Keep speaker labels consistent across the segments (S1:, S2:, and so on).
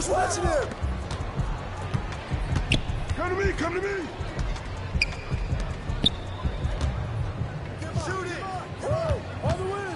S1: Who's watching him?
S2: Come to me, come to me!
S1: Shoot it! On the wing!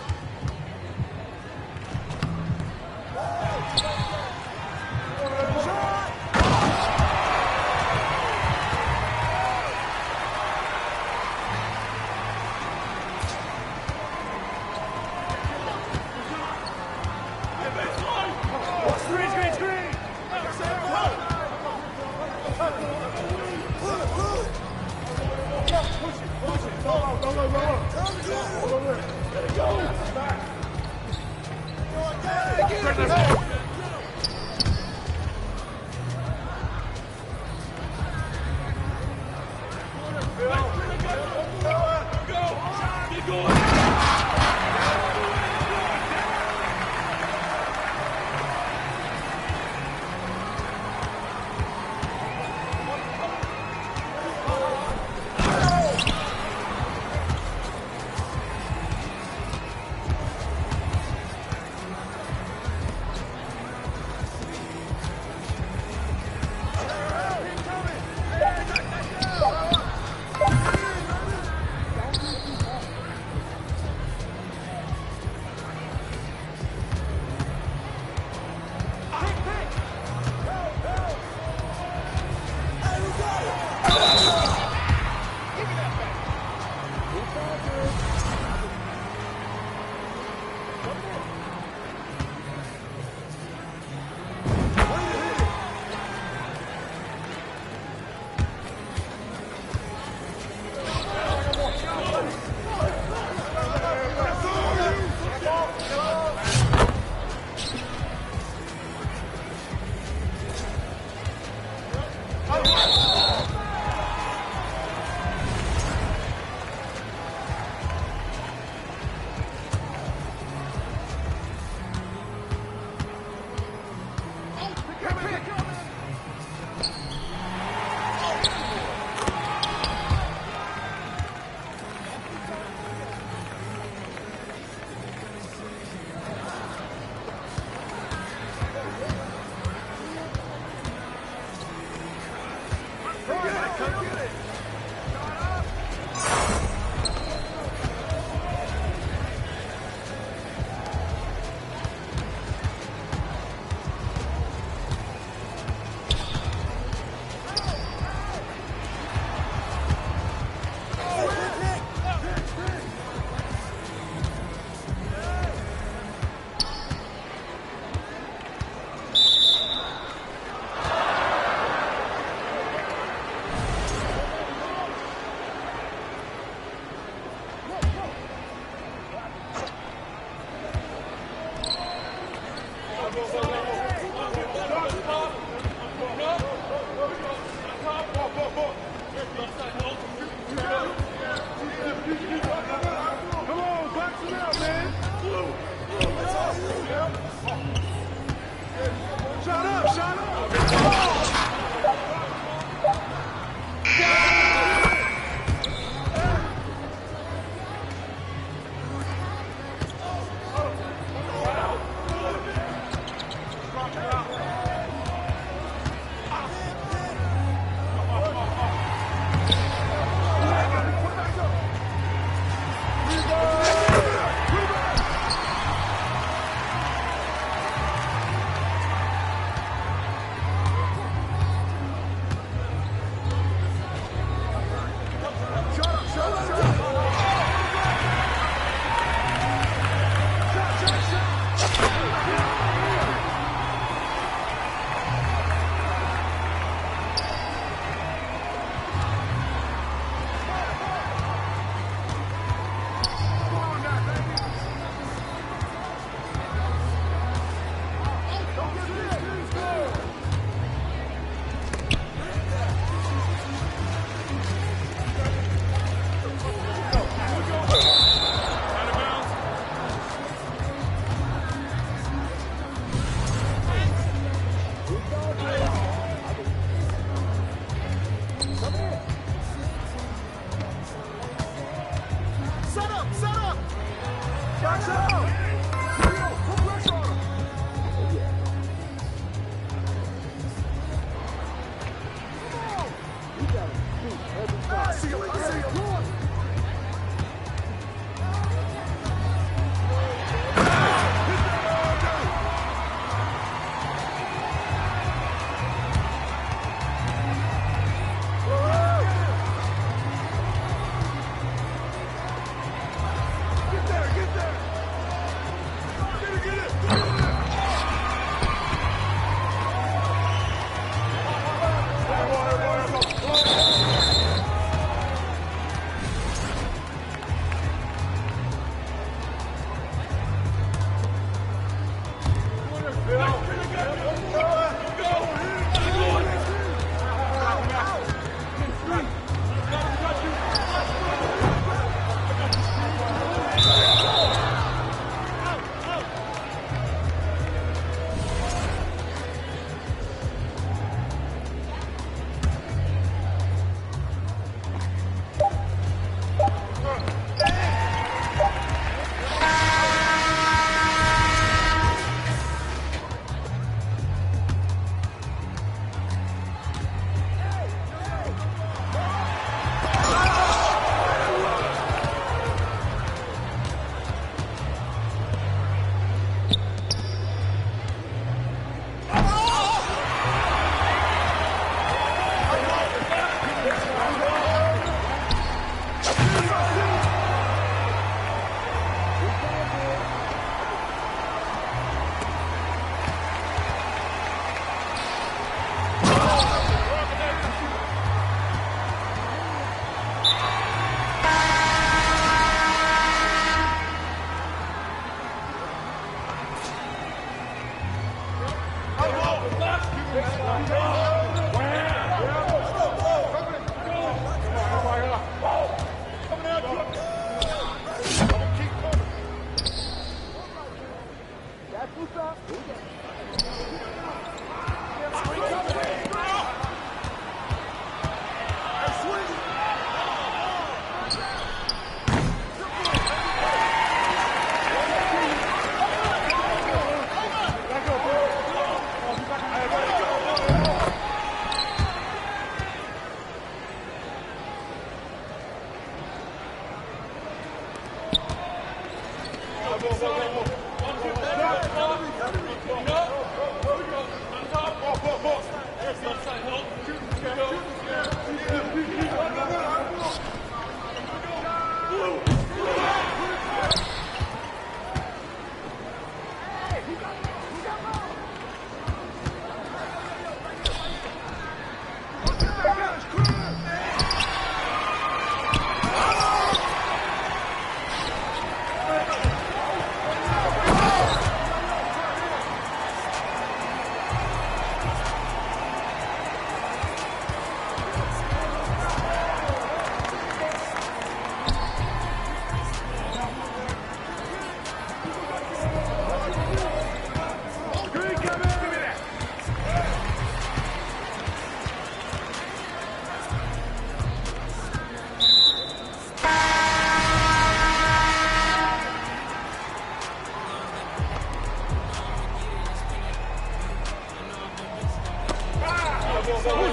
S1: Who's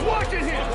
S1: watching here?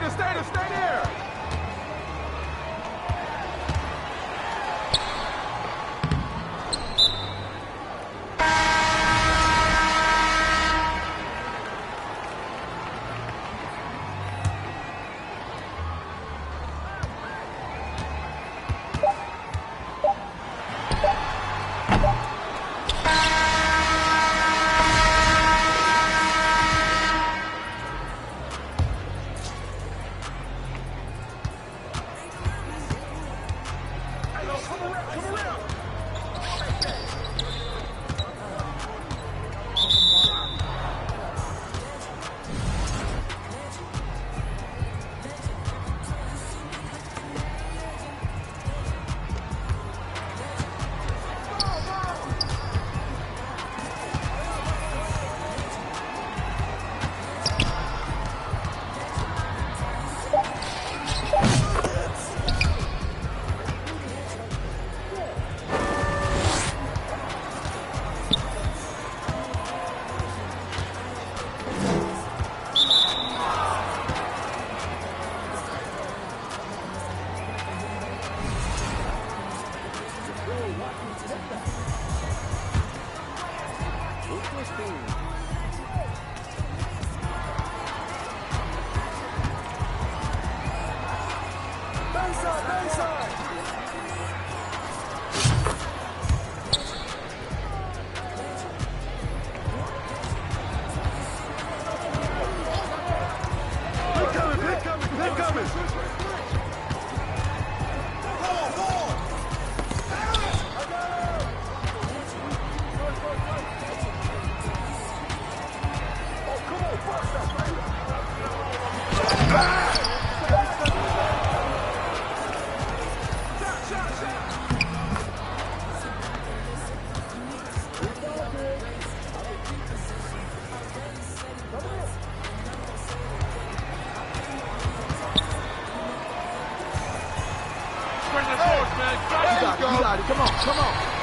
S1: Stay there!
S3: You got it. Come on, come on.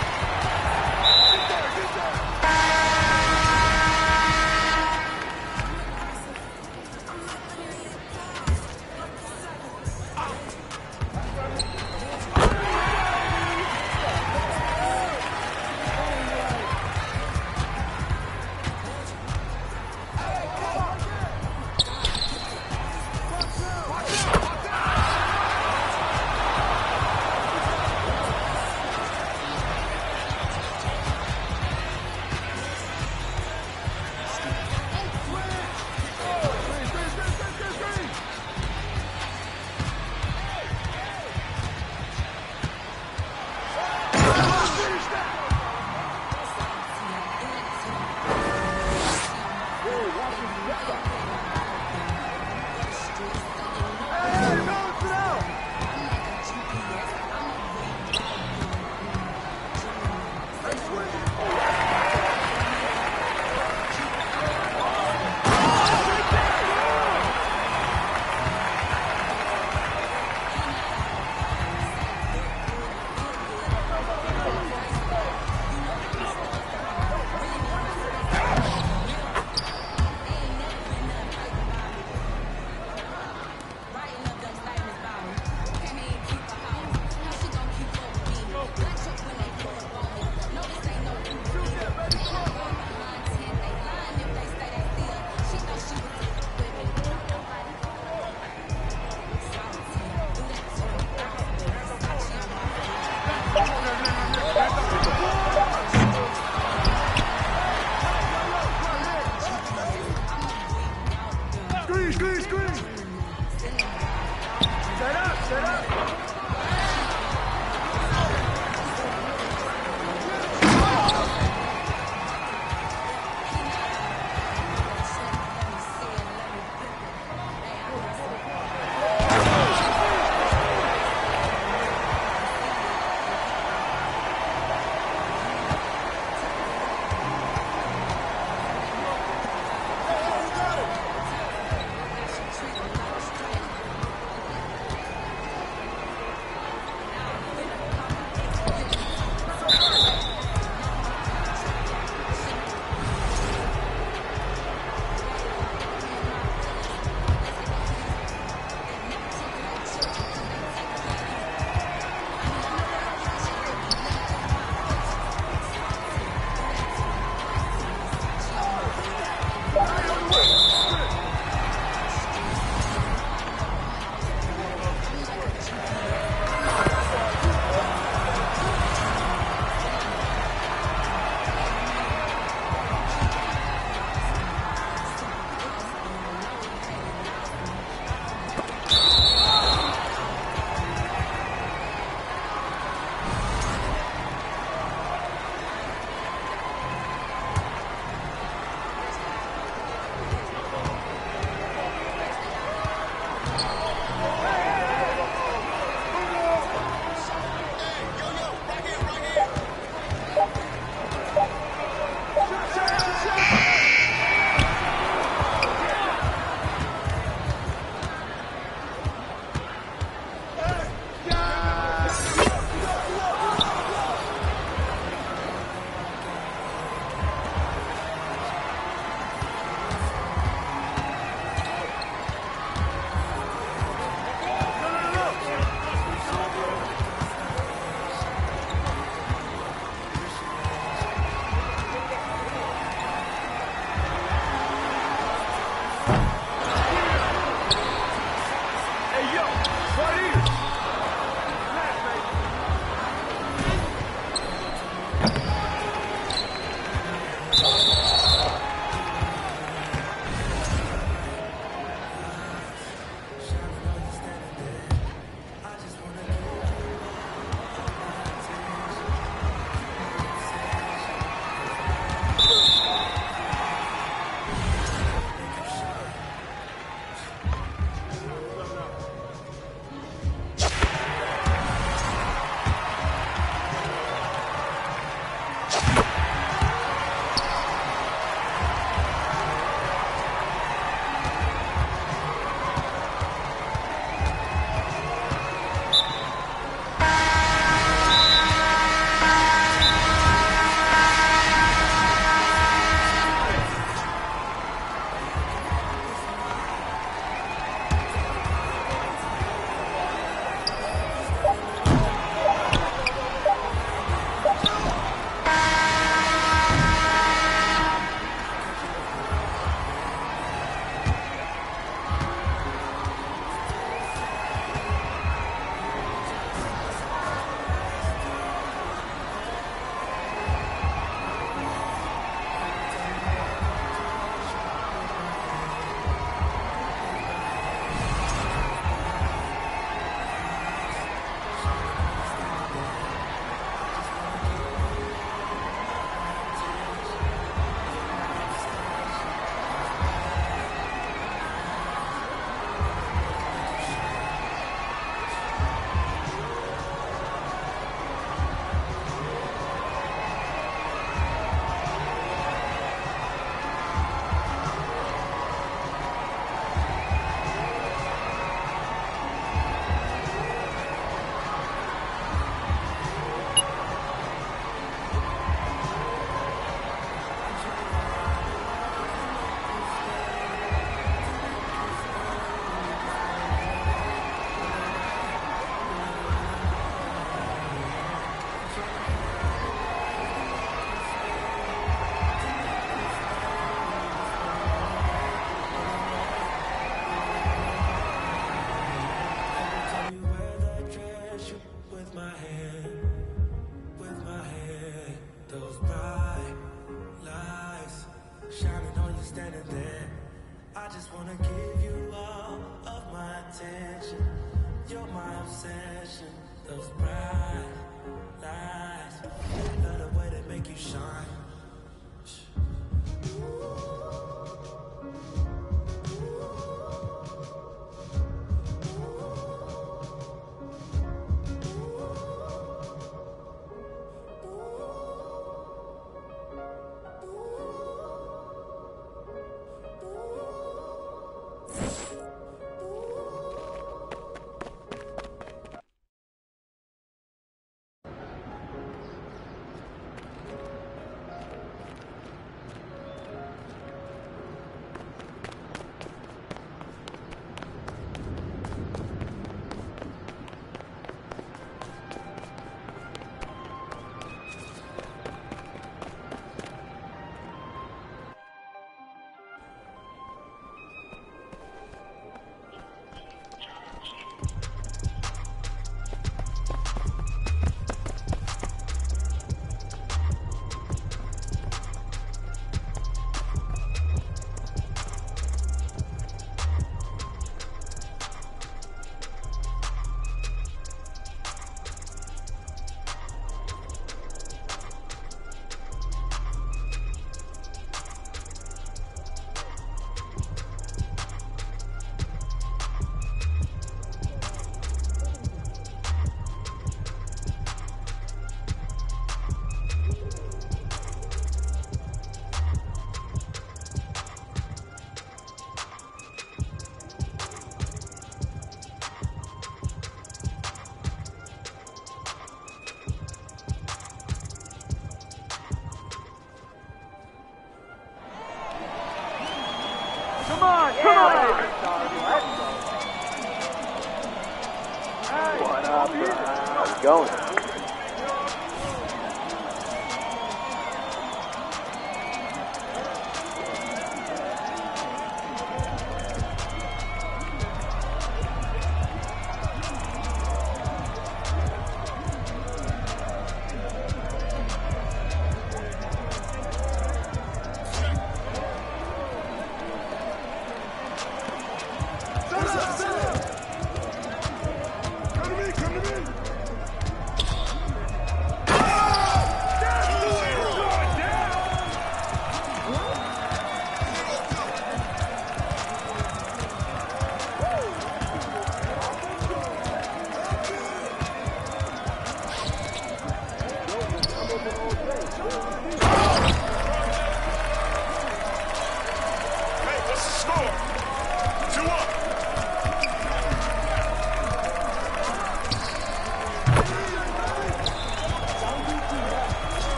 S4: Going.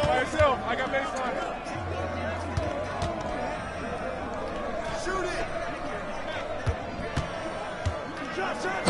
S1: By yourself. I got baseline.
S2: Shoot it! Shot, shot!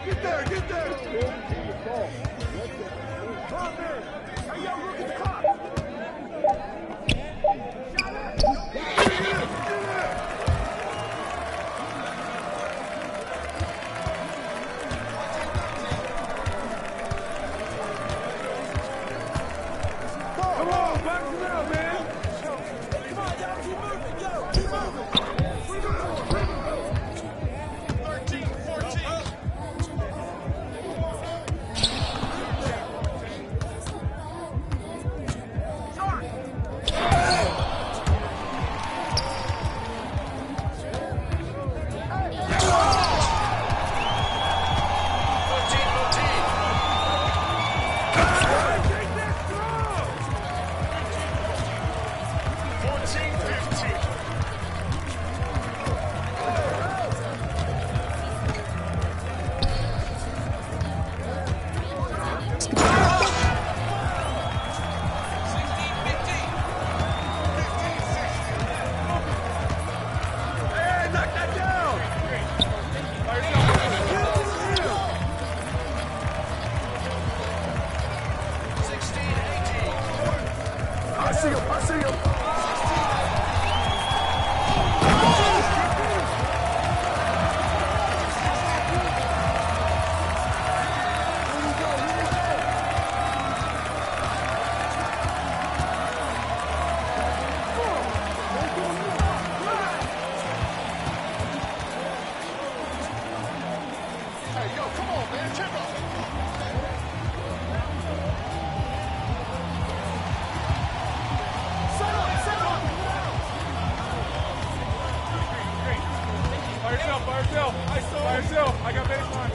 S2: Get there, get there! Come on, man! Hey, yo, look at the clock!
S1: Come on, box it out, man!
S2: Come on, y'all, keep moving, yo! Keep moving! 13, 14!
S4: Yo, come on, man. Check up.
S2: Set up!
S1: By yourself, by yourself. By yourself. I got baseline.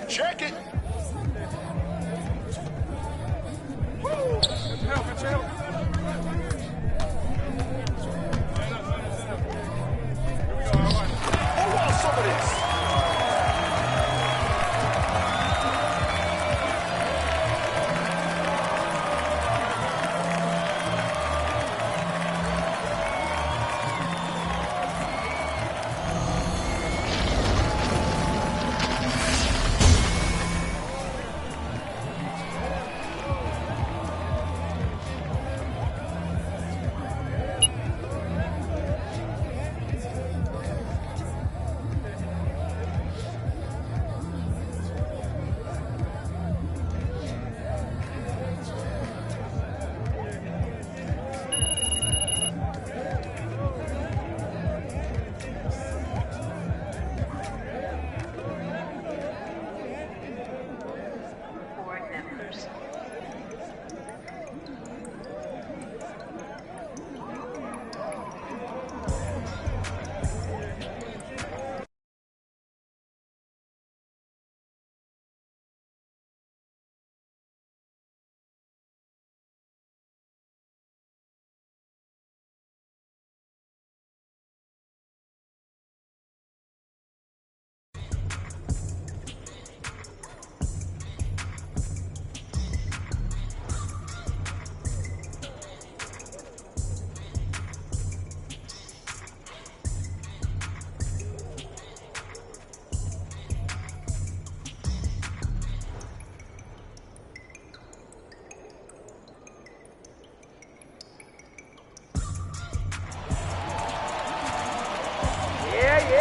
S4: Check it.
S1: Woo! Help, help.
S4: Who wants some of this?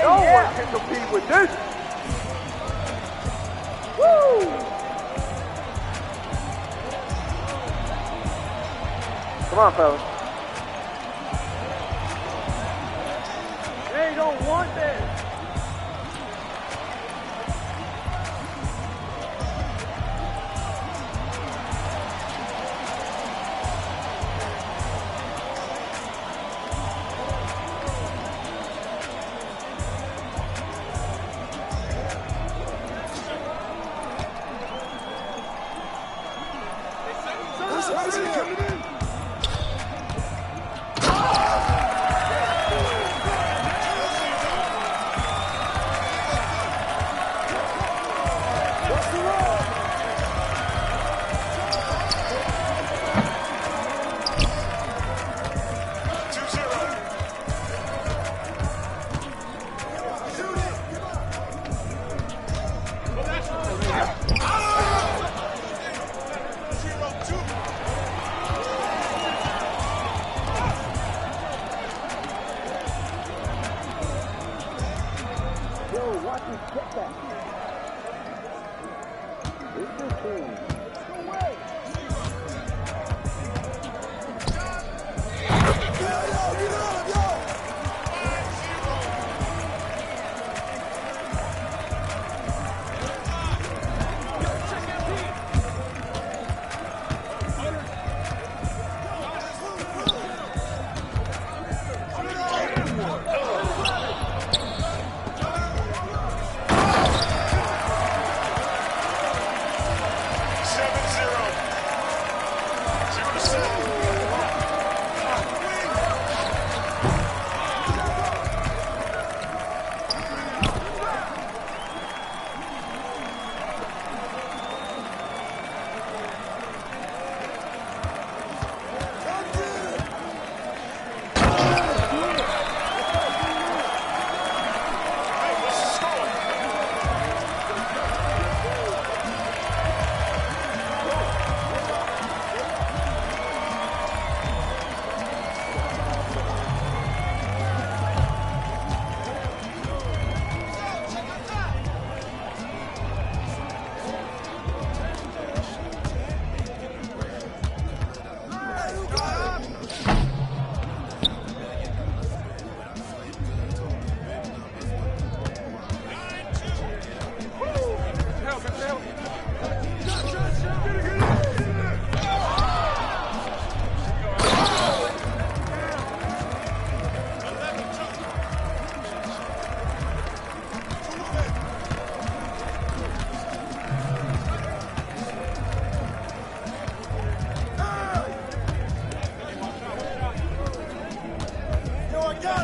S3: No one can compete with this. Woo! Come on, fellas. They don't want this.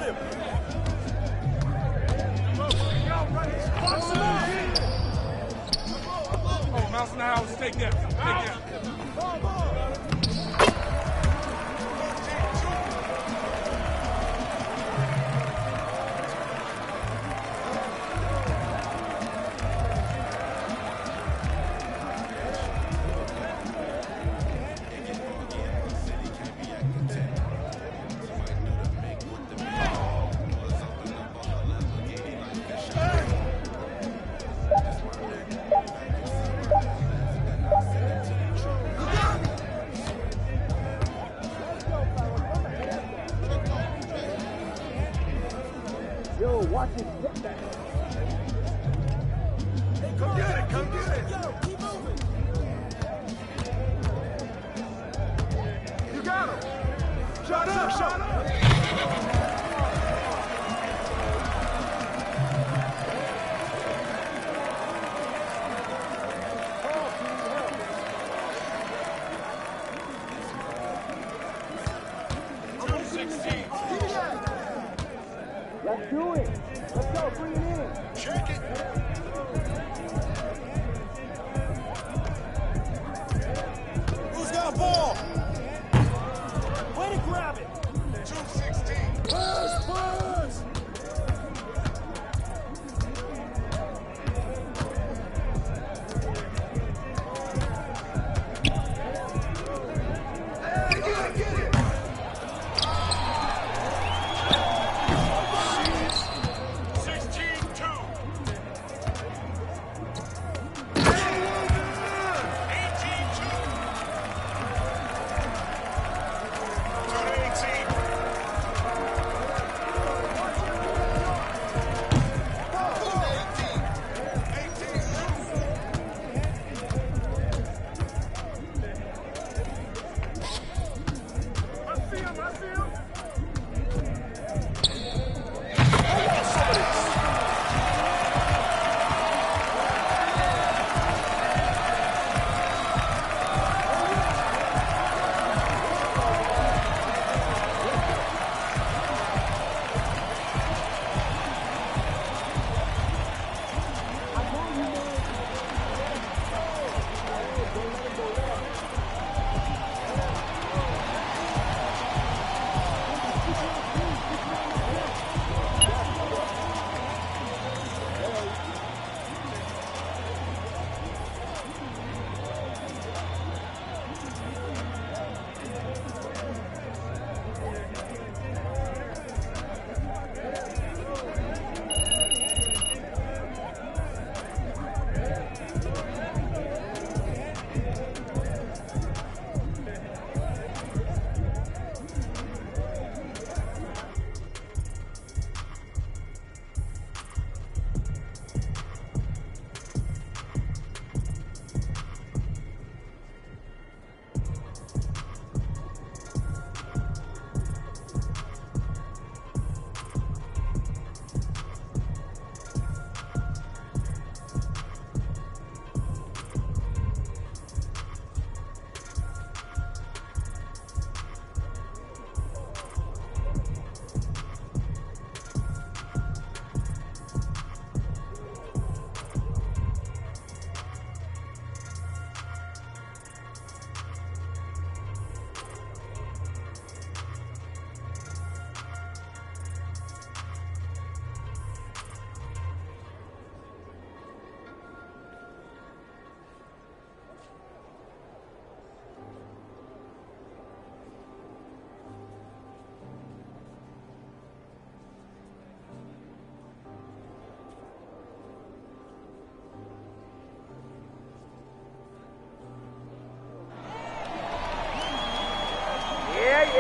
S2: Got him.
S1: Oh, mouse in the house. Take that. Take that.
S3: Yo, watch it. Hit that.
S2: Hey, come get it. Come get it. Yo, keep moving.
S1: You got him.
S2: Shut up. Shut up.
S3: Let's do it. Let's go. Bring it in.
S4: Check it.
S2: Who's got a ball? Way to grab it.
S4: 216.
S2: Push, push. Hey, get it.
S4: 16-2.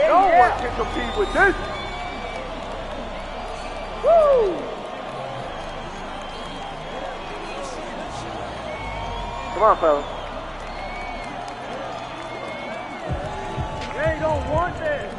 S3: No one can compete with this. Woo! Come on, fellas. They don't want this.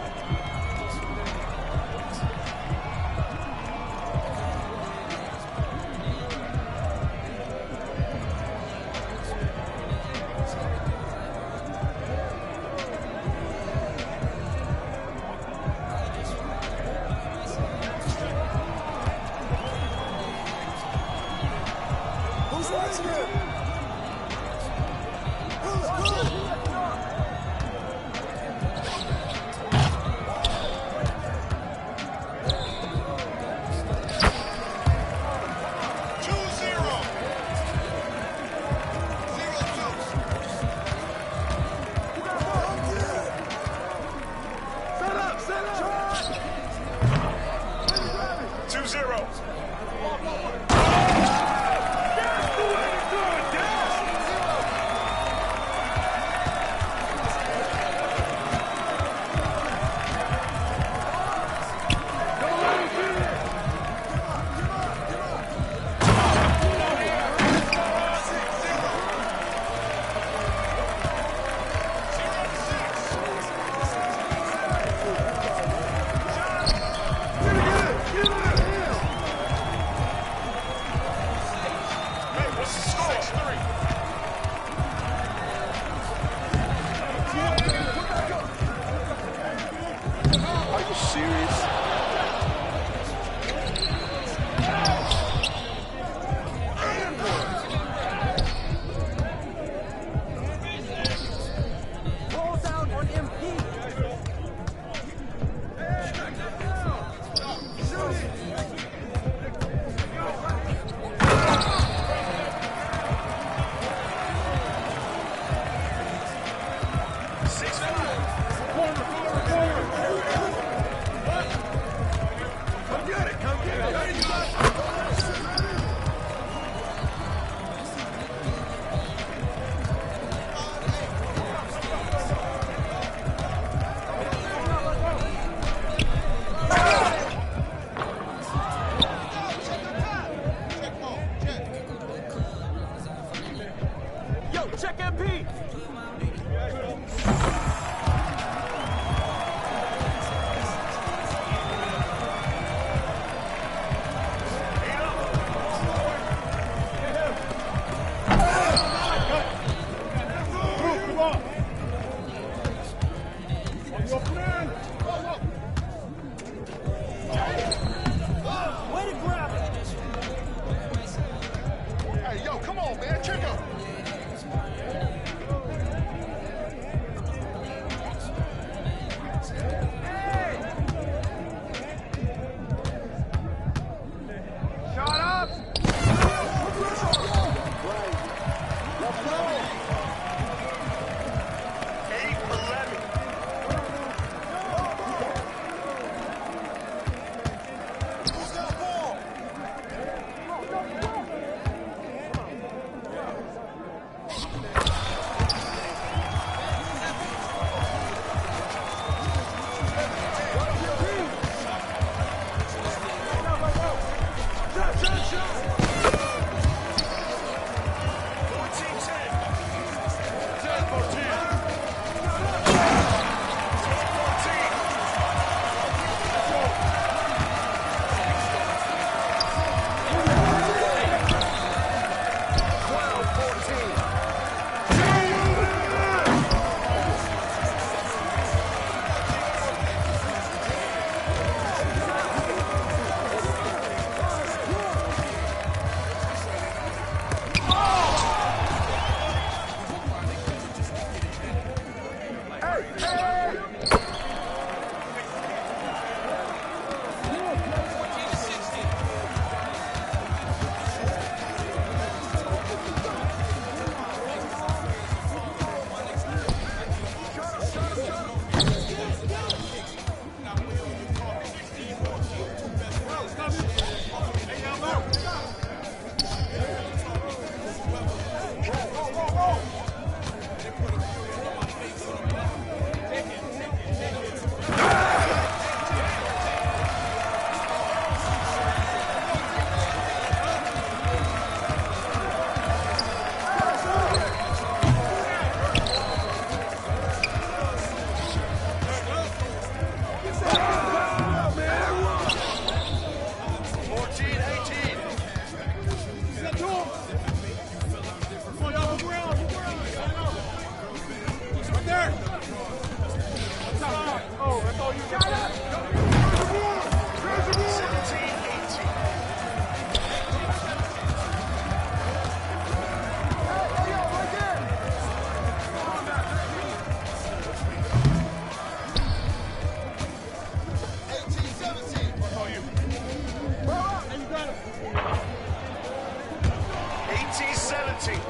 S4: 18.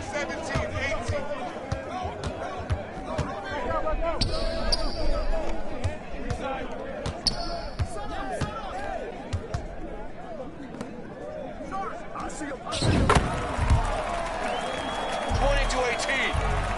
S4: 17, 18.
S2: I see him.
S4: 20 to 18.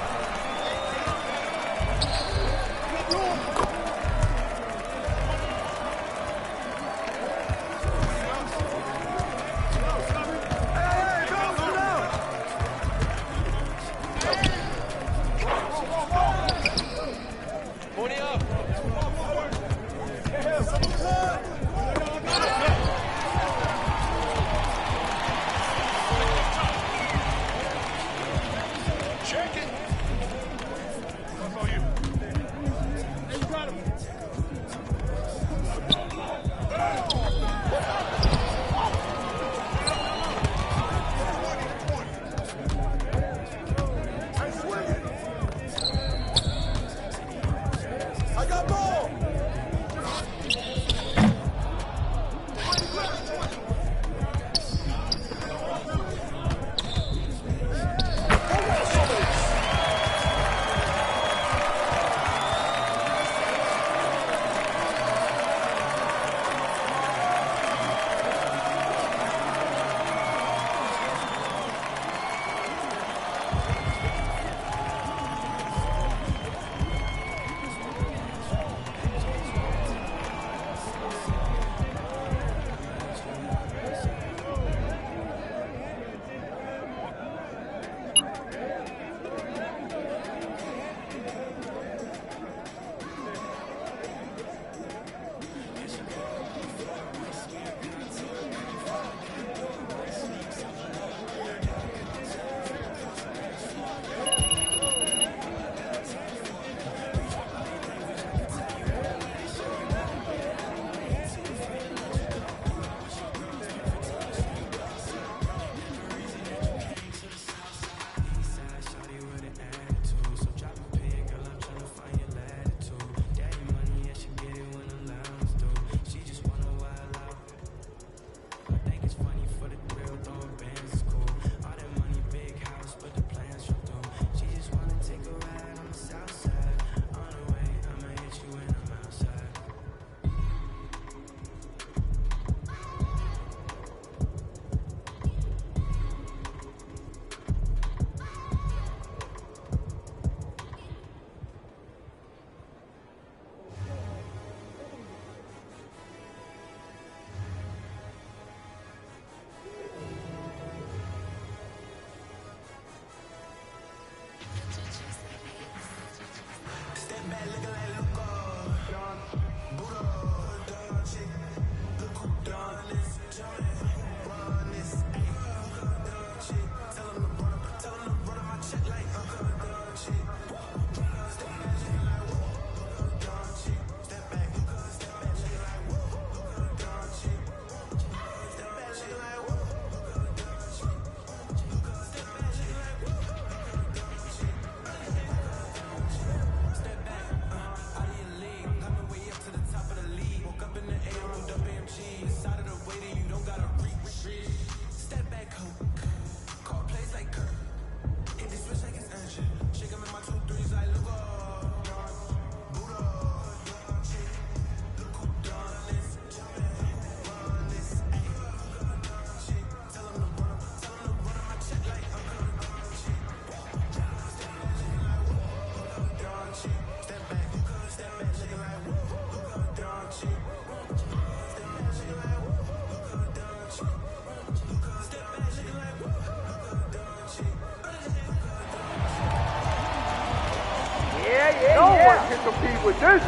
S3: No one can compete with this.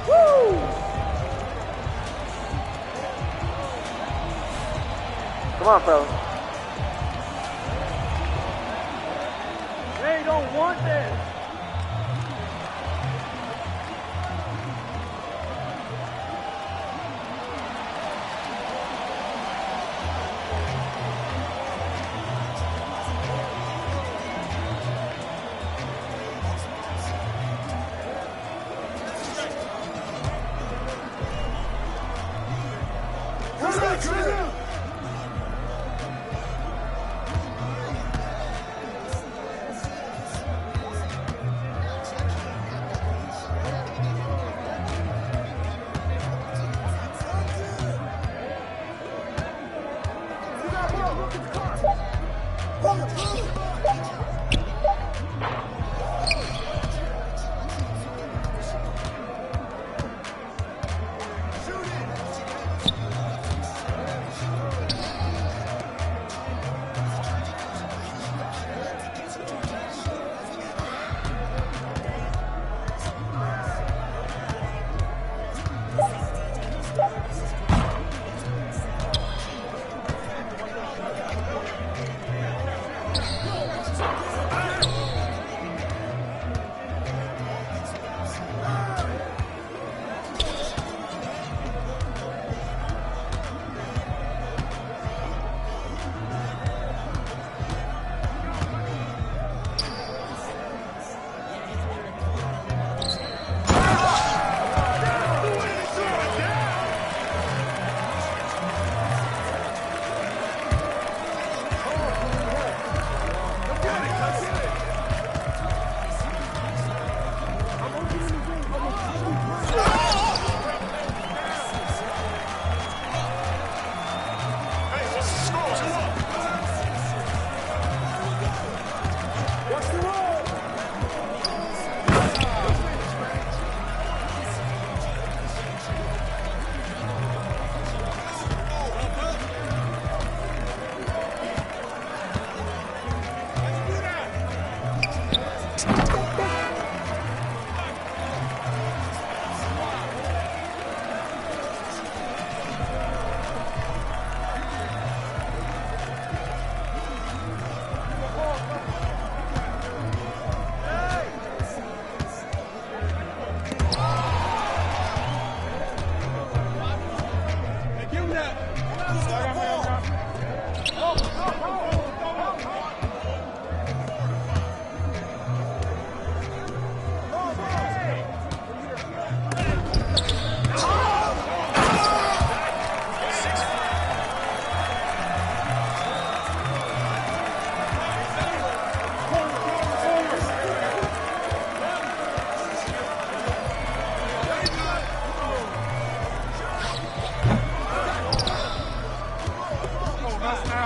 S3: Woo! Come on, fellas. They don't want this.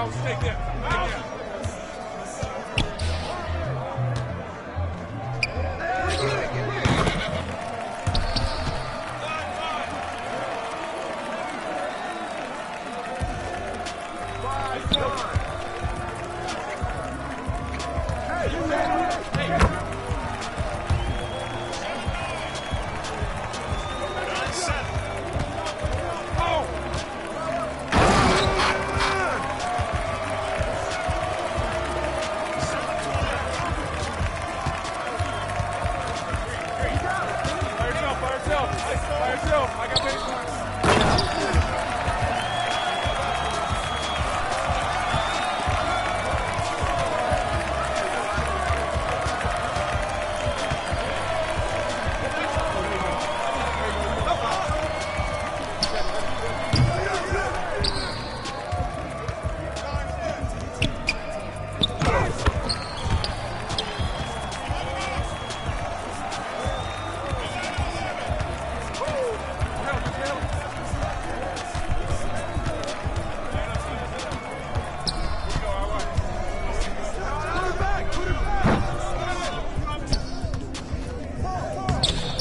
S1: house. Take that. I got baseline.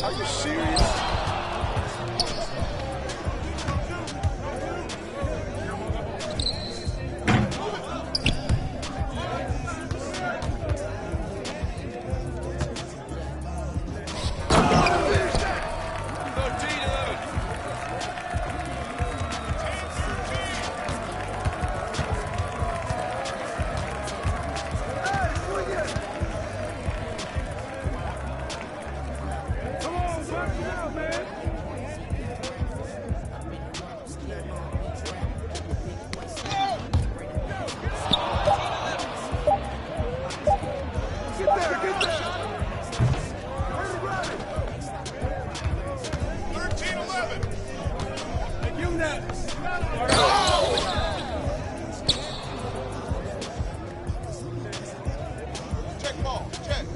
S3: Are you serious?
S4: Check ball, check.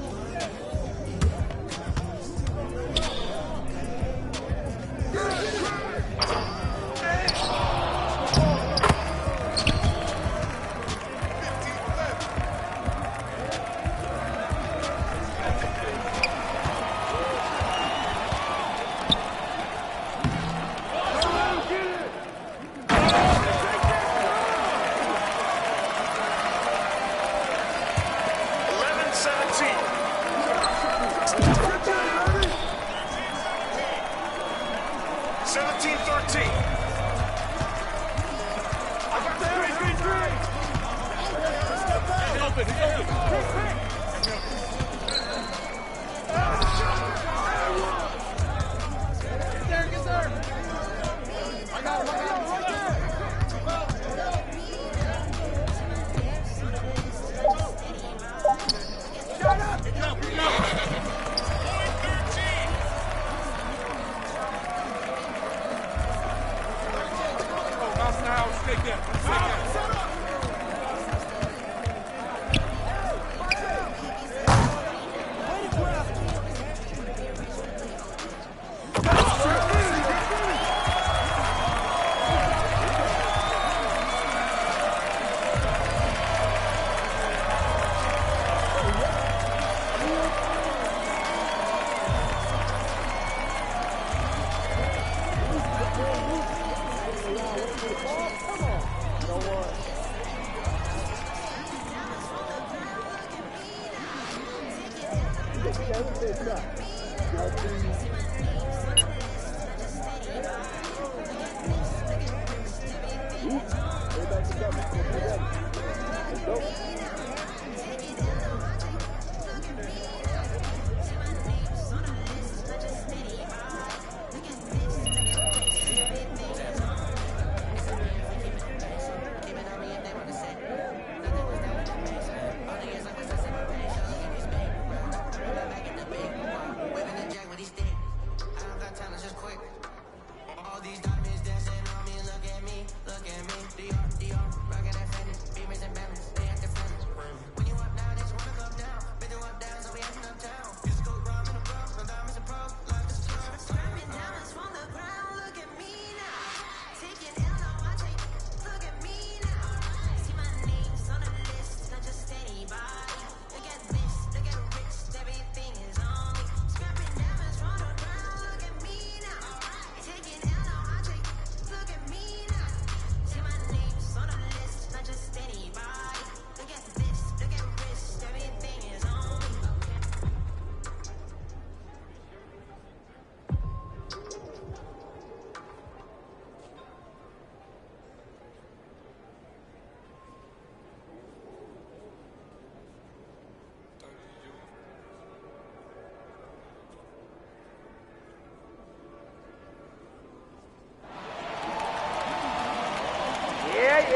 S1: Take that.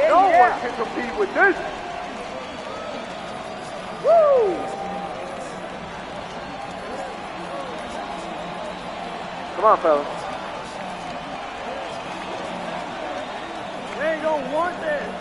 S3: No one can compete with this. Woo! Come on, fellas.
S2: They ain't gonna want this.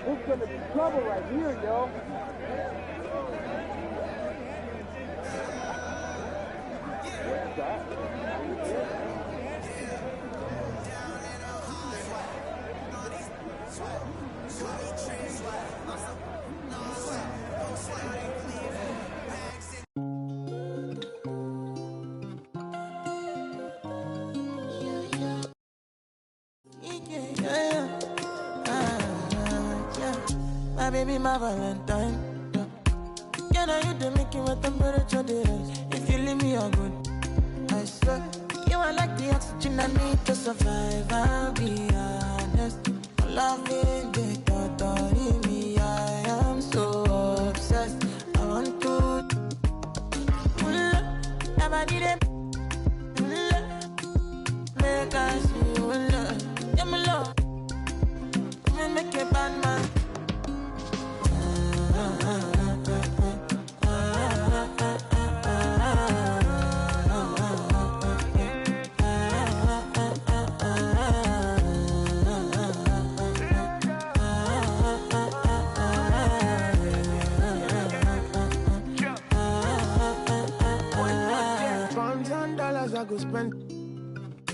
S5: There's gonna be trouble right here, yo.
S6: My baby, my Valentine. Can I you the making with temperature days? If you leave me a good, I swear. You are like the oxygen I need to survive. I'll be honest. Loving the thought of me, I am so obsessed. I want to never did it. Make I see you love. Yeah, my love. Make a bad man.
S7: I go spend.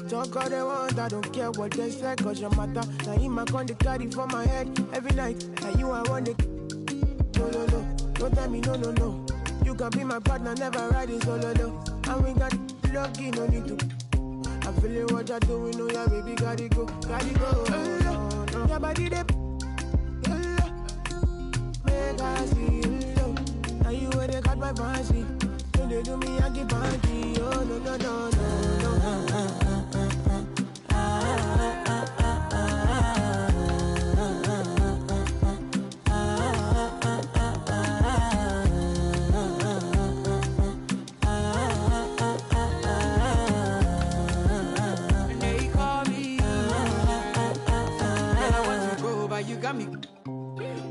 S7: Talk all they want, I don't care what they say, cause your matter. Now in my con, they carry for my head every night. Now you, I want it. No, no, no, don't tell me no, no, no. You can be my partner, never riding solo, though. And we got lucky, no need to. I'm feeling what you're doing, oh yeah, baby, gotta go, gotta go. Your body, they. Make I see you, now you where they got my fancy. they do me, I give banky. Oh, no, no, no, no,
S6: And they call me. Girl, I want to go, but you got me.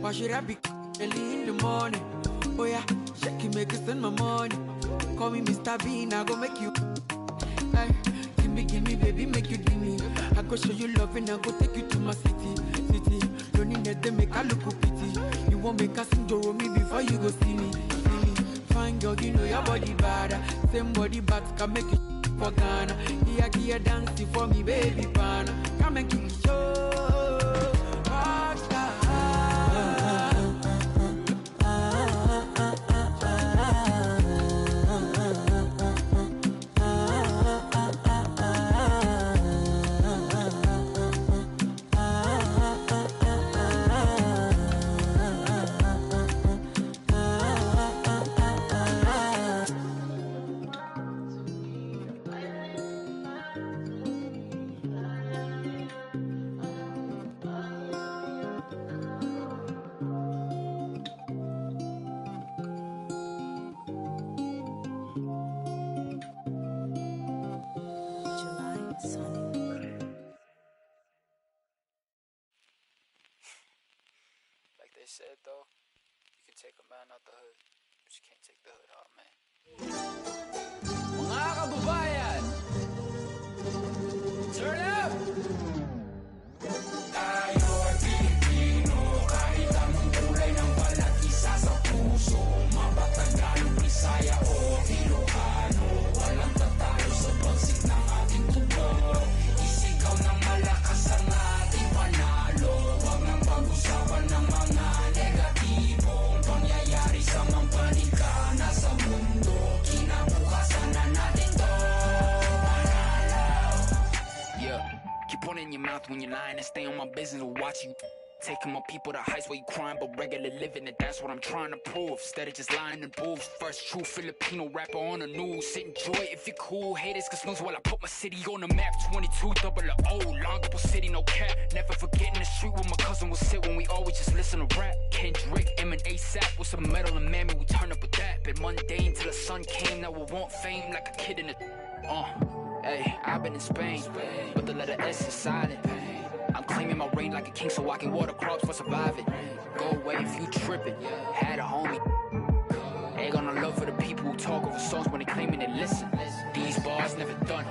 S6: Why should I be early in the morning? Oh yeah, shake it, make it spend my money. Call me Mr. Bean, I go make you. Ay, give me, baby, make you give me. I go show you love and I go take you to my city. Don't need that, they make I look pity. You won't make us enjoy me before you go see me. Fine girl, you know your body bad. Same body but can make you for Ghana. Here, dancing for me, baby, pana. Come and give me show.
S8: They said though, you can take a man out the hood, but you can't take the hood out, man. Mga kababayan! Turn up! Tayo ay Pilipino, kahit anong kulay ng balat, isa sa puso. Mabatagal, Bisaya o Ilocano, walang tatalo sa bagsik ng ating tubo. Isigaw ng malakas ang ating panalo, wag nang pag-usapan ng mga negatibong pangyayari sa mampanika na sa mundo. Kinabukasan na natin to panalo. Yeah, keep one in your mouth when you're lying and stay on my business to watch you. Taking my people to heights where you crying, but regular living, and that's what I'm trying to prove. Instead of just lying and booths. First true Filipino rapper on the news. Enjoy if you're cool. Haters can snooze while I put my city on the map. 22 double O, Longable City, no cap. Never forgetting the street where my cousin would sit when we always just listen to rap. Kendrick, M and ASAP with some metal and mammy, we turn up with that. Been mundane till the sun came, now we want fame like a kid in the. Hey, I've been in Spain, but the letter S is silent. I'm claiming my reign like a king so I can water crops for surviving. Go away if you trippin', had a homie. Ain't gonna love for the people who talk over songs when they claiming they listen. These bars never done,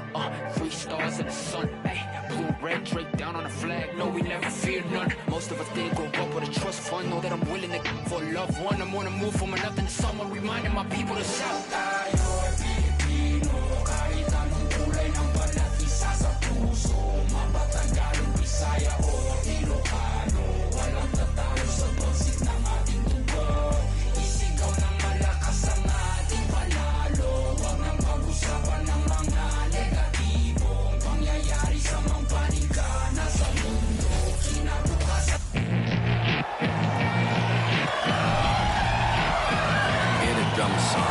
S8: 3 stars in the sun. Hey, blue and red draped down on the flag, no we never fear none. Most of us didn't grow up with a trust fund, know that I'm willing to for a loved one. I'm on the move from nothing to someone, reminding my people to shout. Tayo ay Pilipino, kahit anong kulay ng balat, isa sa puso. Mabatagal, Bisaya o Ilocano, walang tatalo sa bagsik ng ating tubo. Isigaw ng malakas ang ating panalo, wag nang pag-usapan ng mga negatibong pangyayari sa mampanika na sa mundo. Kinabukasan. Get a drum song.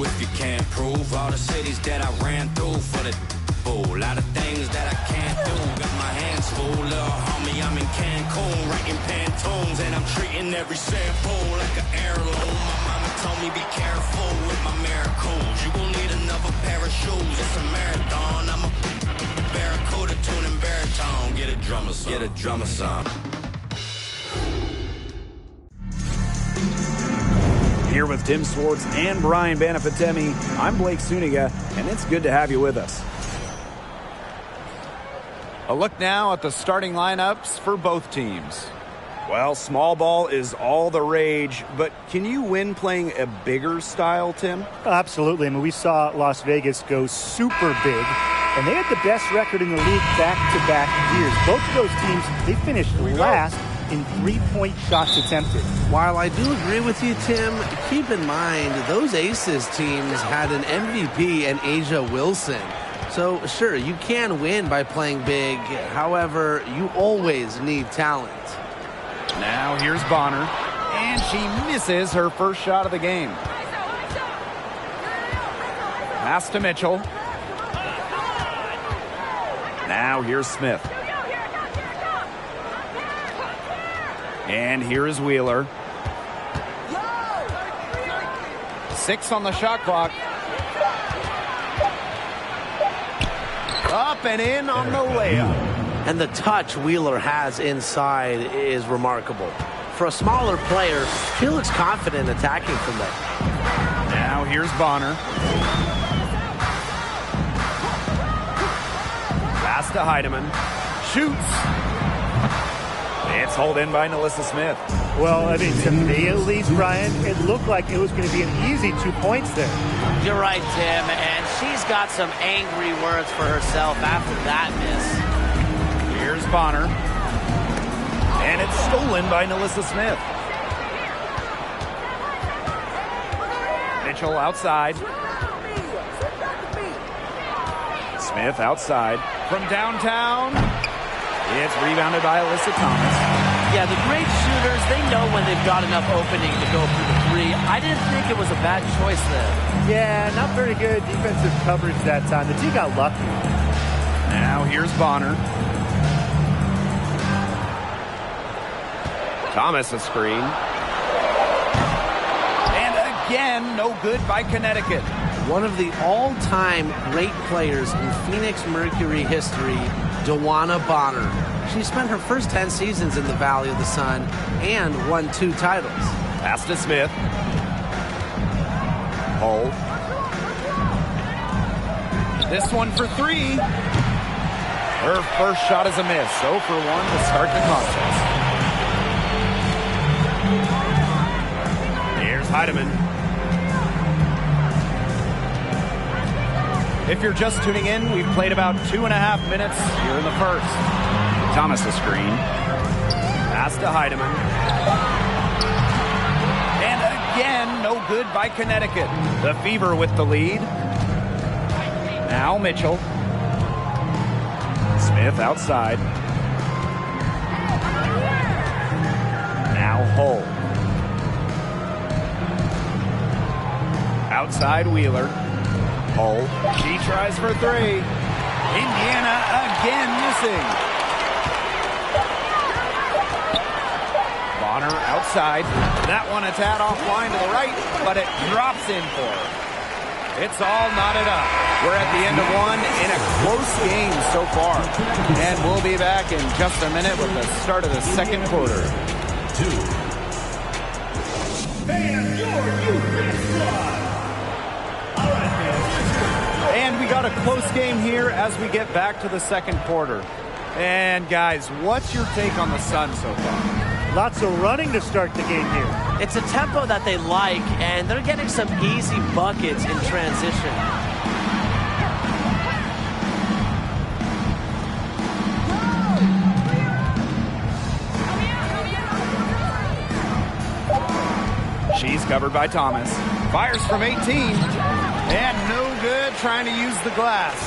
S8: If you can't prove all the cities that I ran through for the fool, lot of things that I can't do. Got my hands full, little homie. I'm in Cancun, writing Pantones, and I'm treating every sample like an heirloom. My mama told me be careful with my miracles. You gon' need another pair of shoes. It's a marathon. I'm a barracuda tuning baritone. Get a drummer song. Get a drummer song.
S9: Here with Tim Swartz and Brian Banafitemi, I'm Blake Suniga, and it's good to have you with us. A look now at the starting lineups for both teams. Well, small ball is all the rage, but can you win playing a bigger style, Tim?
S10: Absolutely. I mean, we saw Las Vegas go super big, and they had the best record in the league back-to-back years. Both of those teams, they finished last in 3-point shots attempted.
S11: While I do agree with you, Tim, keep in mind those Aces teams had an MVP and Asia Wilson. So, sure, you can win by playing big. However, you always need talent.
S9: Now here's Bonner, and she misses her first shot of the game. Pass to Mitchell. Now here's Smith. And here is Wheeler. 6 on the shot clock. Up and in on the layup.
S11: And the touch Wheeler has inside is remarkable. For a smaller player, he looks confident attacking from there.
S9: Now here's Bonner. Pass to Heidemann. Shoots. It's hauled in by Nalissa Smith.
S10: Well, I mean, to me at least, Brian, it looked like it was going to be an easy 2 points there.
S12: You're right, Tim, and she's got some angry words for herself after that miss.
S9: Here's Bonner. And it's stolen by Nalissa Smith. Mitchell outside. Smith outside. From downtown. It's rebounded by Alyssa Thomas.
S12: Yeah, the great shooters, they know when they've got enough opening to go for the three. I didn't think it was a bad choice there.
S10: Yeah, not very good defensive coverage that time. The team got lucky.
S9: Now here's Bonner. Thomas a screen. And again, no good by Connecticut.
S11: One of the all-time great players in Phoenix Mercury history, Dewana Bonner. She spent her first 10 seasons in the Valley of the Sun and won 2 titles.
S9: Pass to Smith. Hull. This one for 3. Her first shot is a miss. 0 for 1 to start the contest. Here's Heidemann. If you're just tuning in, we've played about 2.5 minutes here in the first. Thomas a screen. Pass to Heidemann. And again, no good by Connecticut. The Fever with the lead. Now Mitchell. Smith outside. Now Hull. Outside Wheeler. Hull. She tries for 3. Indiana again missing. Bonner outside. That one a tad offline to the right, but it drops in for her. It's all knotted up. We're at the end of 1 in a close game so far. And we'll be back in just a minute with the start of the second quarter.
S8: 2. And your U.S. squad.
S9: And we got a close game here as we get back to the second quarter. And guys, what's your take on the Sun so far?
S10: Lots of running to start the game here.
S12: It's a tempo that they like, and they're getting some easy buckets in transition.
S9: She's covered by Thomas. Fires from 18. And no good trying to use the glass.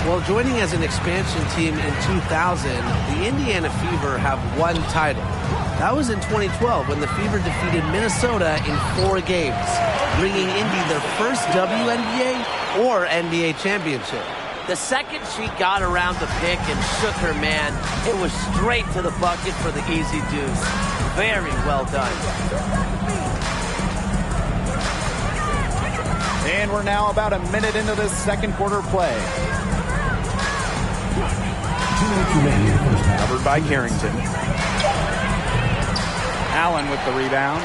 S11: Well, joining as an expansion team in 2000, the Indiana Fever have 1 title. That was in 2012 when the Fever defeated Minnesota in 4 games, bringing Indy their first WNBA or NBA championship.
S12: The second she got around the pick and shook her man, it was straight to the bucket for the easy deuce. Very well done.
S9: And we're now about a minute into this second quarter play. Covered by Carrington. Allen with the rebound.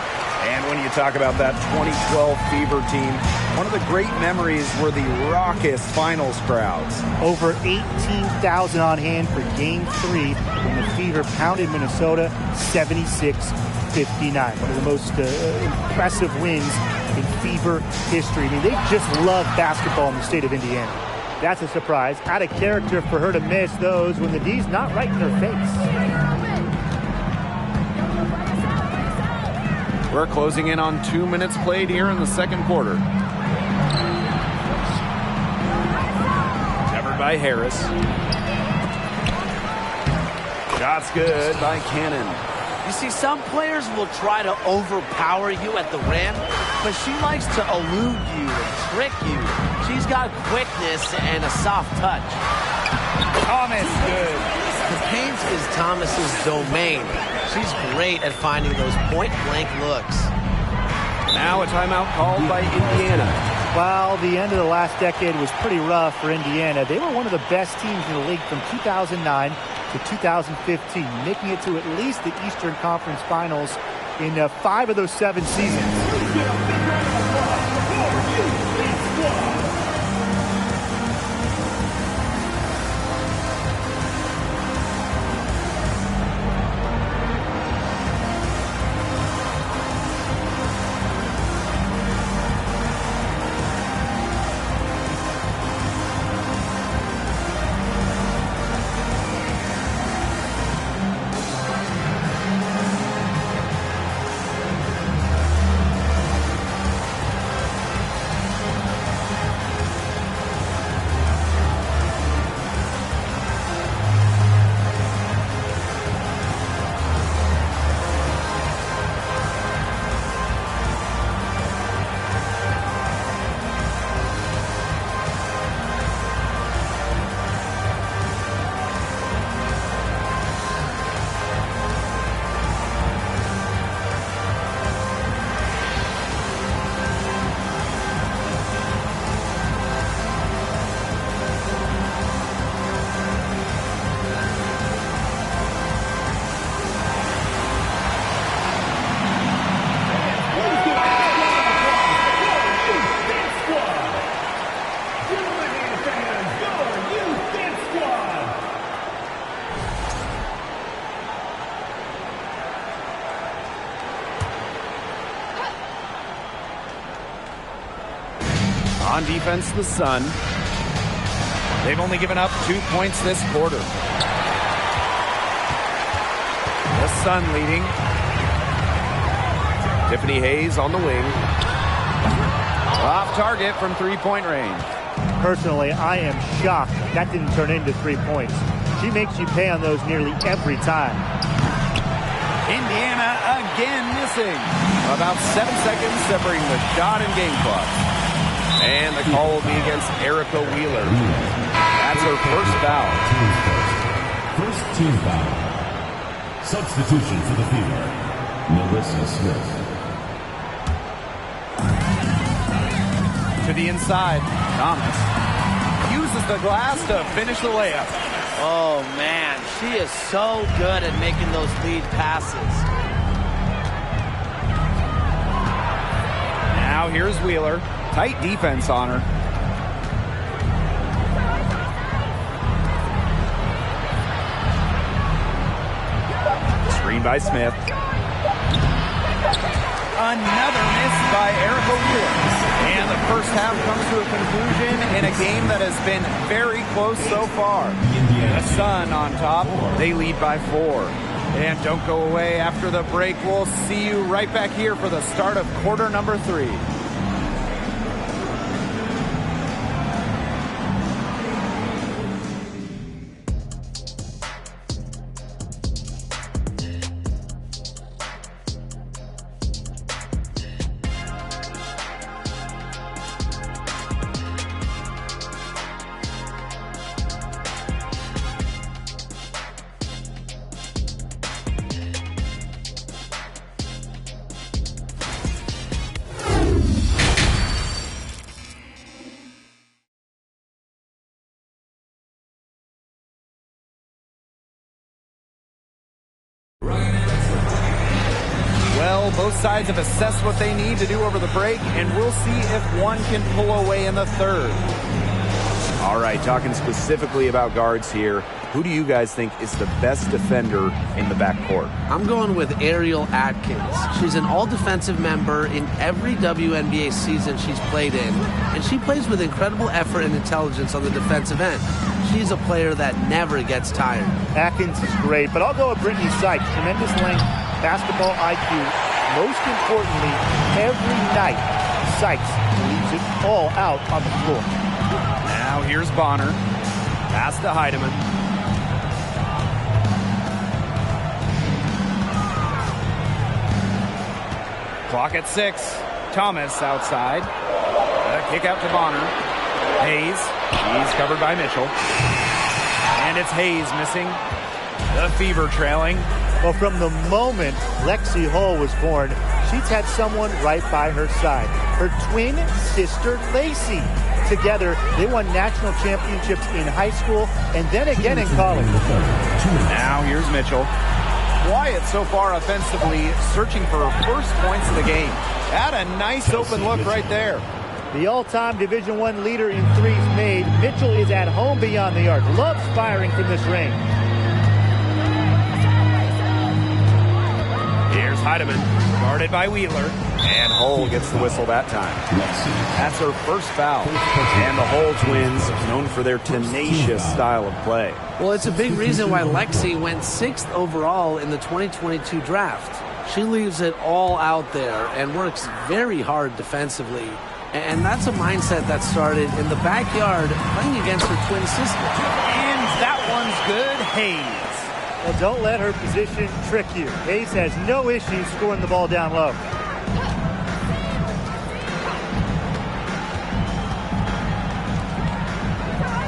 S9: And when you talk about that 2012 Fever team, one of the great memories were the raucous finals crowds.
S10: Over 18,000 on hand for Game 3 when the Fever pounded Minnesota 76-59. One of the most impressive wins in Fever history. I mean, they just love basketball in the state of Indiana. That's a surprise. Out of character for her to miss those when the D's not right in her face.
S9: We're closing in on 2 minutes played here in the second quarter. Covered by Harris. Shot's good by Cannon.
S12: You see, some players will try to overpower you at the rim, but she likes to elude you and trick you. She's got quickness and a soft touch.
S9: Thomas, good.
S12: The paint is Thomas's domain. She's great at finding those point-blank looks.
S9: Now a timeout called by Indiana.
S10: While the end of the last decade was pretty rough for Indiana, they were one of the best teams in the league from 2009 to 2015, making it to at least the Eastern Conference Finals in 5 of those 7 seasons.
S9: On defense, the Sun. They've only given up 2 points this quarter. The Sun leading. Tiffany Hayes on the wing. Off target from 3-point range.
S10: Personally, I am shocked that didn't turn into 3 points. She makes you pay on those nearly every time.
S9: Indiana again missing. About 7 seconds separating the shot and game clock. And the call will be against Erica Wheeler. That's her first foul.
S8: First team foul. Substitution for the Fever, Melissa Smith.
S9: To the inside, Thomas uses the glass to finish the layup.
S12: Oh, man, she is so good at making those lead passes.
S9: Now here's Wheeler. Tight defense on her. Screen by Smith. Another miss by Erica Wheeler. And the first half comes to a conclusion in a game that has been very close so far. The Sun on top. They lead by 4. And don't go away after the break. We'll see you right back here for the start of quarter number 3. Well, both sides have assessed what they need to do over the break, and we'll see if one can pull away in the third. All right, talking specifically about guards here, who do you guys think is the best defender in the backcourt?
S11: I'm going with Ariel Atkins. She's an all-defensive member in every WNBA season she's played in, and she plays with incredible effort and intelligence on the defensive end. She's a player that never gets tired.
S10: Atkins is great, but I'll go with Brittany Sykes. Tremendous length, basketball IQ. Most importantly, every night, Sykes leaves it all out on the floor.
S9: Now here's Bonner. Pass to Heidemann. Clock at 6. Thomas outside. A kick out to Bonner. Hayes. He's covered by Mitchell. And it's Hayes missing. The Fever trailing.
S10: Well, from the moment Lexi Hull was born, she's had someone right by her side. Her twin sister, Lacey. Together, they won national championships in high school and then again in college.
S9: Now here's Mitchell. Quiet so far offensively, searching for her first points of the game. Had a nice open look right there.
S10: The all-time Division I leader in threes made. Mitchell is at home beyond the arc. Loves firing from this range.
S9: Here's Heidemann, guarded by Wheeler. And Hull gets the whistle that time. That's her first foul. And the Hull twins, known for their tenacious style of play.
S11: Well, it's a big reason why Lexi went 6th overall in the 2022 draft. She leaves it all out there and works very hard defensively. And that's a mindset that started in the backyard playing against her twin sister.
S9: And that one's good. Hayes.
S10: Well, don't let her position trick you. Hayes has no issue scoring the ball down low.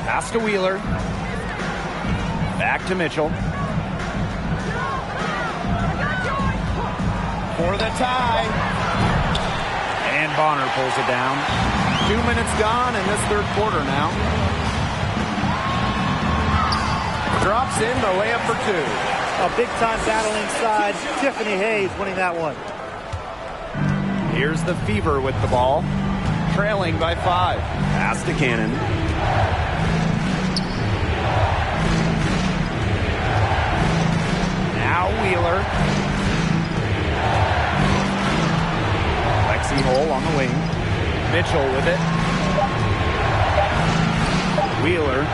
S9: Pass to Wheeler. Back to Mitchell. For the tie. And Bonner pulls it down. 2 minutes gone in this third quarter now. Drops in the layup for 2.
S10: A big-time battle inside. Tiffany Hayes winning that one.
S9: Here's the Fever with the ball. Trailing by 5. Pass to Cannon. Now Wheeler. Lexi Hull on the wing. Mitchell with it. Wheeler.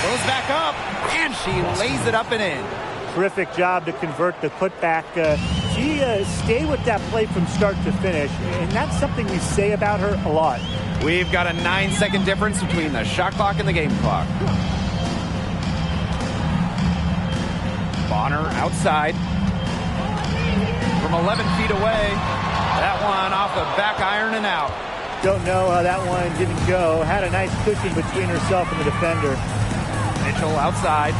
S9: Goes back up, and she lays it up and in.
S10: Terrific job to convert the putback. She stayed with that play from start to finish, and that's something we say about her a lot.
S9: We've got a 9-second difference between the shot clock and the game clock. Bonner outside. From 11 feet away. That one off the back iron and out.
S10: Don't know how that one didn't go. Had a nice cushion between herself and the defender.
S9: Mitchell outside.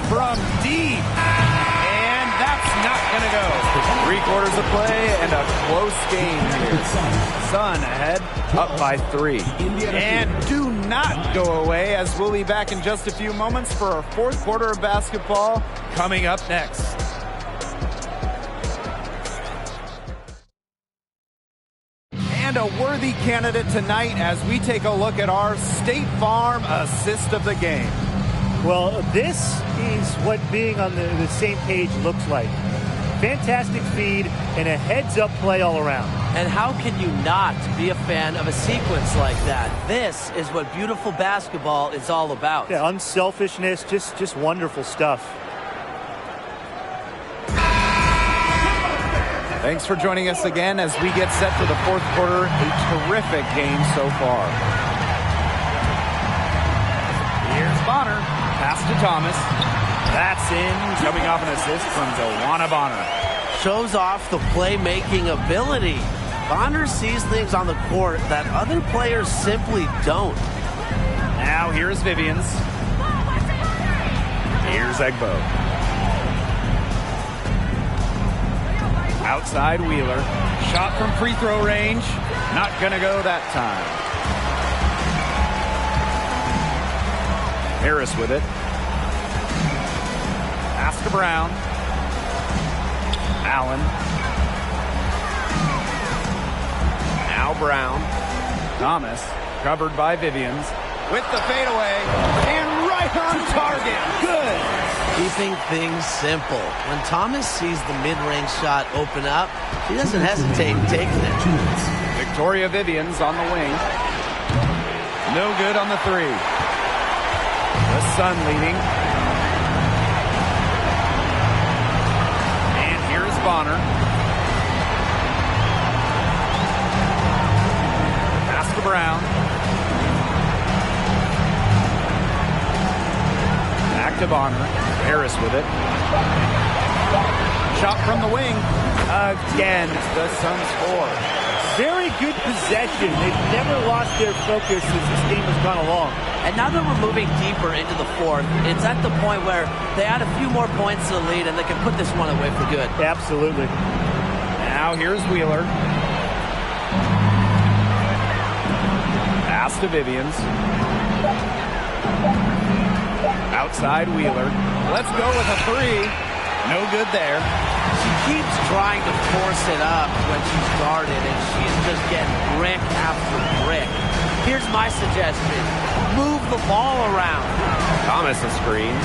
S9: From deep. And that's not going to go. 3/4 of play and a close game here. Sun ahead, up by 3. And do not go away, as we'll be back in just a few moments for our fourth quarter of basketball coming up next. And a worthy candidate tonight as we take a look at our State Farm assist of the game.
S10: Well, this is what being on the same page looks like. Fantastic feed and a heads-up play all around.
S12: And how can you not be a fan of a sequence like that? This is what beautiful basketball is all about.
S10: Yeah, unselfishness, just wonderful stuff.
S9: Thanks for joining us again as we get set for the fourth quarter. A terrific game so far. Here's Bonner. Pass to Thomas. That's in, coming off an assist from Joanna Bonner.
S11: Shows off the playmaking ability. Bonner sees things on the court that other players simply don't.
S9: Now here's Vivians. Here's Egbo. Outside Wheeler. Shot from free throw range. Not gonna go that time. Harris with it. Pass to Brown. Allen. Now Brown. Thomas, covered by Vivians. With the fadeaway. And right on target. Good.
S11: Keeping things simple. When Thomas sees the mid-range shot open up, she doesn't hesitate taking it.
S9: Victoria Vivians on the wing. No good on the 3. The Sun leading. And here's Bonner. to Bonner. Harris with it. Shot from the wing. Again, the Suns score.
S10: Very good possession. They've never lost their focus as this game has gone along.
S12: And now that we're moving deeper into the fourth, it's at the point where they add a few more points to the lead and they can put this one away for good.
S10: Absolutely.
S9: Now here's Wheeler. Pass to Vivians. Outside Wheeler. Let's go with a three. No good there.
S12: She keeps trying to force it up when she's guarded, and she's just getting brick after brick. Here's my suggestion. Move the ball around.
S9: Thomas a screen.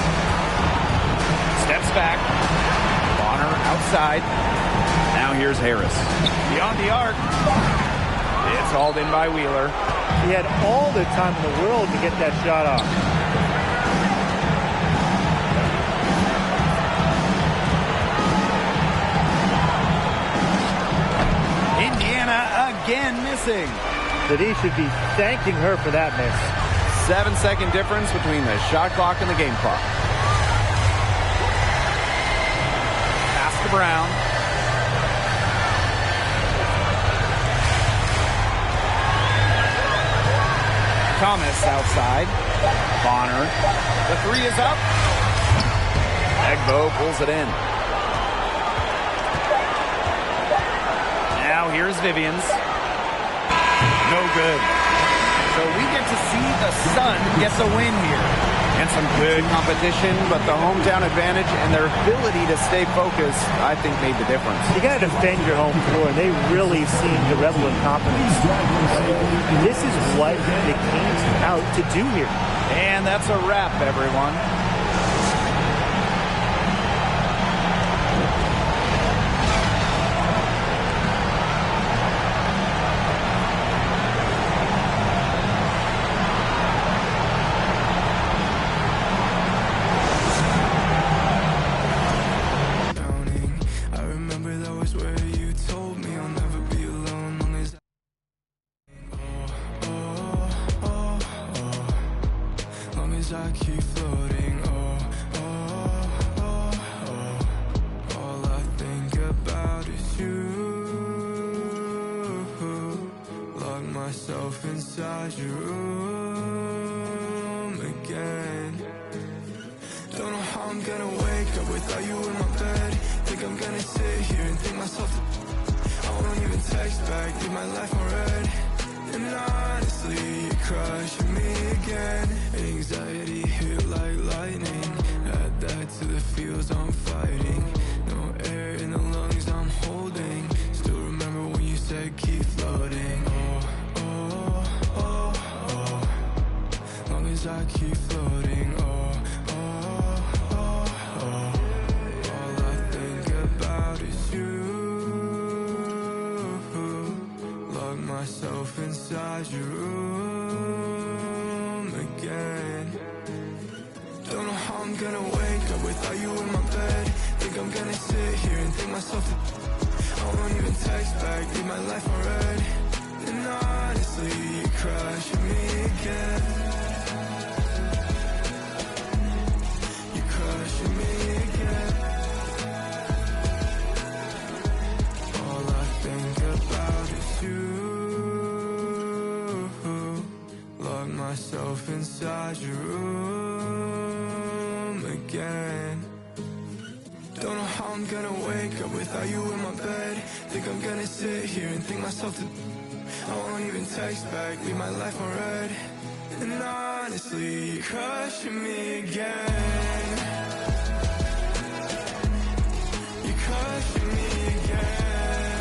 S9: Steps back. Bonner outside. Now here's Harris. Beyond the arc. It's hauled in by Wheeler.
S10: He had all the time in the world to get that shot off.
S9: Indiana again missing.
S10: So they should be thanking her for that miss.
S9: 7-second difference between the shot clock and the game clock. Pass to Brown. Thomas outside. Bonner. The three is up. Egbo pulls it in. Now here's Vivians. No good. So we get to see the Sun get the win here. And some good competition, but the hometown advantage and their ability to stay focused, I think, made the difference.
S10: You got to defend your home floor, and they really seem to revel in confidence. This is what they came out to do here.
S9: And that's a wrap, everyone.
S13: I keep floating, all I think about is you. Lock myself inside your room again. Don't know how I'm gonna wake up without you in my bed. Think I'm gonna sit here and think myself to I won't even text back, leave my life on red. And honestly, you're crushing me again. Anxiety hit like lightning. Add that to the feels I'm fighting. No air in the lungs I'm holding. Still remember when you said keep floating. Long as I keep floating. All I think about is you. Lock myself inside your room again. Don't know how I'm gonna wake up without you in my bed. Think I'm gonna sit here and think myself to I won't even text back, leave my life on red. And honestly, you're crushing me again. You're crushing me again. All I think about is you. Lock myself inside your room again. Don't know how I'm gonna wake up without you in my bed. Think I'm gonna sit here and think myself to I won't even text back, leave my life on red. And honestly, you're crushing me again. You're crushing me again.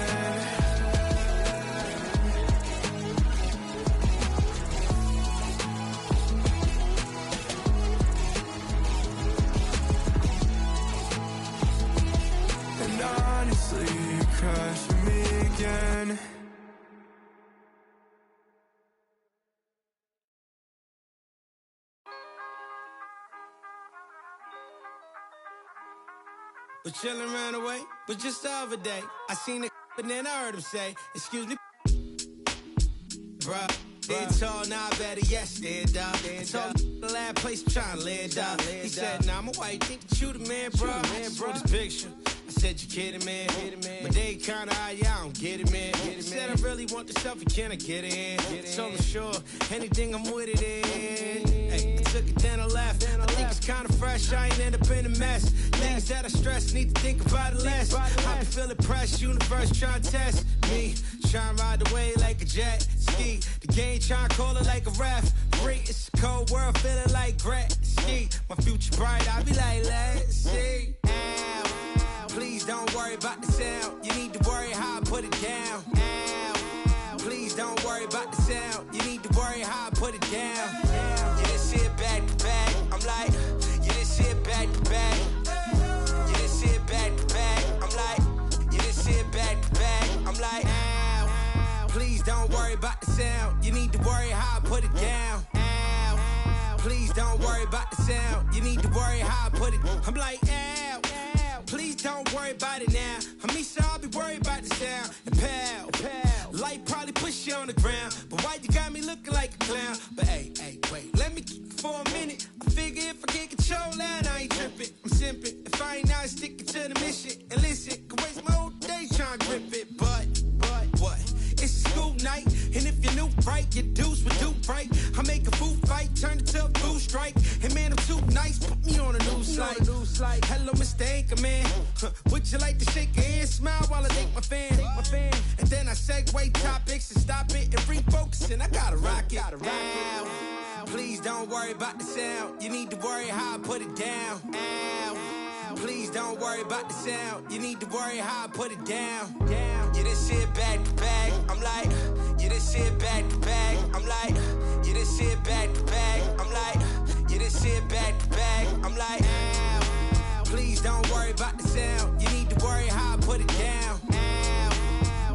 S13: And honestly, you're crushing me again.
S14: Was chillin' around the way, but just the other day I seen it, but then I heard him say, excuse me, bruh, Stand tall, now I better yes, stand up. Told the last place I'm trying to land up. He said, nah, I'm a white, think that you the man, bro. I just saw this picture. I said, you kidding, man? But they kinda high, yeah, I don't get it, man. He said, I really want the selfie, can I get it in? So I'm sure, anything I'm with it in. Hey, I took it, then I left. I think it's kinda fresh, I ain't end up in a mess. Things that I stress, need to think about it less. I be feeling pressed, universe trying to test me. Trying to ride the wave like a jet ski. The game trying to call it like a ref. Free, it's a cold world, feeling like Gret ski. My future bright, I be like, let's see. Please don't worry about the sound. You need to worry how I put it down. Please don't worry about the sound. You need to worry how I put it down. Yeah, this shit back to back. I'm like, yeah, this shit back to back. Yeah, this shit back to back. I'm like, yeah, this shit back to back. I'm like, please don't worry about the sound. You need to worry how I put it down. Please don't worry about the sound. You need to worry how I put it. I'm like, please don't worry about it now. I mean, so I'll be worried about the sound. And pal, light probably push you on the ground. But why you got me looking like a clown? But hey, wait, let me keep it for a minute. I figure if I get control that, I ain't tripping. I'm simping. If I ain't now sticking to the mission. And listen, could waste my whole day trying to grip it. But what? It's a school night, and if you're new, right, your dudes would do right. I make a food fight, turn it to a food strike. And man, I'm too nice, put me on a news slide. Hello, Mr. Anchorman. Would you like to shake your hand, smile while I thank my fan? And then I segue topics and stop it and refocus, and I gotta rock it. Please don't worry about the sound. You need to worry how I put it down. Please don't worry about the sound. You need to worry how I put it down. Yeah, this shit back to back. I'm like, yeah, this shit back to back. I'm like, yeah, this shit back to back. I'm like, yeah, this shit back to back. I'm like, please don't worry about the sound. You need to worry how I put it down.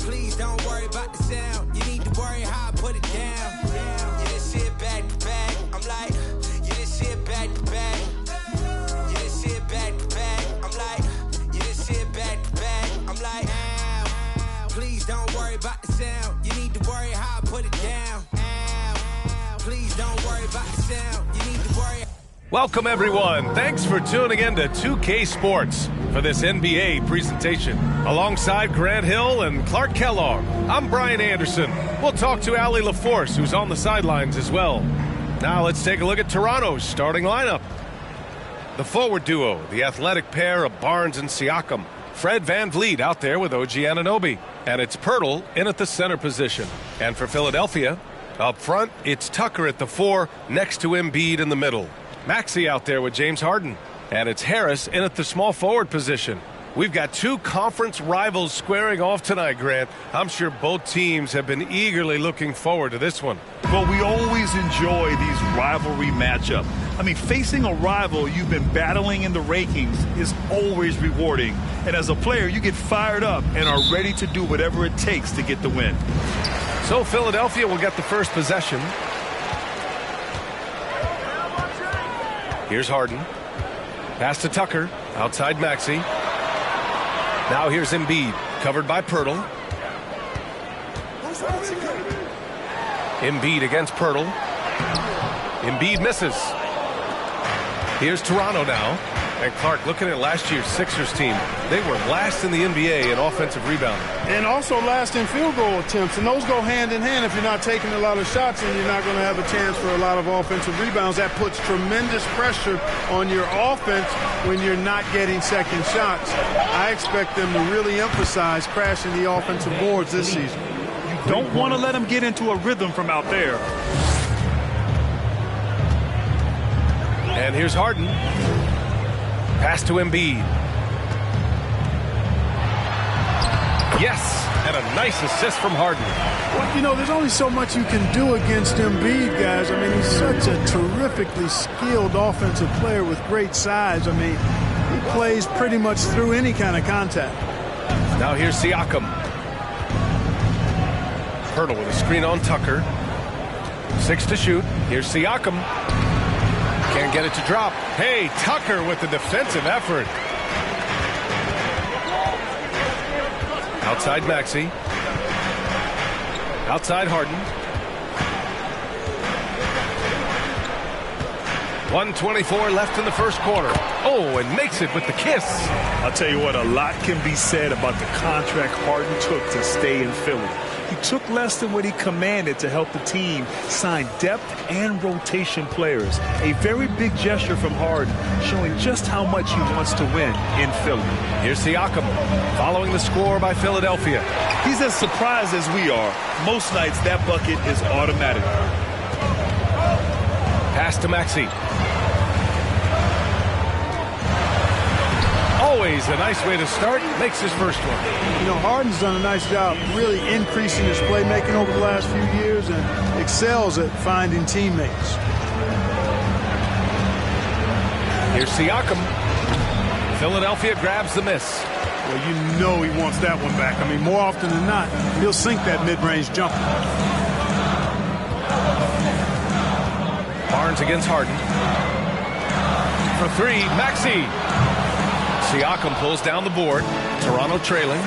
S14: Please don't worry about the sound. You need to worry how I put it down. Yeah, this shit back to back. I'm like, yeah, this shit back to back. Yeah, this shit back to back. I'm like, yeah, this shit back to back. I'm like, please don't worry about the sound. You need to worry how I put it down. Please don't worry about the sound. You need to worry.
S15: Welcome, everyone. Thanks for tuning in to 2K Sports for this NBA presentation. Alongside Grant Hill and Clark Kellogg, I'm Brian Anderson. We'll talk to Allie LaForce, who's on the sidelines as well. Now let's take a look at Toronto's starting lineup. The forward duo, the athletic pair of Barnes and Siakam. Fred VanVleet out there with OG Anunoby. And it's Pirtle in at the center position. And for Philadelphia, up front, it's Tucker at the 4 next to Embiid in the middle. Maxey out there with James Harden. And it's Harris in at the small forward position. We've got two conference rivals squaring off tonight, Grant. I'm sure both teams have been eagerly looking forward to this one.
S16: Well, we always enjoy these rivalry matchups. I mean, facing a rival you've been battling in the rankings is always rewarding. And as a player, you get fired up and are ready to do whatever it takes to get the win.
S15: So Philadelphia will get the first possession. Here's Harden. Pass to Tucker. Outside Maxey. Now here's Embiid. Covered by Pirtle. Embiid against Pirtle. Embiid misses. Here's Toronto now. And Clark, looking at last year's Sixers team, they were last in the NBA in offensive rebounding.
S17: And also last in field goal attempts. And those go hand in hand. If you're not taking a lot of shots, and you're not going to have a chance for a lot of offensive rebounds. That puts tremendous pressure on your offense when you're not getting second shots. I expect them to really emphasize crashing the offensive boards this season.
S16: You don't want to let them get into a rhythm from out there.
S15: And here's Harden. Pass to Embiid. Yes, and a nice assist from Harden.
S17: Well, you know, there's only so much you can do against Embiid, guys. I mean, he's such a terrifically skilled offensive player with great size. I mean, he plays pretty much through any kind of contact.
S15: Now here's Siakam. Pirtle with a screen on Tucker. 6 to shoot. Here's Siakam. Can't get it to drop. Hey, Tucker with the defensive effort. Outside Maxey. Outside Harden. 1:24 left in the first quarter. Oh, and makes it with the kiss.
S16: I'll tell you what, a lot can be said about the contract Harden took to stay in Philly. He took less than what he commanded to help the team sign depth and rotation players. A very big gesture from Harden, showing just how much he wants to win in Philly.
S15: Here's Siakam following the score by Philadelphia.
S16: He's as surprised as we are. Most nights that bucket is automatic.
S15: Pass to Maxey. Always a nice way to start. Makes his first one.
S17: You know, Harden's done a nice job really increasing his playmaking over the last few years and excels at finding teammates.
S15: Here's Siakam. Philadelphia grabs the miss.
S17: Well, you know he wants that one back. I mean, more often than not, he'll sink that mid-range jumper.
S15: Barnes against Harden. For three, Maxey. Siakam pulls down the board. Toronto trailing.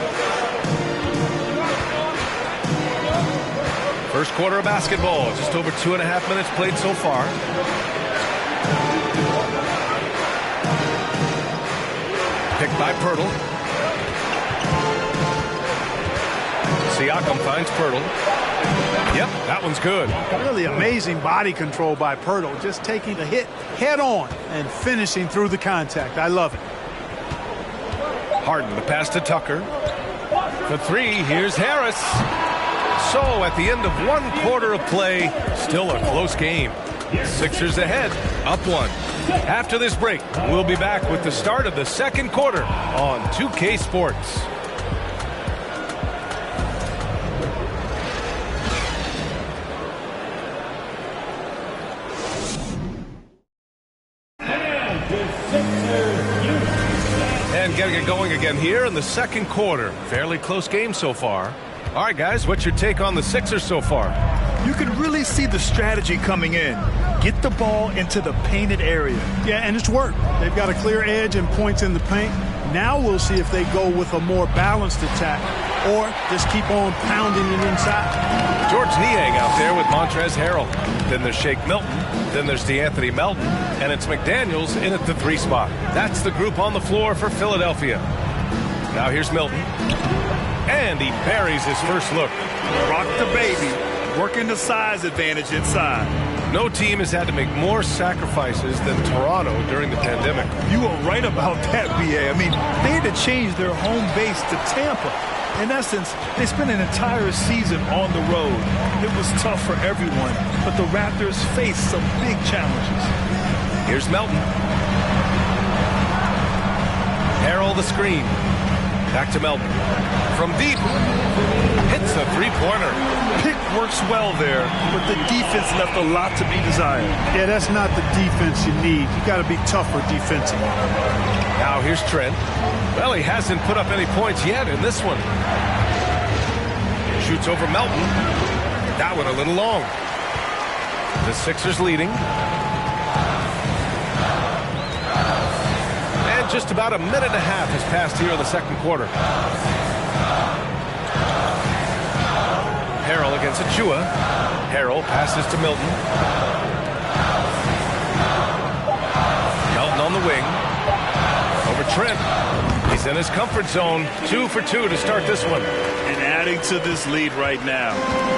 S15: First quarter of basketball. Just over 2.5 minutes played so far. Picked by Pirtle. Siakam finds Pirtle. Yep, that one's good.
S17: Really amazing body control by Pirtle. Just taking the hit head on and finishing through the contact. I love it.
S15: Harden, the pass to Tucker. For three, here's Harris. So at the end of 1 quarter of play, still a close game. Sixers ahead, up 1. After this break, we'll be back with the start of the second quarter on 2K Sports. And getting it going again here in the second quarter. Fairly close game so far. All right, guys, what's your take on the Sixers so far?
S16: You can really see the strategy coming in. Get the ball into the painted area.
S17: Yeah, and it's worked. They've got a clear edge and points in the paint. Now we'll see if they go with a more balanced attack or just keep on pounding it inside.
S15: George Niang out there with Montrezl Harrell. Then there's Shake Milton. Then there's DeAnthony Melton. And it's McDaniels in at the 3 spot. That's the group on the floor for Philadelphia. Now here's Milton. And he buries his first look.
S16: Rock the baby. Working the size advantage inside.
S15: No team has had to make more sacrifices than Toronto during the pandemic.
S16: You are right about that, B.A. I mean, they had to change their home base to Tampa. In essence, they spent an entire season on the road. It was tough for everyone, but the Raptors faced some big challenges.
S15: Here's Melton. Harrell the screen. Back to Melton. From deep. Hits a three-pointer.
S16: Pick works well there, but the defense left a lot to be desired.
S17: Yeah, that's not the defense you need. You got to be tougher defensively.
S15: Now here's Trent. Well, he hasn't put up any points yet in this one. Shoots over Melton. That one a little long. The Sixers leading. And just about a minute and a half has passed here in the second quarter. Harrell against Achua. Harrell passes to Milton. Melton on the wing. Over Trent. He's in his comfort zone. 2 for 2 to start this one.
S16: And adding to this lead right now.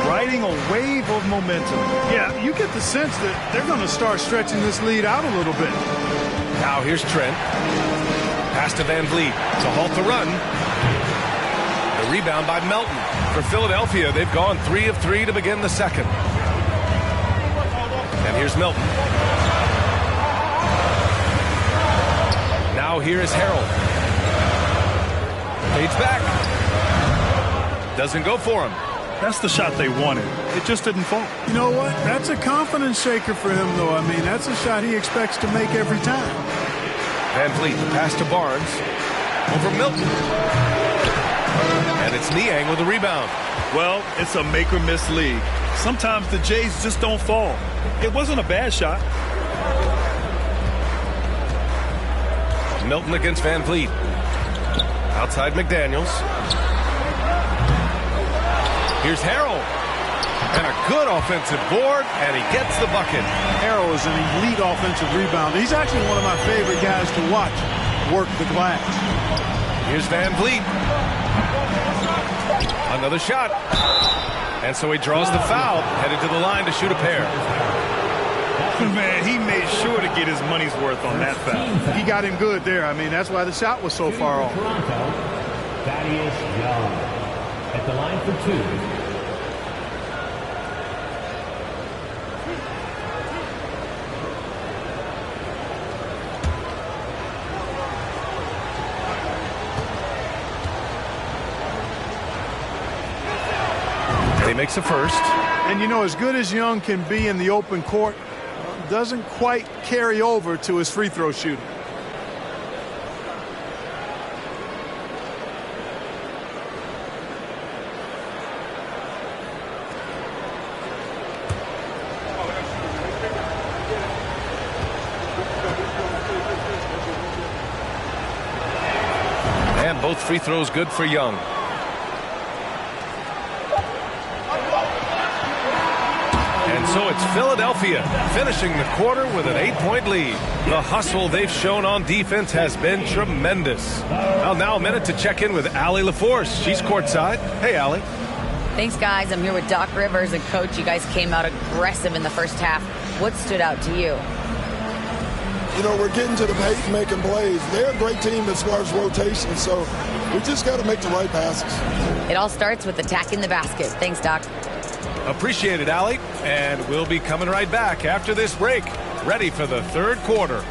S16: Riding a wave of momentum.
S17: Yeah, you get the sense that they're going to start stretching this lead out a little bit.
S15: Now here's Trent. Pass to Van Vliet to halt the run. The rebound by Melton. For Philadelphia, they've gone 3 of 3 to begin the second. And here's Melton. Now here is Harrell. Fades back. Doesn't go for him.
S16: That's the shot they wanted. It just didn't fall.
S17: You know what? That's a confidence shaker for him, though. I mean, that's a shot he expects to make every time.
S15: Van Vliet, the pass to Barnes. Over Milton. And it's Niang with the rebound.
S16: Well, it's a make-or-miss league. Sometimes the Jays just don't fall. It wasn't a bad shot.
S15: Milton against Van Vliet. Outside McDaniels. Here's Harrell. And a good offensive board, and he gets the bucket.
S17: Harrell is an elite offensive rebounder. He's actually one of my favorite guys to watch work the glass.
S15: Here's Van Vliet. Another shot. And so he draws the foul, headed to the line to shoot a pair.
S16: Man, he made sure to get his money's worth on that foul.
S17: He got him good there. I mean, that's why the shot was so far off.
S8: Thaddeus Young at the line for 2.
S15: He makes a first.
S17: And, you know, as good as Young can be in the open court, doesn't quite carry over to his free throw shooting.
S15: And both free throws good for Young. And so it's Philadelphia finishing the quarter with an 8-point lead. The hustle they've shown on defense has been tremendous. Well, now a minute to check in with Allie LaForce. She's courtside. Hey, Allie.
S18: Thanks, guys. I'm here with Doc Rivers and Coach. You guys came out aggressive in the first half. What stood out to you?
S19: You know, we're getting to the paint, making plays. They're a great team as far as rotation, so we just got to make the right passes.
S18: It all starts with attacking the basket. Thanks, Doc.
S15: Appreciate it, Allie. And we'll be coming right back after this break, ready for the third quarter.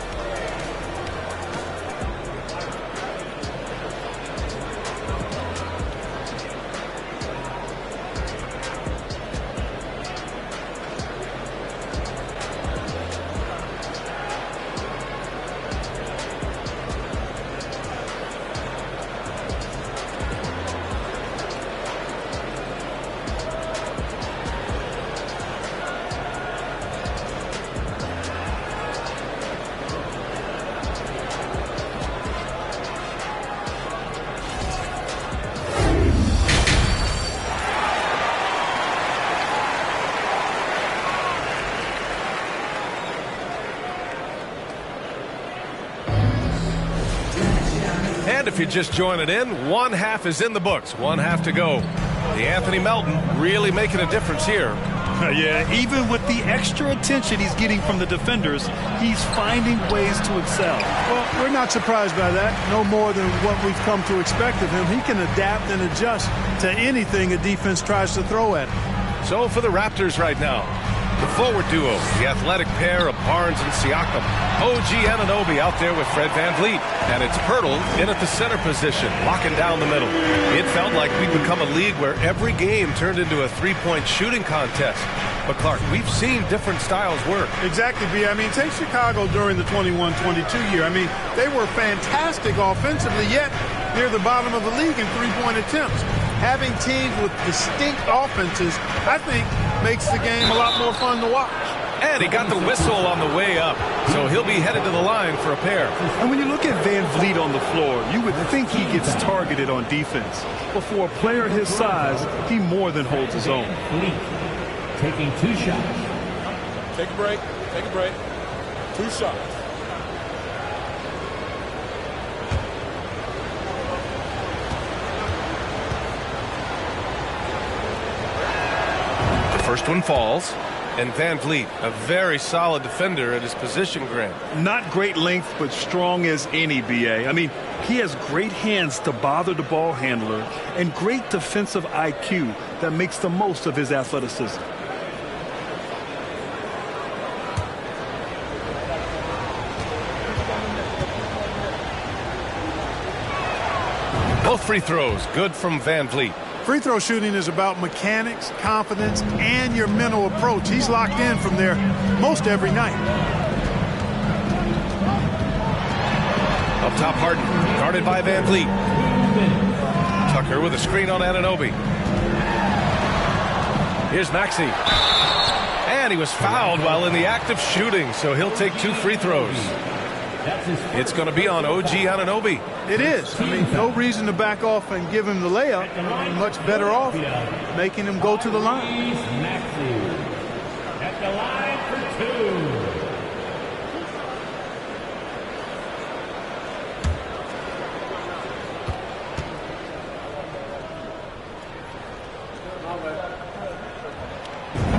S15: And if you're just joining in, one half is in the books, one half to go. The Anthony Melton really making a difference here.
S16: Yeah, even with the extra attention he's getting from the defenders, he's finding ways to excel.
S17: Well, we're not surprised by that. No more than what we've come to expect of him. He can adapt and adjust to anything a defense tries to throw at him.
S15: So for the Raptors right now, the forward duo, the athletic pair of Barnes and Siakam. OG Anunoby out there with Fred VanVleet. And it's Pirtle in at the center position, locking down the middle. It felt like we'd become a league where every game turned into a three-point shooting contest. But, Clark, we've seen different styles work.
S17: Exactly, B. I mean, take Chicago during the 21-22 year. I mean, they were fantastic offensively, yet near the bottom of the league in three-point attempts. Having teams with distinct offenses, I think, makes the game a lot more fun to watch.
S15: And he got the whistle on the way up, so he'll be headed to the line for a pair.
S16: And when you look at VanVleet on the floor, you would think he gets targeted on defense. But for a player his size, he more than holds his own.
S8: Taking 2 shots.
S1: Take a break. Take a break. 2 shots.
S15: The first one falls. And VanVleet, a very solid defender at his position, Grant.
S16: Not great length, but strong as any, B.A. I mean, he has great hands to bother the ball handler and great defensive IQ that makes the most of his athleticism.
S15: Both free throws, good from VanVleet.
S17: Free throw shooting is about mechanics, confidence, and your mental approach. He's locked in from there most every night.
S15: Up top, Harden, guarded by VanVleet. Tucker with a screen on Anunoby. Here's Maxey. And he was fouled while in the act of shooting, so he'll take 2 free throws. It's going to be on OG Anunoby.
S17: It is. I mean, no reason to back off and give him the layup. Much better off making him go to the line.
S8: At the line for 2.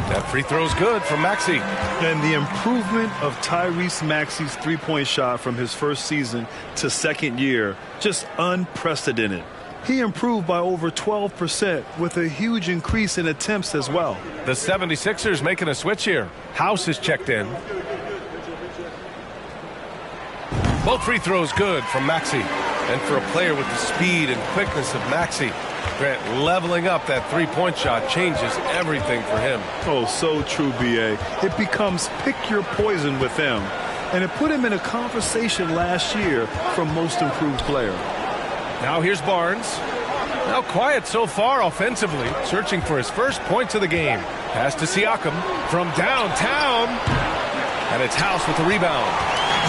S15: That free throw's good from Maxey.
S16: And the improvement of Tyrese Maxey's three-point shot from his first season to second year, just unprecedented. He improved by over 12% with a huge increase in attempts as well.
S15: The 76ers making a switch here. House is checked in. Both free throws good from Maxey. And for a player with the speed and quickness of Maxey, Grant, leveling up that three-point shot changes everything for him.
S16: Oh, so true, B.A. It becomes pick your poison with him. And it put him in a conversation last year for most improved player.
S15: Now here's Barnes. Now quiet so far offensively, searching for his first points of the game. Pass to Siakam from downtown. And it's House with the rebound.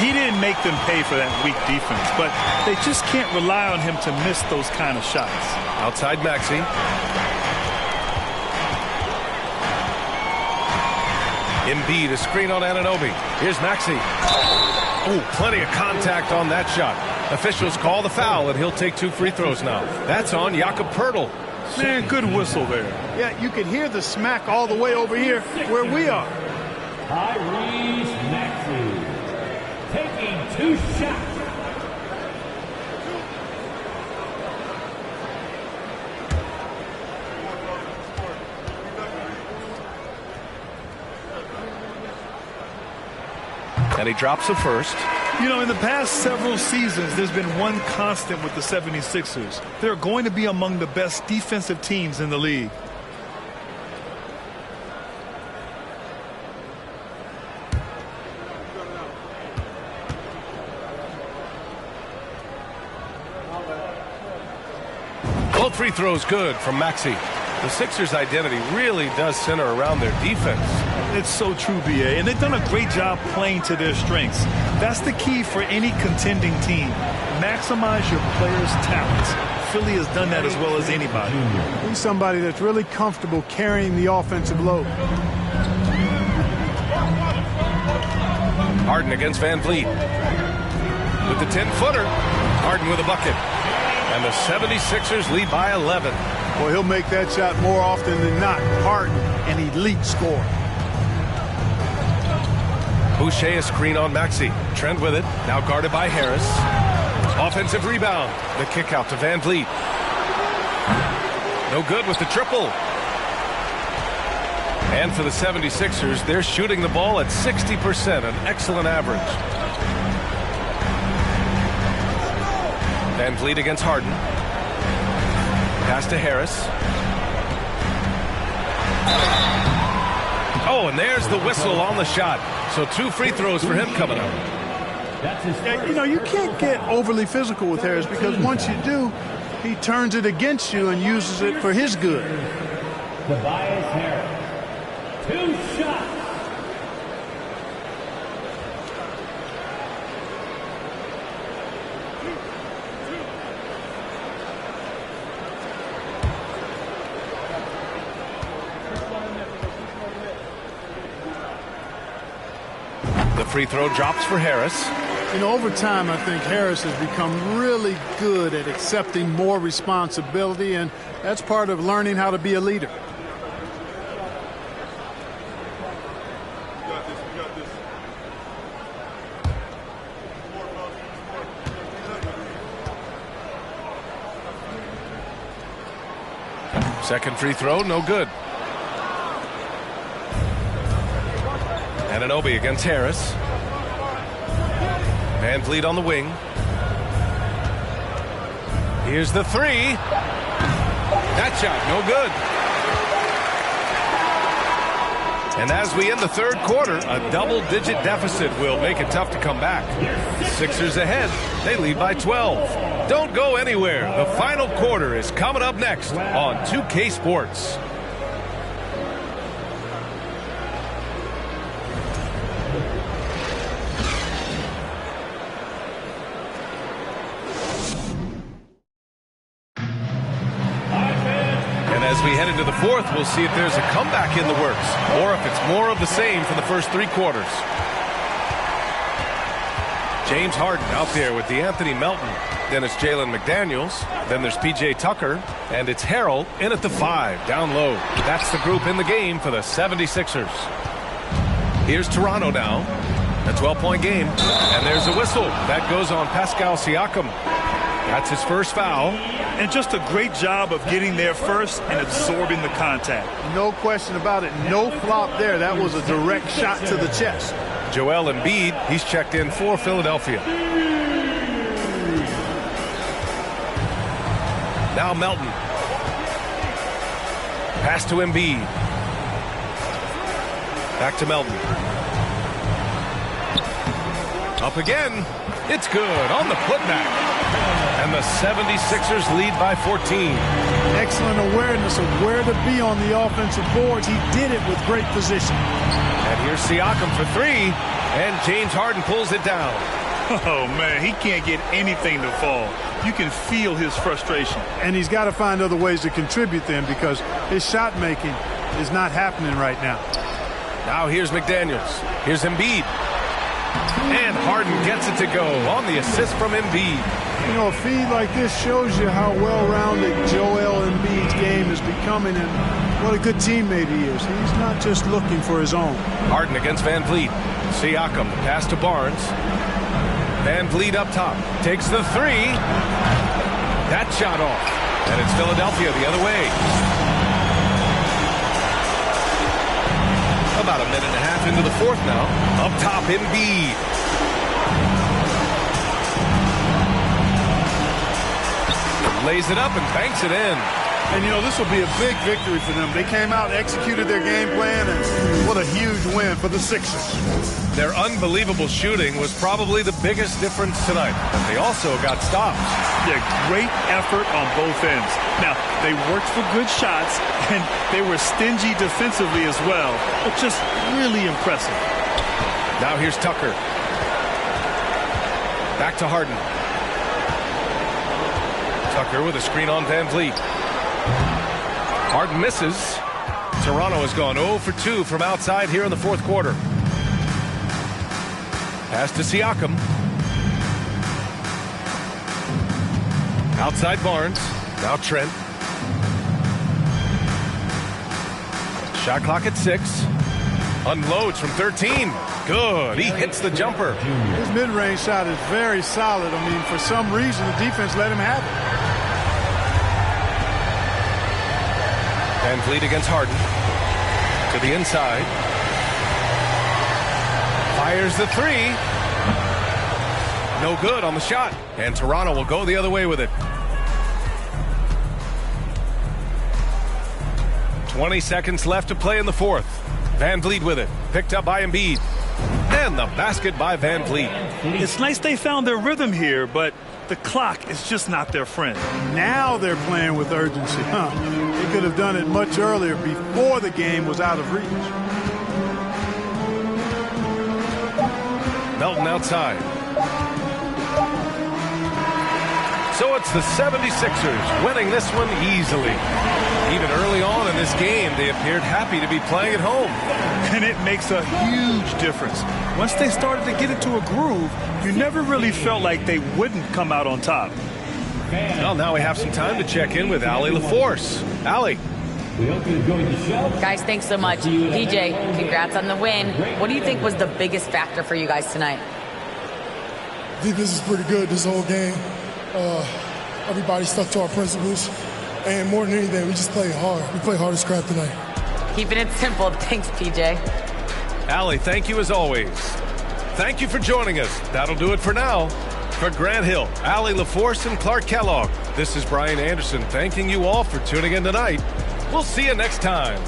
S16: He didn't make them pay for that weak defense, but they just can't rely on him to miss those kind of shots.
S15: Outside Maxey. Embiid, a screen on Anunoby. Here's Maxey. Oh, plenty of contact on that shot. Officials call the foul, and he'll take 2 free throws now. That's on Jakob Poeltl.
S17: Man, good whistle there. Yeah, you can hear the smack all the way over here where we are.
S8: Tyrese Maxey taking 2 shots.
S15: And he drops the first.
S16: You know, in the past several seasons, there's been one constant with the 76ers. They're going to be among the best defensive teams in the league.
S15: Both free throws good from Maxey. The Sixers' identity really does center around their defense.
S16: It's so true, B.A., and they've done a great job playing to their strengths. That's the key for any contending team. Maximize your players' talents. Philly has done that as well as anybody.
S17: He's somebody that's really comfortable carrying the offensive load.
S15: Harden against Van Vliet. With the 10-footer. Harden with a bucket. And the 76ers lead by 11.
S17: Well, he'll make that shot more often than not. Harden, an elite scorer.
S15: Boucher a screen on Maxey. Trent with it. Now guarded by Harris. Offensive rebound. The kick out to Van Vliet. No good with the triple. And for the 76ers, they're shooting the ball at 60%, an excellent average. Van Vliet against Harden. Pass to Harris. Oh, and there's the whistle on the shot. So 2 free throws for him coming up.
S17: Yeah, you know, you can't get overly physical with Harris because once you do, he turns it against you and uses it for his good.
S8: Tobias Harris. 2 shots.
S15: The free throw drops for Harris.
S17: You know, over time, I think Harris has become really good at accepting more responsibility, and that's part of learning how to be a leader.
S15: Second free throw, no good. Anunoby against Harris. Van Vliet on the wing. Here's the 3. That shot, no good. And as we end the 3rd quarter, a double-digit deficit will make it tough to come back. Sixers ahead. They lead by 12. Don't go anywhere. The final quarter is coming up next on 2K Sports. into the fourth, we'll see if there's a comeback in the works or if it's more of the same for the first 3 quarters. James Harden out there with DeAnthony Melton. Then it's Jalen McDaniels. Then there's P.J. Tucker. And it's Harrell in at the 5, down low. That's the group in the game for the 76ers. Here's Toronto now. A 12-point game. And there's a whistle. That goes on Pascal Siakam. That's his first foul.
S16: And just a great job of getting there first and absorbing the contact.
S17: No question about it. No flop there. That was a direct shot to the chest.
S15: Joel Embiid, he's checked in for Philadelphia. Now Melton. Pass to Embiid. Back to Melton. Up again. It's good on the putback. And the 76ers lead by 14.
S17: Excellent awareness of where to be on the offensive boards. He did it with great position.
S15: And here's Siakam for 3. And James Harden pulls it down.
S16: Oh, man, he can't get anything to fall. You can feel his frustration.
S17: And he's got to find other ways to contribute then because his shot making is not happening right now.
S15: Now here's McDaniels. Here's Embiid. And Harden gets it to go on the assist from Embiid.
S17: You know, a feed like this shows you how well-rounded Joel Embiid's game is becoming and what a good teammate he is. He's not just looking for his own.
S15: Harden against Van Vliet. Siakam, pass to Barnes. Van Vliet up top. Takes the 3. That shot off. And it's Philadelphia the other way. About a minute and a half into the fourth now. Up top, Embiid. Lays it up and banks it in.
S17: And, you know, this will be a big victory for them. They came out and executed their game plan, and what a huge win for the Sixers.
S15: Their unbelievable shooting was probably the biggest difference tonight, but they also got stops.
S16: Yeah, great effort on both ends. Now, they worked for good shots, and they were stingy defensively as well, but just really impressive.
S15: Now here's Tucker. Back to Harden. Tucker with a screen on Van Vliet. Harden misses. Toronto has gone 0 for 2 from outside here in the fourth quarter. Pass to Siakam. Outside Barnes. Now Trent. Shot clock at 6. Unloads from 13. Good. He hits the jumper.
S17: His mid-range shot is very solid. I mean, for some reason, the defense let him have it.
S15: Van Vliet against Harden. To the inside. Fires the 3. No good on the shot. And Toronto will go the other way with it. 20 seconds left to play in the fourth. Van Vliet with it. Picked up by Embiid. And the basket by Van Vliet.
S16: It's nice they found their rhythm here, but the clock is just not their friend.
S17: Now they're playing with urgency. They could have done it much earlier before the game was out of reach.
S15: Melton outside. So it's the 76ers winning this one easily. Even early on in this game, they appeared happy to be playing at home.
S16: And it makes a huge difference. Once they started to get into a groove, you never really felt like they wouldn't come out on top.
S15: Well, now we have some time to check in with Allie LaForce. Allie.
S18: Guys, thanks so much. PJ, congrats on the win. What do you think was the biggest factor for you guys tonight?
S20: I think this is pretty good this whole game. Everybody stuck to our principles. And more than anything, we just played hard. We played hard as crap tonight.
S18: Keeping it simple. Thanks, PJ.
S15: Allie, thank you as always. Thank you for joining us. That'll do it for now. For Grant Hill, Allie LaForce, and Clark Kellogg, this is Brian Anderson thanking you all for tuning in tonight. We'll see you next time.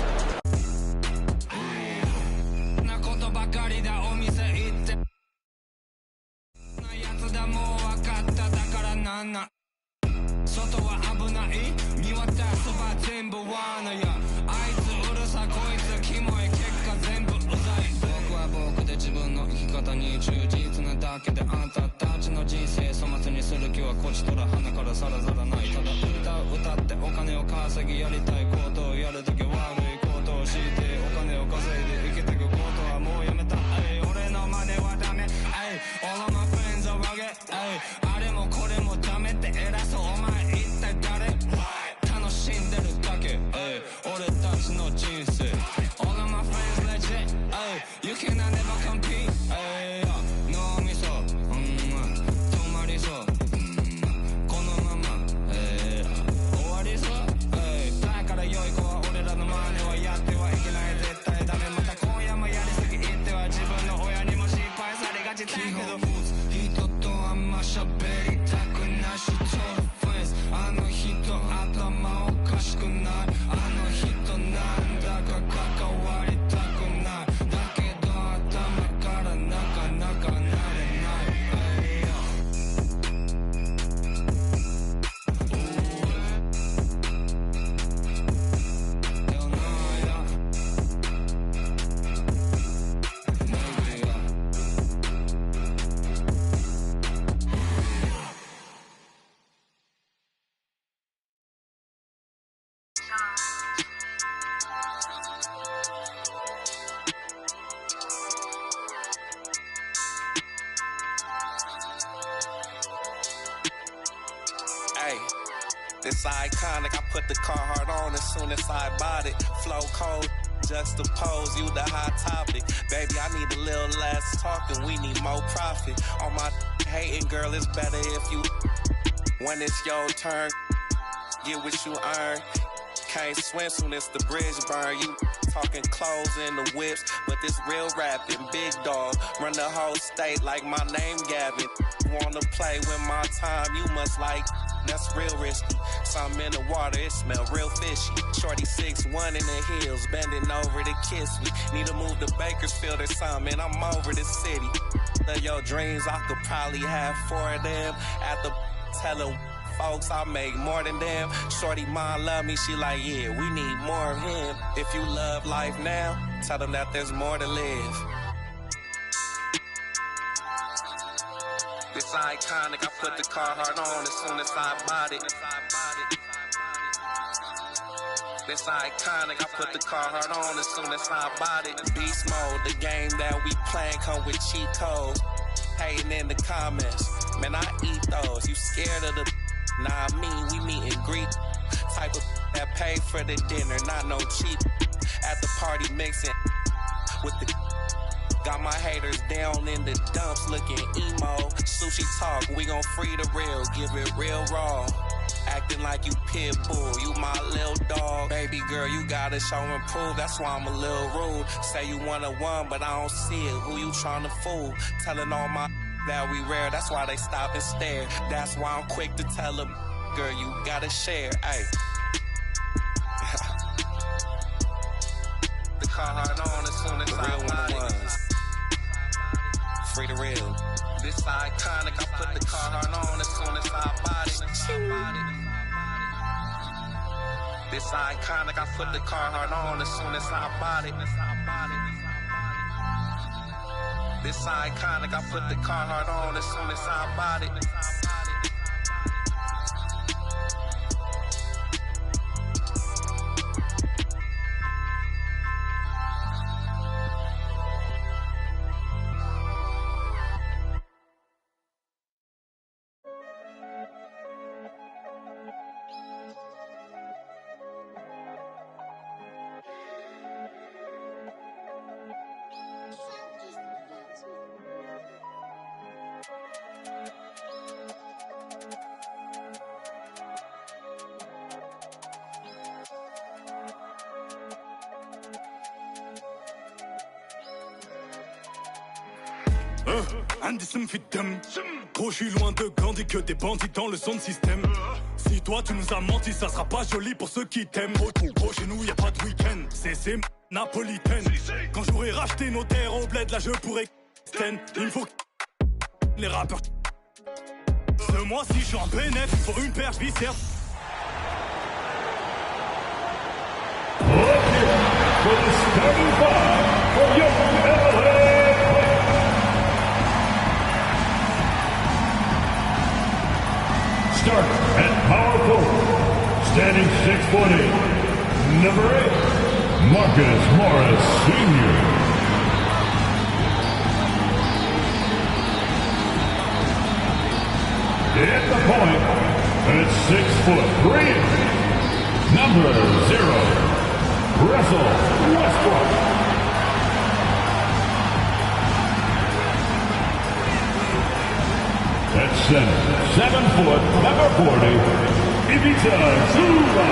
S21: It's iconic, I put the Carhartt on as soon as I bought it. Flow cold, juxtapose, you the hot topic. Baby, I need a little less talking, we need more profit. On my hating, girl, it's better if you, when it's your turn, get what you earn. Can't swim soon as the bridge burn. You talking clothes and the whips, but this real rapping, big dog. Run the whole state like my name Gavin. Wanna play with my time, you must like, that's real risky. Something in the water, it smell real fishy. Shorty 6'1" in the hills, bending over to kiss me. Need to move to Bakersfield or something, I'm over the city. Your dreams, I could probably have 4 of them. At the tell folks, I make more than them. Shorty mom love me, she like, yeah, we need more of him. If you love life now, tell them that there's more to live. It's iconic, I put the Carhartt on as soon as I bought it. It's iconic, I put the Carhartt on as soon as I bought it. Beast mode, the game that we playing come with cheat codes. Hating in the comments, man, I eat those. You scared of the, nah, we meet and greet. Type of that pay for the dinner, not no cheap. At the party mixing with the, got my haters down in the dumps looking emo. Sushi talk, we gon' free the real, give it real raw. Acting like you pit bull, you my little dog. Baby girl, you gotta show and prove, that's why I'm a little rude. Say you 101, but I don't see it, who you tryna fool? Telling all my that we rare, that's why they stop and stare. That's why I'm quick to tell them, girl, you gotta share, ayy. The Carhartt on as soon as I want ones. Free the real. This iconic, I put the Carhartt on as soon as I bought it. This iconic, I put the Carhartt on as soon as I bought it. This iconic, I put the Carhartt on as soon as I bought it.
S22: Indécent fit d'homme. Gros, je suis loin de Gandhi que des bandits dans le son de système. Si toi tu nous as menti, ça sera pas joli pour ceux qui t'aiment. Gros, chez nous y a pas de week-end. C'est napolitaine. Quand j'aurai racheté nos terres au bled, là je pourrais il faut les rappeurs. Ce mois-ci, je suis en bénéf, il faut une perche viscère.
S23: For the starting five for Young LA. Start at power forward, standing 6'8", number 8, Marcus Morris Sr. At the point, at 6'3", number 0, Russell Westbrook. At center, 7 foot, number 40, Ivica Zuba.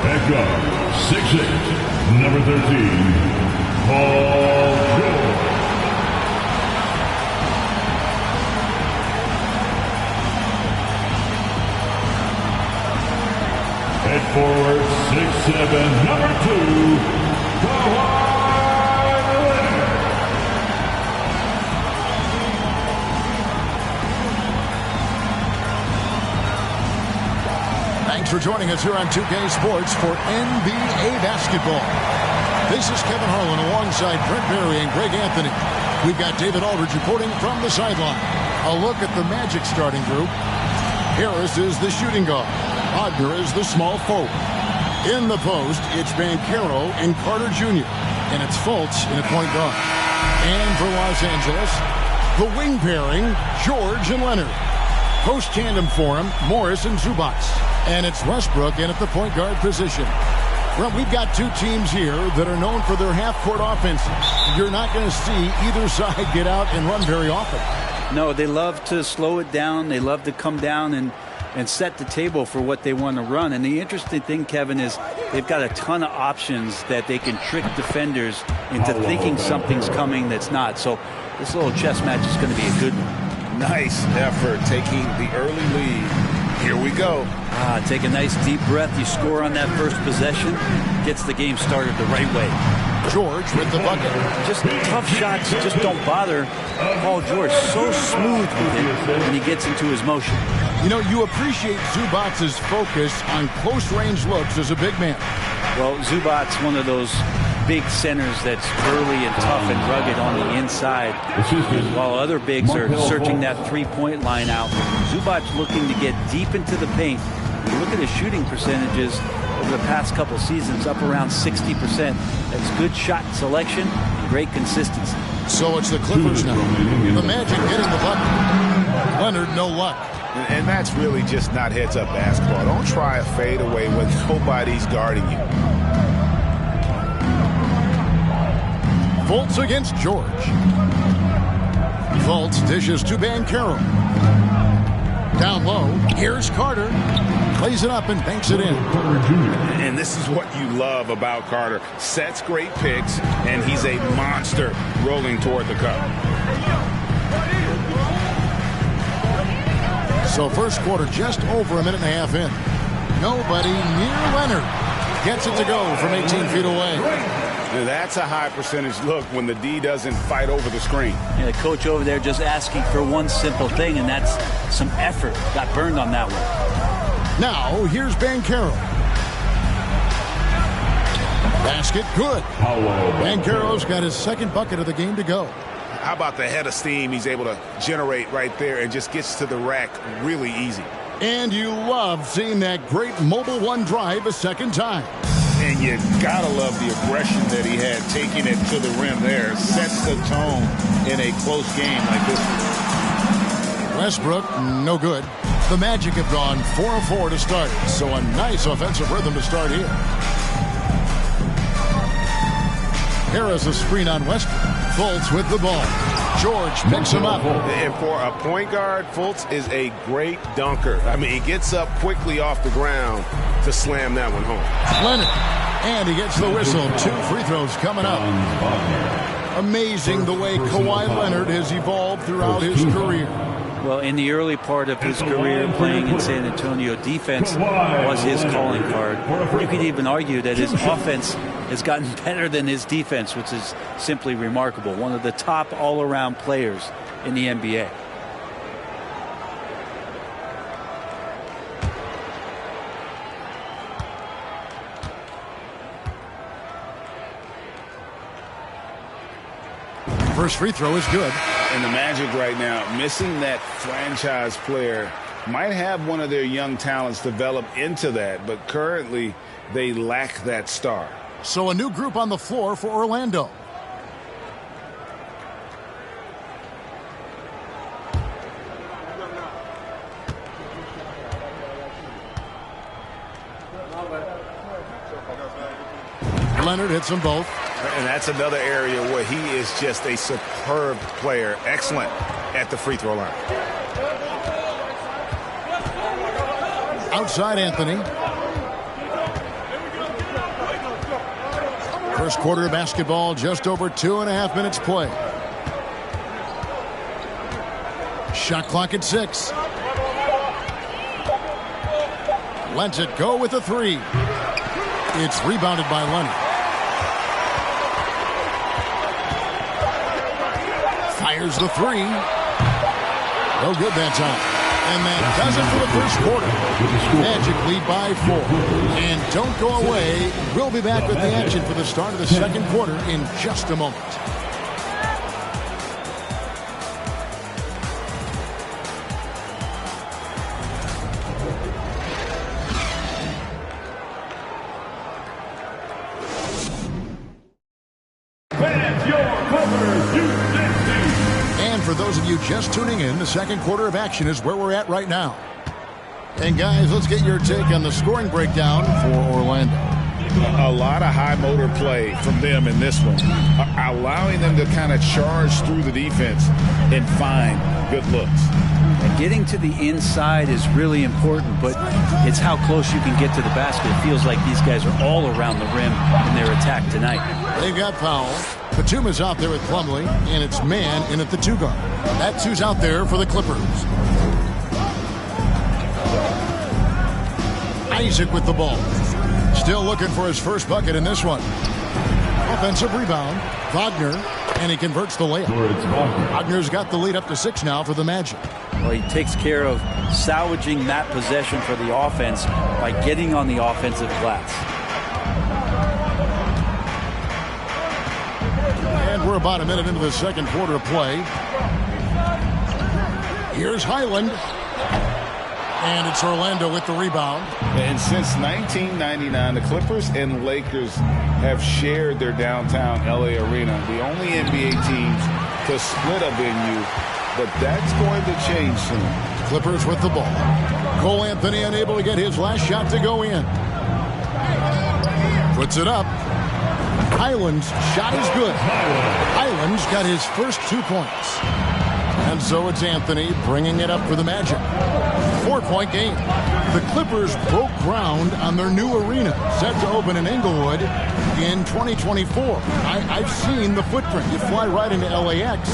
S23: At guard, 6'8", number 13, Paul George. At forward, 6'7", number 2, Kawhi Leonard.
S24: Thanks for joining us here on 2K Sports for NBA basketball. This is Kevin Harlan alongside Brent Berry and Greg Anthony. We've got David Aldridge reporting from the sideline. A look at the Magic starting group. Harris is the shooting guard. Hodger is the small forward. In the post, it's Banchero and Carter Jr. And it's Fultz in at point guard. And for Los Angeles, the wing pairing, George and Leonard. Post tandem for him, Morris and Zubac. And it's Westbrook in at the point guard position. Well, we've got two teams here that are known for their half-court offenses. You're not going to see either side get out and run very often.
S2: No, they love to slow it down. They love to come down and set the table for what they want to run. And the interesting thing, Kevin, is they've got a ton of options that they can trick defenders into thinking something's coming that's not. So this little chess match is going to be a good one.
S3: Nice effort taking the early lead. Here we go.
S2: Take a nice deep breath. You score on that first possession. Gets the game started the right way.
S24: George with the bucket.
S2: Just tough shots just don't bother Paul George. So smooth with it when he gets into his motion.
S24: You know, you appreciate Zubac's focus on close-range looks as a big man.
S2: Well, Zubac's one of those big centers that's burly and tough and rugged on the inside. While other bigs are searching that three-point line out, Zubac's looking to get deep into the paint. You look at his shooting percentages over the past couple seasons, up around 60%. That's good shot selection and great consistency.
S24: So it's the Clippers now. The Magic getting the bucket. Leonard, no luck.
S3: And that's really just not heads-up basketball. Don't try a fadeaway when nobody's guarding you.
S24: Fultz against George. Fultz dishes to Banchero. Down low, here's Carter. Plays it up and banks it in.
S3: And this is what you love about Carter. Sets great picks, and he's a monster rolling toward the cup.
S24: So first quarter just over a minute and a half in. Nobody near Leonard. Gets it to go from 18 feet away.
S3: That's a high percentage look when the D doesn't fight over the screen.
S2: Yeah, the coach over there just asking for one simple thing, and that's some effort. Got burned on that one.
S24: Now, here's Banchero. Basket good. Banchero's got his second bucket of the game to go.
S3: How about the head of steam he's able to generate right there and just gets to the rack really easy.
S24: And you love seeing that great mobile one drive a second time.
S3: And you gotta love the aggression that he had taking it to the rim there. Sets the tone in a close game like this.
S24: Westbrook, no good. The Magic have gone 4 of 4 to start. So a nice offensive rhythm to start here. Harris a screen on Westbrook. Fultz with the ball. George picks him up.
S3: And for a point guard, Fultz is a great dunker. I mean, he gets up quickly off the ground to slam that one home.
S24: Leonard. And he gets the whistle. 2 free throws coming up. Amazing the way Kawhi Leonard has evolved throughout his career.
S2: Well, in the early part of his career playing in San Antonio, defense was his calling card. You could even argue that his offense has gotten better than his defense, which is simply remarkable. One of the top all-around players in the NBA.
S24: First free throw is good.
S3: And the Magic right now, missing that franchise player, might have one of their young talents develop into that, but currently they lack that star.
S24: So a new group on the floor for Orlando. Leonard hits them both.
S3: And that's another area where he is just a superb player. Excellent at the free throw line.
S24: Outside Anthony. First quarter of basketball, just over 2.5 minutes play. Shot clock at 6. Lets it go with a 3. It's rebounded by Leonard. Fires the 3. No good that time. And that does it for the first quarter. Magic lead by 4. And don't go away. We'll be back with the action for the start of the second quarter in just a moment. second quarter of action is where we're at right now. And guys, let's get your take on the scoring breakdown for Orlando.
S3: A lot of high motor play from them in this one, allowing them to kind of charge through the defense and find good looks.
S2: And getting to the inside is really important, but it's how close you can get to the basket. It feels like these guys are all around the rim in their attack tonight.
S24: They've got Powell. Batum's out there with Plumlee, and it's Man in at the 2 guard. That's who's out there for the Clippers. Isaac with the ball. Still looking for his first bucket in this one. Offensive rebound. Wagner, and he converts the layup. Wagner's got the lead up to 6 now for the Magic.
S2: Well, he takes care of salvaging that possession for the offense by getting on the offensive glass.
S24: And we're about a minute into the second quarter of play. Here's Highland. And it's Orlando with the rebound.
S3: And since 1999, the Clippers and Lakers have shared their downtown LA arena. The only NBA teams to split a venue, but that's going to change soon.
S24: Clippers with the ball. Cole Anthony unable to get his last shot to go in. Puts it up. Highland's shot is good. Highland's got his first 2 points. And so it's Anthony bringing it up for the Magic. 4-point game. The Clippers broke ground on their new arena, set to open in Inglewood in 2024. I've seen the footprint. You fly right into LAX,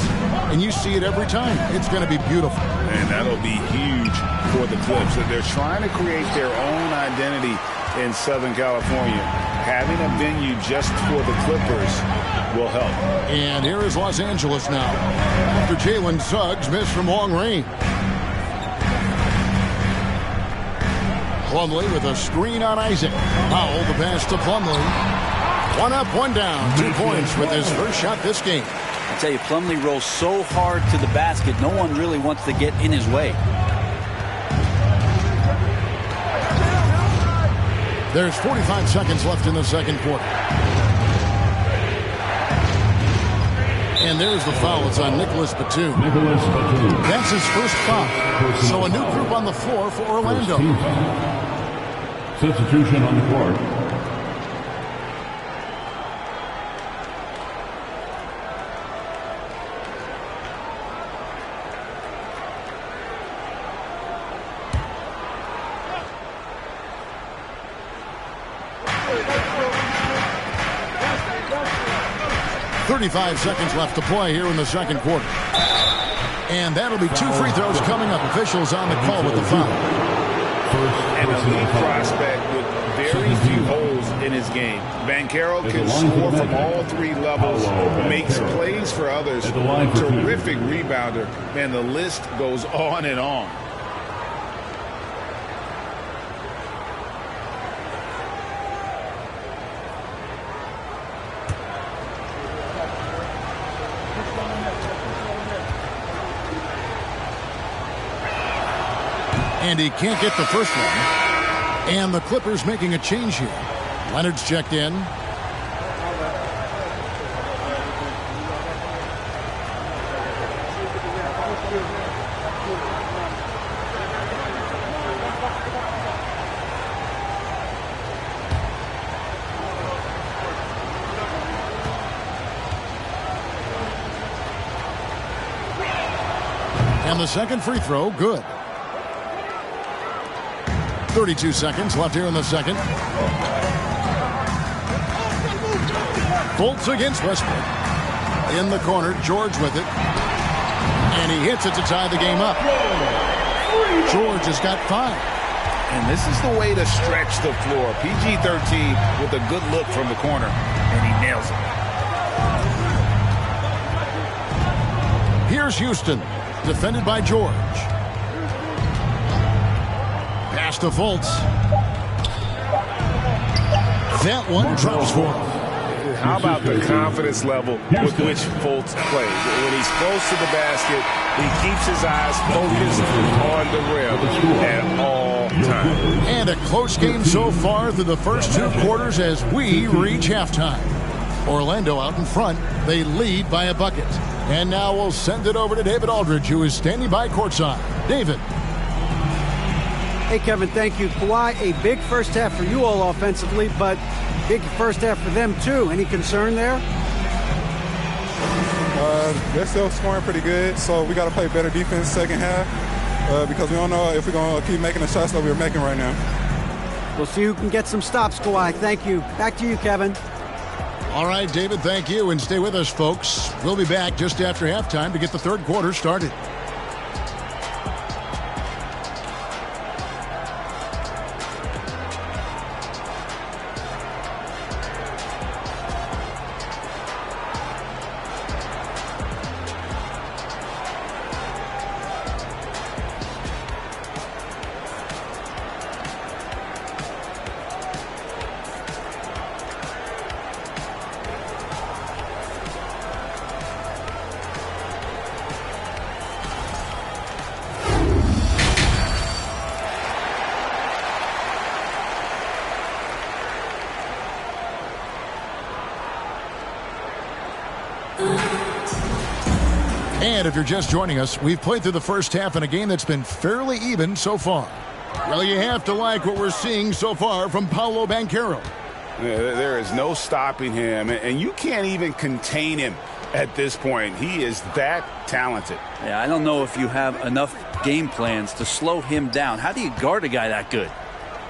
S24: and you see it every time. It's going to be beautiful.
S3: And that'll be huge for the Clips. They're trying to create their own identity in Southern California. Having a venue just for the Clippers will help.
S24: And here is Los Angeles now. After Jalen Suggs missed from long range. Plumlee with a screen on Isaac. Powell the pass to Plumlee. 1 up, 1 down. 2 points with his first shot this game.
S2: I tell you, Plumlee rolls so hard to the basket, no one really wants to get in his way.
S24: There's 45 seconds left in the second quarter. And there's the foul. It's on Nicholas Batum. That's his first foul. So a new group on the floor for Orlando.
S23: Substitution on the court.
S24: .35 seconds left to play here in the second quarter. And that'll be 2 free throws coming up. Officials on the call with the foul.
S3: An elite prospect with very few holes in his game. Banchero can score from all 3 levels, makes plays for others, terrific rebounder, and the list goes on and on.
S24: And he can't get the first one. And the Clippers making a change here. Leonard's checked in. And the second free throw, good. 32 seconds left here in the second. Fultz against Westbrook. In the corner, George with it. And he hits it to tie the game up. George has got 5.
S3: And this is the way to stretch the floor. PG-13 with a good look from the corner. And he nails it.
S24: Here's Houston. Defended by George. Pass to Fultz. That one drops for him.
S3: How about the confidence level with which Fultz plays? When he's close to the basket, he keeps his eyes focused on the rim at all times.
S24: And a close game so far through the first 2 quarters as we reach halftime. Orlando out in front. They lead by a bucket. And now we'll send it over to David Aldridge, who is standing by courtside. David.
S4: Hey, Kevin, thank you. Kawhi, a big first half for you all offensively, but big first half for them, too. Any concern there?
S1: They're still scoring pretty good, so we got to play better defense second half because we don't know if we're going to keep making the shots that we're making right now.
S4: We'll see who can get some stops, Kawhi. Thank you. Back to you, Kevin.
S24: All right, David, thank you, and stay with us, folks. We'll be back just after halftime to get the third quarter started. And if you're just joining us, we've played through the first half in a game that's been fairly even so far. Well, you have to like what we're seeing so far from Paolo Banchero.
S3: There is no stopping him, and you can't even contain him at this point. He is that talented.
S2: Yeah, I don't know if you have enough game plans to slow him down. How do you guard a guy that good?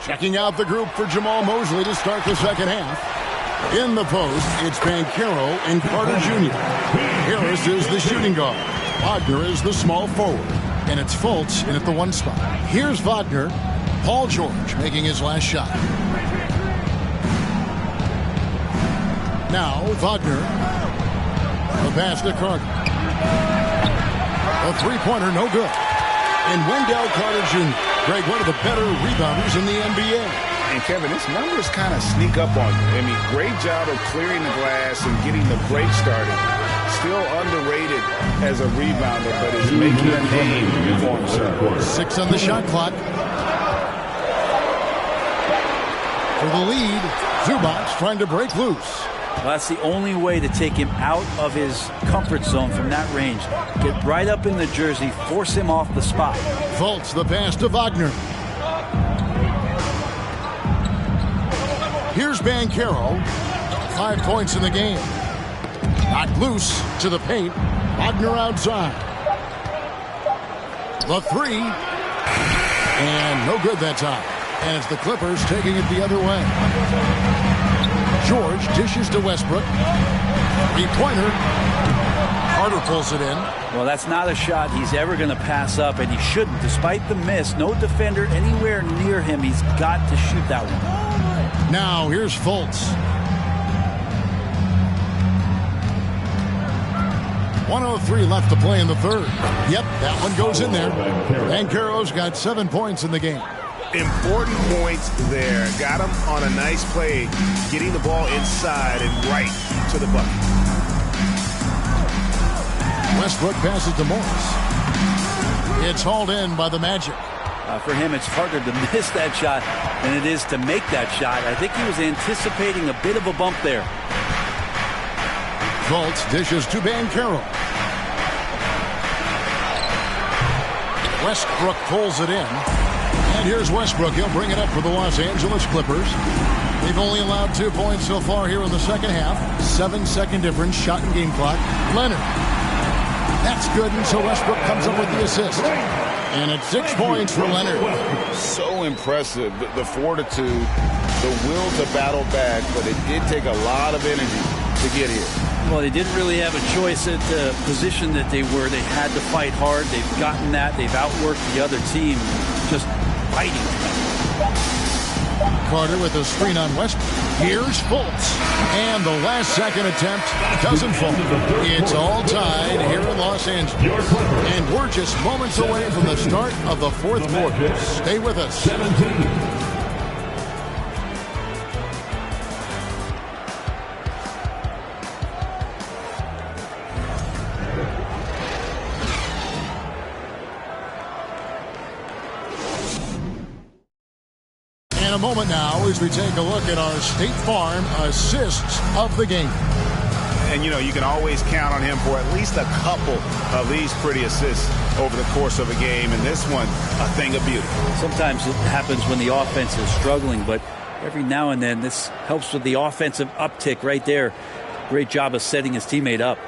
S24: Checking out the group for Jamal Mosley to start the second half. In the post, it's Banchero and Carter Jr. Harris is the shooting guard. Wagner is the small forward. And it's Fultz in at the one spot. Here's Wagner. Paul George making his last shot. Now Wagner. The pass to Carter. A three-pointer, no good. And Wendell Carter Jr., Greg, one of the better rebounders in the NBA.
S3: And Kevin, his numbers kind of sneak up on you. I mean, great job of clearing the glass and getting the break started. Still underrated as a rebounder, but is making a name for himself.
S24: 6 on the shot clock. For the lead, Zubac trying to break loose.
S2: Well, that's the only way to take him out of his comfort zone from that range. Get right up in the jersey, force him off the spot.
S24: Fultz the pass to Wagner. Here's Banchero. 5 points in the game. Knocked loose to the paint. Wagner outside. The three. And no good that time. And it's the Clippers taking it the other way. George dishes to Westbrook. Three-pointer. Carter pulls it in.
S2: Well, that's not a shot he's ever going to pass up, and he shouldn't. Despite the miss, no defender anywhere near him. He's got to shoot that one.
S24: Now, here's Fultz. 1:03 left to play in the third. Yep, that one goes in there. Banchero's got 7 points in the game.
S3: Important points there. Got him on a nice play, getting the ball inside and right to the bucket.
S24: Westbrook passes to Morris. It's hauled in by the Magic.
S2: For him, it's harder to miss that shot than it is to make that shot. I think he was anticipating a bit of a bump there.
S24: Fultz dishes to Banchero. Westbrook pulls it in. And here's Westbrook. He'll bring it up for the Los Angeles Clippers. They've only allowed 2 points so far here in the second half. 7-second difference, shot and game clock. Leonard. That's good, and so Westbrook comes up with the assist. And it's 6 points for Leonard.
S3: So impressive, the fortitude, the will to battle back, but it did take a lot of energy to get here.
S2: Well, they didn't really have a choice at the position that they were. They had to fight hard. They've gotten that. They've outworked the other team, just fighting.
S24: Carter with a screen on Westbrook. Here's Fultz. And the last second attempt doesn't fall. It's all tied here in Los Angeles. And we're just moments away from the start of the fourth quarter. Stay with us. A moment now as we take a look at our State Farm assists of the game.
S3: And, you know, you can always count on him for at least a couple of these pretty assists over the course of a game. And this one, a thing of beauty.
S2: Sometimes it happens when the offense is struggling, but every now and then this helps with the offensive uptick right there. Great job of setting his teammate up.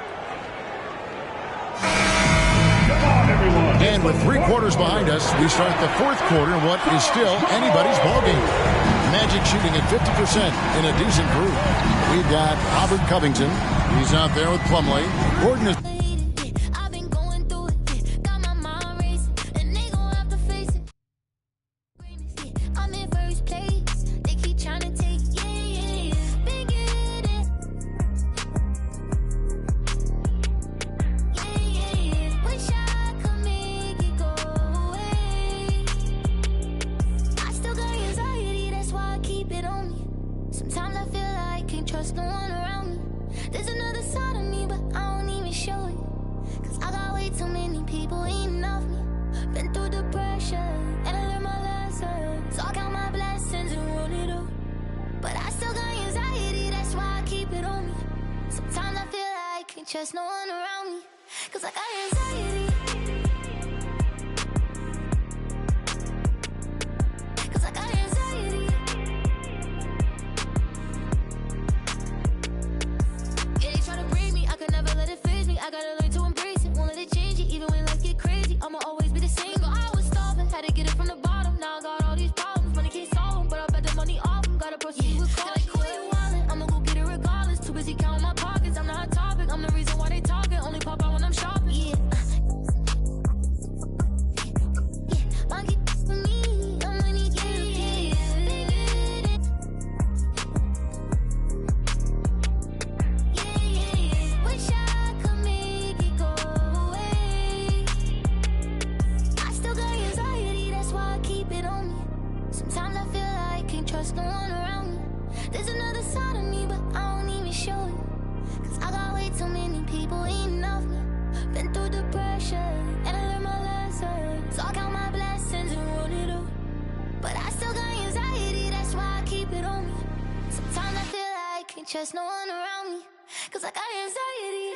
S24: And with 3 quarters behind us, we start the 4th quarter in what is still anybody's ballgame. Magic shooting at 50% in a decent group. We've got Robert Covington. He's out there with Plumlee. Gordon is...
S5: Just no one around me, 'cause I got anxiety. 'Cause I got anxiety. Yeah, they try to break me, I could never let it phase me. I gotta learn to embrace it, won't let it change it. Even when life get crazy, I'ma always be the same. Remember I was starving, had to get it from the bottom. Now I got all these problems, money can't solve them, but I bet the money off them. Gotta proceed with caution. Like, you wildin', I'ma go get it regardless. Too busy counting my pockets, I'm the hot topic. I'm the reason why they talking, only pop out when I'm shopping. Yeah. Monkey for me, I'm money getting yeah. Wish I could make it go away. I still got anxiety, that's why I keep it on me. Sometimes I feel like I can't trust no one around me. There's another side of me, but I don't even show it. 'Cause I got way too many people eating off me. Been through the pressure, and I learned my lesson. So I count my blessings and run it up. But I still got anxiety, that's why I keep it on me. Sometimes I feel like I can't trust no one around me. 'Cause I got anxiety.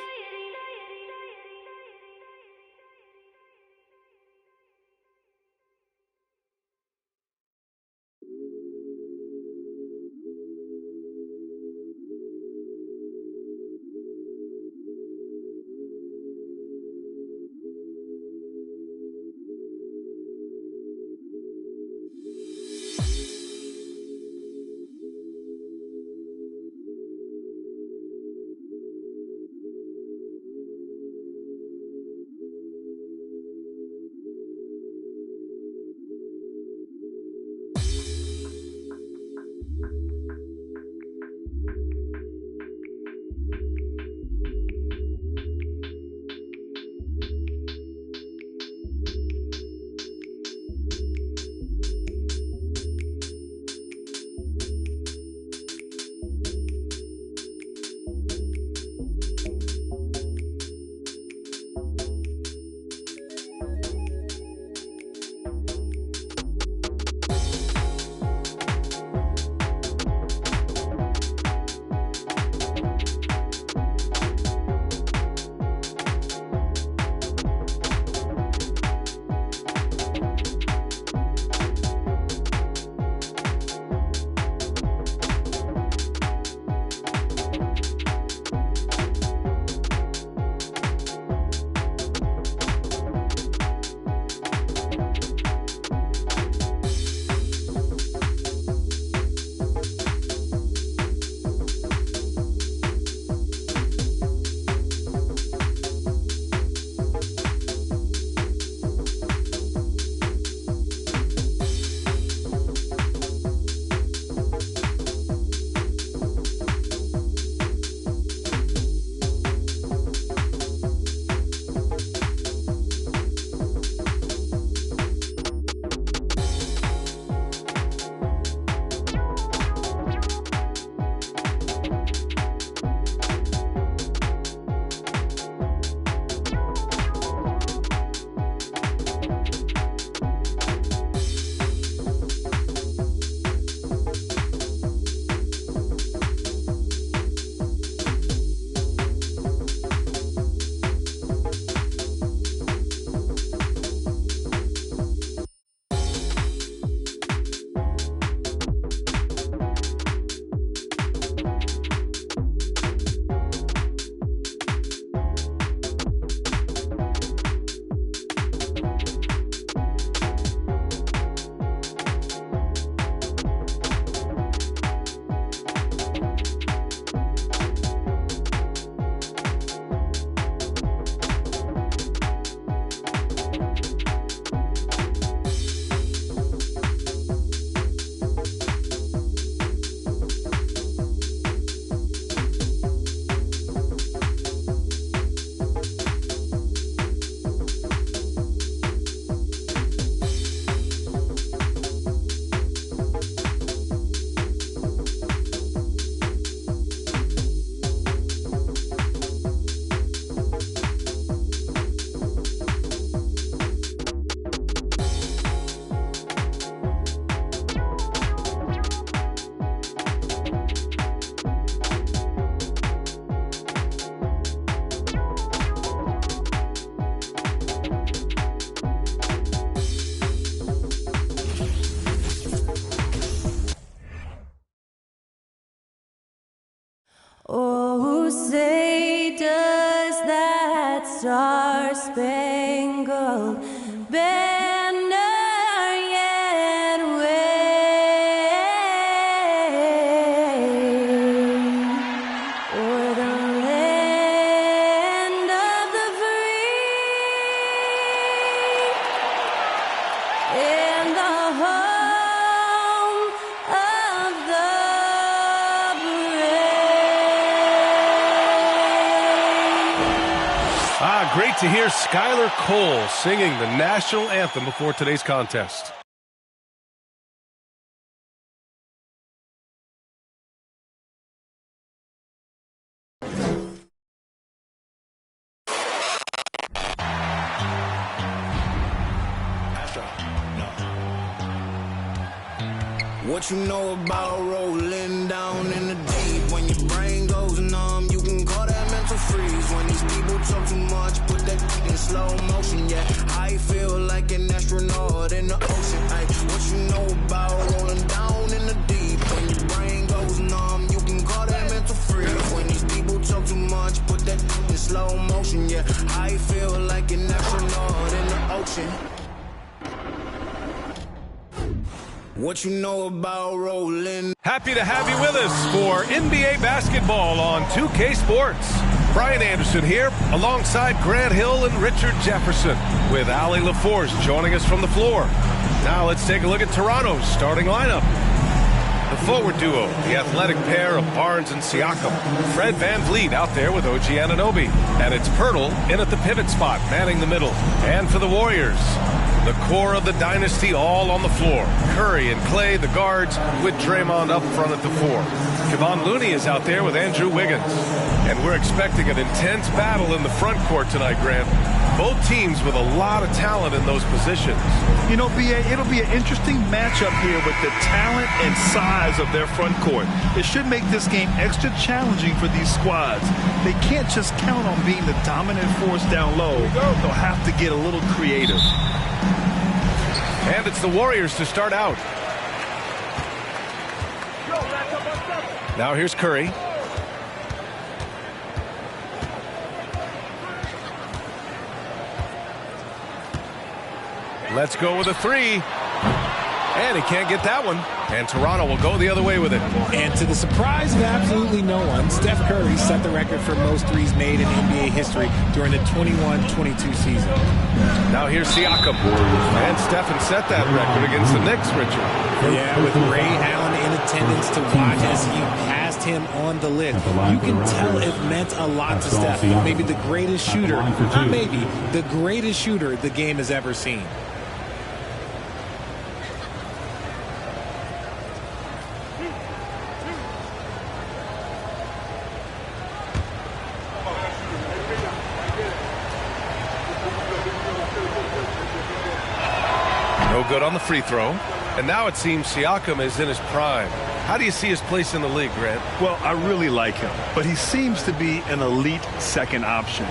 S5: say does that star-spangled banner yet wave o'er the land of the free and the home of the
S15: Great to hear Skylar Cole singing the national anthem before today's contest.
S14: What you know about rolling down in the deep? When your brain goes numb, you can call that mental freeze. When these people talk too much, put that in slow motion. Yeah, I feel like an astronaut in the ocean. Ay, what you know about rolling down in the deep? When your brain goes numb, you can call that mental freeze. When these people talk too much, put that in slow motion. Yeah, I feel like an astronaut in the ocean. What you know about rolling?
S15: Happy to have you with us for NBA basketball on 2K Sports. Brian Anderson here, alongside Grant Hill and Richard Jefferson, with Allie LaForce joining us from the floor. Now let's take a look at Toronto's starting lineup. The forward duo, the athletic pair of Barnes and Siakam. Fred VanVleet out there with OG Anunoby. And it's Pirtle in at the pivot spot, manning the middle. And for the Warriors, the core of the dynasty all on the floor. Curry and Clay, the guards, with Draymond up front at the 4. Kevon Looney is out there with Andrew Wiggins. And we're expecting an intense battle in the front court tonight, Grant. Both teams with a lot of talent in those positions.
S16: You know, B.A., it'll be an interesting matchup here with the talent and size of their front court. It should make this game extra challenging for these squads. They can't just count on being the dominant force down low. They'll have to get a little creative.
S15: And it's the Warriors to start out. Now here's Curry. Let's go with a 3. And he can't get that one. And Toronto will go the other way with it.
S6: And to the surprise of absolutely no one, Steph Curry set the record for most threes made in NBA history during the 21-22 season.
S15: Now here's Siakam. And Stephen set that record against the Knicks, Richard.
S6: Yeah, with Ray Allen in attendance to watch as he passed him on the list. You can tell it meant a lot to Steph. Maybe the greatest shooter, not maybe, the greatest shooter the game has ever seen.
S15: No good on the free throw. And now it seems Siakam is in his prime. How do you see his place in the league, Grant?
S16: Well, I really like him, but he seems to be an elite second option.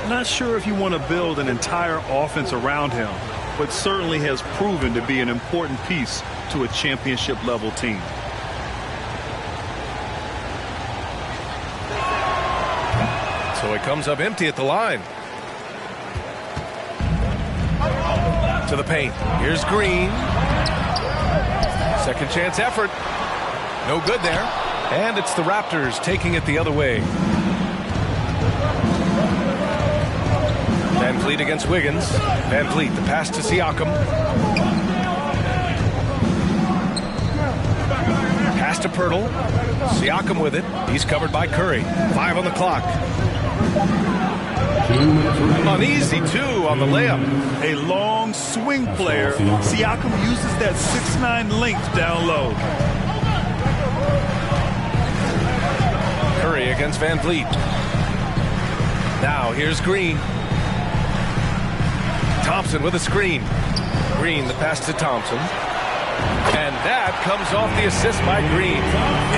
S16: Not sure if you want to build an entire offense around him, but certainly has proven to be an important piece to a championship-level team.
S15: So he comes up empty at the line. To the paint. Here's Green. Second chance effort. No good there. And it's the Raptors taking it the other way. VanVleet against Wiggins. VanVleet, the pass to Siakam. Pass to Pirtle. Siakam with it. He's covered by Curry. 5 on the clock. Uneasy, 2 on the layup.
S16: A long swing player. Siakam uses that 6'9" length down low.
S15: Curry against VanVleet. Now here's Green. Thompson with a screen. Green, the pass to Thompson. And that comes off the assist by Green.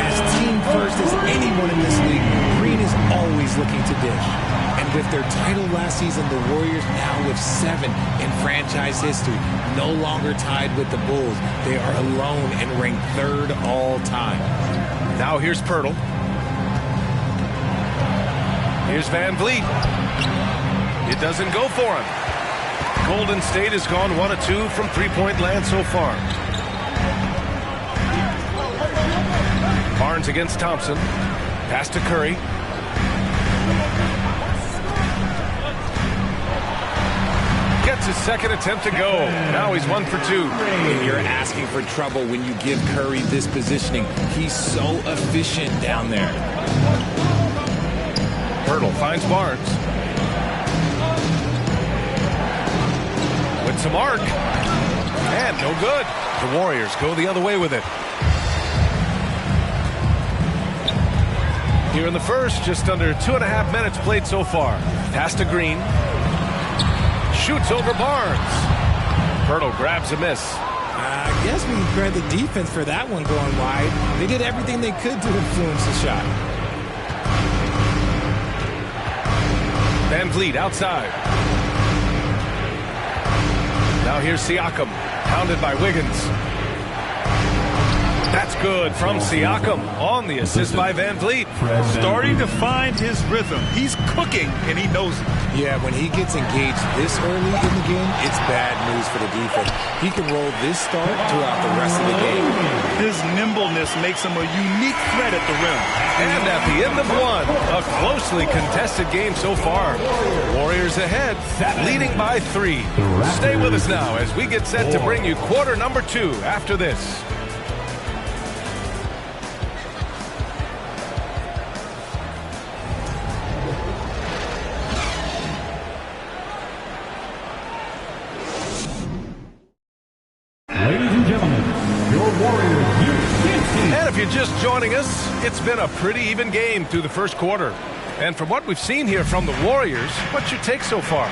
S6: As team first as anyone in this league, Green is always looking to dish. And with their title last season, the Warriors now with 7 in franchise history, no longer tied with the Bulls. They are alone and ranked 3rd all time.
S15: Now here's Pirtle. Here's Van Vliet. It doesn't go for him. Golden State has gone 1 of 2 from three-point land so far. Barnes against Thompson. Pass to Curry. Gets his second attempt to go. Now he's 1 for 2.
S6: And you're asking for trouble when you give Curry this positioning. He's so efficient down there.
S15: Hurdle finds Barnes. With some arc. And no good. The Warriors go the other way with it. Here in the first, just under 2.5 minutes played so far. Pass to Green. Shoots over Barnes. Hurdle grabs a miss.
S6: I guess we can credit the defense for that one going wide. They did everything they could to influence the shot.
S15: Van Vliet outside. Now here's Siakam. Pounded by Wiggins. That's good from Siakam on the assist by Van Vliet.
S16: Starting to find his rhythm. He's cooking, and he knows it.
S6: Yeah, when he gets engaged this early in the game, it's bad news for the defense. He can roll this start throughout the rest of the game.
S16: His nimbleness makes him a unique threat at the rim.
S15: And at the end of one, a closely contested game so far. Warriors ahead, leading by 3. Stay with us now as we get set to bring you quarter number 2 after this.
S23: Ladies and gentlemen, your Warriors.
S15: And if you're just joining us, it's been a pretty even game through the first quarter. And from what we've seen here from the Warriors, what's your take so far?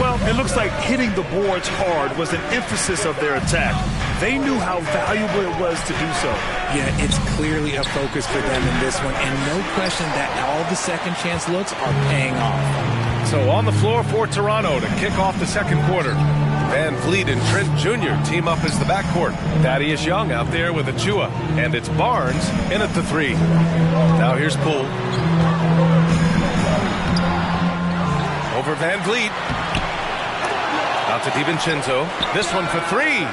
S16: Well, it looks like hitting the boards hard was an emphasis of their attack. They knew how valuable it was to do so.
S6: Yeah, it's clearly a focus for them in this one, and no question that all the second chance looks are paying off.
S15: So on the floor for Toronto to kick off the second quarter. Van Vliet and Trent Jr. team up as the backcourt. Thaddeus Young out there with Achua. And it's Barnes in at the 3. Now here's Poole. Over Van Vliet. Out to DiVincenzo. This one for 3.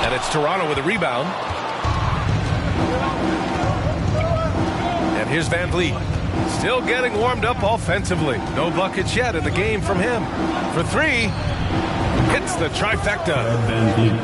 S15: And it's Toronto with a rebound. And here's Van Vliet. Still getting warmed up offensively. No buckets yet in the game from him. For 3. Hits the trifecta.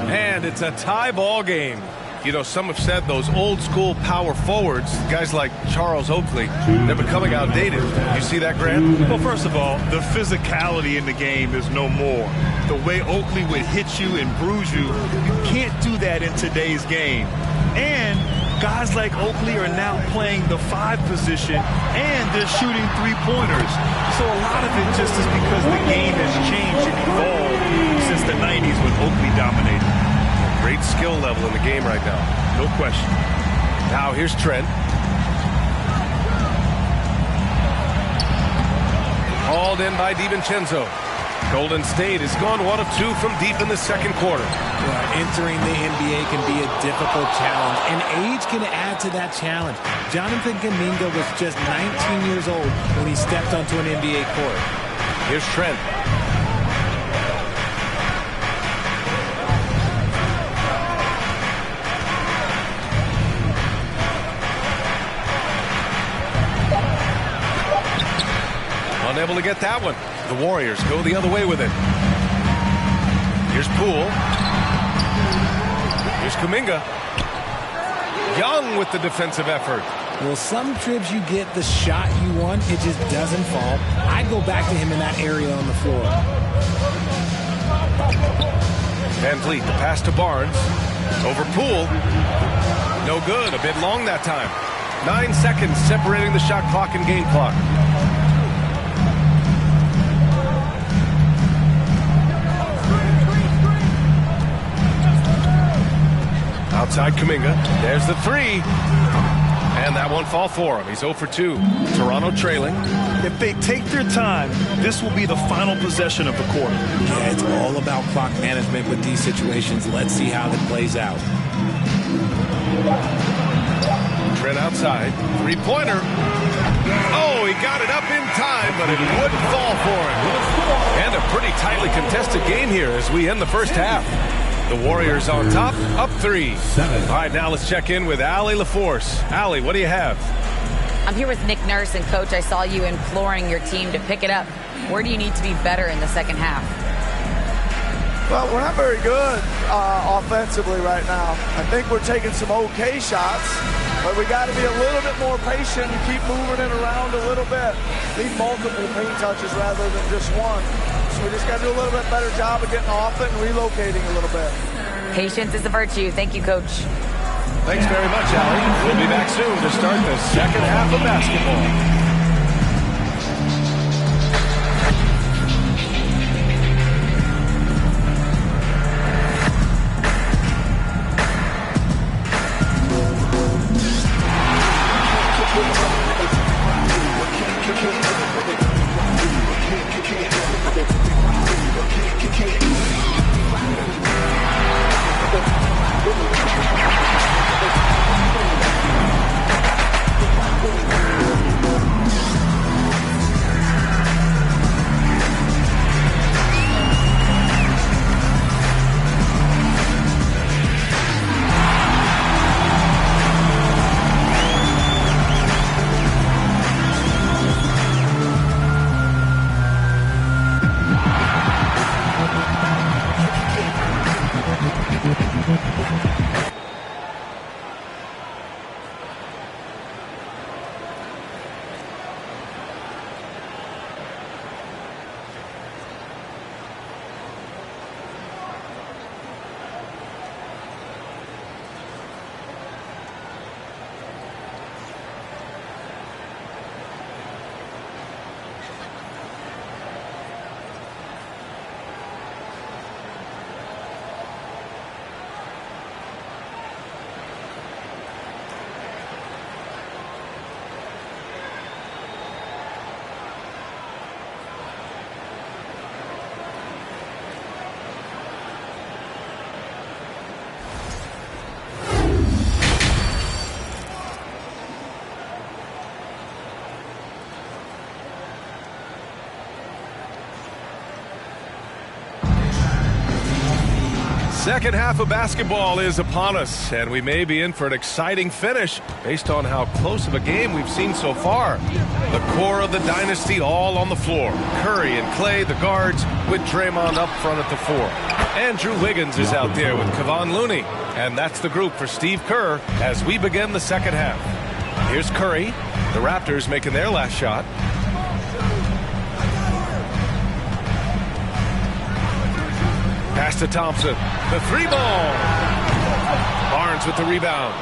S15: And it's a tie ball game. You know, some have said those old school power forwards, guys like Charles Oakley, they're becoming outdated. You see that, Grant?
S16: Well, first of all, the physicality in the game is no more. The way Oakley would hit you and bruise you, you can't do that in today's game. And guys like Oakley are now playing the 5 position, and they're shooting 3-pointers. So a lot of it just is because the game has changed and evolved since the 90s when Oakley dominated.
S15: Great skill level in the game right now.
S16: No question.
S15: Now here's Trent. Hauled in by DiVincenzo. Golden State has gone 1 of 2 from deep in the second quarter.
S6: Entering the NBA can be a difficult challenge, and age can add to that challenge. Jonathan Kuminga was just 19 years old when he stepped onto an NBA court.
S15: Here's Trent. Unable to get that one. The Warriors go the other way with it. Here's Poole. Here's Kuminga. Young with the defensive effort.
S6: Well, some trips you get the shot you want, it just doesn't fall. I'd go back to him in that area on the floor.
S15: Van Vliet, the pass to Barnes. Over Poole. No good, a bit long that time. 9 seconds separating the shot clock and game clock. Outside Kuminga. There's the 3. And that won't fall for him. He's 0 for 2. Toronto trailing.
S16: If they take their time, this will be the final possession of the quarter.
S6: Yeah, it's all about clock management with these situations. Let's see how that plays out.
S15: Trent outside. Three-pointer. Oh, he got it up in time, but it wouldn't fall for him. And a pretty tightly contested game here as we end the first half. The Warriors on top, up 3. All right, now let's check in with Allie LaForce. Allie, what do you have?
S18: I'm here with Nick Nurse, and Coach, I saw you imploring your team to pick it up. Where do you need to be better in the second half?
S7: Well, we're not very good offensively right now. I think we're taking some okay shots, but we got to be a little bit more patient and keep moving it around a little bit. Need multiple paint touches rather than just one. So we just got to do a little bit better job of getting off it and relocating a little bit.
S18: Patience is a virtue. Thank you, Coach.
S15: Thanks very much, Allie. We'll be back soon to start the second half of basketball. Second half of basketball is upon us, and we may be in for an exciting finish based on how close of a game we've seen so far. The core of the dynasty all on the floor. Curry and Clay, the guards, with Draymond up front at the 4. Andrew Wiggins is out there with Kevon Looney, and that's the group for Steve Kerr as we begin the second half. Here's Curry. The Raptors making their last shot. Pass to Thompson. The 3-ball. Barnes with the rebound.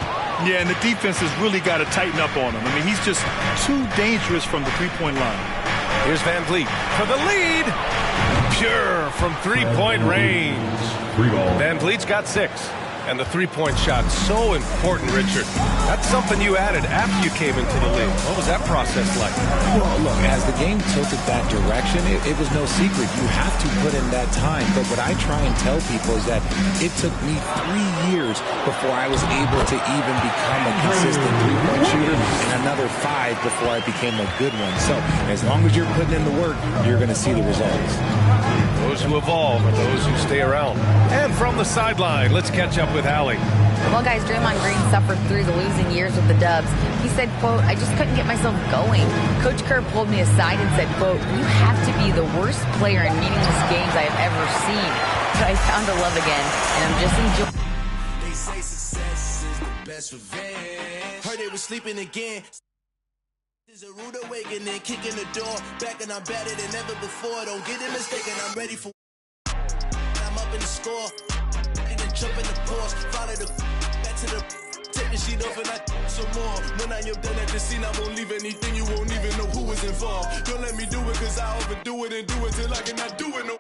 S16: Yeah, and the defense has really got to tighten up on him. I mean, he's just too dangerous from the three-point line.
S15: Here's Van Vliet for the lead. Pure from three-point range. Van Vliet's got 6. And the three-point shot, so important, Richard. That's something you added after you came into the league. What was that process like?
S6: Well, look, as the game tilted that direction, it was no secret. You have to put in that time. But what I try and tell people is that it took me 3 years before I was able to even become a consistent three-point shooter, and another 5 before I became a good one. So as long as you're putting in the work, you're going to see the results.
S15: Those who evolve are those who stay around. And from the sideline, let's catch up with Allie.
S18: Well, guys, Draymond Green suffered through the losing years with the Dubs. He said, quote, "I just couldn't get myself going." Coach Kerr pulled me aside and said, quote, "You have to be the worst player in meaningless games I have ever seen." But I found a love again, and I'm just enjoying.
S14: They say success is the best revenge. Heard they were sleeping again. There's a rude awakening, kicking the door back, and I'm better than ever before. Don't get it mistaken, I'm ready for. I'm up in the score. Jump in the course, follow the back to the take the sheet off and I some more. When I am done at the scene, I won't leave anything, you won't even know who is involved. Don't let me do it, cause I overdo it and do it till I cannot do it no.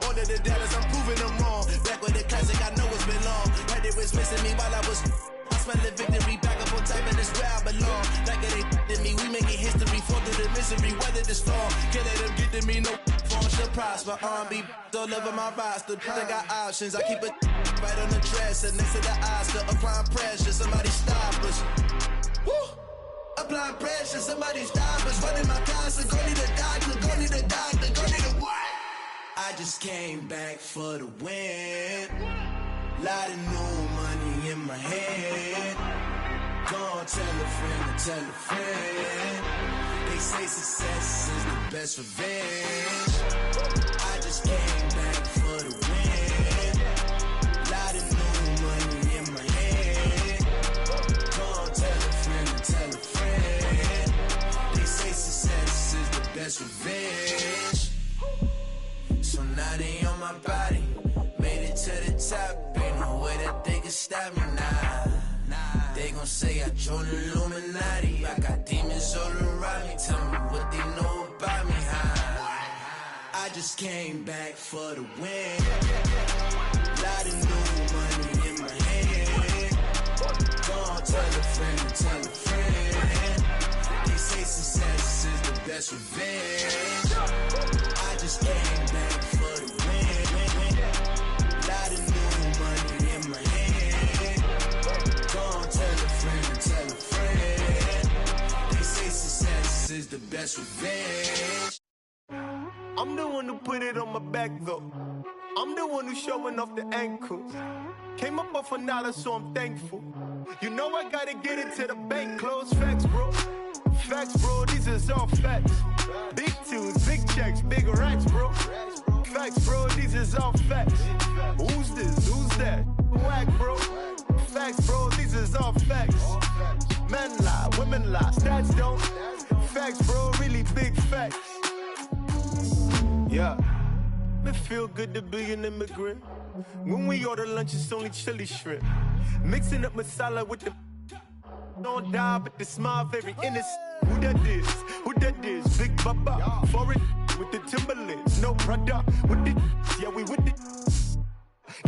S14: All of the doubters, I'm proving them wrong. Back with the classic, I know it's been long. Heard they was missing me while I was. I smell the victory, back up on top, and it's where I belong. Like it ain't me, we making history, fall through the misery, weather the storm. Can't let them get to me, no. Fall,
S9: prosper. R&B all over my roster. They got options. I keep it right on the dresser next to the Oscar. Applying pressure, somebody stop us. Woo! Applying pressure, somebody stop us. Running my closet, go need a doctor, go need a doctor, go need a what? I just came back for the win. Lot of new money in my head. Go on, tell a friend, tell a friend. They say success is the best revenge. I just came back for the win. Lot of new money in my head. Go on, tell a friend, tell a friend. They say success is the best revenge. So now they on my body. Made it to the top. Ain't no way that they can stop me now. They gon' say I joined the Illuminati. I got demons all around me. Tell me what they know about me, huh? I just came back for the win. Lot of new money in my hand. Go on, tell a friend, tell a friend. They say success is the best revenge. I just came back for the win. Lot of new money in my hand. Go on, tell a friend. They say success is the best revenge.
S10: I'm the one who put it on my back though. I'm the one who's showing off the ankles. Came up off $1, so I'm thankful. You know I gotta get it to the bank. Close facts, bro. Facts, bro, these is all facts. Big tunes, big checks, big racks, bro. Facts, bro, these is all facts. Who's this? Who's that? Whack, bro. Facts, bro, these is all facts. Men lie, women lie, stats don't. Facts, bro, really big facts. Yeah, it feel good to be an immigrant. When we order lunch, it's only chili shrimp. Mixing up masala with the don't die, but the smile very innocent. Who that is? Who that is? Big Baba, foreign with the Timberlands. No brother with the yeah, we with the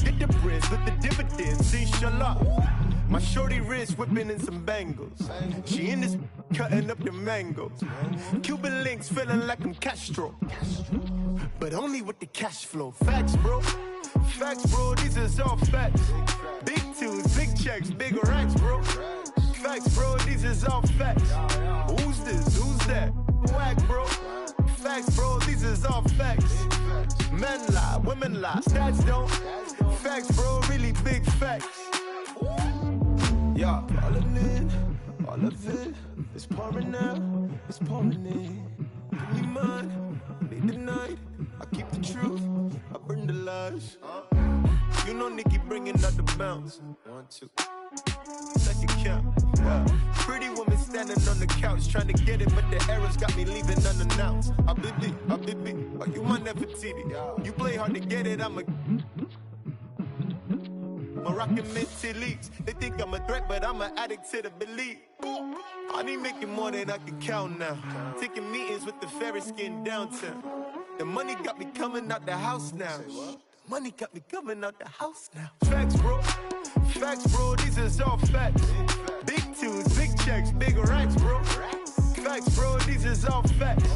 S10: get the breads with the dividends. Inshallah. My shorty wrist whipping in some bangles. She in this cutting up the mangoes. Cuban links feeling like I'm Castro, but only with the cash flow. Facts, bro. Facts, bro. These is all facts. Big tunes, big checks, big racks, bro. Facts, bro. These is all facts. Who's this? Who's that? Whack, bro. Facts, bro. These is all facts. Men lie, women lie, stats don't. Facts, bro. Really big facts. Yeah, all of it is pouring out, it's pouring in. Give me mine, late the night, I keep the truth, I burn the lies. You know Nikki bringing out the bounce. 1, 2, second count. Yeah. Pretty woman standing on the couch trying to get it, but the errors got me leaving unannounced. I baby, oh you my Nefertiti. You play hard to get it, I'm a Moroccan minty leaks. They think I'm a threat, but I'm an addict to the belief. I need making more than I can count now. Taking meetings with the fairy skin downtown. The money got me coming out the house now. Money got me coming out the house now. Facts, bro. Facts, bro. These is all facts. Big tunes, big checks, big racks, bro. Facts, bro. These is all facts.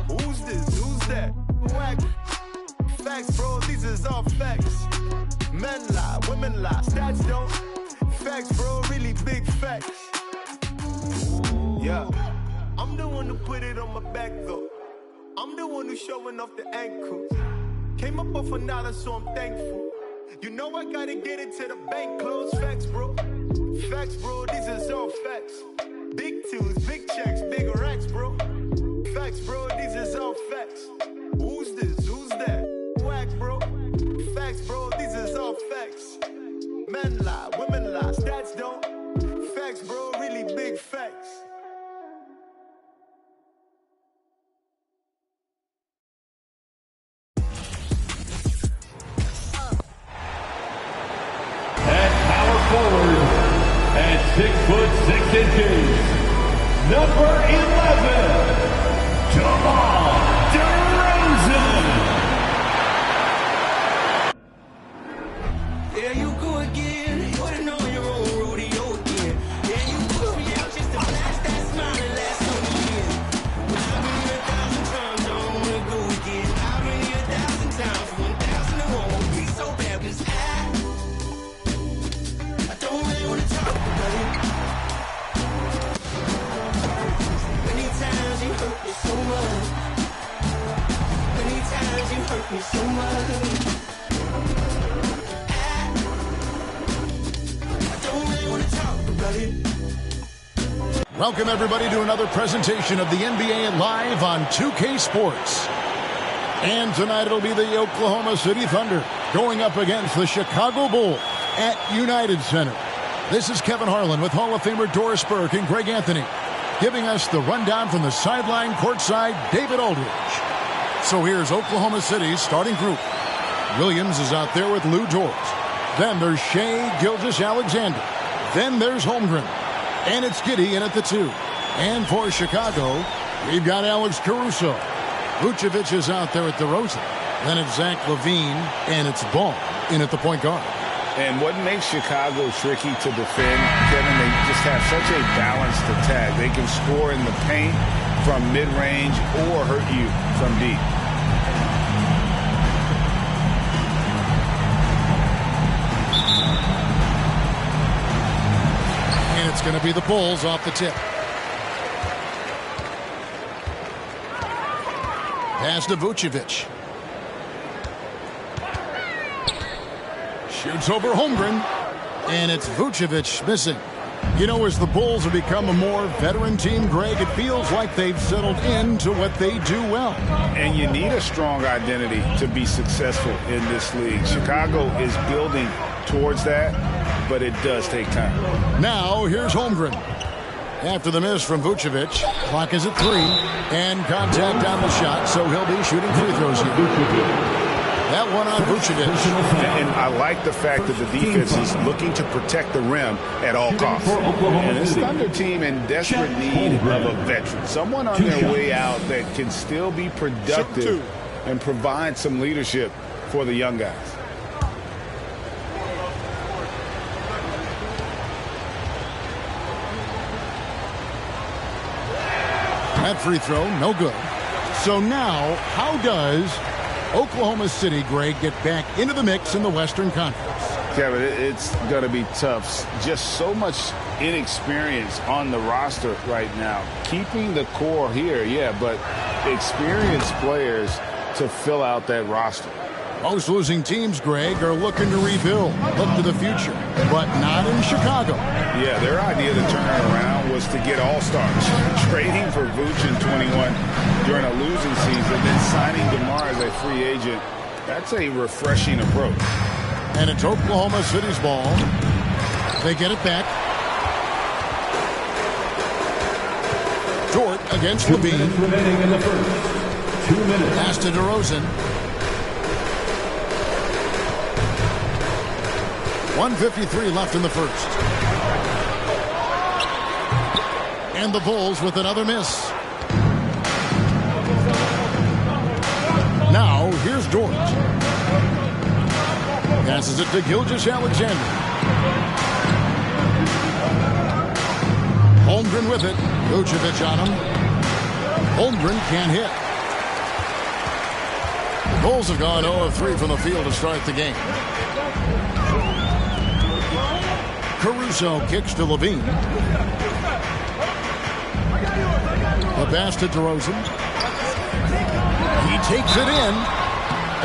S10: Who's this? Who's that? Whack. Facts, bro. These is all facts. Men lie, women lie, stats don't. Facts, bro, really big facts. Yeah, I'm the one who put it on my back though. I'm the one who's showing off the ankles. Came up off $1, so I'm thankful. You know I gotta get it to the bank. Close facts, bro. Facts, bro, these is all facts. Big tunes, big checks, big racks, bro. Facts, bro, these is all facts. Who's this? Who's that? Whack, bro. Facts, bro, these is all facts. Men lie, women lie, stats don't. Facts, bro, really big facts.
S23: At power forward, at 6'6", number 11, DeMar DeRozan.
S8: There you go again, putting on your own rodeo again. Yeah, you put me out just to blast that smile and last on the year. But I've been here 1,000 times, I don't wanna go again. I've been here
S24: Welcome, everybody, to another presentation of the NBA Live on 2K Sports. And tonight it'll be the Oklahoma City Thunder going up against the Chicago Bulls at United Center. This is Kevin Harlan with Hall of Famer Doris Burke and Greg Anthony, giving us the rundown from the sideline courtside, David Aldridge. So here's Oklahoma City's starting group. Williams is out there with Lou Dort. Then there's Shea Gilgeous-Alexander. Then there's Holmgren. And it's Giddey in at the 2. And for Chicago, we've got Alex Caruso. Vucevic is out there at DeRozan. Then it's Zach LaVine, and it's Ball in at the point guard.
S3: And what makes Chicago tricky to defend, Kevin, they just have such a balanced attack. They can score in the paint from mid-range or hurt you from deep.
S24: And it's going to be the Bulls off the tip. Pass to Vucevic. Shoots over Holmgren. And it's Vucevic missing. You know, as the Bulls have become a more veteran team, Greg, it feels like they've settled into what they do well.
S3: And you need a strong identity to be successful in this league. Chicago is building towards that, but it does take time.
S24: Now, here's Holmgren. After the miss from Vucevic, clock is at 3, and contact on the shot, so he'll be shooting free throws here. That one on Vucevic.
S3: And I like the fact that the defense is looking to protect the rim at all costs. And this Thunder team in desperate need of a veteran. Someone on their way out that can still be productive and provide some leadership for the young guys.
S24: That free throw, no good. So now, how does Oklahoma City, Greg, get back into the mix in the Western Conference?
S3: Kevin, it's going to be tough. Just so much inexperience on the roster right now. Keeping the core here, yeah, but experienced players to fill out that roster.
S24: Most losing teams, Greg, are looking to rebuild, look to the future, but not in Chicago.
S3: Yeah, their idea to turn it around was to get all-stars. Trading for Vooch in 21 during a losing season, then signing DeMar as a free agent, that's a refreshing approach.
S24: And it's Oklahoma City's ball. They get it back. Dort against LaVine.
S23: 2 minutes remaining in the first. 2 minutes.
S24: Pass to DeRozan. 1:53 left in the first. And the Bulls with another miss. Now, here's Dort. Passes it to Gilgeous-Alexander. Holmgren with it. Vucevic on him. Holmgren can't hit. The Bulls have gone 0 of 3 from the field to start the game. Caruso kicks to LaVine. The pass to DeRozan. He takes it in.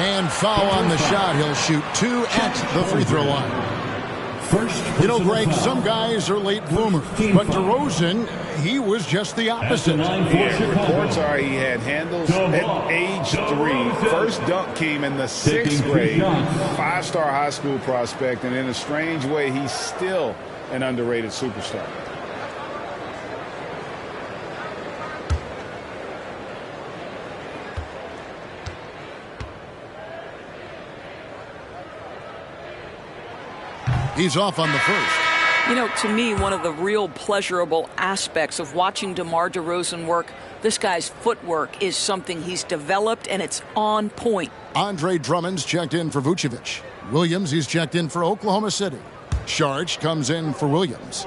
S24: And foul on the shot. He'll shoot 2 at the free throw line. You know, Greg, some guys are late bloomers. But DeRozan, he was just the opposite.
S3: Yeah, reports are he had handles at age 3. First dunk came in the 6th grade. 5-star high school prospect. And in a strange way, he's still an underrated superstar.
S24: He's off on the first.
S11: You know, to me, one of the real pleasurable aspects of watching DeMar DeRozan work, this guy's footwork is something he's developed, and it's on point.
S24: Andre Drummond's checked in for Vucevic. Williams, he's checked in for Oklahoma City. Sharch comes in for Williams.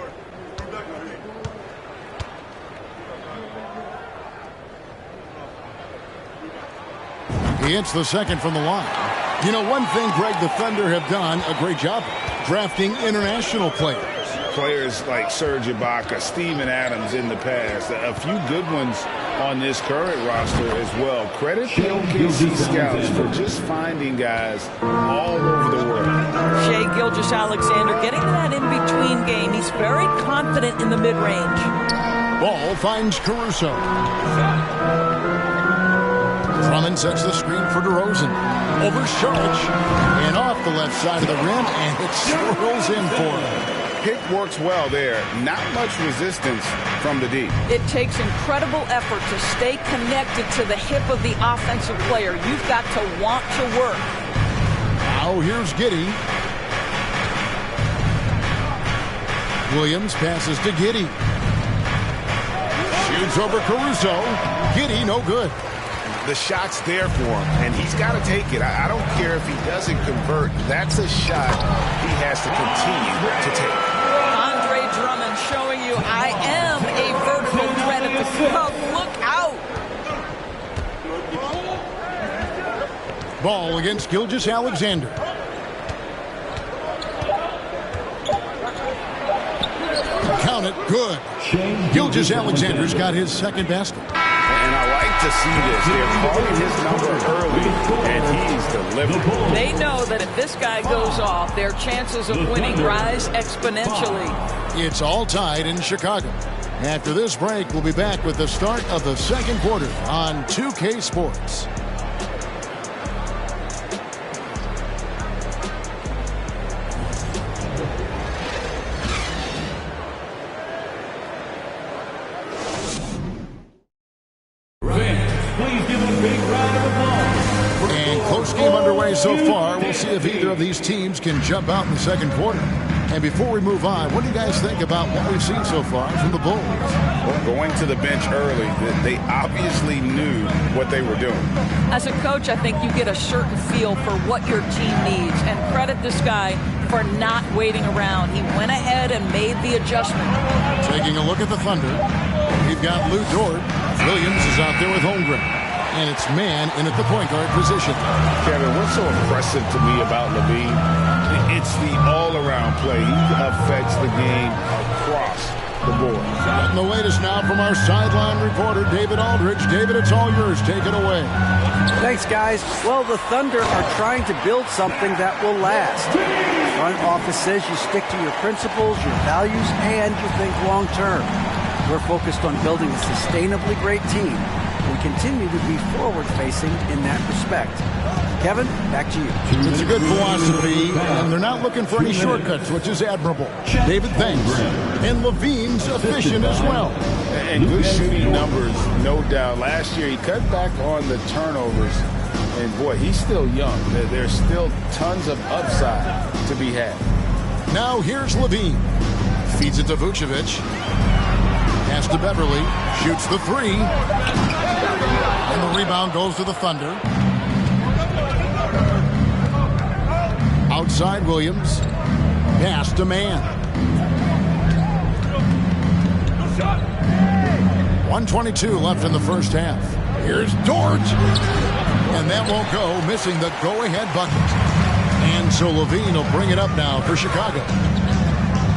S24: He hits the second from the line. You know, one thing, Greg, the Thunder have done a great job drafting international players.
S3: Players like Serge Ibaka, Steven Adams in the past. A few good ones on this current roster as well. Credit the OKC scouts for just finding guys all over the world.
S11: Shea Gilgeous-Alexander getting that in-between game. He's very confident in the mid-range.
S24: Ball finds Caruso. Drummond sets the screen for DeRozan. Over Saric. And off the left side of the rim, and it swirls in for him.
S3: Pick works well there. Not much resistance from the D.
S11: It takes incredible effort to stay connected to the hip of the offensive player. You've got to want to work.
S24: Now here's Giddey. Williams passes to Giddey. Shoots over Caruso. Giddey, no good.
S3: The shot's there for him, and he's got to take it. I don't care if he doesn't convert. That's a shot he has to continue to take.
S11: Andre Drummond showing you, I am a vertical threat at the cup. Look out.
S24: Ball against Gilgeous-Alexander. Count it, good. Gilgeous-Alexander's got his second basket.
S3: And I like to see this. They're calling his number early, and he's delivering.
S11: They know that if this guy goes off, their chances of winning rise exponentially.
S24: It's all tied in Chicago. After this break, we'll be back with the start of the second quarter on 2K Sports. So far, we'll see if either of these teams can jump out in the second quarter. And before we move on, what do you guys think about what we've seen so far from the Bulls?
S3: Well, going to the bench early, they obviously knew what they were doing.
S11: As a coach, I think you get a certain feel for what your team needs. And credit this guy for not waiting around. He went ahead and made the adjustment.
S24: Taking a look at the Thunder, we've got Lou Dort. Williams is out there with Holmgren. And it's man in at the point guard position.
S3: Kevin, what's so impressive to me about Levine? It's the all-around play. He affects the game across the board.
S24: Getting the latest now from our sideline reporter, David Aldridge. David, it's all yours. Take it away.
S4: Thanks, guys. Well, the Thunder are trying to build something that will last. The front office says you stick to your principles, your values, and you think long-term. We're focused on building a sustainably great team. We continue to be forward-facing in that respect. Kevin, back to you.
S24: It's a good philosophy, and they're not looking for any shortcuts, which is admirable. David, thanks. And Levine's efficient as well.
S3: And good shooting numbers, no doubt. Last year, he cut back on the turnovers. And, boy, he's still young. There's still tons of upside to be had.
S24: Now here's Levine. Feeds it to Vucevic. Pass to Beverly. Shoots the three. And the rebound goes to the Thunder. Outside Williams. Pass to Man. 1:22 left in the first half. Here's Dort. And that won't go, missing the go-ahead bucket. And so Levine will bring it up now for Chicago.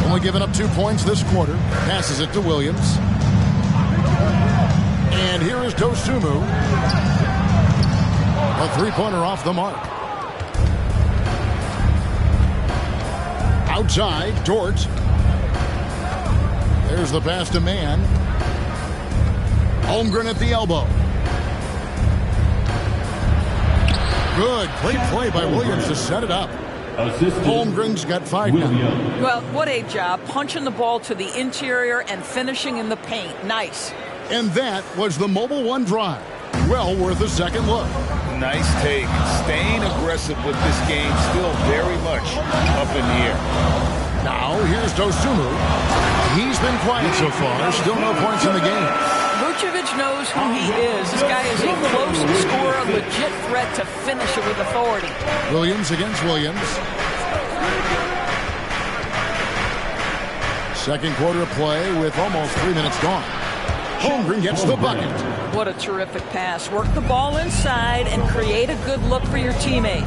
S24: Only giving up 2 points this quarter. Passes it to Williams. And here is Dosunmu. A three-pointer off the mark. Outside, Dort. There's the pass to Man. Holmgren at the elbow. Good. Great play by Williams to set it up. Holmgren's got 5 now.
S11: Well, what a job. Punching the ball to the interior and finishing in the paint. Nice.
S24: And that was the Mobile One drive. Well worth a second look.
S3: Nice take. Staying aggressive with this game, still very much up in the air.
S24: Now, here's Dosunmu. He's been quiet so far. Still no points in the game.
S11: Vucevic knows who he is. This guy is a close scorer, legit threat to finish it with authority.
S24: Williams against Williams. Second quarter of play with almost 3 minutes gone. Holmgren gets the bucket.
S11: What a terrific pass. Work the ball inside and create a good look for your teammate.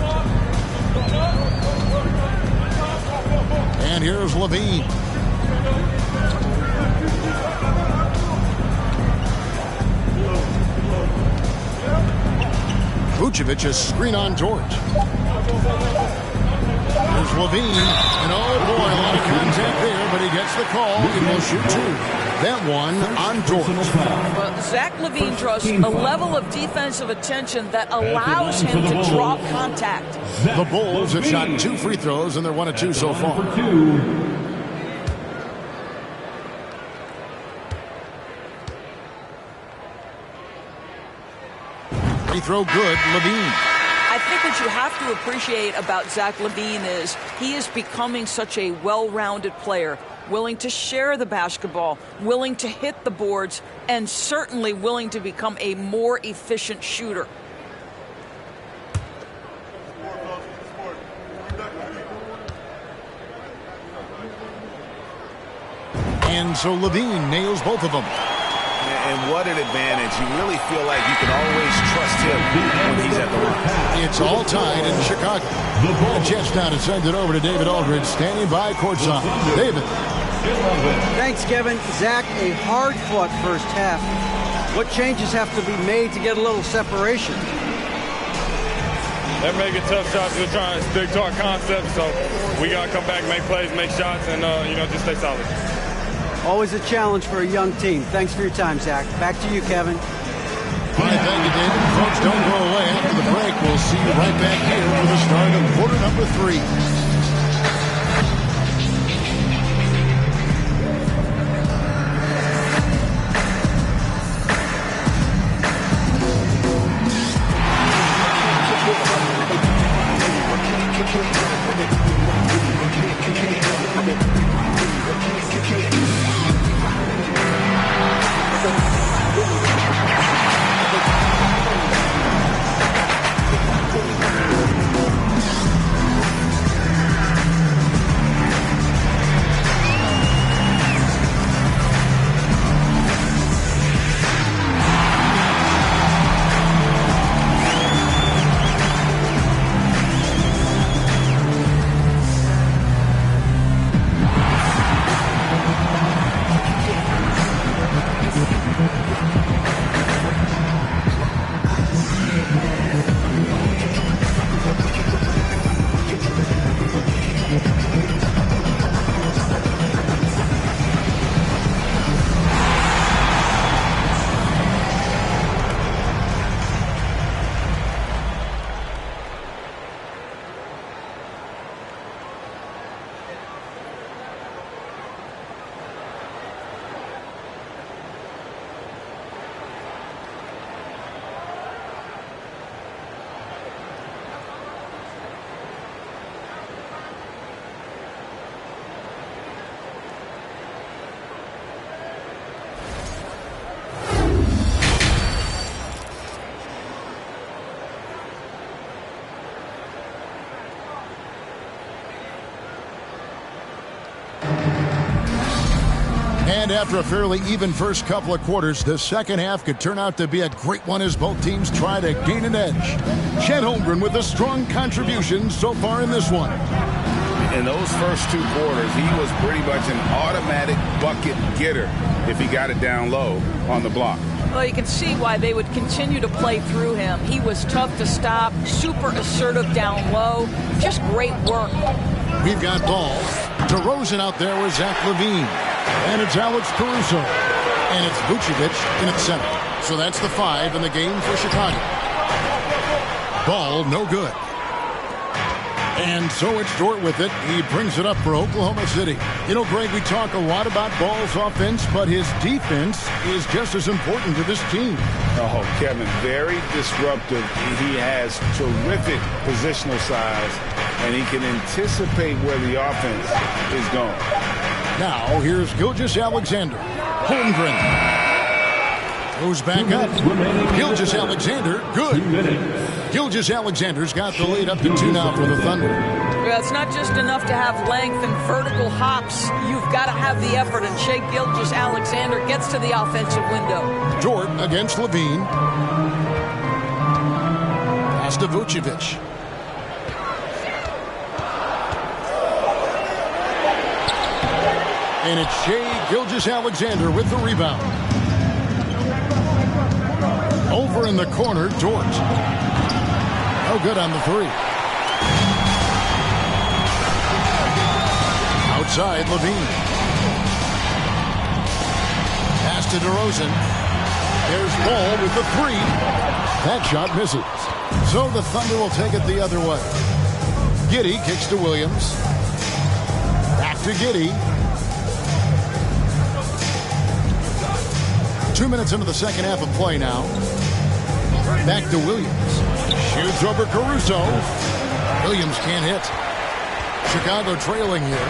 S24: And here's Levine. Vucevic a screen on Dort. Here's Levine. And oh boy, a lot of contact there Nobody gets the call. He will shoot two. That one on Dort.
S11: Well, Zach LaVine draws a level of defensive attention that allows him to draw contact.
S24: The Bulls have shot 2 free throws, and they're 1 of 2 so far. Free throw good, LaVine.
S11: I think what you have to appreciate about Zach LaVine is he is becoming such a well-rounded player, willing to share the basketball, willing to hit the boards, and certainly willing to become a more efficient shooter.
S24: And so LaVine nails both of them.
S3: And what an advantage. You really feel like you can always trust him when he's at the line.
S24: It's all tied in Chicago. The Jets now to send it over to David Aldridge, standing by courtside. David.
S4: Thanks, Kevin. Zach, a hard-fought first half. What changes have to be made to get a little separation?
S12: They're making tough shots. We're trying to stick to our concept, so we got to come back, make plays, make shots, and, just stay solid.
S4: Always a challenge for a young team. Thanks for your time, Zach. Back to you, Kevin.
S24: All right, thank you, David. Folks, don't go away. After the break, we'll see you right back here for the start of quarter number 3. And after a fairly even first couple of quarters, the second half could turn out to be a great one as both teams try to gain an edge. Chet Holmgren with a strong contribution so far in this one.
S3: In those first 2 quarters, he was pretty much an automatic bucket getter if he got it down low on the block.
S11: Well, you can see why they would continue to play through him. He was tough to stop, super assertive down low. Just great work.
S24: We've got Ball. DeRozan out there with Zach LaVine. And it's Alex Caruso. And it's Vucevic in its center. So that's the 5 in the game for Chicago. Ball, no good. And so it's Dort with it. He brings it up for Oklahoma City. You know, Greg, we talk a lot about Ball's offense, but his defense is just as important to this team.
S3: Oh, Kevin, very disruptive. He has terrific positional size, and he can anticipate where the offense is going.
S24: Now, here's Gilgeous-Alexander. Holmgren goes back up. Gilgeous-Alexander, good. Gilgeous-Alexander's got the lead up to 2 now for the Thunder.
S11: Well, it's not just enough to have length and vertical hops. You've got to have the effort, and Shea Gilgeous-Alexander gets to the offensive window.
S24: Dort against LaVine. Pass to Vucevic. And it's Shea Gilgeous-Alexander with the rebound. Over in the corner, Dort. No good on the 3. Outside, LaVine. Pass to DeRozan. There's Ball with the three. That shot misses. So the Thunder will take it the other way. Giddey kicks to Williams. Back to Giddey. 2 minutes into the second half of play now. Back to Williams. Shoots over Caruso. Williams can't hit. Chicago trailing here.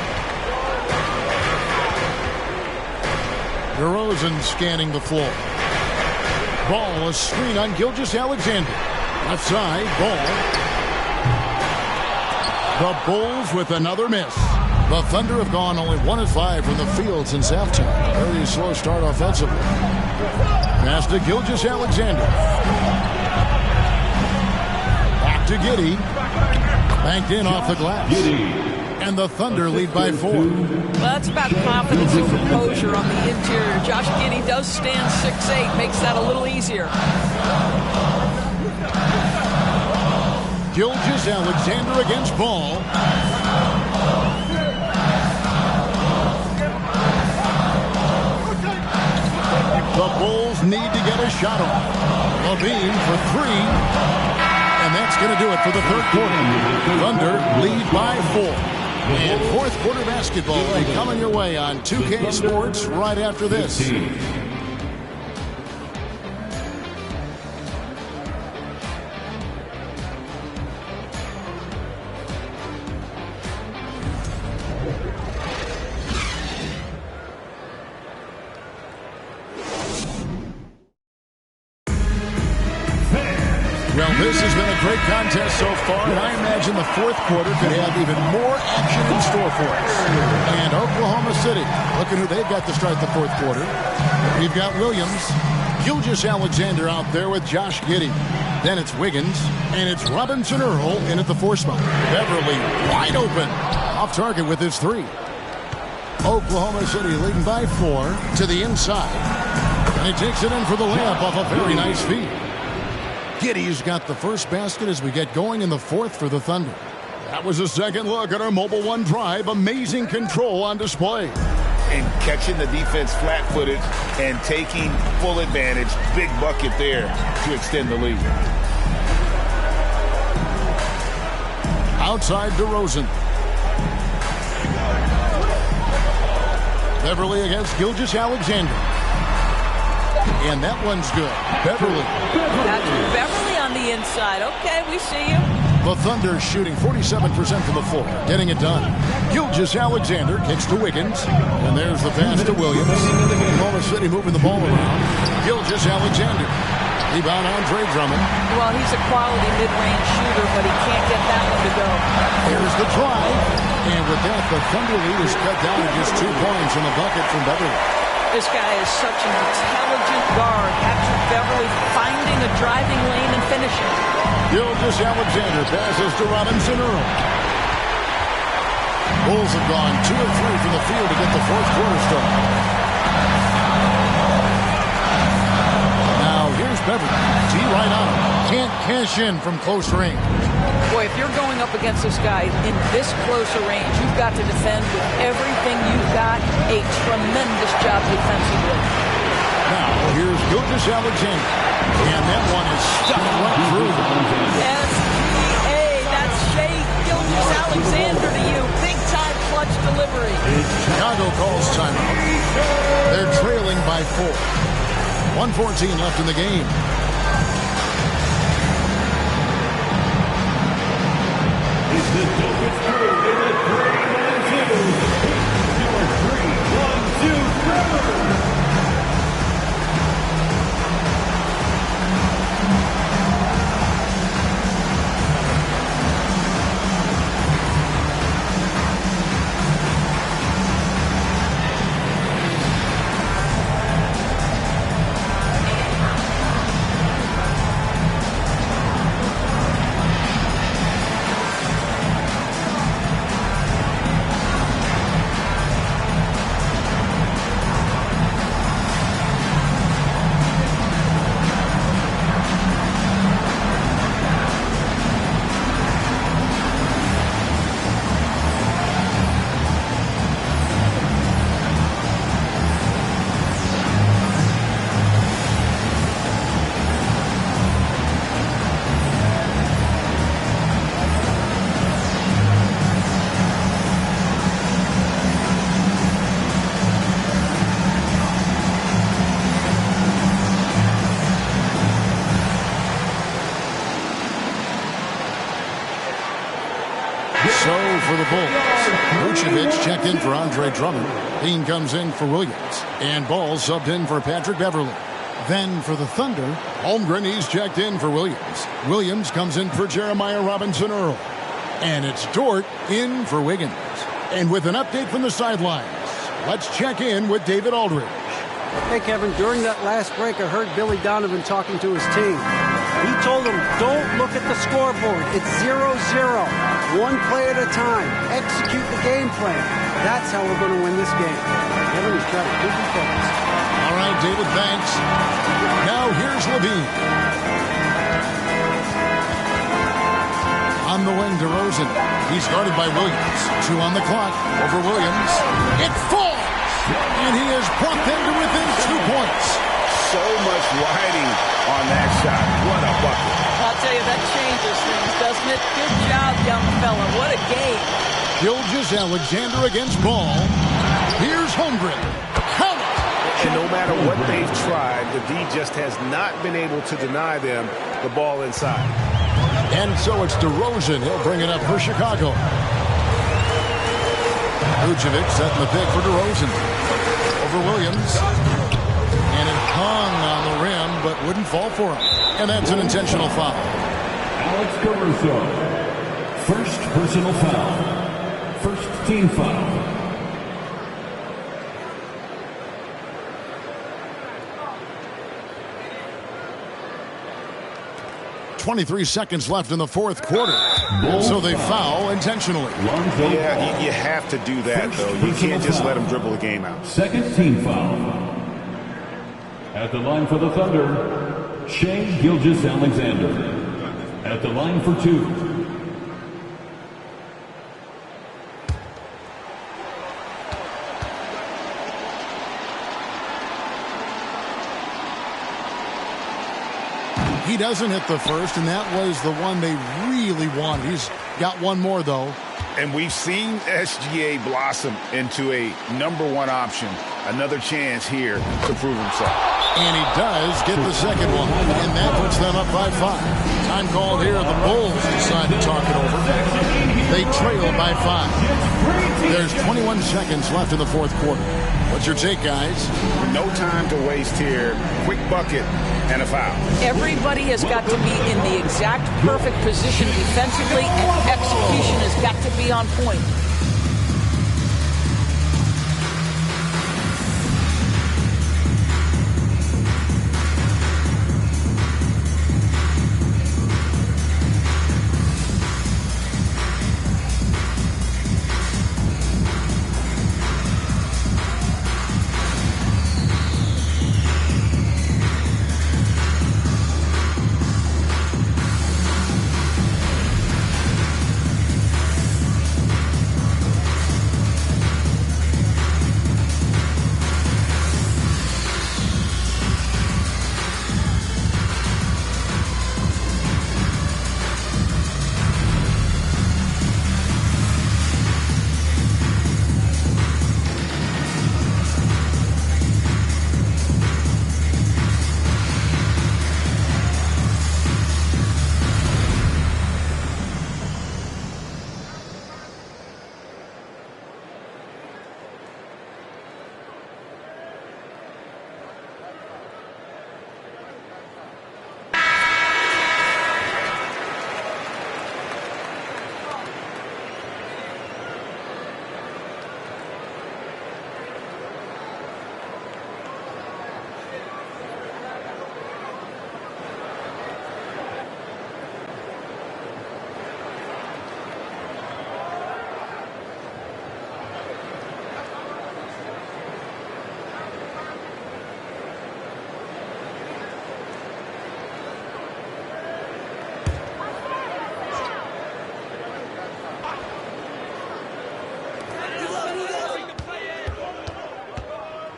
S24: DeRozan scanning the floor. Ball, a screen on Gilgeous-Alexander. Left side, Ball. The Bulls with another miss. The Thunder have gone only 1 of 5 from the field since halftime. Very slow start offensively. Pass to Gilgeous-Alexander. Back to Giddey. Banked in off the glass. And the Thunder lead by 4.
S11: Well, that's about confidence and composure on the interior. Josh Giddey does stand 6'8", makes that a little easier.
S24: Gilgeous-Alexander against Ball. The Bulls need to get a shot off. Levine for 3. And that's going to do it for the third quarter. Thunder lead by 4. And fourth quarter basketball will be coming your way on 2K Sports right after this. Well, this has been a great contest so far, and I imagine the fourth quarter could have even more action in store for us. And Oklahoma City, look at who they've got to start the fourth quarter. We've got Williams, Gilgeous-Alexander out there with Josh Giddey. Then it's Wiggins, and it's Robinson Earl in at the 4 spot. Beverly wide open, off target with his 3. Oklahoma City leading by 4 to the inside. And he takes it in for the layup off a very nice feed. Giddey's got the first basket as we get going in the fourth for the Thunder. That was a second look at our Mobile One drive. Amazing control on display.
S3: And catching the defense flat-footed and taking full advantage. Big bucket there to extend the lead.
S24: Outside DeRozan. Beverly against Gilgeous-Alexander. And that one's good. Beverly.
S11: That's Beverly on the inside. Okay, we see you.
S24: The Thunder shooting 47% from the floor. Getting it done. Gilgeous-Alexander kicks to Wiggins. And there's the pass to Williams. Oklahoma City moving the ball around. Gilgeous-Alexander. Rebound Andre Drummond.
S11: Well, he's a quality mid-range shooter, but he can't get that one to go.
S24: Here's the drive. And with that, the Thunder lead is cut down to just 2 points in the bucket from Beverly.
S11: This guy is such an intelligent guard. Patrick Beverly finding a driving lane and finishing.
S24: Gilgeous-Alexander passes to Robinson Earl. Bulls have gone 2 of 3 from the field to get the fourth quarter started. Now here's Beverly. Tee right on him. Can't cash in from close range.
S11: Boy, if you're going up against this guy in this closer range, you've got to defend with everything you've got. A tremendous job defensively.
S24: Now, here's Gilgeous-Alexander. And that one is stuck right through.
S11: SBA, that's Shea Gilgeous-Alexander to you. Big-time clutch delivery.
S24: Chicago calls timeout. They're trailing by 4. 1:14 left in the game.
S23: The Jokic crew in the 3-1-2. Your 3-1-2 Trevor.
S24: the Bulls. Vucevic checked in for Andre Drummond. Dean comes in for Williams. And Ball subbed in for Patrick Beverly. Then for the Thunder, Holmgren, he's checked in for Williams. Williams comes in for Jeremiah Robinson-Earl. And it's Dort in for Wiggins. And with an update from the sidelines, let's check in with David Aldridge.
S4: Hey, Kevin, during that last break, I heard Billy Donovan talking to his team. He told them, don't look at the scoreboard. It's 0-0. One play at a time. Execute the game plan. That's how we're going to win this game. Kevin, he's got to keep him focused.
S24: All right, David, thanks. Now here's Levine. On the wing, DeRozan. He's guarded by Williams. 2 on the clock. Over Williams. It falls! And he has brought them to within 2 points.
S3: So much riding on that shot. What a bucket.
S11: I'll tell you, that changes things, doesn't it? Good job, young fella. What a game.
S24: Gilgeous-Alexander against Ball. Here's Holmgren. Count it!
S3: And no matter what they've tried, the D just has not been able to deny them the ball inside.
S24: And so it's DeRozan. He'll bring it up for Chicago. Vucevic setting the pick for DeRozan. Over Williams. And it hung on the rim, but wouldn't fall for him. And that's an intentional foul.
S23: Alex Caruso. First personal foul. First team foul.
S24: .23 seconds left in the fourth quarter. So they foul intentionally.
S3: Yeah, you have to do that, though. You can't just let them dribble the game out.
S23: Second team foul. At the line for the Thunder, Shea Gilgeous-Alexander. At the line for 2.
S24: He doesn't hit the first, and that was the one they really wanted. He's got one more, though.
S3: And we've seen SGA blossom into a #1 option. Another chance here to prove himself.
S24: And he does get the second one, and that puts them up by 5. Time called here. The Bulls decide to talk it over. They trail by 5. There's 21 seconds left in the fourth quarter. What's your take, guys?
S3: No time to waste here. Quick bucket and a foul.
S11: Everybody has got to be in the exact perfect position defensively, and execution has got to be on point.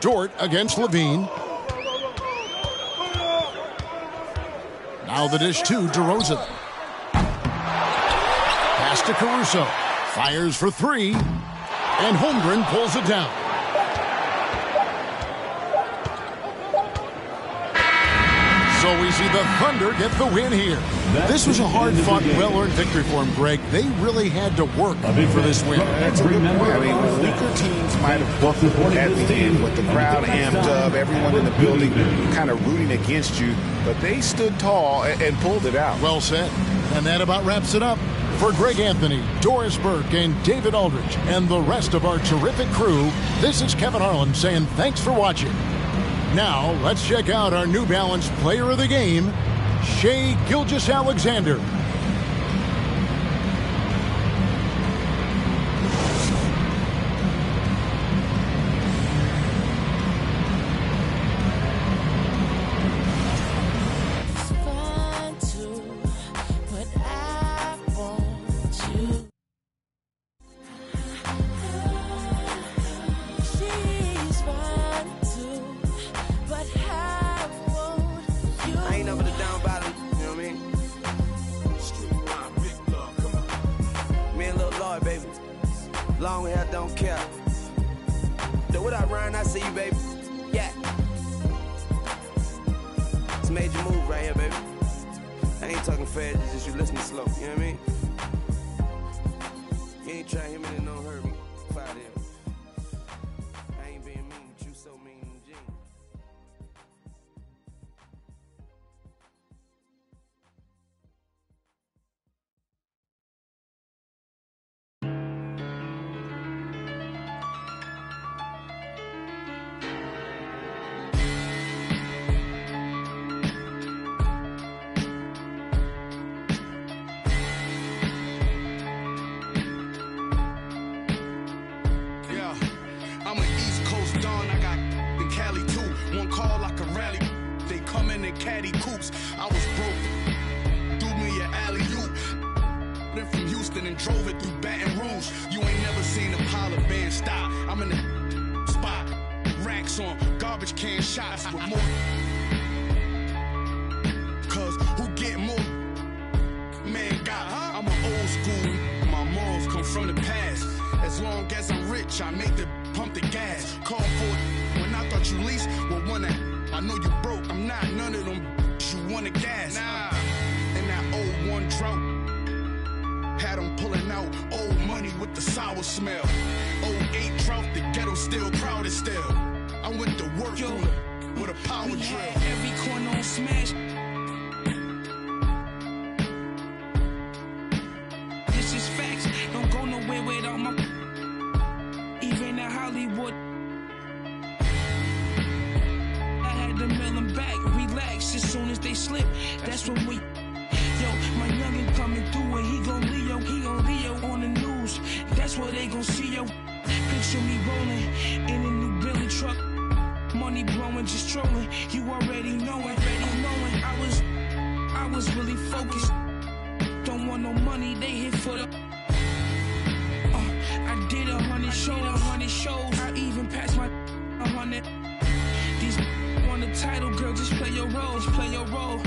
S24: Dort against Levine. Now the dish to DeRozan. Pass to Caruso. Fires for 3. And Holmgren pulls it down. so we see the Thunder get the win here. This was a hard-fought, well-earned victory for them, Greg. They really had to work for this win.
S3: That's a good point. I mean, weaker teams might have buckled at the end with the crowd amped up, everyone in the building kind of rooting against you, but they stood tall and pulled it out.
S24: Well said. And that about wraps it up. For Greg Anthony, Doris Burke, and David Aldridge, and the rest of our terrific crew, this is Kevin Harlan saying thanks for watching. Now, let's check out our New Balance player of the game, Shai Gilgeous-Alexander.
S14: Long hair, don't care. Do what I run, I see you, baby. Yeah. It's a major move right here, baby. I ain't talking fast, it's just you listening slow. You know what I mean? You ain't trying to hit me, then don't hurt me. Fire them. I ain't being mean, but you so mean and Gene.
S22: I'm an East Coast Don, I got in Cali too. One call like a rally, they come in caddy coops. I was broke, threw me an alley-oop. Then from Houston and drove it through Baton Rouge. You ain't never seen a Polar Band stop. I'm in the spot, racks on garbage can shots with more. Cause who get more? Man got, I'm an old school, my morals come from the past. As long as I'm rich, I make the pump the gas. Call for it when I thought you leased. Well, one that I know you broke. I'm not none of them. You want the gas. Nah. And that old one drought had them pulling out old money with the sour smell. 08 drought, the ghetto still crowded still. I went to work with a power drill.
S14: Every corner on smash. This is facts. Don't go nowhere without my. Even in Hollywood, I had to mail them back. Relax, as soon as they slip, that's when we. Yo, my youngin' coming through and he gon' Leo on the news. That's what they gon' see, yo. Picture me rolling in a new Billy truck, money blowing, just trolling. You already know it, I was really focused. Don't want no money, they hit for the. I did 100 shows. I even passed my 100. These want the title, girl, just play your role.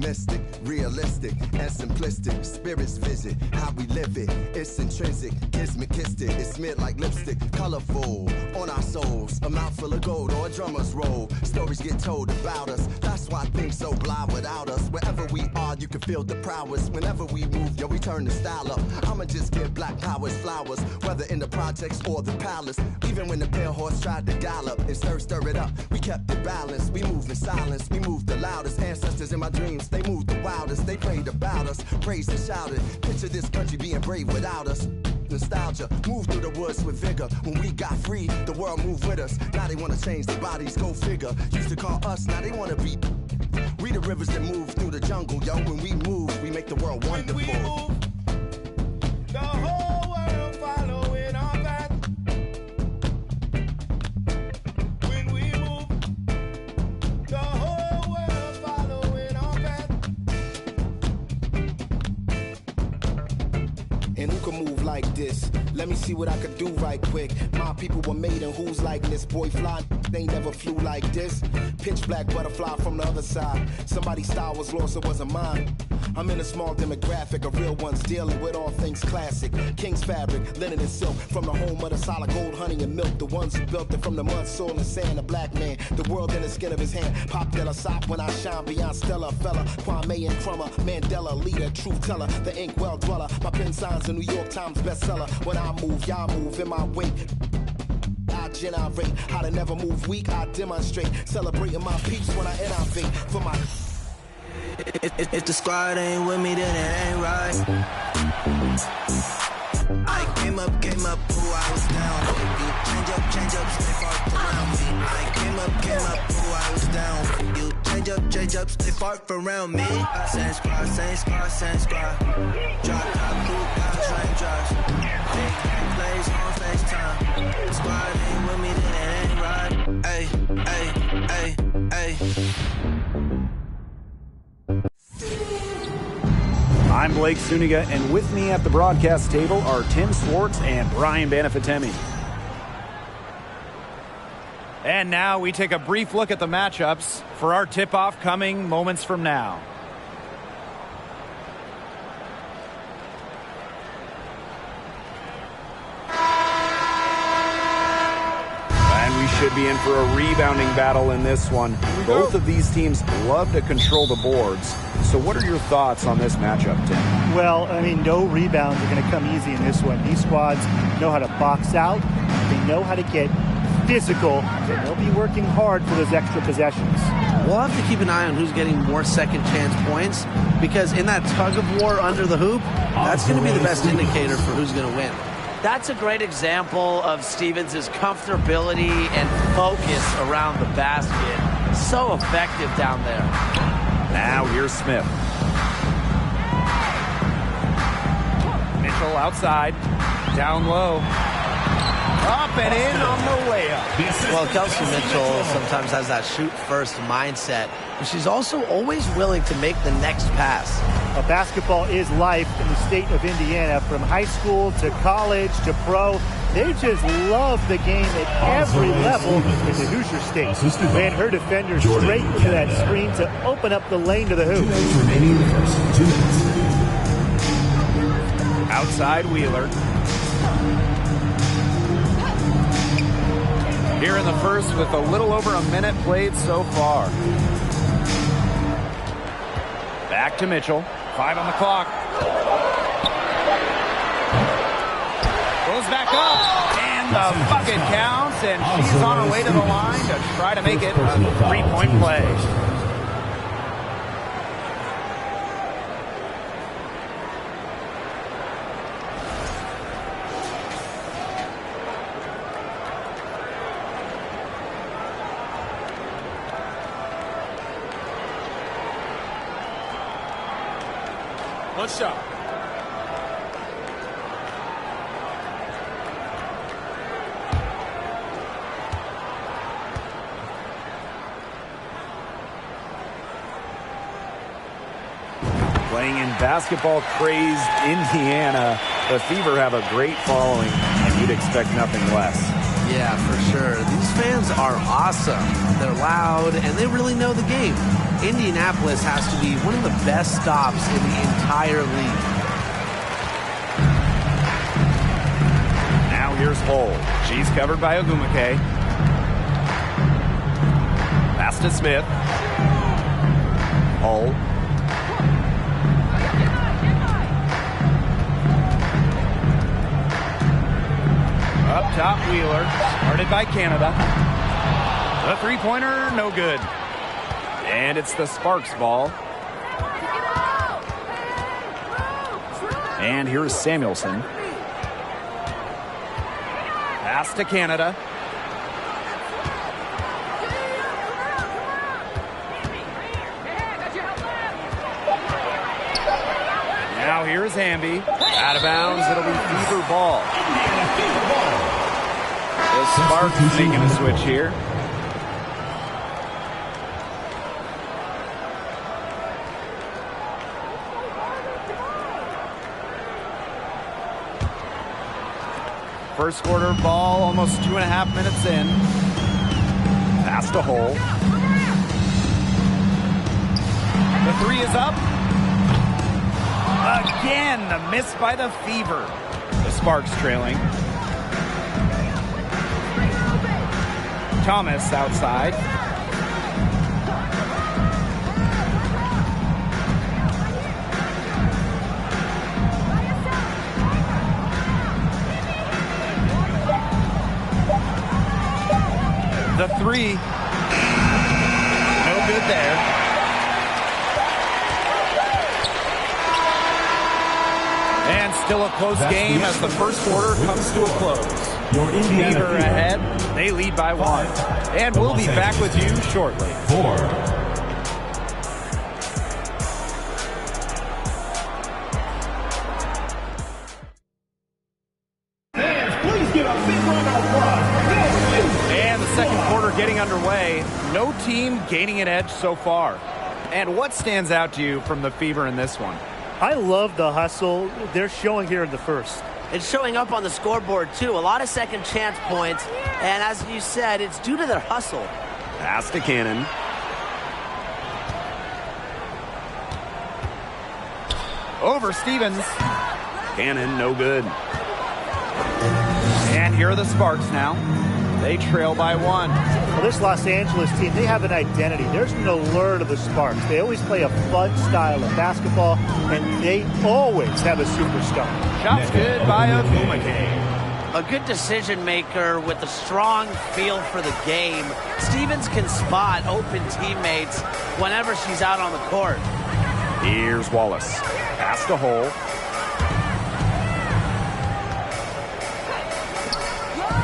S13: Mystic, realistic, and simplistic. Spirits visit how we live it. It's intrinsic, kismet, it's smeared like lipstick. Colorful on our souls, a mouthful of gold or a drummer's roll. Stories get told about us. That's why things so blah without us. Wherever we are, you can feel the prowess. Whenever we move, yo, we turn the style up. I'ma just give black powers flowers, whether in the projects or the palace. Even when the pale horse tried to gallop and stir it up, we kept it balanced. We move in silence, we move the loudest. Ancestors in my dreams, they moved the wildest. They prayed about us, praised and shouted. Picture this country being brave without us. Nostalgia, move through the woods with vigor. When we got free, the world moved with us. Now they wanna change their bodies, go figure. Used to call us, now they wanna be. We the rivers that move through the jungle, yo. When we move, we make the world wonderful.
S14: The whole world
S13: And who can move like this? Let me see what I could do right quick. My people were made in whose likeness? Boy, fly, they never flew like this. Pitch black butterfly from the other side. Somebody's style was lost, it wasn't mine. I'm in a small demographic of real ones dealing with all things classic. King's fabric, linen and silk, from the home of the solid gold, honey and milk. The ones who built it from the mud, soil and sand. A black man, the world in the skin of his hand. Pop Della Sop when I shine beyond Stella. Fella, Kwame and Crummer, Mandela, leader, truth teller, the ink well dweller. My pen signs a New York Times bestseller. When I move, y'all move in my wake. I generate how to never move weak. I demonstrate, celebrating my peace when I innovate for my.
S9: If the squad ain't with me, then it ain't right. I came up, who I was down with. You change up, stay far around me. I came up, who I was down with. You change up, stay far around me. Same squad. Drop top, blue guys, raindrops. Big plays on FaceTime. Squad ain't with me, then it ain't right. Ay.
S17: I'm Blake Suniga, and with me at the broadcast table are Tim Swartz and Brian Banafitemi.
S19: And now we take a brief look at the matchups for our tip-off coming moments from now. And we should be in for a rebounding battle in this one. Both of these teams love to control the boards. So what are your thoughts on this matchup, Tim?
S20: Well, I mean, no rebounds are going to come easy in this one. These squads know how to box out. They know how to get physical. And they'll be working hard for those extra possessions.
S21: We'll have to keep an eye on who's getting more second chance points, because in that tug of war under the hoop, that's going to be the best indicator for who's going to win.
S4: That's a great example of Stevens' comfortability and focus around the basket. So effective down there.
S19: Now here's Smith. Mitchell outside, down low. Up and in on the layup.
S21: Well, Kelsey Mitchell sometimes has that shoot-first mindset, but she's also always willing to make the next pass.
S20: Basketball is life in the state of Indiana, from high school to college to pro. They just love the game at every level in the Hoosier State. Ran her defender straight to that screen to open up the lane to the hoop.
S19: Outside Wheeler. Here in the first with a little over a minute played so far. Back to Mitchell. 5 on the clock. Goes back up. And the bucket counts. And she's on her way to the line to try to make it a three-point play.
S10: One shot.
S17: Playing in basketball-crazed Indiana, the Fever have a great following, and you'd expect nothing less.
S21: Yeah, for sure. These fans are awesome. They're loud, and they really know the game. Indianapolis has to be one of the best stops in the entire league.
S19: Now here's Hull. She's covered by Ogumake. Pass to Smith. Hull. Up top, Wheeler. Started by Canada. The three-pointer, no good. And it's the Sparks ball. And here's Samuelson. Pass to Canada. Now here's Hamby. Out of bounds, it'll be Fever ball. The Sparks making a switch here. First quarter ball, almost 2.5 minutes in. Pass to Hole. The three is up. Again, the miss by the Fever. The Sparks trailing. Thomas outside. The three. No good there. And still a close game as the first quarter comes to a close. Fever ahead. They lead by 1. And we'll be back with you shortly.
S23: 4.
S19: And the second quarter getting underway. No team gaining an edge so far. And what stands out to you from the Fever in this one?
S20: I love the hustle they're showing here in the first.
S1: It's showing up on the scoreboard, too. A lot of second chance points. And as you said, it's due to their hustle.
S19: Pass to Cannon. Over Stevens. Cannon, no good. And here are the Sparks now. They trail by 1.
S20: Well, this Los Angeles team, they have an identity. There's an allure to the Sparks. They always play a fun style of basketball, and they always have a superstar.
S19: Shots good by Ogumake.
S1: A good decision maker with a strong feel for the game. Stevens can spot open teammates whenever she's out on the court.
S19: Here's Wallace. Pass to Hole.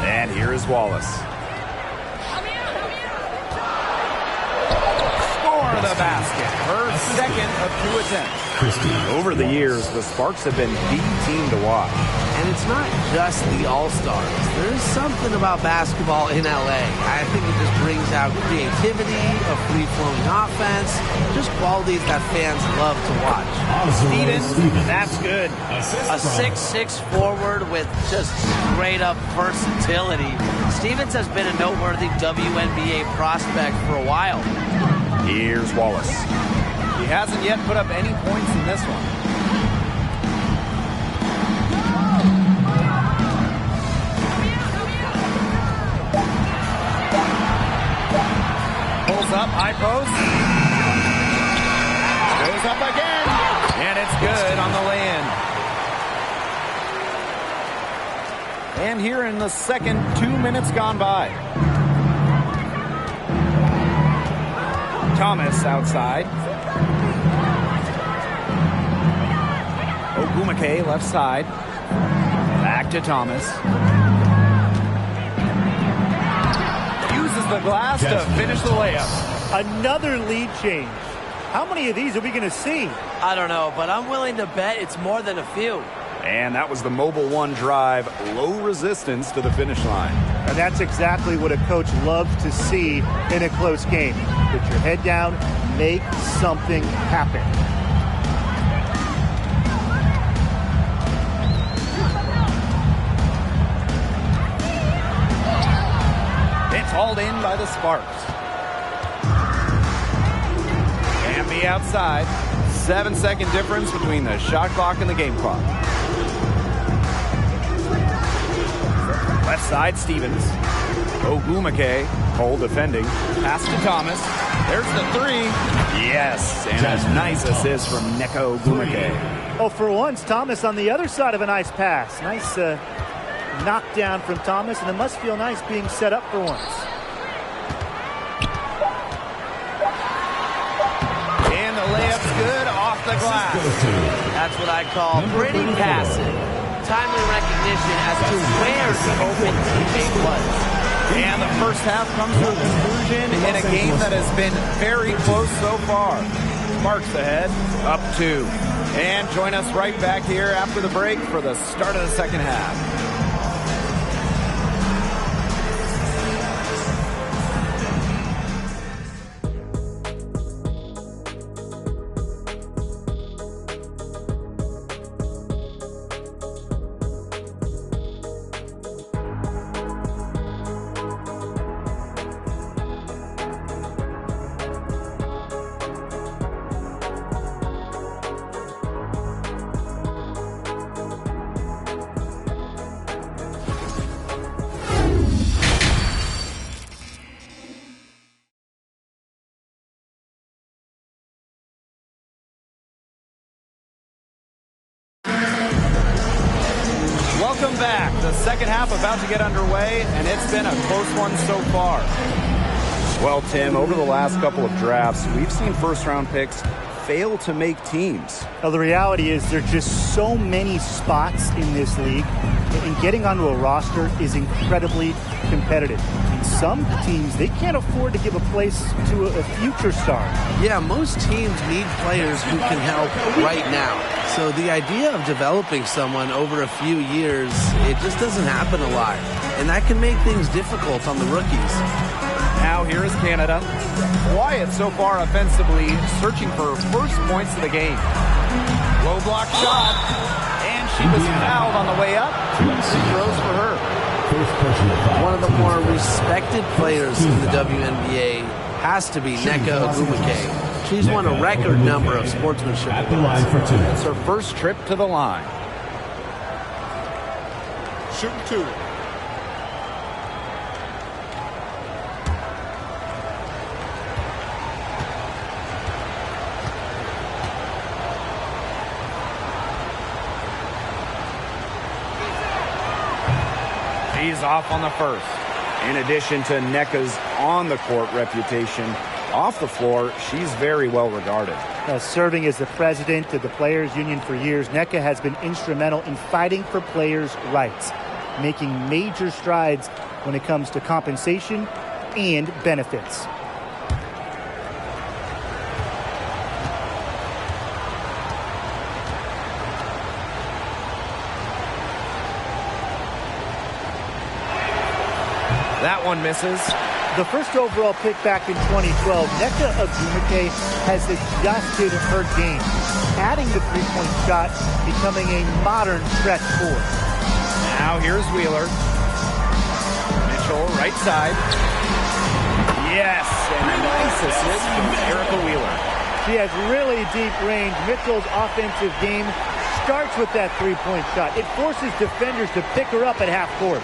S19: And here is Wallace. Score the basket. Her second of 2 attempts. Over the years, the Sparks have been the team to watch.
S1: And it's not just the All-Stars. There's something about basketball in LA. I think it just brings out creativity, a free-flowing offense, just qualities that fans love to watch.
S19: Stevens, that's good.
S1: A 6'6" forward with just straight-up versatility. Stevens has been a noteworthy WNBA prospect for a while.
S19: Here's Wallace. He hasn't yet put up any points in this one. Pulls up, high post. Goes up again. And it's good on the lay-in. And here in the second, 2 minutes gone by. Thomas outside. Ogumake left side. Back to Thomas. Uses the glass to finish the layup.
S20: Another lead change. How many of these are we going to see?
S1: I don't know, but I'm willing to bet it's more than a few.
S19: And that was the Mobile One drive. Low resistance to the finish line.
S20: And that's exactly what a coach loves to see in a close game. Put your head down, make something happen.
S19: It's hauled in by the Sparks. Camby outside. 7-second difference between the shot clock and the game clock. Left side, Stevens. Ogumake, Cole defending. Pass to Thomas. There's the three. Yes, and a nice assist from Neko Ogumake.
S20: Oh, for once, Thomas on the other side of a nice pass. Nice knockdown from Thomas, and it must feel nice being set up for once.
S19: And the layup's good off the glass.
S1: That's what I call pretty passive. Timely recognition as to where the open teammate was.
S19: And the first half comes to a conclusion in a game that has been very close so far. Sparks ahead, up 2. And join us right back here after the break for the start of the second half. Welcome back. The second half about to get underway, and it's been a close one so far. Well, Tim, over the last couple of drafts, we've seen first-round picks fail to make teams.
S20: Well, the reality is there are just so many spots in this league, and getting onto a roster is incredibly competitive. And some teams, they can't afford to give a place to a future star.
S1: Yeah, most teams need players who can help right now. So the idea of developing someone over a few years, it just doesn't happen a lot. And that can make things difficult on the rookies.
S19: Now here is Canada. Quiet so far offensively, searching for first points of the game. Low block shot, and she was fouled on the way up. She throws for her.
S1: One of the more respected players in the WNBA has to be Nneka Ogwumike. She's won a record number of sportsmanship awards.
S19: It's her first trip to the line.
S24: Shooting two.
S19: She's off on the first. In addition to Nneka's on-the-court reputation, off the floor, she's very well regarded.
S20: Serving as the president of the Players Union for years, Nneka has been instrumental in fighting for players' rights, making major strides when it comes to compensation and benefits.
S19: That one misses.
S20: The first overall pick back in 2012, Nneka Ogwumike has adjusted her game, adding the three-point shot, becoming a modern stretch four.
S19: Now here's Wheeler. Mitchell, right side. Yes, and a nice assist from Erica Wheeler.
S20: She has really deep range. Mitchell's offensive game starts with that three-point shot. It forces defenders to pick her up at half court.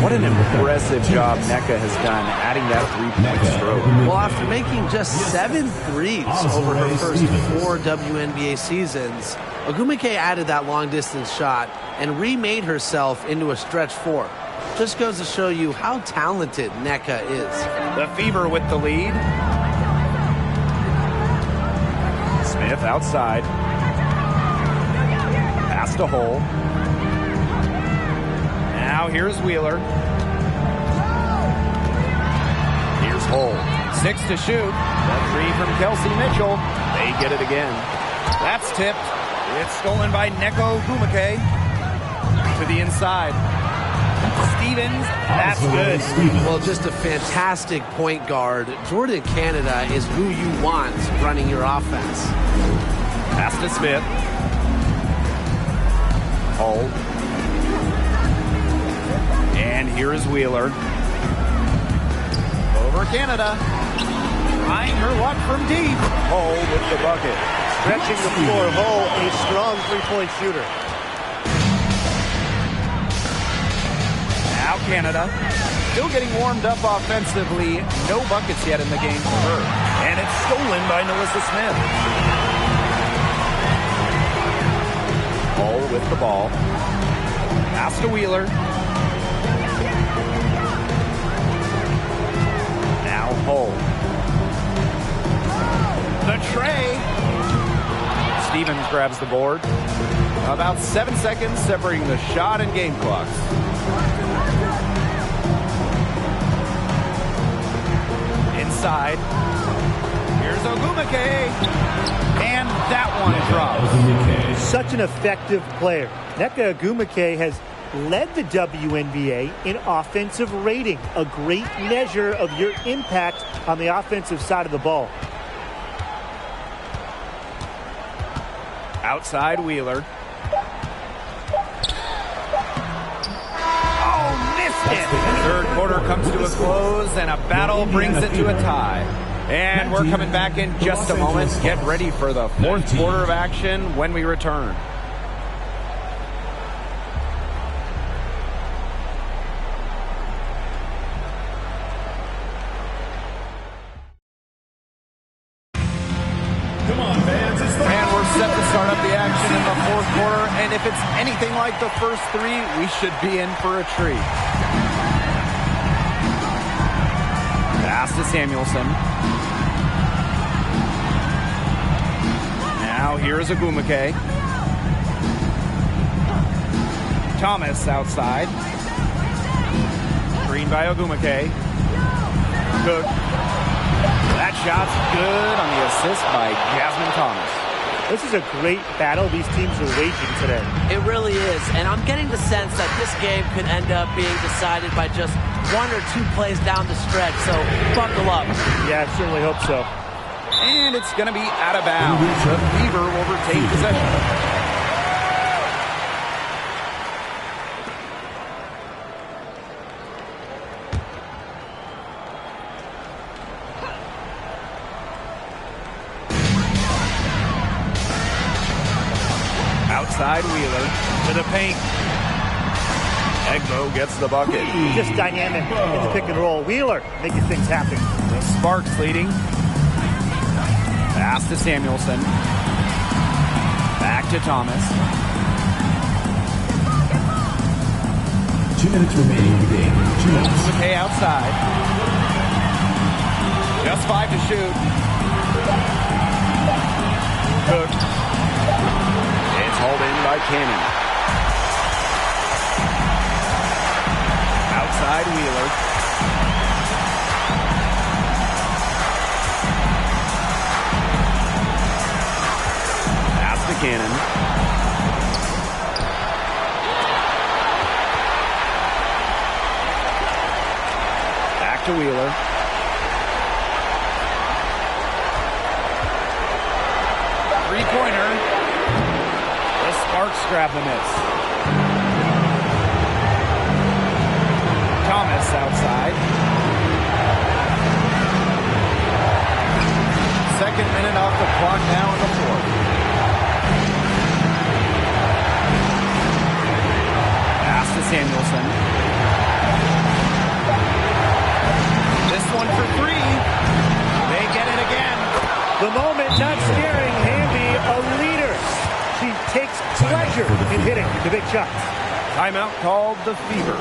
S19: What an impressive job Nneka has done adding that three-point stroke.
S1: Well, after making just 7 threes over her first 4 WNBA seasons, Ogwumike added that long-distance shot and remade herself into a stretch four. Just goes to show you how talented Nneka is.
S19: The Fever with the lead. Smith outside. Pass to Hull. Now here's Wheeler. Here's Hull. 6 to shoot. The three from Kelsey Mitchell. They get it again. That's tipped. It's stolen by Nneka Ogwumike. To the inside. Stevens. That's good.
S1: Well, just a fantastic point guard. Jordan Canada is who you want running your offense.
S19: Pass to Smith. Hull. And here is Wheeler. Over Canada. Trying her luck from deep. Hull with the bucket.
S20: Stretching the floor. Hull, a strong three-point shooter.
S19: Now Canada. Still getting warmed up offensively. No buckets yet in the game for her. And it's stolen by Melissa Smith. Hull with the ball. Pass to Wheeler. Now Hull. The tray. Stevens grabs the board. About 7 seconds separating the shot and game clocks. Inside. Here's Ogwumike. And that one drops.
S20: Such an effective player. Nneka Ogwumike has led the WNBA in offensive rating, a great measure of your impact on the offensive side of the ball.
S19: Outside Wheeler. Oh, missed it! Third quarter comes to a close, and a battle brings it to a tie. And we're coming back in just a moment. Get ready for the fourth quarter of action when we return. And we're set to start up the action in the fourth quarter, and if it's anything like the first three, we should be in for a treat. Pass to Samuelson. Now here's Agumake. Thomas outside. Green by Agumake. Cook. That shot's good on the assist by Jasmine Thomas.
S20: This is a great battle these teams are waging today.
S1: It really is, and I'm getting the sense that this game could end up being decided by just 1 or 2 plays down the stretch, so buckle up.
S20: Yeah, I certainly hope so.
S19: And it's going to be out of bounds. The Fever will retain possession. Outside Wheeler to the paint. Egbo gets the bucket.
S20: Just dynamic in the pick and roll. Wheeler making things happen.
S19: The Sparks leading. Pass to Samuelson. Back to Thomas.
S23: 2 minutes remaining in the game. 2 minutes.
S19: McKay outside. Just 5 to shoot. Cook. Hauled in by Cannon. Outside Wheeler. Pass to Cannon. Back to Wheeler. Three-pointer. Sparks grab the miss. Thomas outside. Second minute off the clock now in the fourth. Pass to Samuelson. This one for 3. They get it again.
S20: The moment not scaring Hamby, a leader. She takes pleasure in hitting the big shots.
S19: Timeout called the Fever.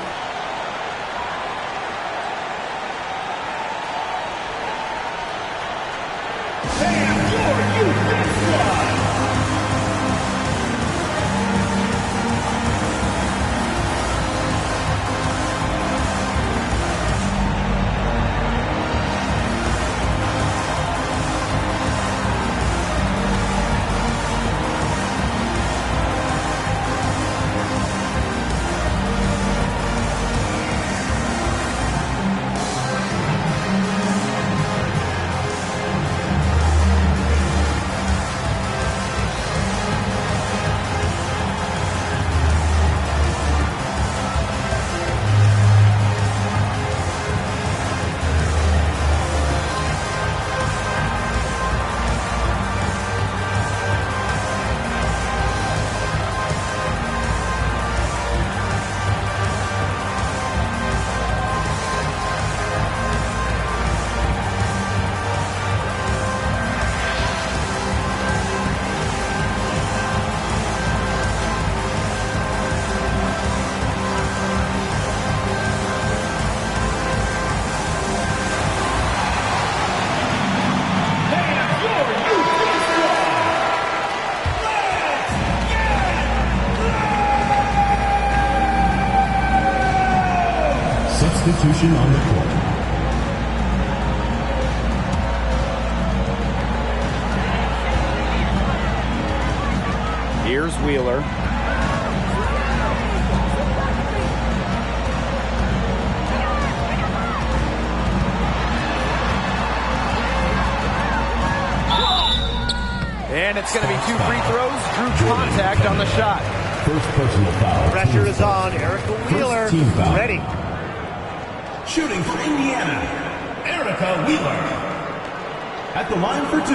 S23: Substitution on the court.
S19: Here's Wheeler. And it's going to be 2 free throws. Drew contact on the shot.
S23: First personal foul.
S20: Pressure is on. Erica Wheeler ready.
S23: Shooting for Indiana, Erica Wheeler. At the line for 2.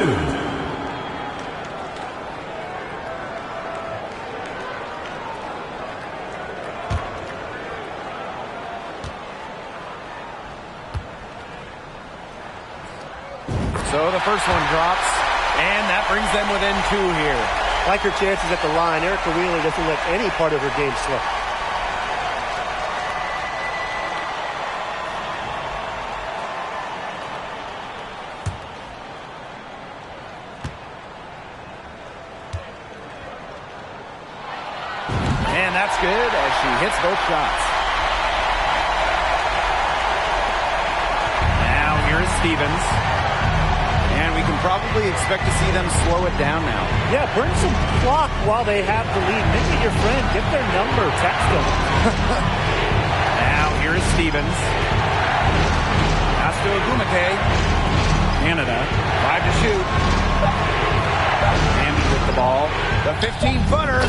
S19: So the first one drops, and that brings them within 2 here.
S20: Like her chances at the line, Erica Wheeler doesn't let any part of her game slip.
S19: And that's good as she hits both shots. Now here's Stevens. And we can probably expect to see them slow it down now.
S20: Yeah, burn some clock while they have the lead. Visit your friend. Get their number. Text them.
S19: Now here's Stevens. Pass to Agumake. Canada. 5 to shoot. Hamby with the ball. The 15-footer.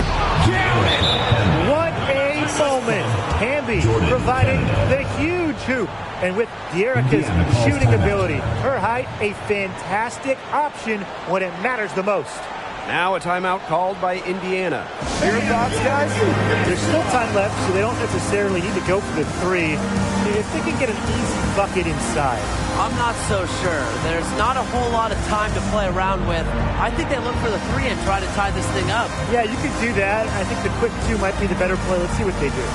S19: Counted.
S20: What a moment. Hamby providing the huge hoop. And with De'Erica's shooting ability, her height, a fantastic option when it matters the most.
S2: Now a timeout called by Indiana. Your thoughts, guys?
S20: There's still time left, so they don't necessarily need to go for the three if they can get an easy bucket inside.
S1: I'm not so sure. There's not a whole lot of time to play around with. I think they look for the three and try to tie this thing up.
S20: Yeah, you could do that. I think the quick two might be the better play. Let's see what they do.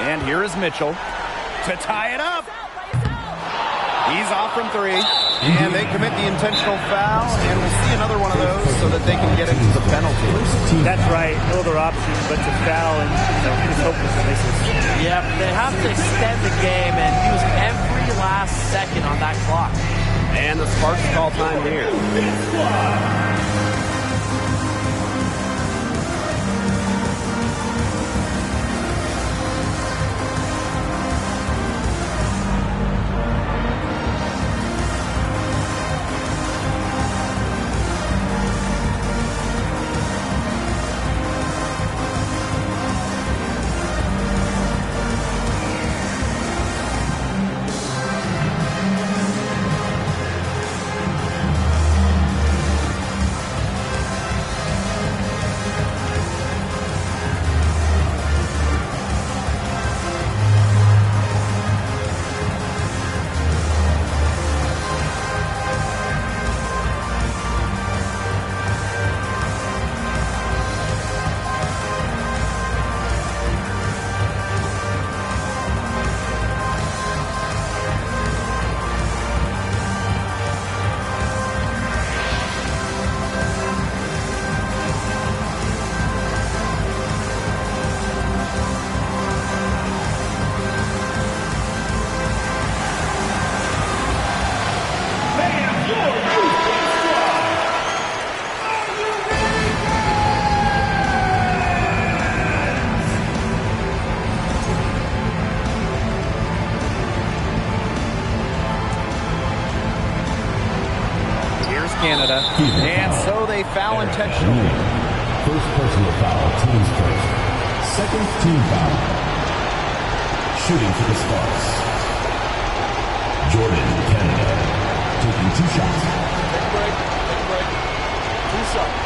S19: And here is Mitchell to tie it up. He's off from three. And they commit the intentional foul. And we'll see another one of those so that they can get into the penalty.
S20: That's right. No other option but to foul and just hope this misses.
S1: Yep, they have to extend the game and use every last second on that clock.
S2: And the Sparks call time here.
S19: Canada. And so they foul intentionally.
S23: First personal foul, teams first. Second team foul. Shooting for the Sparks. Jordan, Canada, taking 2 shots.
S5: Take a break. Two shots.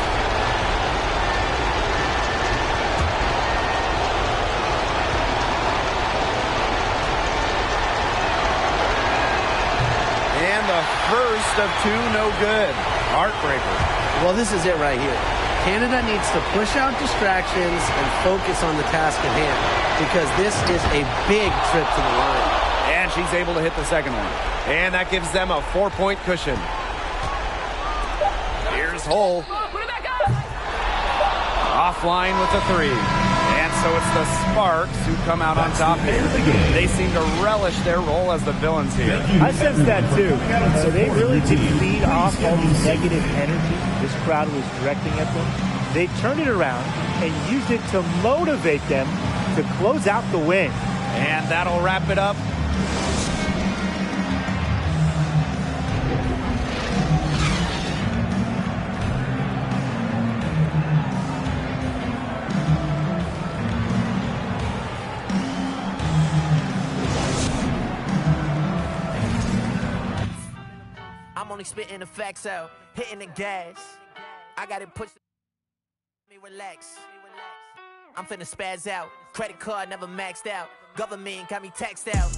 S19: And first of two, no good. Heartbreaker.
S1: Well, this is it right here. Canada needs to push out distractions and focus on the task at hand because this is a big trip to the line.
S19: And she's able to hit the second one. And that gives them a 4-point cushion. Here's Hull. Offline with the three. And so it's the Sparks who come out on top here. They seem to relish their role as the villains here.
S20: I sense that too. So they really did feed off all the negative energy this crowd was directing at them. They turned it around and used it to motivate them to close out the win.
S19: And that'll wrap it up.
S6: I'm only spitting the facts out, hitting the gas. I got it pushed. Me relax. I'm finna spaz out. Credit card never maxed out. Government got me taxed out.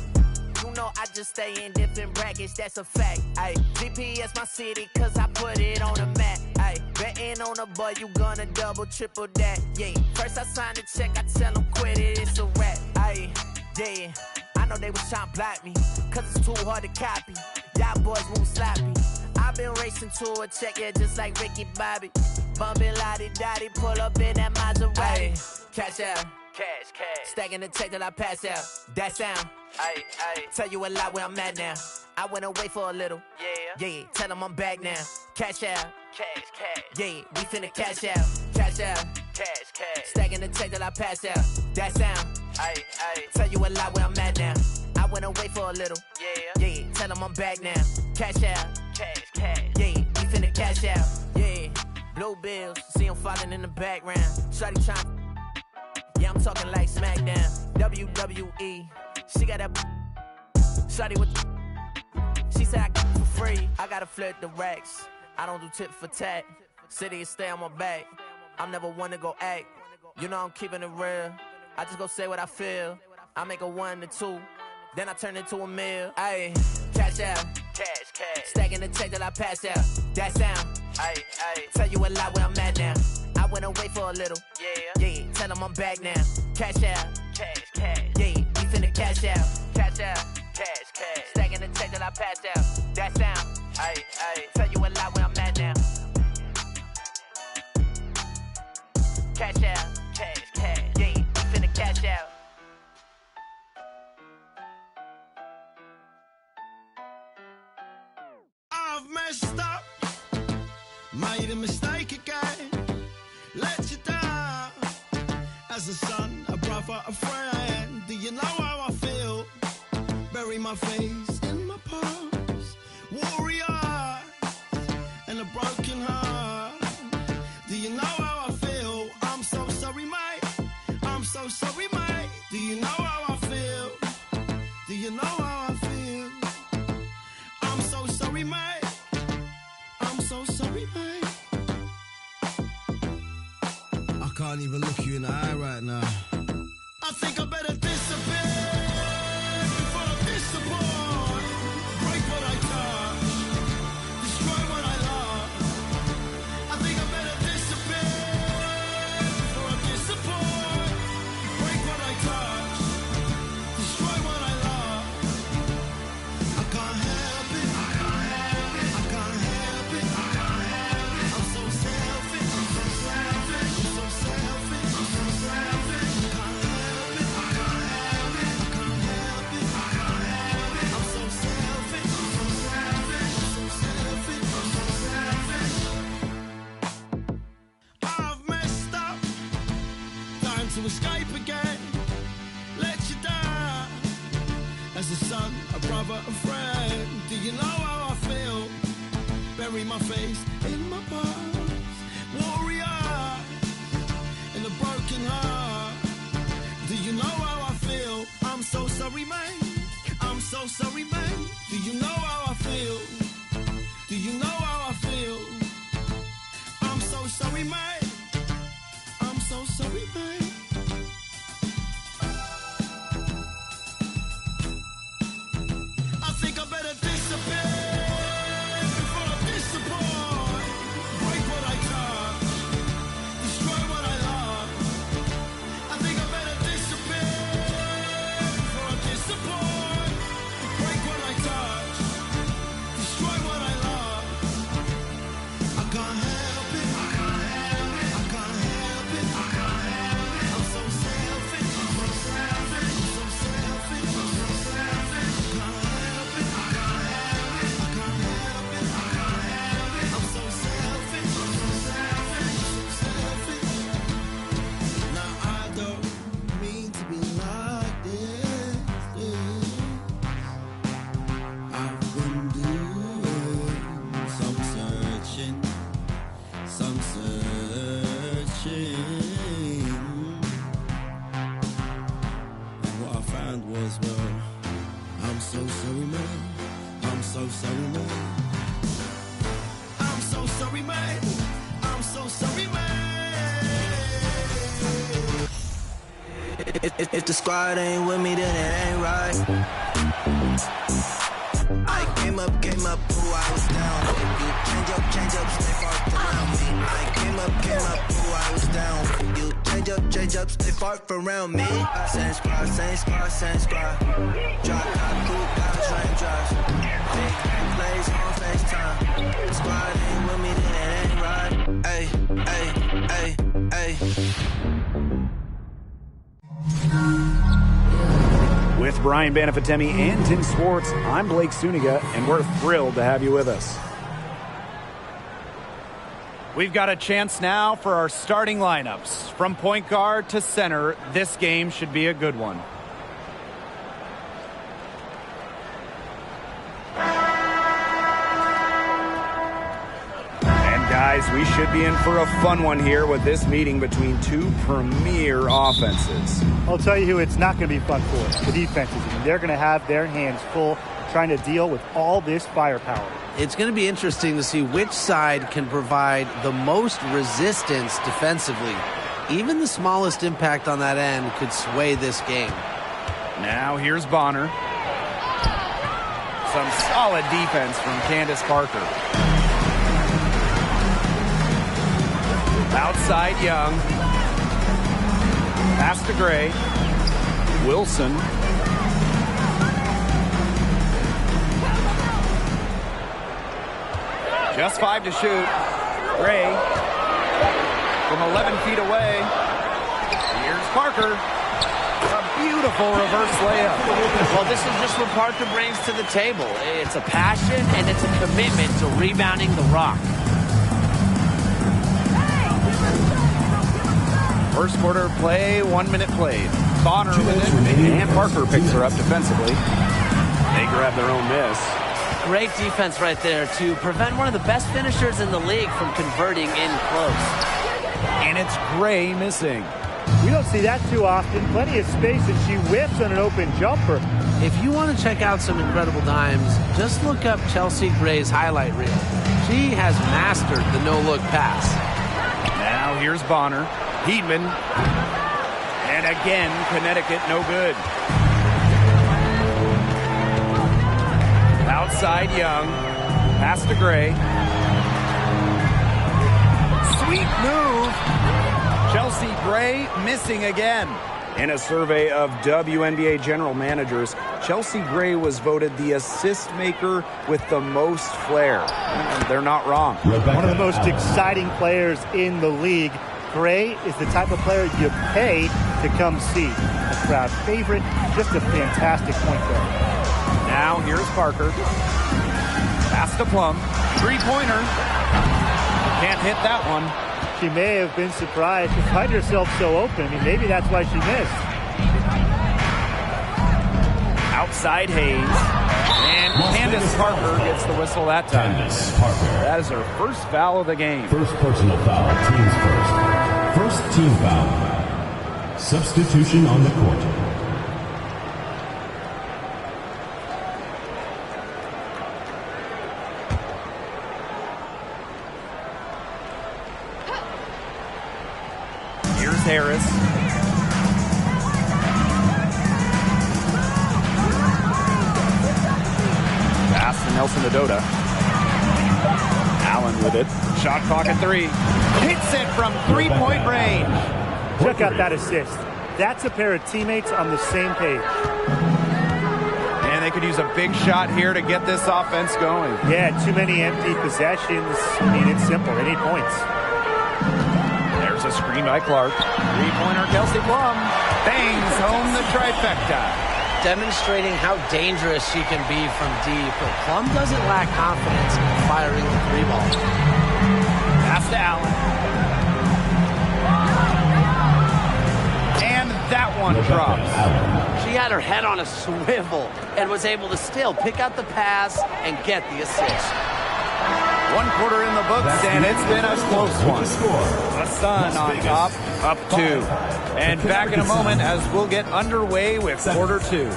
S6: You know I just stay in different brackets, that's a fact. Ay, GPS my city, cause I put it on the map. Ay, betting on a boy, you gonna double, triple that. Yeah, first I sign the check, I tell them quit it, it's a rap. Ay, yeah, I know they was trying to block me, cause it's too hard to copy. Y'all boys move sloppy. I've been racing to a check, yeah, just like Ricky Bobby. Bumpin' lottie-dottie, pull up in that Maserati. Ay, cash out. Cash. Stacking the check till I pass out. That sound. Ay. Tell you a lot where I'm at now. I went away for a little. Yeah. Tell them I'm back now. Cash out. Cash. Yeah, we finna cash out. Cash out. Cash. Stacking the check till I pass out. That sound. Ay. Tell you a lot where I'm at now. I went away for a little. Yeah. Tell them I'm back now. Cash out. Cash. Yeah, we finna cash out. Yeah. Blue bills. See them falling in the background. Shawty trying. Yeah, I'm talking like SmackDown, WWE. She got that shawty with. She said I got it for free. I gotta flirt the racks. I don't do tit for tat. City stay on my back. I'm never one to go act. You know I'm keeping it real. I just go say what I feel. I make a 1 to 2, then I turn into a meal. Ayy, cash out. Cash. Stacking the check till I pass out. That sound. Ayy. Tell you a lot where I'm at now. I went away for a little. Yeah. Tell them I'm back now. Cash out. Cash. Yeah, we finna cash out. Cash. Stacking the check till I pass out. That sound. Ayy. Tell you a lot where I'm at now. Cash out. Cash. Yeah, we finna cash out.
S14: I've messed up, made a mistake again, let you down. As a son, a brother, a friend, do you know how I feel? Bury my face in my past, warrior, and a broken heart. Do you know how I feel? I'm so sorry, mate. I'm so sorry, mate. Do you know how I feel? Do you know how I feel? I'm so sorry, mate. I'm so sorry, mate. I can't even look you in the eye right now. I think I better disappear before I disappoint. Break what I touch, destroy what I love. I think I better disappear before I disappoint. Break what I touch, destroy what I love. I can't help it. I can't help it. I can't help it. I can't help it. I'm so selfish. I'm so selfish. I'm so selfish. I'm so selfish. I can't help it. I can't help it. I can't help it. I can't help it. I'm so selfish. I'm so selfish. I'm so selfish. I'm so selfish. I've messed up. Time to escape again. Let you down. As a son, a brother, a friend, do you know how I feel? Bury my face in my past, warrior, and a broken heart. Do you know how I feel? I'm so sorry, man. I'm so sorry, man. Do you know how I feel? Do you know how I feel? I'm so sorry, man. I'm so sorry, man. I think I better disappear
S9: If the squad ain't with me, then it ain't right. I came up, who I was down with. You change up, stay far around me. I came up, who I was down with. You change up, stay far around me. Same squad. Drop top, cool, got train drives. Big plays on FaceTime. The squad ain't with me, then it ain't right. Ay.
S17: With Brian Banafitemi and Tim Swartz, I'm Blake Suniga, and we're thrilled to have you with us.
S19: We've got a chance now for our starting lineups. From point guard to center, this game should be a good one. Guys, we should be in for a fun one here with this meeting between two premier offenses.
S20: I'll tell you who it's not going to be fun for, the defenses. I mean, they're going to have their hands full trying to deal with all this firepower.
S1: It's going to be interesting to see which side can provide the most resistance defensively. Even the smallest impact on that end could sway this game.
S19: Now here's Bonner. Some solid defense from Candace Parker. Outside Young. Pass to Gray. Wilson. Just 5 to shoot. Gray from 11 feet away. Here's Parker. A beautiful reverse layup.
S21: Well, this is just what Parker brings to the table. It's a passion and it's a commitment to rebounding the rock.
S19: First quarter play, 1 minute played. Bonner with it, and Parker picks her up defensively.
S17: They grab their own miss.
S21: Great defense right there to prevent one of the best finishers in the league from converting in close.
S19: And it's Gray missing.
S20: We don't see that too often. Plenty of space, and she whips on an open jumper.
S1: If you want to check out some incredible dimes, just look up Chelsea Gray's highlight reel. She has mastered the no-look pass.
S19: Now here's Bonner. Heedman. And again, Connecticut no good. Outside Young. Pass to Gray. Sweet move. Chelsea Gray missing again.
S17: In a survey of WNBA general managers, Chelsea Gray was voted the assist maker with the most flair. And they're not wrong.
S20: One of the most exciting players in the league. Gray is the type of player you pay to come see. A crowd favorite, just a fantastic point guard.
S19: Now here's Parker. Pass to Plum. Three-pointer. Can't hit that one.
S20: She may have been surprised to find herself so open. I mean, maybe that's why she missed.
S19: Outside Hayes. And Candace Parker gets the whistle that time. That is her first foul of the game.
S23: First personal foul, teams first. First team foul. Substitution on the court.
S19: Here's Harris. Pass to Nelson Adota. Allen with it. Shot clock at 3. Hits it from three-point range.
S20: Check out that assist. That's a pair of teammates on the same page.
S19: And they could use a big shot here to get this offense going.
S20: Yeah, too many empty possessions. I mean, it's simple. They need points.
S19: There's a screen by Clark. Three-pointer Kelsey Plum. Bangs home the trifecta.
S1: Demonstrating how dangerous she can be from deep. But Plum doesn't lack confidence in firing the three ball.
S19: Pass to Allen. And that one drops.
S21: She had her head on a swivel and was able to still pick out the pass and get the assist.
S19: 1 quarter in the books, and it's been a close one. The Sun on top, up 2. And back in a moment as we'll get underway with quarter 2.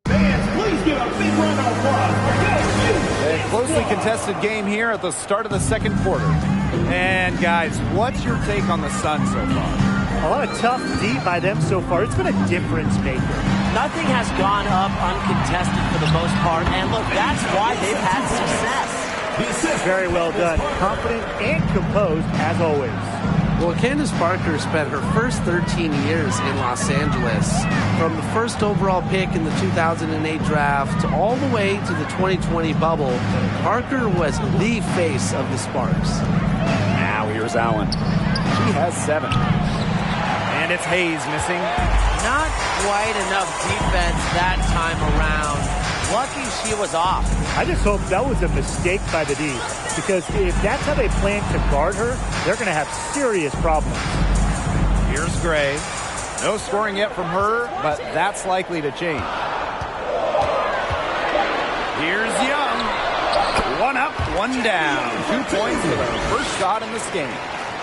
S23: Please give a big round of applause.
S19: A closely contested game here at the start of the second quarter. And guys, what's your take on the Suns so far?
S20: A lot of tough D by them so far. It's been a difference maker.
S7: Nothing has gone up uncontested for the most part, and look, that's why they've had success.
S20: Very well done. Confident and composed, as always.
S1: Well, Candace Parker spent her first 13 years in Los Angeles. From the first overall pick in the 2008 draft all the way to the 2020 bubble, Parker was the face of the Sparks.
S19: Now here's Allen. She has 7. And it's Hayes missing.
S7: Not quite enough defense that time around. Lucky she was off.
S20: I just hope that was a mistake by the D, because if that's how they plan to guard her, they're going to have serious problems.
S19: Here's Gray. No scoring yet from her, but that's likely to change. Here's Young. 1 up, 1 down. 2 points for their first shot in this game.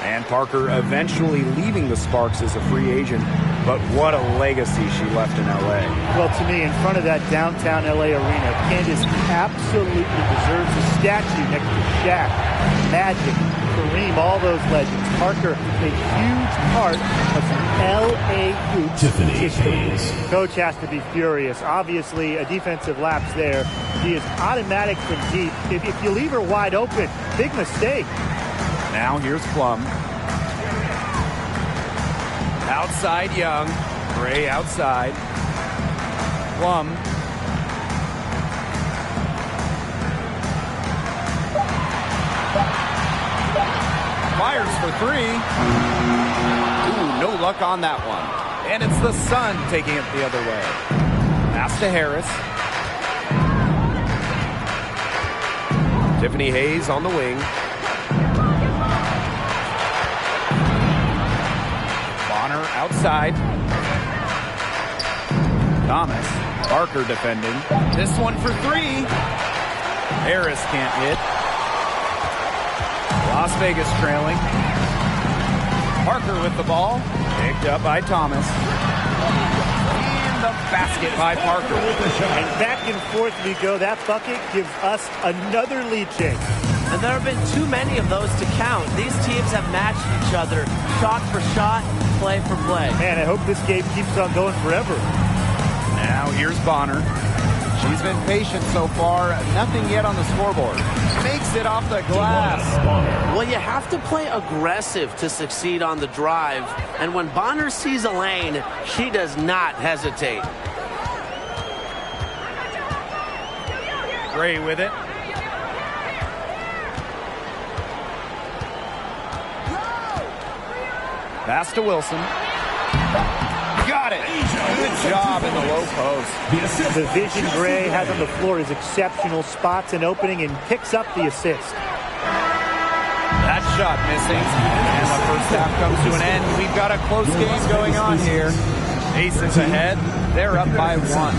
S19: And Parker eventually leaving the Sparks as a free agent, but what a legacy she left in L.A.
S20: Well, to me, in front of that downtown L.A. arena, Candace absolutely deserves a statue next to Shaq, Magic, Kareem, all those legends. Parker, a huge part of some L.A. hoops history. Coach has to be furious. Obviously, a defensive lapse there. She is automatic from deep. If you leave her wide open, big mistake.
S19: Now here's Plum. Outside Young. Gray outside. Plum. Fires for 3. Ooh, no luck on that one. And it's the Sun taking it the other way. Pass to Harris. Tiffany Hayes on the wing. Outside. Thomas. Parker defending. This one for 3. Harris can't hit. Las Vegas trailing. Parker with the ball. Picked up by Thomas. And the basket by Parker.
S20: And back and forth we go. That bucket gives us another lead change.
S7: And there have been too many of those to count. These teams have matched each other shot for shot, play for play.
S20: Man, I hope this game keeps on going forever.
S19: Now here's Bonner. She's been patient so far. Nothing yet on the scoreboard. Makes it off the glass.
S1: Well, you have to play aggressive to succeed on the drive. And when Bonner sees a lane, she does not hesitate.
S19: Gray with it. Pass to Wilson. Got it. Good job in the low post.
S20: The vision Gray has on the floor is exceptional. Spots an opening and picks up the assist.
S19: That shot missing. And the first half comes to an end. We've got a close game going on here. Aces ahead. They're up by 1.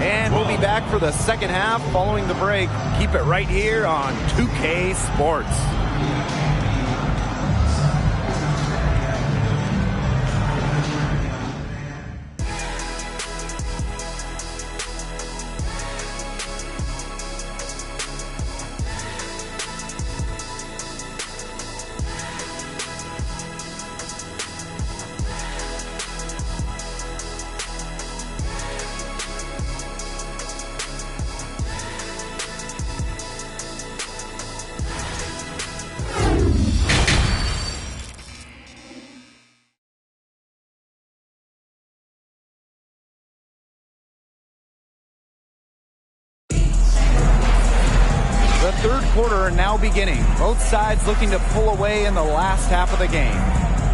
S19: And we'll be back for the second half following the break. Keep it right here on 2K Sports. Third quarter now beginning. Both sides looking to pull away in the last half of the game.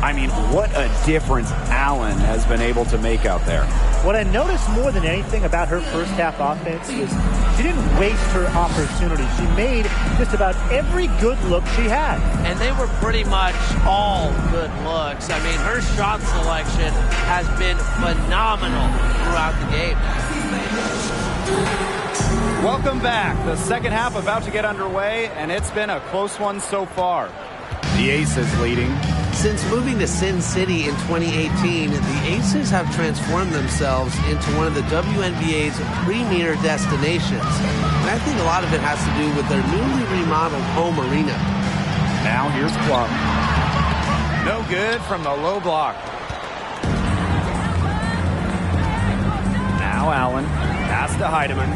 S19: I mean, what a difference Allen has been able to make out there.
S20: What I noticed more than anything about her first half offense is she didn't waste her opportunity. She made just about every good look she had.
S1: And they were pretty much all good looks. I mean, her shot selection has been phenomenal throughout the game.
S19: Welcome back. The second half about to get underway, and it's been a close one so far. The Aces leading.
S1: Since moving to Sin City in 2018, the Aces have transformed themselves into one of the WNBA's premier destinations. And I think a lot of it has to do with their newly remodeled home arena.
S19: Now here's Plum. No good from the low block. Now Allen. Pass to Heidemann.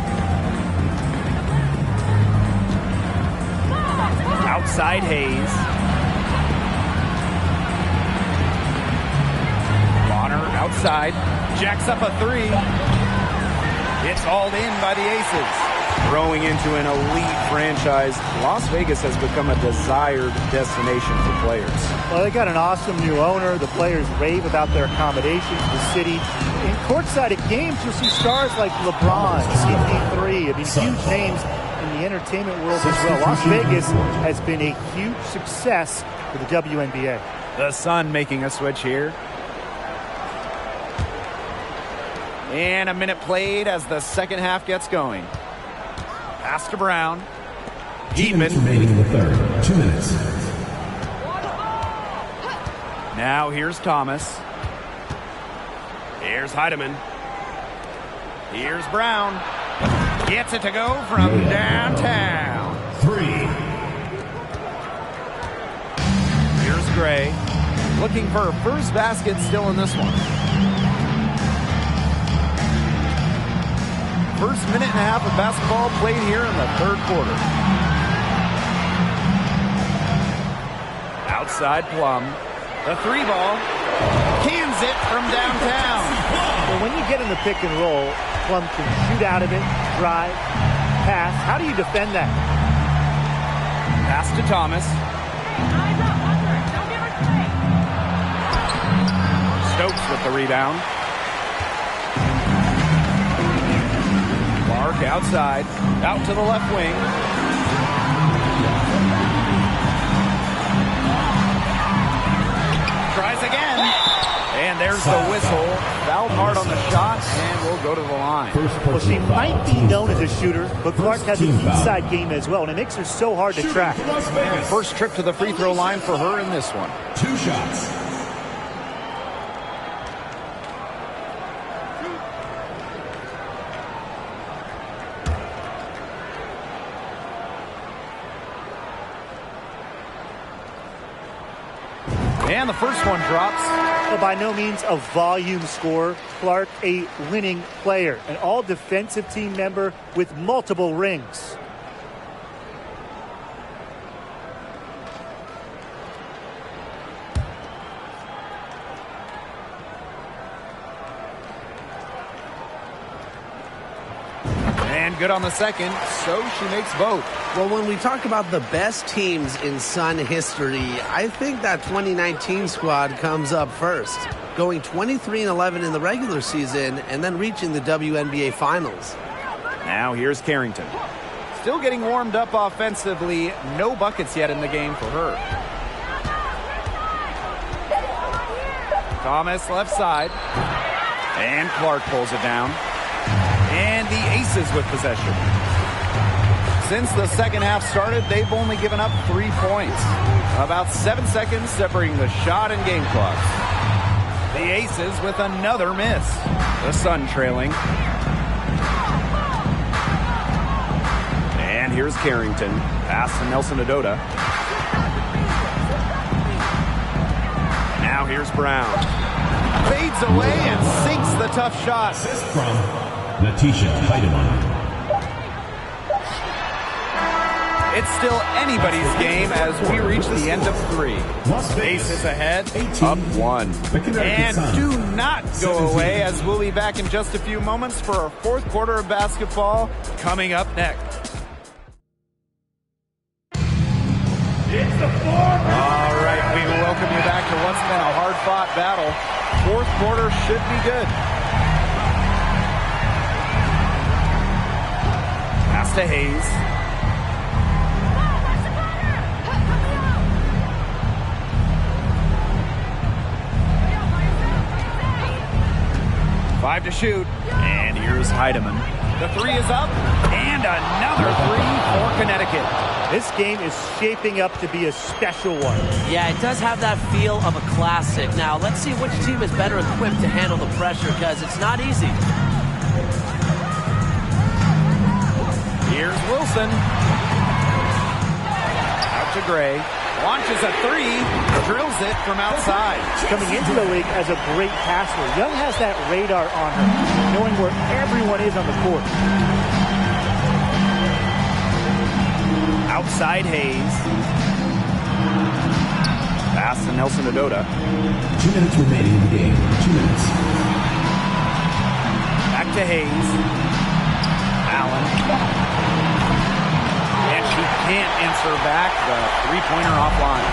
S19: Outside Hayes. Bonner outside. Jacks up a three. It's hauled in by the Aces. Growing into an elite franchise, Las Vegas has become a desired destination for players.
S20: Well, they got an awesome new owner. The players rave about their accommodations, the city. In courtside at games, you'll see stars like LeBron, CP3. I mean, huge names in the entertainment world as well. Las Vegas has been a huge success for the WNBA.
S19: The Sun making a switch here. And a minute played as the second half gets going. Pass to Brown.
S23: Minutes remaining in the third. 2 minutes.
S19: Now here's Thomas. Here's Heidemann. Here's Brown. Gets it to go from downtown.
S23: 3.
S19: Here's Gray. Looking for her first basket still in this one. First minute and a half of basketball played here in the third quarter. Outside Plum. The three ball. Cans it from downtown.
S20: Well, when you get in the pick and roll, Plum can shoot out of it, drive, pass. How do you defend that?
S19: Pass to Thomas. Stokes with the rebound. Clark outside, out to the left wing. Tries again. And there's the whistle. Fouled hard on the shot, and we'll go to the line.
S20: Well, she might be known as a shooter, but Clark has an inside game as well, and it makes her so hard to track.
S19: And first trip to the free throw line for her in this one.
S23: 2 shots.
S19: And the first one drops.
S20: Well, by no means a volume scorer. Clark, a winning player, an all-defensive team member with multiple rings.
S19: And good on the second, so she makes both.
S1: Well, when we talk about the best teams in Sun history, I think that 2019 squad comes up first, going 23-11 in the regular season and then reaching the WNBA Finals.
S19: Now here's Carrington. Still getting warmed up offensively. No buckets yet in the game for her. Thomas left side. And Clark pulls it down. And the Aces with possession. Since the second half started, they've only given up 3 points. About 7 seconds separating the shot and game clock. The Aces with another miss. The Sun trailing. And here's Carrington. Pass to Nelson Adota. Now here's Brown. Fades away and sinks the tough shot.
S23: Assist from Natisha Heidemann.
S19: It's still anybody's game as we reach the end of 3. Aces ahead, up 1. And do not go away as we'll be back in just a few moments for our fourth quarter of basketball coming up next. All right, we welcome you back to what's been a hard-fought battle. Fourth quarter should be good. Pass to Hayes. 5 to shoot, and here's Heidemann. The 3 is up, and another 3 for Connecticut.
S20: This game is shaping up to be a special one.
S7: Yeah, it does have that feel of a classic. Now, let's see which team is better equipped to handle the pressure, because it's not easy.
S19: Here's Wilson. Out to Gray. Launches a three, drills it from outside.
S20: Coming into the league as a great passer, Young has that radar on her, knowing where everyone is on the court.
S19: Outside Hayes. Pass to Nelson Adota.
S23: 2 minutes remaining in the game. 2 minutes.
S19: Back to Hayes. Allen. And she can't answer back the three-pointer offline.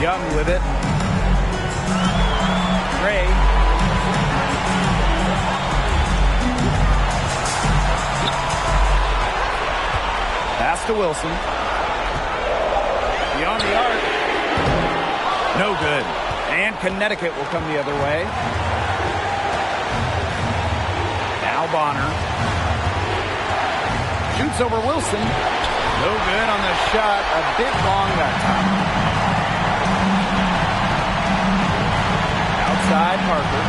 S19: Young with it. Gray. Pass to Wilson. Beyond the arc. No good. And Connecticut will come the other way. Now Bonner. Shoots over Wilson. No good on the shot. A bit long that time. Outside Parker.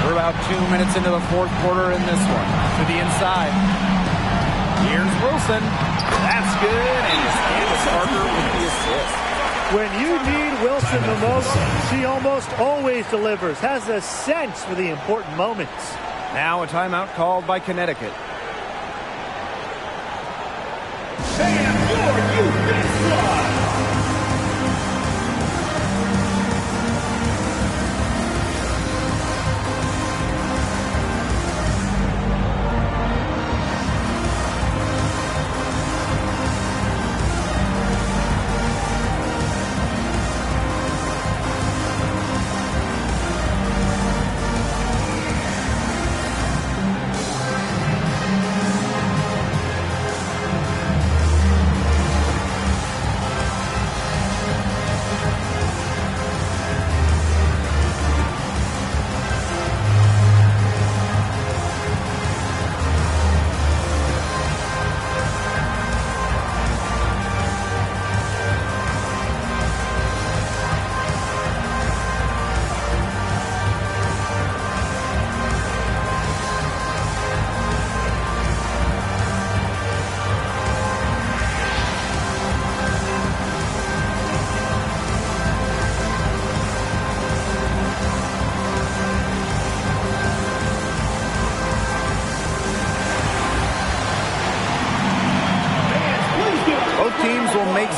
S19: We're about 2 minutes into the fourth quarter in this one. To the inside. Here's Wilson. That's good. And Candace Parker with the assist.
S20: When you need Wilson the most, she almost always delivers. Has a sense for the important moments.
S19: Now a timeout called by Connecticut.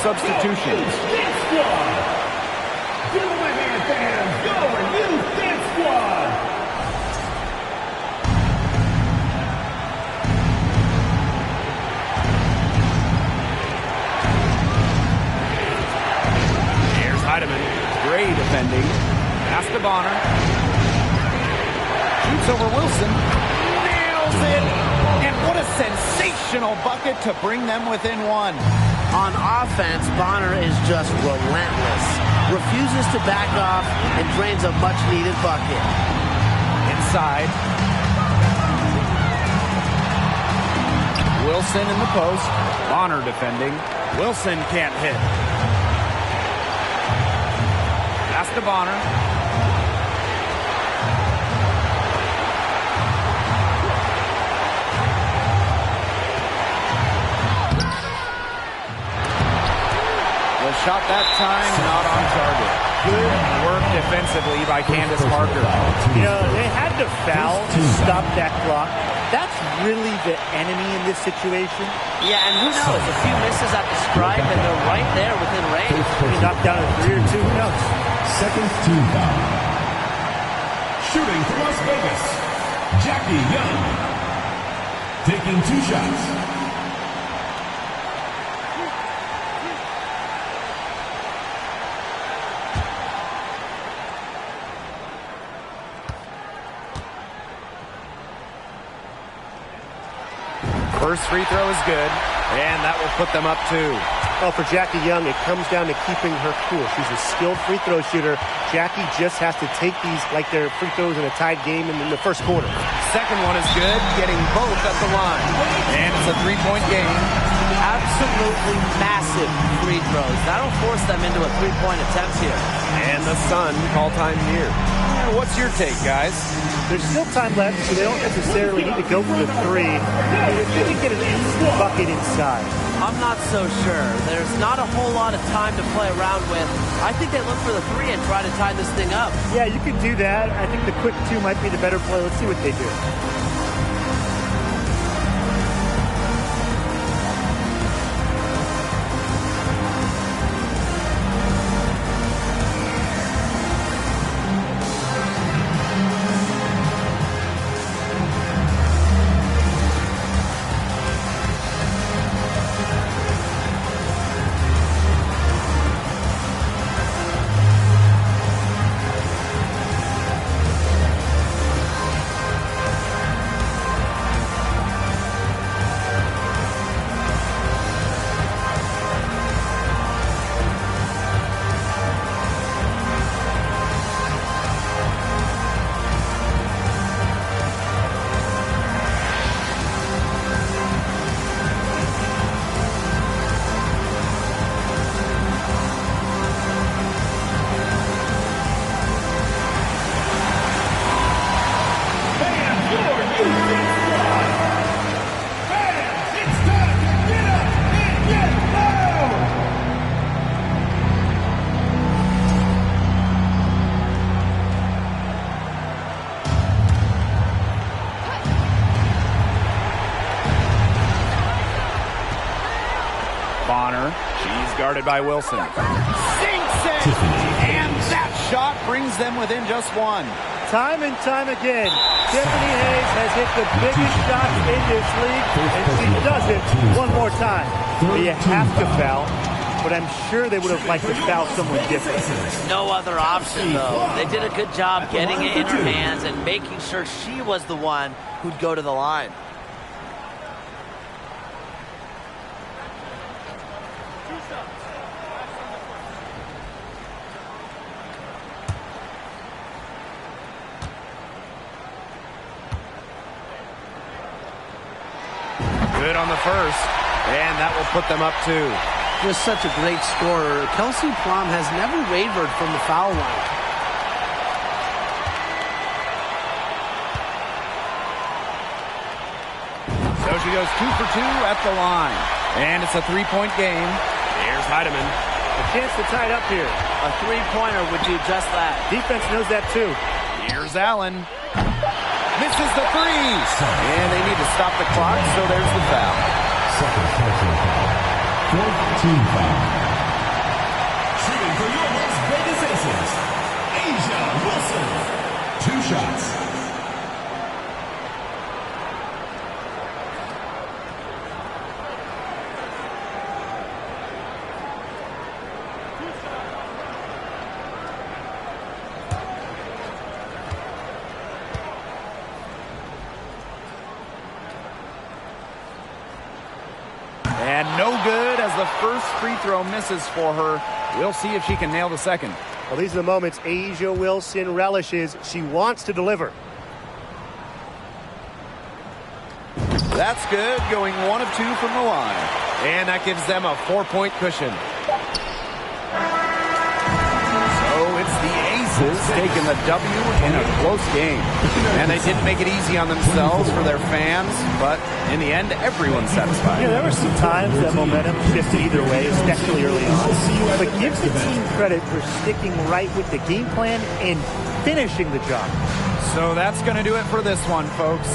S19: Substitutions. Here's Heidemann. Gray defending. Pass to Bonner. Shoots over Wilson. Nails it. And what a sensational bucket to bring them within one.
S1: On offense, Bonner is just relentless. Refuses to back off and drains a much-needed bucket.
S19: Inside. Wilson in the post. Bonner defending. Wilson can't hit. Pass to Bonner. Shot that time, not on target. Good work defensively by Candace Parker.
S20: You know, they had to foul to stop that clock. That's really the enemy in this situation.
S7: Yeah, and who knows? A few misses at the stripe, and they're right there within range.
S20: He knocked down a 3 or 2, who knows?
S23: Second team foul. Shooting for Las Vegas, Jackie Young. Taking 2 shots.
S19: First free throw is good, and that will put them up 2.
S20: Oh, for Jackie Young, it comes down to keeping her cool. She's a skilled free throw shooter. Jackie just has to take these like they're free throws in a tied game in the first quarter.
S19: Second one is good, getting both at the line. And it's a 3-point game.
S7: Absolutely massive free throws. That'll force them into a 3-point attempt here.
S2: And the Sun call time here.
S19: And what's your take, guys?
S20: There's still time left, so they don't necessarily need to go for the 3. If they can get an easy bucket inside.
S7: I'm not so sure. There's not a whole lot of time to play around with. I think they look for the 3 and try to tie this thing up.
S20: Yeah, you can do that. I think the quick 2 might be the better play. Let's see what they do.
S19: Guarded by Wilson. Sinks it! And that shot brings them within just 1.
S20: Time and time again, Tiffany Hayes has hit the biggest shots in this league, and she does it one more time. You have to foul, but I'm sure they would have liked to foul someone different.
S7: No other option, though. They did a good job getting it in her hands and making sure she was the one who'd go to the line.
S19: Good on the first, and that will put them up 2.
S1: Just such a great scorer. Kelsey Plum has never wavered from the foul line.
S19: So she goes 2 for 2 at the line, and it's a 3-point game. Here's Heidemann.
S20: A chance to tie it up here.
S7: A 3-pointer would do just that.
S20: Defense knows that too.
S19: Here's Allen. Misses the 3. And they need to stop the clock, so there's the foul.
S23: Second personal foul. 4th team foul. Shooting for your Las Vegas Aces, Asia Wilson. 2 shots.
S19: And no good as the first free throw misses for her. We'll see if she can nail the second.
S20: Well, these are the moments Asia Wilson relishes. She wants to deliver.
S19: That's good, going 1 of 2 from the line. And that gives them a 4-point cushion. So it's the Aces taking the W in a close game. And they didn't make it easy on themselves for their fans, but in the end, everyone's satisfied.
S20: Yeah, there were some times that momentum shifted either way, especially early on. But give the team credit for sticking right with the game plan and finishing the job.
S19: So that's going to do it for this one, folks.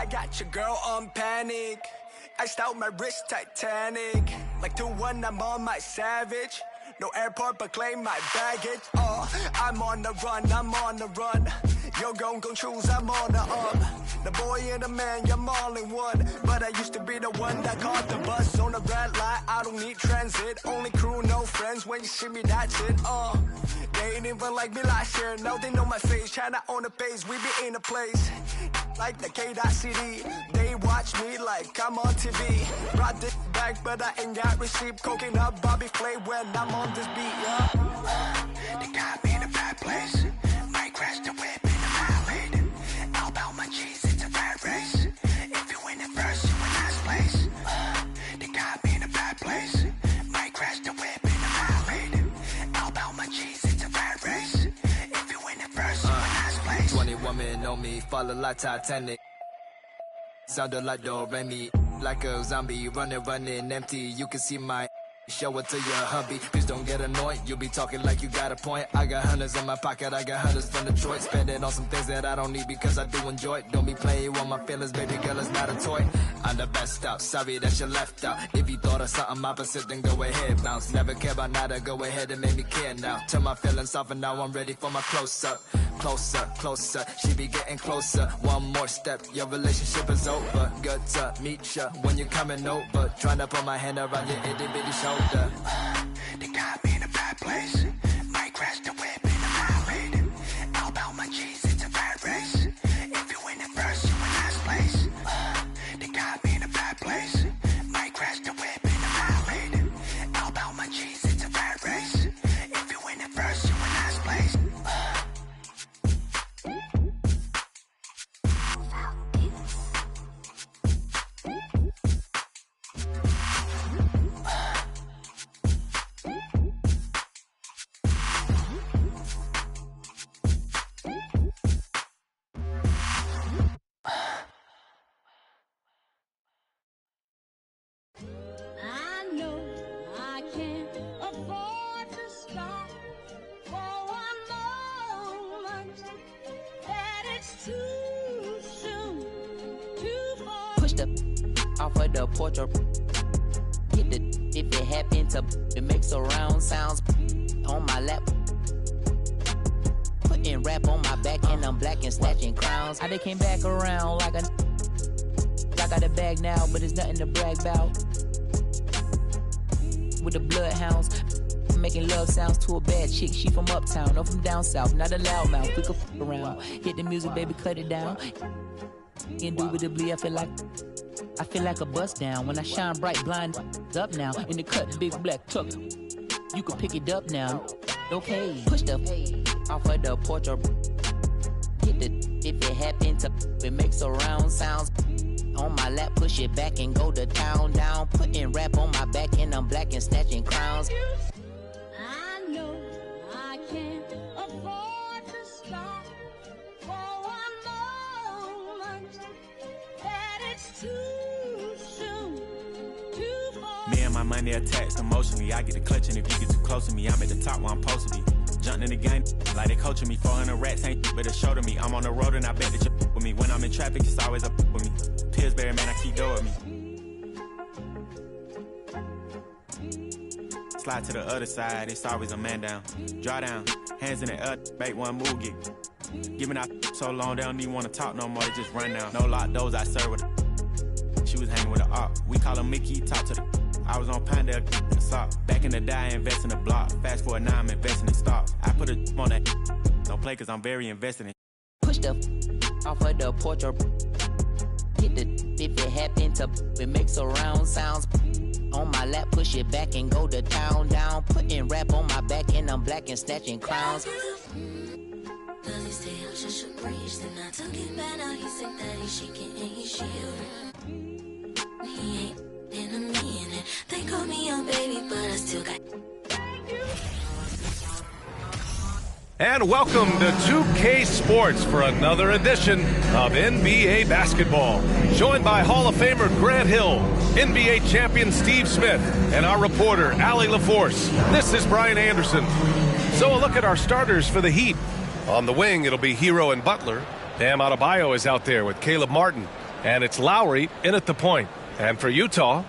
S8: got your girl on panic. Iced out my wrist Titanic. Like 2-1, I'm on my savage. No airport, but claim my baggage. I'm on the run, I'm on the run. Yo, gon' choose, I'm on the up. The boy and the man, I'm all in one. But I used to be the one that caught the bus on the red light. I don't need transit, only crew, no friends. When you see me, that's it. They ain't even like me last year. Now they know my face. China on the page, we be in a place. Like the K.CD. They watch me like I'm on TV. Brought this back, but I ain't got receipt. Coking up Bobby Flay when I'm on this beat, yeah. They got me in a bad place. Might crash the whip in the highway. All about my cheese, it's a bad race. If you win it first, you in last place. They got me in a bad place. Might crash the whip in the highway. All about my cheese, it's a bad race. If you win it first, you in last place.
S15: 20 women on me, falling like Titanic. Sounded like Do-Re-Mi, like a zombie, running empty. You can see my show it to your hubby. Please don't get annoyed, you be talking like you got a point. I got hundreds in my pocket, I got hundreds from Detroit. Spend it on some things that I don't need because I do enjoy it. Don't be playing with my feelings, baby girl, it's not a toy. I'm the best out, sorry that you left out. If you thought of something opposite, then go ahead, bounce. Never care about nada, go ahead and make me care now. Turn my feelings off and now I'm ready for my close-up. Closer, closer, she be getting closer. One more step, your relationship is over. Good to meet ya when you're coming over. Trying to put my hand around your itty-bitty shoulder.
S8: They got me in a bad place. Might crash the whip in the highway. All about my cheese, it's a bad race. If you win it first, you in last place. They got me in a bad place. Might crash the whip in the highway. All about my cheese, it's a bad race. If you win it first, you in last place.
S16: Off of the porch or hit the if it happen to it makes surround sounds on my lap. Putting rap on my back and I'm black and snatching crowns. I done came back around like a I got a bag now, but it's nothing to brag about. With the bloodhounds, making love sounds to a bad chick. She from uptown or from down south, not a loudmouth. We could f around. Hit the music, baby, cut it down. Indubitably, I feel like a bust down when I shine bright, blind up now in the cut, big black truck. You can pick it up now. Okay, push the off of the porch or hit the if it happen to it makes surround sounds on my lap. Push it back and go to town down. Putting rap on my back and I'm black and snatching crowns.
S18: I know I can't afford to stop for one moment. That it's too.
S22: Me and my money attached emotionally. I get the clutch, and if you get too close to me, I'm at the top where I'm supposed to be. Jumping in the game like they coaching me. 400 rats ain't but a show to me. I'm on the road and I bet that you with me. When I'm in traffic, it's always up with me. Pillsbury, man, I keep doing with me. Slide to the other side, it's always a man down. Draw down, hands in the air, bait one move, get. Giving out so long, they don't even want to talk no more, they just run down. No lock doors, I serve with a. She was hanging with a op. We call her Mickey, talk to the. I was on Pinedale, sock. Back in the day, I invest in the block. Fast forward now, I'm investing in stocks. I put a on that. Don't play, cause I'm very invested in.
S16: Push the off of the porch or hit the if it happen to it makes surround sounds on my lap. Push it back and go to town down. Putting rap on my back and I'm black and snatching crowns.
S18: Does he stay out just a breeze? Then I took it back, now he said that he's shaking and he's shivering. He ain't in a minute. They call me young baby, but I still got.
S25: And welcome to 2K Sports for another edition of NBA basketball. Joined by Hall of Famer Grant Hill, NBA champion Steve Smith, and our reporter Allie LaForce. This is Brian Anderson. So a look at our starters for the Heat. On the wing, it'll be Hero and Butler. Bam Adebayo is out there with Caleb Martin. And it's Lowry in at the point. And for Utah,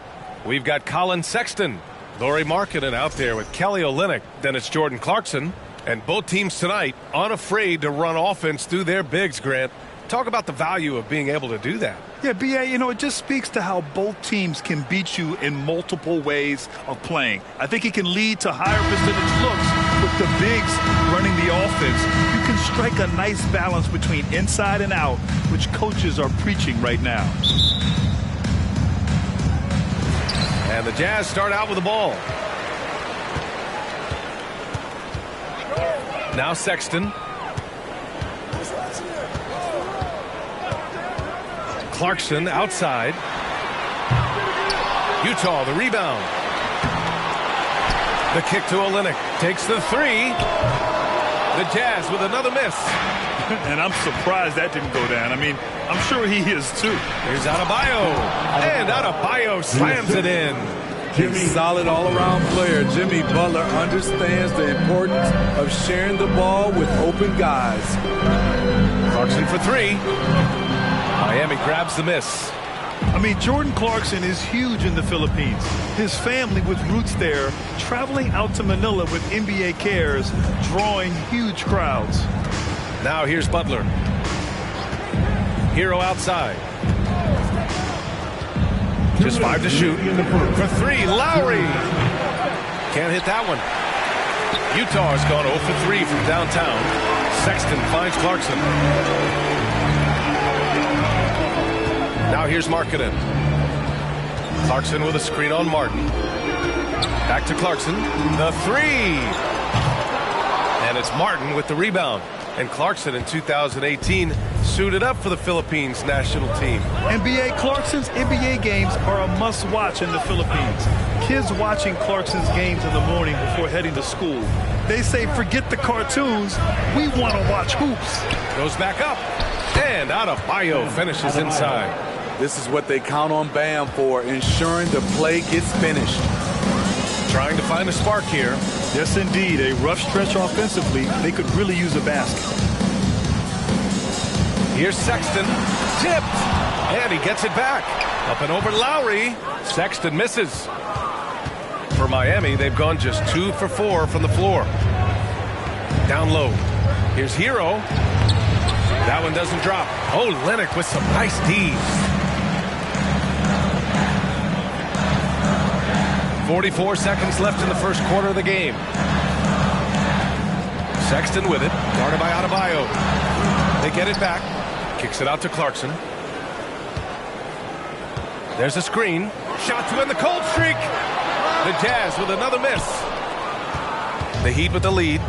S25: we've got Colin Sexton, Lauri Markkanen out there with Kelly Olynyk. Then it's Jordan Clarkson. And both teams tonight unafraid to run offense through their bigs, Grant. Talk about the value of being able to do that.
S3: Yeah, B.A., it just speaks to how both teams can beat you in multiple ways of playing. I think it can lead to higher percentage looks with the bigs running the offense. You can strike a nice balance between inside and out, which coaches are preaching right now.
S25: And the Jazz start out with the ball. Now Sexton. Clarkson outside. Utah, the rebound. The kick to Olynyk. Takes the three. The Jazz with another miss.
S3: And I'm surprised that didn't go down. I mean, I'm sure he is too.
S25: Here's Adebayo. And Adebayo slams it in.
S4: He's solid all-around player. Jimmy Butler understands the importance of sharing the ball with open guys.
S25: Clarkson for three. Miami grabs the miss.
S3: I mean, Jordan Clarkson is huge in the Philippines. His family with roots there, traveling out to Manila with NBA Cares, drawing huge crowds.
S25: Now here's Butler. Hero outside. Just 5 to shoot. For three, Lowry. Can't hit that one. Utah has gone 0 for 3 from downtown. Sexton finds Clarkson. Now here's Markkanen. Clarkson with a screen on Martin. Back to Clarkson. The three. And it's Martin with the rebound. And Clarkson in 2018 suited up for the Philippines national team.
S3: NBA Clarkson's NBA games are a must-watch in the Philippines. Kids watching Clarkson's games in the morning before heading to school. They say, forget the cartoons, we want to watch hoops.
S25: Goes back up. And Adebayo finishes inside.
S4: This is what they count on Bam for, ensuring the play gets finished.
S25: Trying to find a spark here.
S3: Yes, indeed. A rough stretch offensively. They could really use a basket.
S25: Here's Sexton. Tipped. And he gets it back. Up and over Lowry. Sexton misses. For Miami, they've gone just 2 for 4 from the floor. Down low. Here's Hero. That one doesn't drop. Oh, Olynyk with some nice D's. 44 seconds left in the first quarter of the game. Sexton with it. Guarded by Adebayo. They get it back. Kicks it out to Clarkson. There's a screen. Shot to end the cold streak. The Jazz with another miss. The Heat with the lead.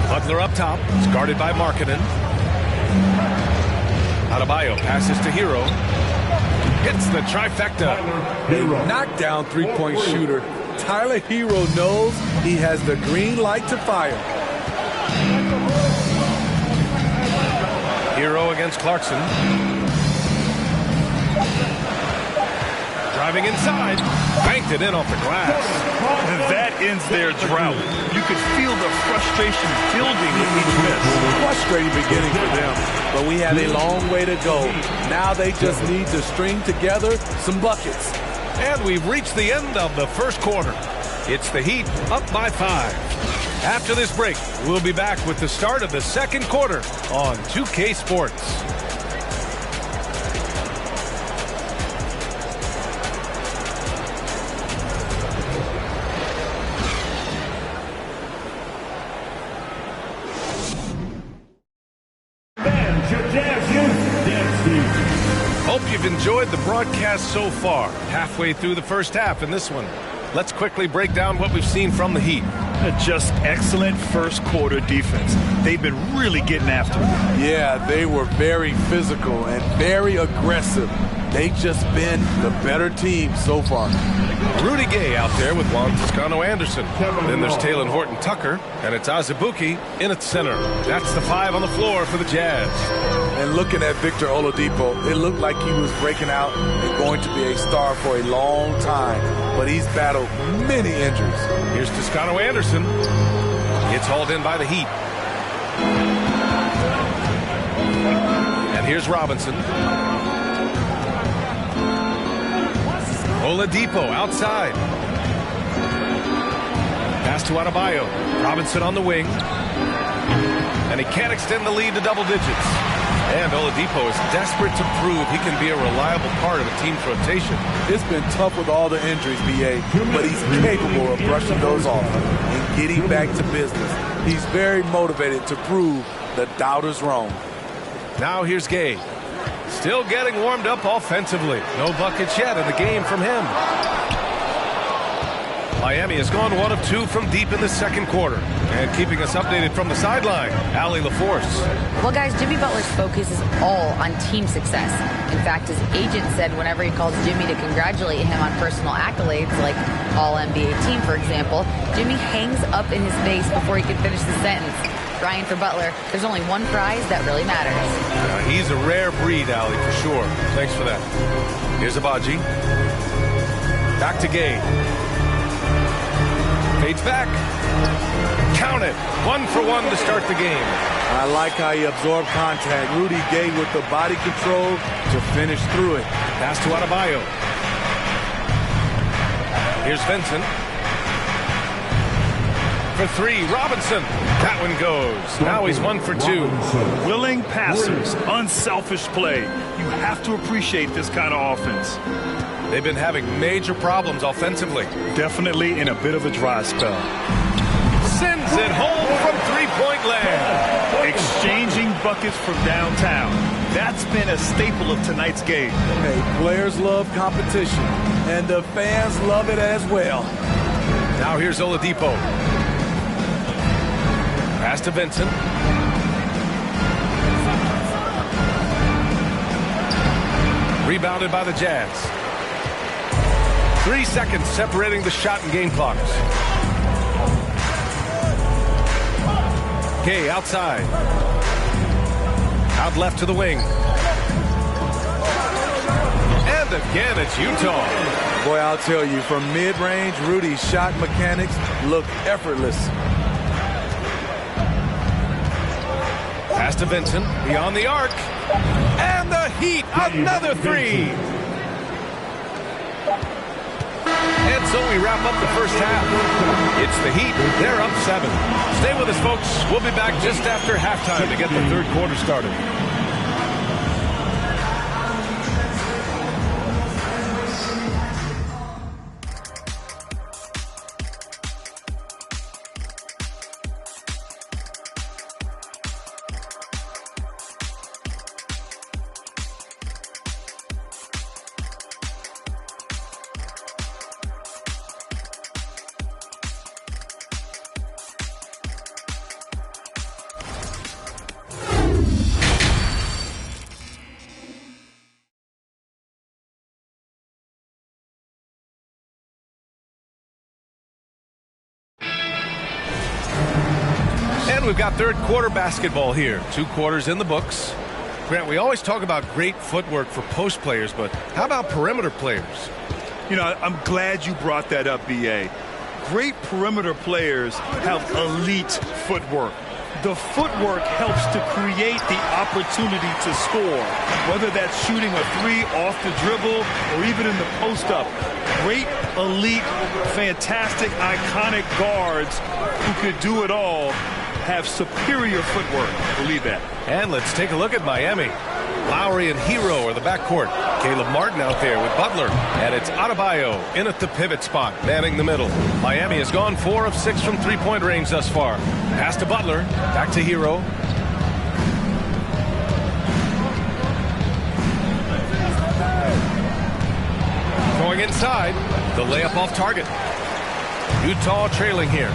S25: Butler up top. It's guarded by Markkanen. Adebayo passes to Hero. Hits the trifecta.
S4: A knockdown three-point shooter. Tyler Hero knows he has the green light to fire.
S25: Hero against Clarkson. Driving inside. Banked it in off the glass.
S3: And that ends their drought. You could feel the frustration building with each miss.
S4: Frustrating beginning for them, but we have a long way to go. Now they just need to string together some buckets.
S25: And we've reached the end of the first quarter. It's the Heat up by 5. After this break, we'll be back with the start of the second quarter on 2K Sports. Hope you've enjoyed the broadcast so far. Halfway through the first half in this one. Let's quickly break down what we've seen from the Heat.
S3: Just excellent first quarter defense. They've been really getting after it.
S4: Yeah, they were very physical and very aggressive. They've just been the better team so far.
S25: Rudy Gay out there with Juan Toscano-Anderson. Then there's Talen Horton-Tucker, and it's Azubuike in at center. That's the 5 on the floor for the Jazz.
S4: And looking at Victor Oladipo, it looked like he was breaking out and going to be a star for a long time. But he's battled many injuries.
S25: Here's Toscano-Anderson. Gets hauled in by the Heat. And here's Robinson. Oladipo outside. Pass to Adebayo. Robinson on the wing. And he can't extend the lead to double digits. And Oladipo is desperate to prove he can be a reliable part of a team's rotation.
S4: It's been tough with all the injuries, B.A., but he's capable of brushing those off and getting back to business. He's very motivated to prove the doubters wrong.
S25: Now here's Gay. Still getting warmed up offensively. No buckets yet in the game from him. Miami has gone 1 of 2 from deep in the second quarter. And keeping us updated from the sideline, Allie LaForce.
S10: Well, guys, Jimmy Butler's focus is all on team success. In fact, his agent said whenever he calls Jimmy to congratulate him on personal accolades, like All-NBA team, for example, Jimmy hangs up in his face before he can finish the sentence. Ryan, for Butler, there's only one prize that really matters.
S25: He's a rare breed, Allie, for sure. Thanks for that. Here's Abaji. Back to Gay. Fades back. Count it. 1 for 1 to start the game.
S4: I like how he absorbed contact. Rudy Gay with the body control to finish through it.
S25: Pass to Adebayo. Here's Vincent. For 3, Robinson. That one goes. Now he's 1 for 2.
S3: Willing passers, unselfish play. You have to appreciate this kind of offense.
S25: They've been having major problems offensively.
S3: Definitely in a bit of a dry spell.
S25: Sends it home from three-point land.
S3: Exchanging buckets from downtown. That's been a staple of tonight's game.
S4: Hey, players love competition, and the fans love it as well.
S25: Now here's Oladipo. Pass to Vincent. Rebounded by the Jazz. 3 seconds separating the shot and game clocks. Gay outside. Out left to the wing. And again, it's Utah.
S4: Boy, I'll tell you, from mid-range, Rudy's shot mechanics look effortless.
S25: Pass to Vincent. Beyond the arc. And the Heat, another 3. And so we wrap up the first half. It's the Heat. They're up 7. Stay with us, folks. We'll be back just after halftime to get the third quarter started. We've got third quarter basketball here. 2 quarters in the books. Grant, we always talk about great footwork for post players, but how about perimeter players?
S3: You know, I'm glad you brought that up, B.A. Great perimeter players have elite footwork. The footwork helps to create the opportunity to score, whether that's shooting a 3 off the dribble or even in the post-up. Great, elite, fantastic, iconic guards who could do it all have superior footwork. Believe that.
S25: And let's take a look at Miami. Lowry and Hero are the backcourt. Caleb Martin out there with Butler. And it's Adebayo in at the pivot spot, manning the middle. Miami has gone 4 of 6 from three-point range thus far. Pass to Butler. Back to Hero. Going inside. The layup off target. Utah trailing here.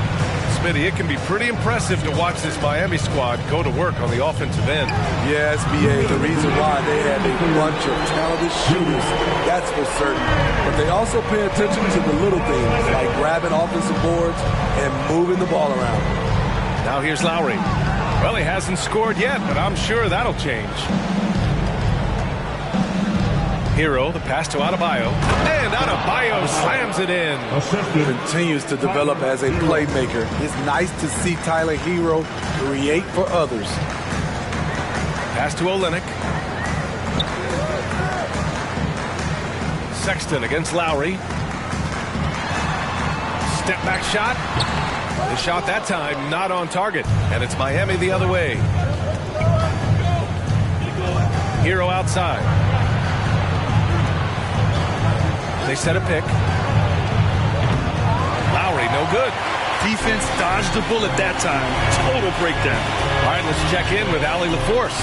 S25: Smitty, it can be pretty impressive to watch this Miami squad go to work on the offensive end.
S4: Yes, B.A., the reason why they have a bunch of talented shooters, that's for certain. But they also pay attention to the little things, like grabbing offensive boards and moving the ball around.
S25: Now here's Lowry. Well, he hasn't scored yet, but I'm sure that'll change. Hero, the pass to Adebayo. And Adebayo slams it in.
S4: Continues to develop as a playmaker. It's nice to see Tyler Hero create for others.
S25: Pass to Olynyk. Sexton against Lowry. Step back shot. The shot that time not on target, and it's Miami the other way. Hero outside. They set a pick. Lowry, no good.
S3: Defense dodged the bullet that time. Total breakdown.
S25: All right, let's check in with Allie LaForce.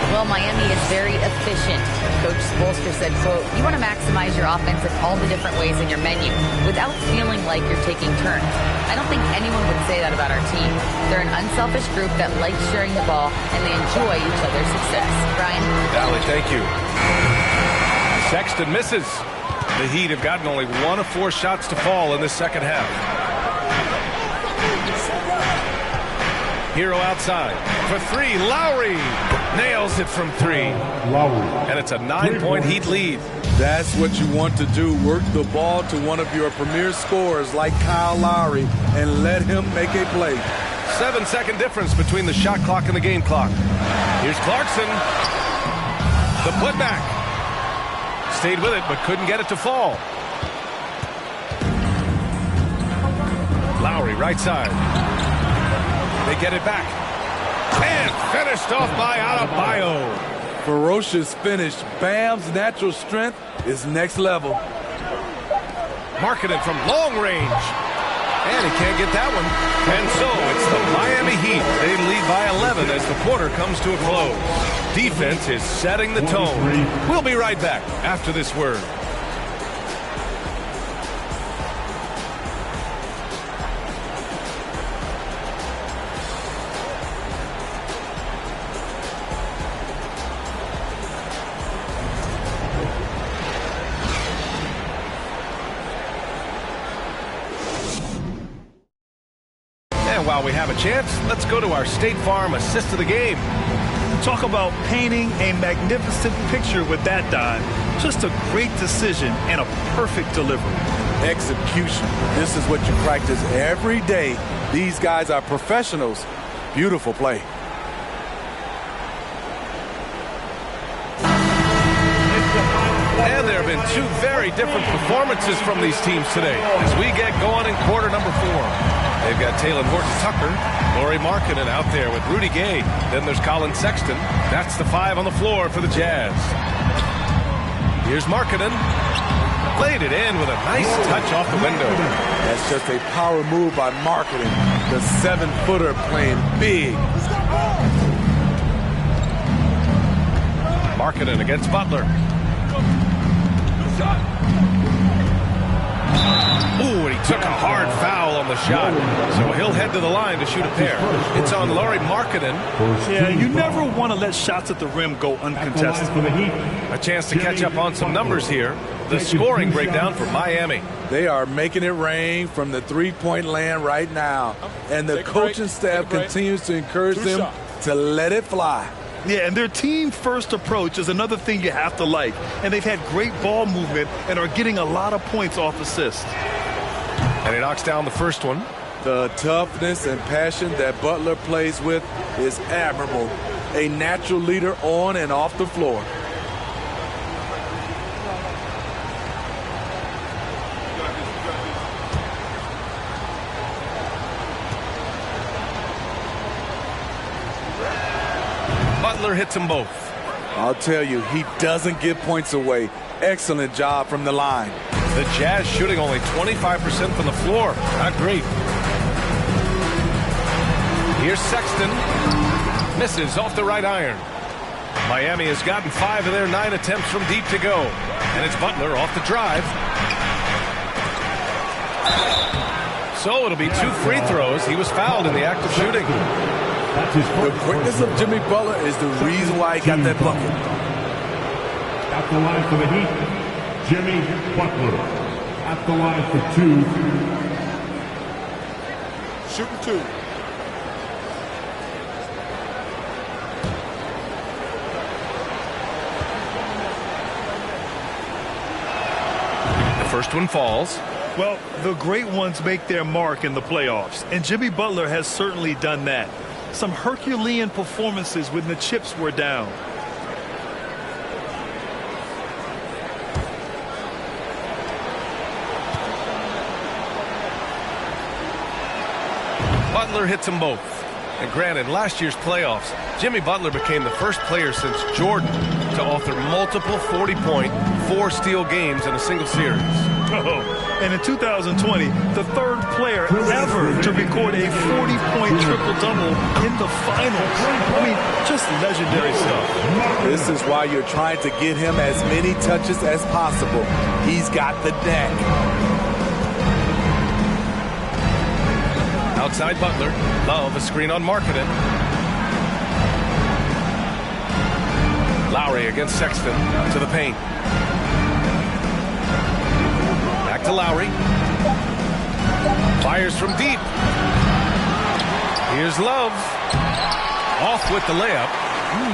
S10: Well, Miami is very efficient. Coach Spoelstra said, quote, you want to maximize your offense in all the different ways in your menu without feeling like you're taking turns. I don't think anyone would say that about our team. They're an unselfish group that likes sharing the ball, and they enjoy each other's success. Brian?
S25: Allie, thank you. Sexton misses. The Heat have gotten only 1 of 4 shots to fall in this second half. Hero outside for 3. Lowry nails it from 3. And it's a 9-point Heat lead.
S4: That's what you want to do. Work the ball to one of your premier scorers like Kyle Lowry and let him make a play.
S25: 7-second difference between the shot clock and the game clock. Here's Clarkson. The putback. Stayed with it but couldn't get it to fall. Lowry right side. They get it back. And finished off by Adebayo.
S4: Ferocious finish. Bam's natural strength is next level.
S25: Marketed from long range. And he can't get that one. And so it's the Miami Heat. They lead by 11 as the quarter comes to a close. Defense is setting the tone. We'll be right back after this word. While we have a chance, let's go to our State Farm assist of the game.
S3: Talk about painting a magnificent picture with that dime. Just a great decision and a perfect delivery.
S4: Execution. This is what you practice every day. These guys are professionals. Beautiful play.
S25: And there have been 2 very different performances from these teams today as we get going in quarter number 4. They've got Taylor Horton-Tucker, Lauri Markkanen out there with Rudy Gay. Then there's Colin Sexton. That's the 5 on the floor for the Jazz. Here's Markkanen. Played it in with a nice touch off the window.
S4: That's just a power move by Markkanen. The 7-footer playing big.
S25: Markkanen against Butler. Ooh, and he took a hard foul on the shot. So he'll head to the line to shoot a pair. It's on Lauri Markkanen.
S3: Yeah, you never want to let shots at the rim go uncontested.
S25: A chance to catch up on some numbers here. The scoring breakdown for Miami.
S4: They are making it rain from the three-point land right now. And the coaching staff continues to encourage them to let it fly.
S3: Yeah, and their team-first approach is another thing you have to like. And they've had great ball movement and are getting a lot of points off assists.
S25: And he knocks down the first one.
S4: The toughness and passion that Butler plays with is admirable. A natural leader on and off the floor.
S25: Butler hits them both.
S4: I'll tell you, he doesn't give points away. Excellent job from the line.
S25: The Jazz shooting only 25% from the floor. Not great. Here's Sexton. Misses off the right iron. Miami has gotten 5 of their 9 attempts from deep to go. And it's Butler off the drive. So it'll be 2 free throws. He was fouled in the act of shooting.
S4: The quickness of Jimmy Butler is the reason why he got that bucket.
S23: At the line for the Heat, Jimmy Butler. At the line for 2.
S4: Shooting 2.
S25: The first one falls.
S3: Well, the great ones make their mark in the playoffs, and Jimmy Butler has certainly done that. Some Herculean performances when the chips were down.
S25: Butler hits them both. And granted, last year's playoffs, Jimmy Butler became the first player since Jordan to author multiple 40-point, 4-steal games in a single series.
S3: Oh, and in 2020, the third player ever to record a 40-point triple-double in the finals. I mean, just legendary stuff.
S4: This is why you're trying to get him as many touches as possible. He's got the knack.
S25: Outside Butler, Love, a screen on Marketing. Lowry against Sexton, to the paint. Back to Lowry. Fires from deep. Here's Love. Off with the layup.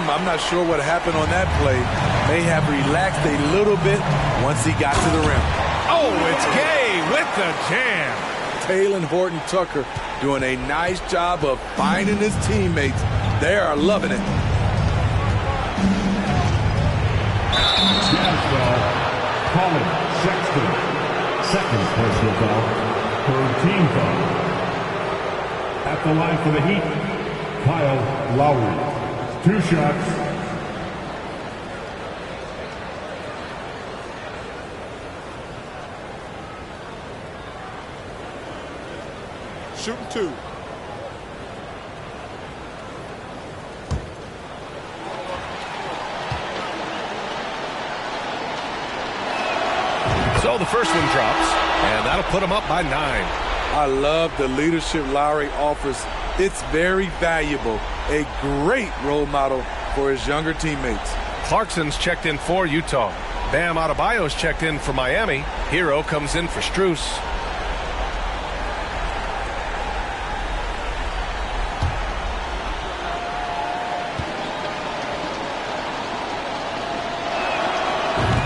S4: I'm not sure what happened on that play. May have relaxed a little bit once he got to the rim.
S25: Oh, it's Gay with the jam.
S4: Taylor Horton Tucker doing a nice job of finding his teammates. They are loving it.
S23: Jazz foul, Colin Sexton. Second personal foul, third team foul. At the line for the Heat, Kyle Lowry. 2 shots.
S5: Shooting 2.
S25: So the first one drops, and that'll put him up by 9.
S4: I love the leadership Lowry offers. It's very valuable. A great role model for his younger teammates.
S25: Clarkson's checked in for Utah. Bam Adebayo's checked in for Miami. Hero comes in for Strus.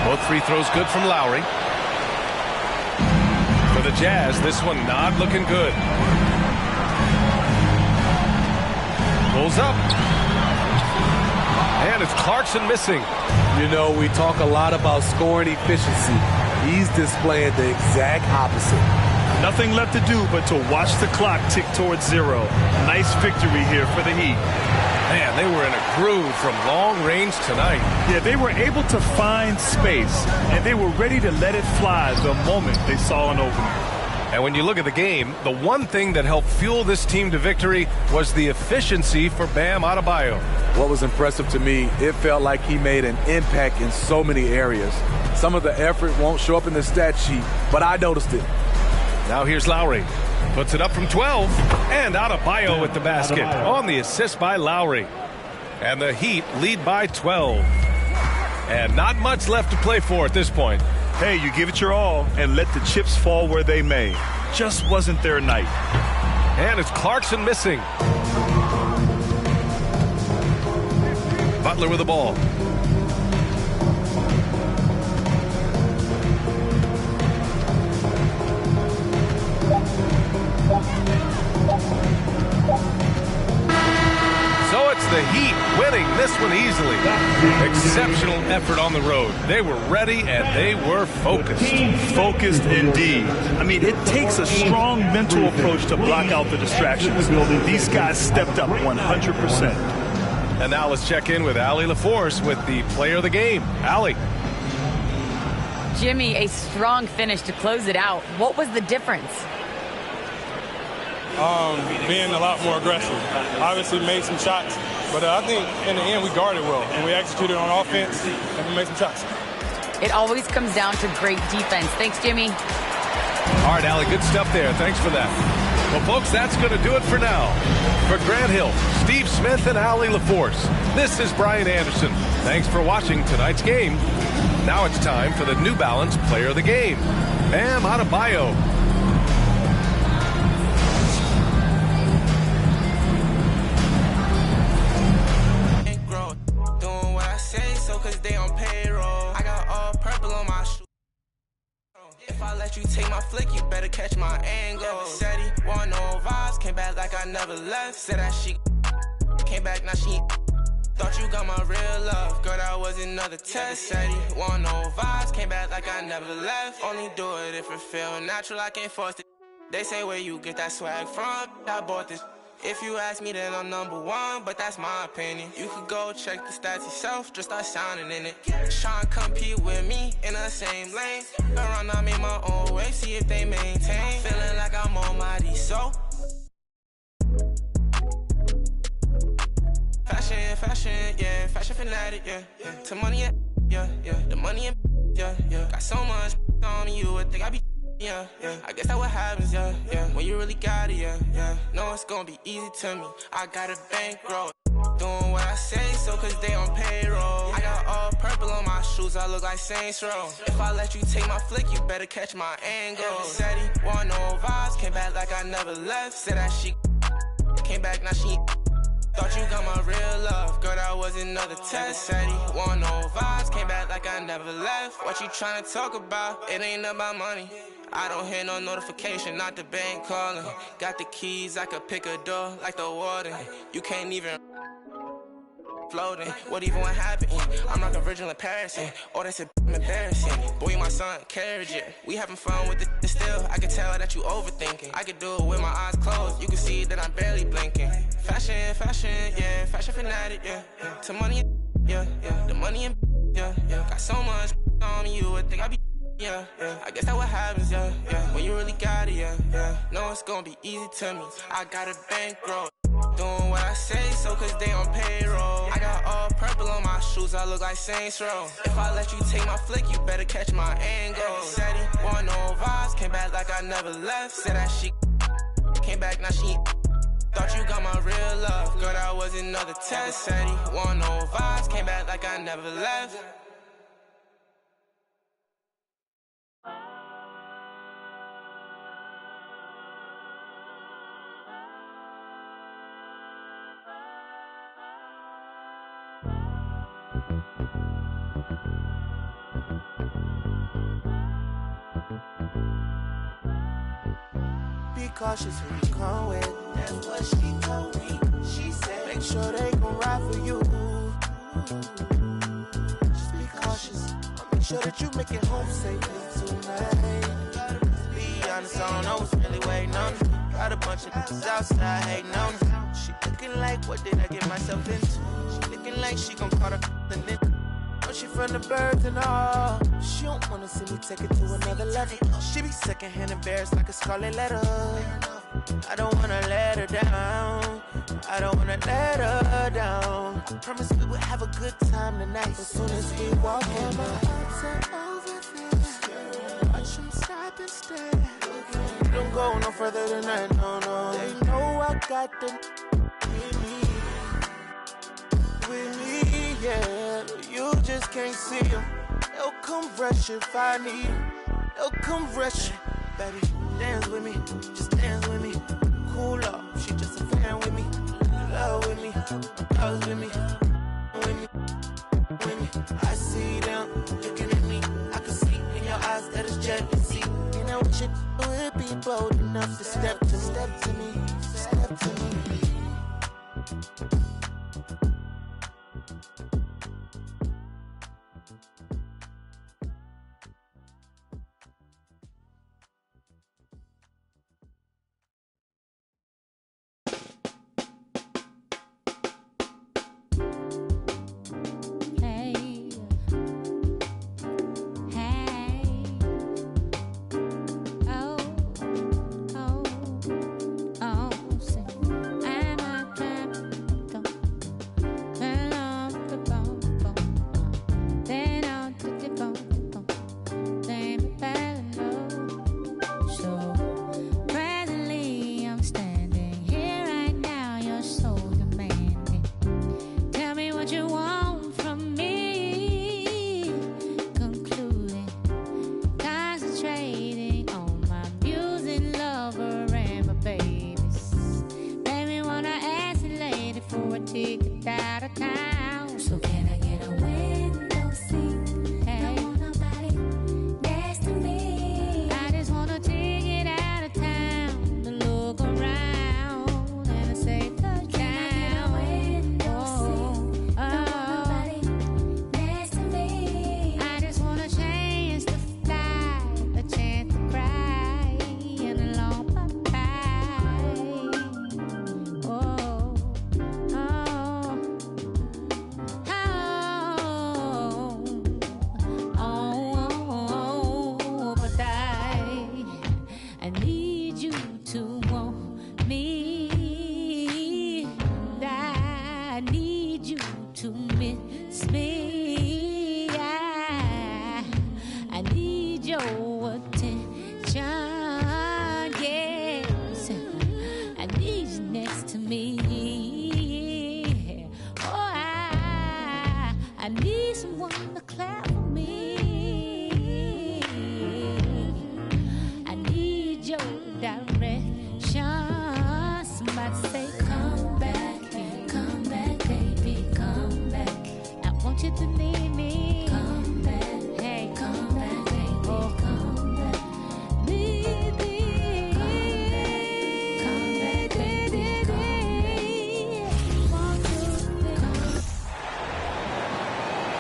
S25: Both free throws good from Lowry. For the Jazz, this one not looking good. Pulls up. And it's Clarkson missing.
S4: You know, we talk a lot about scoring efficiency. He's displaying the exact opposite.
S3: Nothing left to do but to watch the clock tick towards 0. Nice victory here for the Heat.
S25: Man, they were in a groove from long range tonight.
S3: Yeah, they were able to find space, and they were ready to let it fly the moment they saw an opening.
S25: And when you look at the game, the one thing that helped fuel this team to victory was the efficiency for Bam Adebayo.
S4: What was impressive to me, it felt like he made an impact in so many areas. Some of the effort won't show up in the stat sheet, but I noticed it.
S25: Now here's Lowry. Puts it up from 12. And Adebayo with the basket on the assist by Lowry. And the Heat lead by 12. And not much left to play for at this point.
S3: Hey, you give it your all and let the chips fall where they may. Just wasn't their night.
S25: And it's Clarkson missing. Butler with the ball. So it's the Heat winning this one easily. Exceptional effort on the road. They were ready and they were focused.
S3: Focused indeed. I mean, it takes a strong mental approach to block out the distractions. These guys stepped up 100%.
S25: And now let's check in with Allie LaForce with the player of the game. Allie.
S10: Jimmy, a strong finish to close it out. What was the difference?
S5: Being a lot more aggressive. Obviously made some shots, but I think in the end we guarded well and we executed on offense and we made some shots.
S10: It always comes down to great defense. Thanks, Jimmy.
S25: All right, Allie, good stuff there. Thanks for that. Well, folks, that's going to do it for now. For Grant Hill, Steve Smith, and Allie LaForce, this is Brian Anderson. Thanks for watching tonight's game. Now it's time for the New Balance Player of the Game, Bam Adebayo.
S8: If I let you take my flick, you better catch my angle. Never said he want no vibes, came back like I never left. Said that she came back, now she thought you got my real love. Girl, that was another test. Said he want no vibes, came back like I never left. Only do it if it feel natural, I can't force it.
S6: They say where you get that swag from, I bought this. If you ask me, then I'm #1, but that's my opinion. You could go check the stats yourself, just start sounding in it. Try and compete with me in the same lane. Around, I made my own way, see if they maintain. Feeling like I'm almighty, so. Fashion, yeah, fashion fanatic, yeah. To money, yeah. The money, yeah. Got so much on me, you would think I be. Yeah. I guess that's what happens, yeah. When you really got it, yeah. No, it's gonna be easy to me. I got a bankroll. Doing what I say, so cause they on payroll. I got all purple on my shoes, I look like Saints Row. If I let you take my flick, you better catch my angle. Said he want no vibes, came back like I never left. Said that she came back, now she thought you got my real love. Girl, that was another test. Said he want no vibes, came back like I never left. What you tryna talk about? It ain't about money. I don't hear no notification, not the bank calling. Got the keys, I could pick a door like the warden. You can't even floating. What even what happened? I'm like a virgin in Paris. Oh, that's embarrassing. Boy, you my son, carriage it. We having fun with it still. I can tell that you overthinking. I could do it with my eyes closed. You can see that I'm barely blinking. Fashion, yeah. Fashion fanatic, yeah. To money, yeah. The money, yeah. Got so much on me, you would think I be. Yeah. I guess that's what happens, yeah. When you really got it, yeah. No, it's gonna be easy to me. I got a bankroll. Doing what I say, so cause they on payroll. I got all purple on my shoes, I look like Saints Row. If I let you take my flick, you better catch my angle. Said he want no vibes, came back like I never left. Said that she came back, now she thought you got my real love. Girl, that was another test. Said he want no vibes, came back like I never left.
S11: Be cautious who you come with. That's what she told me. She said, make sure they gon' ride for you. Just be cautious. I'll make sure that you make it home safely tonight. Be honest, I don't know what's really waiting on me. Got a bunch of niggas outside hating on me. She looking like, what did I get myself into? She looking like she gon' call her the nigga. She from the birds and all. She don't wanna see me take it to another level. She be secondhand embarrassed like a scarlet letter. I don't wanna let her down. I don't wanna let her down. Promise we would have a good time tonight. As soon as we walk in, my arms are over there. Watch them stop and stare. Don't go no further than that, no. They know I got them with me, yeah. You just can't see them. They'll come rush if I need them. They'll come rush. Baby, dance with me, just dance with me. Cool off, she just a fan with me. Love with me, girls with me. With me. I see them looking at me. I can see in your eyes that it's jealousy. And I wish it would be bold enough to step to me. Step to me.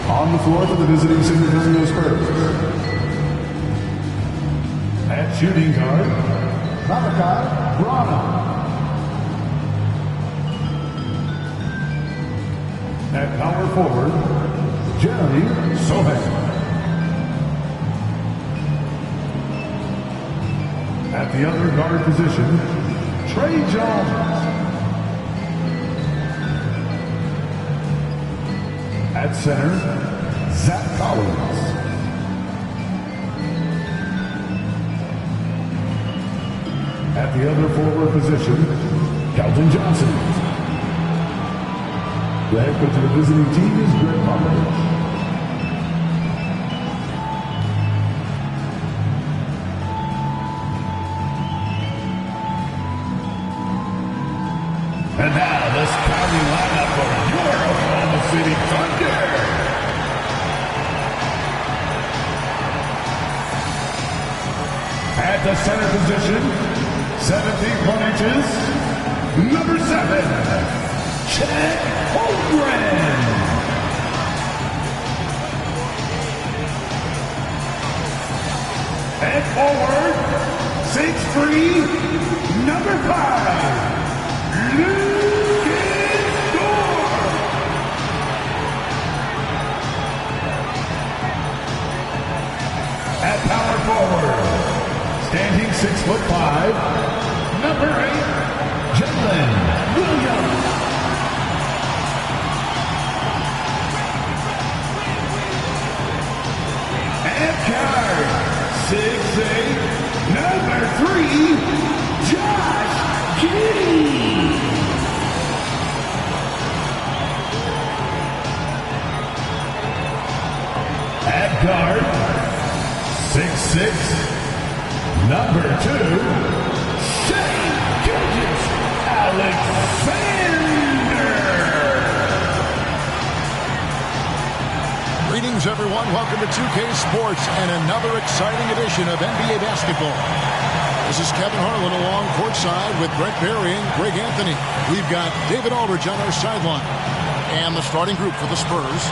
S23: On the floor for the visiting San Antonio Spurs. At shooting guard, Malachi Brana. At power forward, Jeremy Sohan. At the other guard position, Trey Jones. At center, Zach Collins. At the other forward position, Kelton Johnson. The head coach of the visiting team is Greg Popovich. And now the starting lineup for your Oklahoma City Thunder. At the center position, 7 feet 1 inches, number 7. Chet Holmgren. And forward, 6'3", number 5, Lucas Dorr. At power forward, standing 6'5", number 8, Jalen Williams. At guard, 6'8", number 3, Josh Giddey. At guard, 6'6", number 2, Shea Gilgeous-Alexander.
S9: Greetings, everyone. Welcome to 2K Sports and another exciting edition of NBA basketball. This is Kevin Harlan along courtside with Brent Berry and Greg Anthony. We've got David Aldridge on our sideline. And the starting group for the Spurs.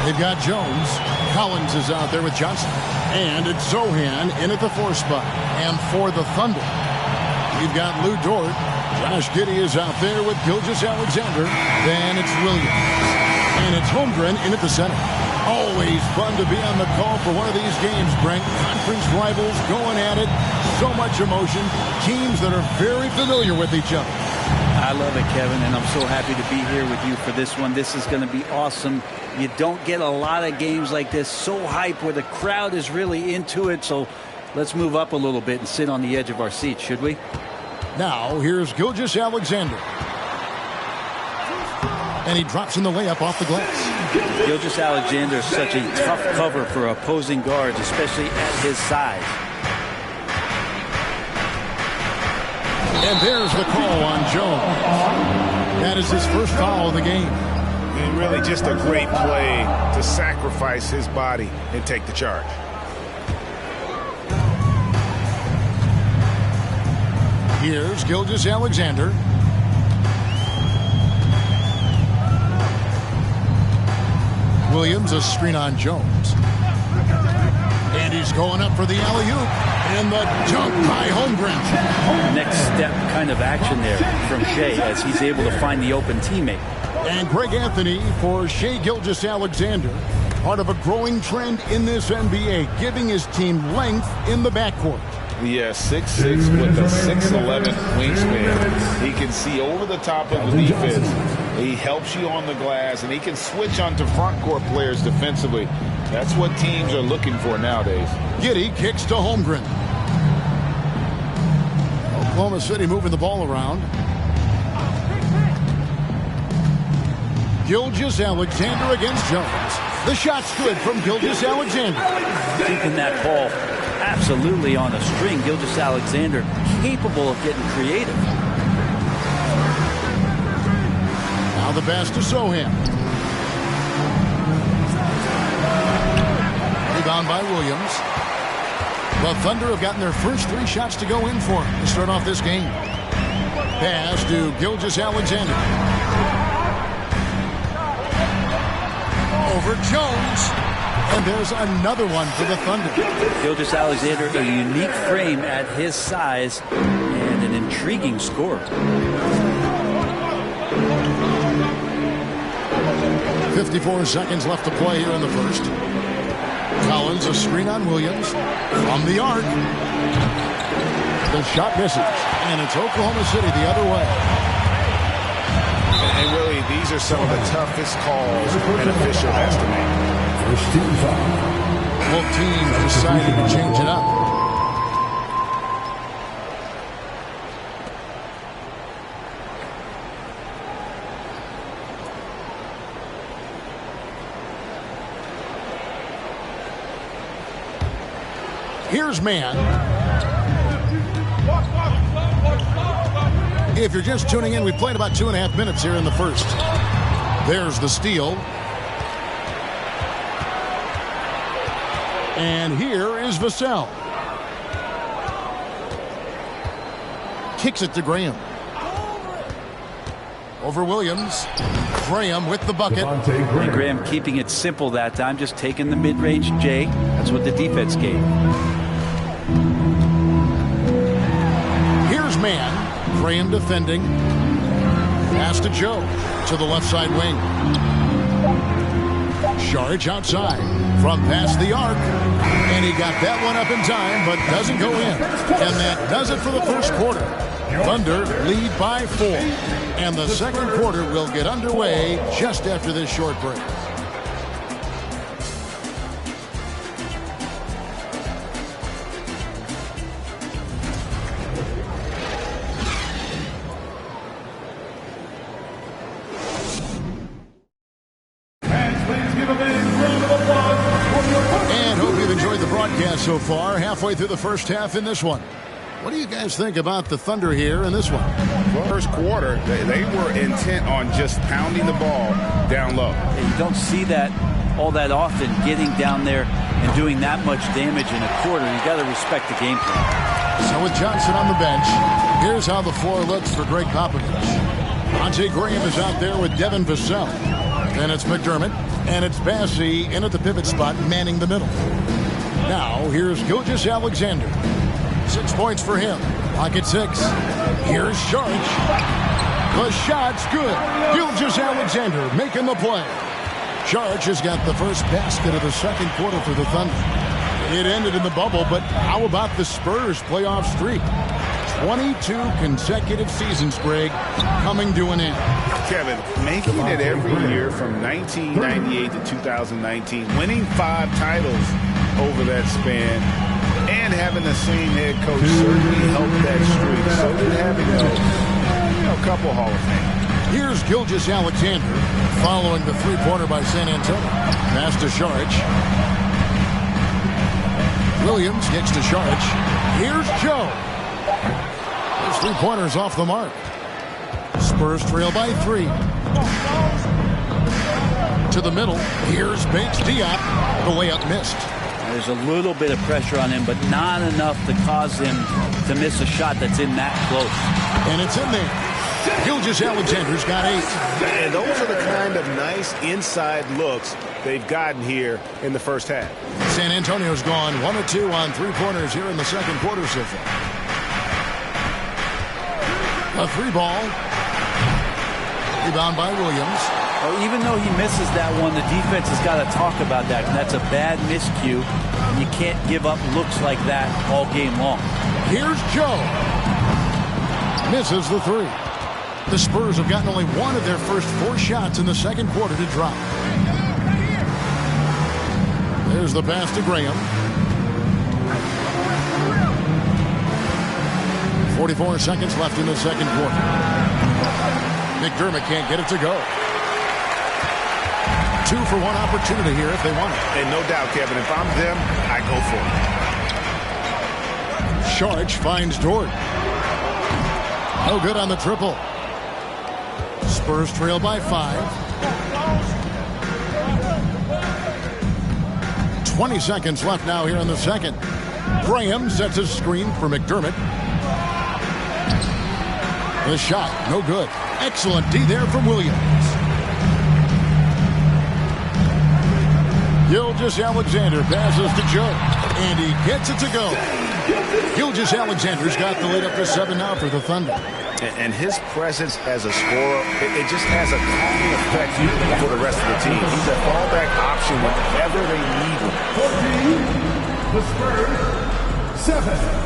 S9: They've got Jones. Collins is out there with Johnson. And it's Zohan in at the 4 spot. And for the Thunder, we've got Lou Dort. Josh Giddey is out there with Gilgeous-Alexander. Then it's Williams. And it's Holmgren in at the center. Always fun to be on the call for one of these games, Brent. Conference rivals going at it. So much emotion. Teams that are very familiar with each other.
S12: I love it, Kevin, and I'm so happy to be here with you for this one. This is going to be awesome. You don't get a lot of games like this, so hype, where the crowd is really into it. So let's move up a little bit and sit on the edge of our seats, should we?
S9: Now, here's Gilgeous-Alexander. And he drops in the layup off the glass.
S12: Gilgeous-Alexander is such a tough cover for opposing guards, especially at his size.
S9: And there's the call on Jones. That is his first foul of the game.
S13: And really just a great play to sacrifice his body and take the charge.
S9: Here's Gilgeous-Alexander. Williams, a screen on Jones. And he's going up for the alley-oop. And the dunk by Holmgren.
S12: Next step kind of action there from Shea as he's able to find the open teammate.
S9: And Greg Anthony for Shea Gilgeous-Alexander. Part of a growing trend in this NBA, giving his team length in the backcourt.
S13: Yeah, 6'6" with a 6'11" wingspan. He can see over the top of the defense. He helps you on the glass, and he can switch onto front court players defensively. That's what teams are looking for nowadays.
S9: Giddey kicks to Holmgren. Oklahoma City moving the ball around. Gilgeous-Alexander against Jones. The shot's good from Gilgeous-Alexander.
S12: Keeping that ball absolutely on a string. Gilgeous-Alexander capable of getting creative.
S9: Now the pass to Sohan. Rebound by Williams. The Thunder have gotten their first 3 shots to go in for him to start off this game. Pass to Gilgeous-Alexander. over Jones. And there's another one for the Thunder.
S12: Gilgeous-Alexander, a unique frame at his size and an intriguing score.
S9: 54 seconds left to play here in the first. Collins, a screen on Williams. From the arc. The shot misses. And it's Oklahoma City the other way.
S13: And really, these are some of the toughest calls an official has to make.
S23: First team foul.
S9: Both teams deciding to change it up. Here's man. If you're just tuning in, we played about 2.5 minutes here in the first. There's the steal. And here is Vassell. Kicks it to Graham. Over Williams. Graham with the bucket.
S12: And Graham keeping it simple that time, just taking the mid-range J. That's what the defense gave.
S9: Here's man. Graham defending. Pass to Joe. To the left side wing. Sharge outside. From past the arc. And he got that one up in time, but doesn't go in. And that does it for the first quarter. Thunder lead by 4. And the second quarter will get underway just after this short break. So far, halfway through the first half in this one. What do you guys think about the Thunder here in this one?
S13: First quarter, they were intent on just pounding the ball down low.
S12: And you don't see that all that often, getting down there and doing that much damage in a quarter. You got to respect the game plan.
S9: So with Johnson on the bench, here's how the floor looks for Greg Popovich. Monte Graham is out there with Devin Vassell. Then it's McDermott, and it's Bassey in at the pivot spot, manning the middle. Now, here's Gilgeous-Alexander. 6 points for him. Lock at 6. Here's Sharge. The shot's good. Gilgeous-Alexander making the play. Sharge has got the first basket of the second quarter for the Thunder. It ended in the bubble, but how about the Spurs playoff streak? 22 consecutive seasons, Greg, coming to an end.
S13: Kevin, making it every year from 1998 to 2019, winning 5 titles over that span, and having the same head coach certainly helped that streak. So did having a couple Hall of Fame.
S9: Here's Gilgeous-Alexander following the three-pointer by San Antonio. Pass to Sharge. Williams kicks to Sharge. Here's Joe. Those three-pointers off the mark. Spurs trail by 3. To the middle. Here's Bates Diop. The layup missed.
S12: There's a little bit of pressure on him, but not enough to cause him to miss a shot that's in that close.
S9: And it's in there. Gilgeous-Alexander's got 8.
S13: And those are the kind of nice inside looks they've gotten here in the first half.
S9: San Antonio's gone 1 of 2 on three-pointers here in the second quarter so far. A 3-ball. Rebound by Williams.
S12: Oh, even though he misses that one, the defense has got to talk about that. And that's a bad miscue. You can't give up looks like that all game long.
S9: Here's Joe. Misses the 3. The Spurs have gotten only 1 of their first 4 shots in the second quarter to drop. There's the pass to Graham. 44 seconds left in the second quarter. McDermott can't get it to go. 2 for 1 opportunity here if they want it.
S13: And no doubt, Kevin, if I'm them, I go for it.
S9: Sharge finds Dort. No good on the triple. Spurs trail by 5. 20 seconds left now here in the second. Graham sets a screen for McDermott. The shot, no good. Excellent D there from Williams. Gilgeous-Alexander passes to Joe, and he gets it to go. Gilgeous-Alexander's got the lead up to 7 now for the Thunder.
S13: And his presence as a scorer, it just has a calming effect for the rest of the team. He's a fallback option whenever they need him.
S23: 14, the Spurs, 7.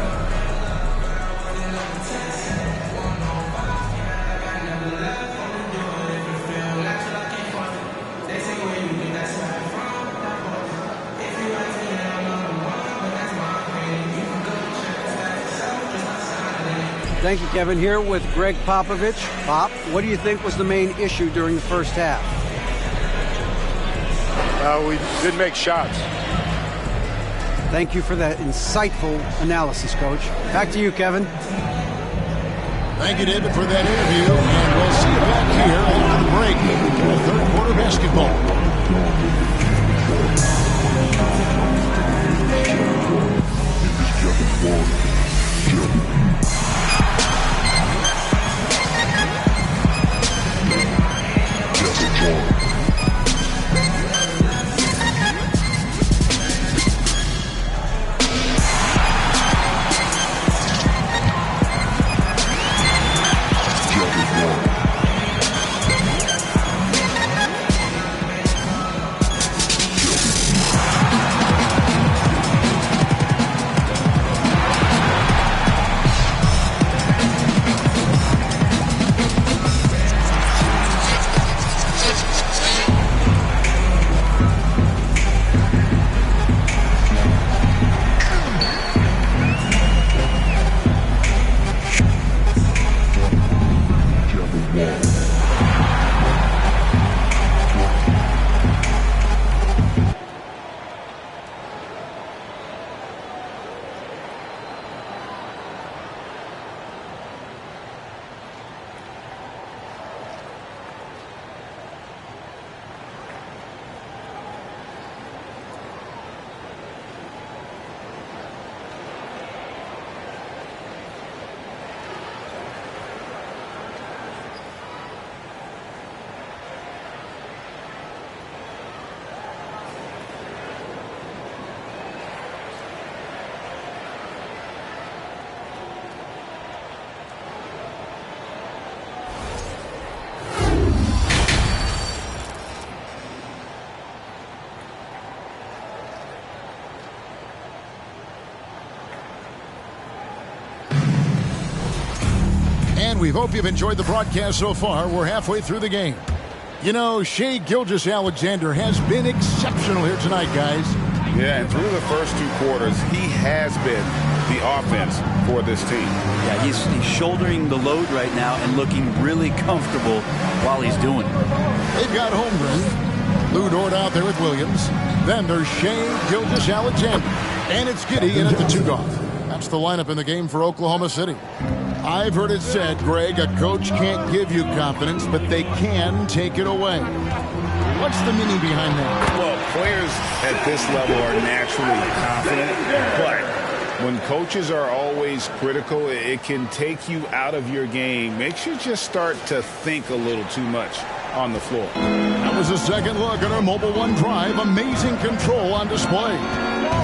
S2: Thank you, Kevin. Here with Greg Popovich. Pop, what do you think was the main issue during the first half?
S14: We didn't make shots.
S2: Thank you for that insightful analysis, Coach. Back to you, Kevin.
S9: Thank you, David, for that interview. And we'll see you back here after the break for third quarter basketball. And we hope you've enjoyed the broadcast so far. We're halfway through the game. You know, Shai Gilgeous-Alexander has been exceptional here tonight, guys.
S13: Yeah, and through the first 2 quarters, he has been the offense for this team.
S12: Yeah, he's shouldering the load right now and looking really comfortable while he's doing it.
S9: They've got Holmgren. Lou Dort out there with Williams. Then there's Shai Gilgeous-Alexander. And it's Giddy in at the 2-guard. That's the lineup in the game for Oklahoma City. I've heard it said, Greg, a coach can't give you confidence, but they can take it away. What's the meaning behind that?
S13: Well, players at this level are naturally confident, but when coaches are always critical, it can take you out of your game. Makes you just start to think a little too much on the floor.
S9: That was a second look at our Mobile One drive. Amazing control on display.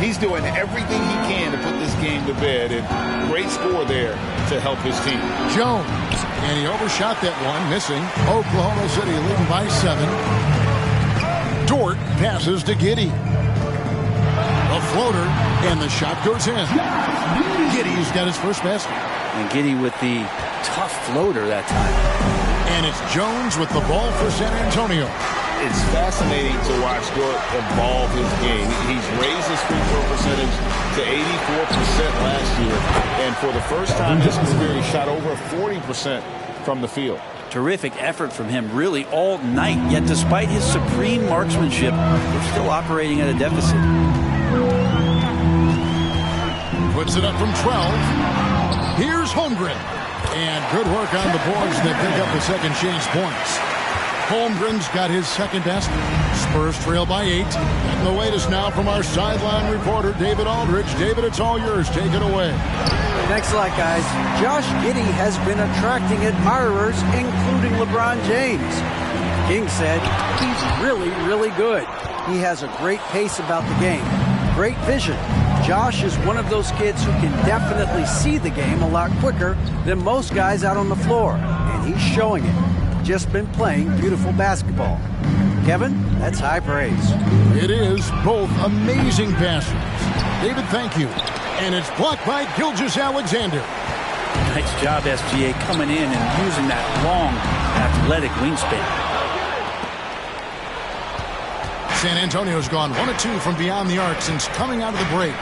S13: He's doing everything he can to put this game to bed, and great score there to help his team.
S9: Jones, and he overshot that one, missing. Oklahoma City leading by 7. Dort passes to Giddy. A floater, and the shot goes in. Giddy's got his first basket.
S12: And Giddy with the tough floater that time.
S9: And it's Jones with the ball for San Antonio.
S13: It's fascinating to watch Dort evolve his game. He's raised his free throw percentage to 84% last year. And for the first time in his career, he shot over 40% from the field.
S12: Terrific effort from him really all night. Yet despite his supreme marksmanship, they're still operating at a deficit.
S9: Puts it up from 12. Here's Holmgren. And good work on the boards. They pick up the second chance points. Holmgren's got his second basket. Spurs trail by 8. And the latest now from our sideline reporter, David Aldridge. David, it's all yours. Take it away.
S2: Thanks a lot, guys. Josh Giddey has been attracting admirers, including LeBron James. King said he's really, really good. He has a great pace about the game, great vision. Josh is one of those kids who can definitely see the game a lot quicker than most guys out on the floor, and he's showing it. Just been playing beautiful basketball. Kevin, that's high praise.
S9: It is both amazing passes. David, thank you. And it's blocked by Gilgeous-Alexander.
S12: Nice job, SGA, coming in and using that long, athletic wingspan.
S9: San Antonio's gone 1 of 2 from beyond the arc since coming out of the break.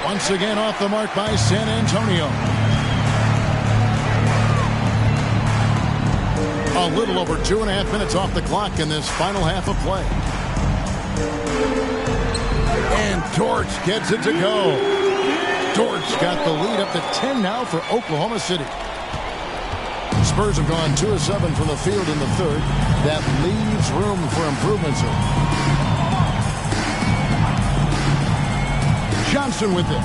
S9: Once again off the mark by San Antonio. A little over 2.5 minutes off the clock in this final half of play. And Torch gets it to go. Torch got the lead up to 10 now for Oklahoma City. Spurs have gone 2 of 7 from the field in the third. That leaves room for improvements. Johnson with it.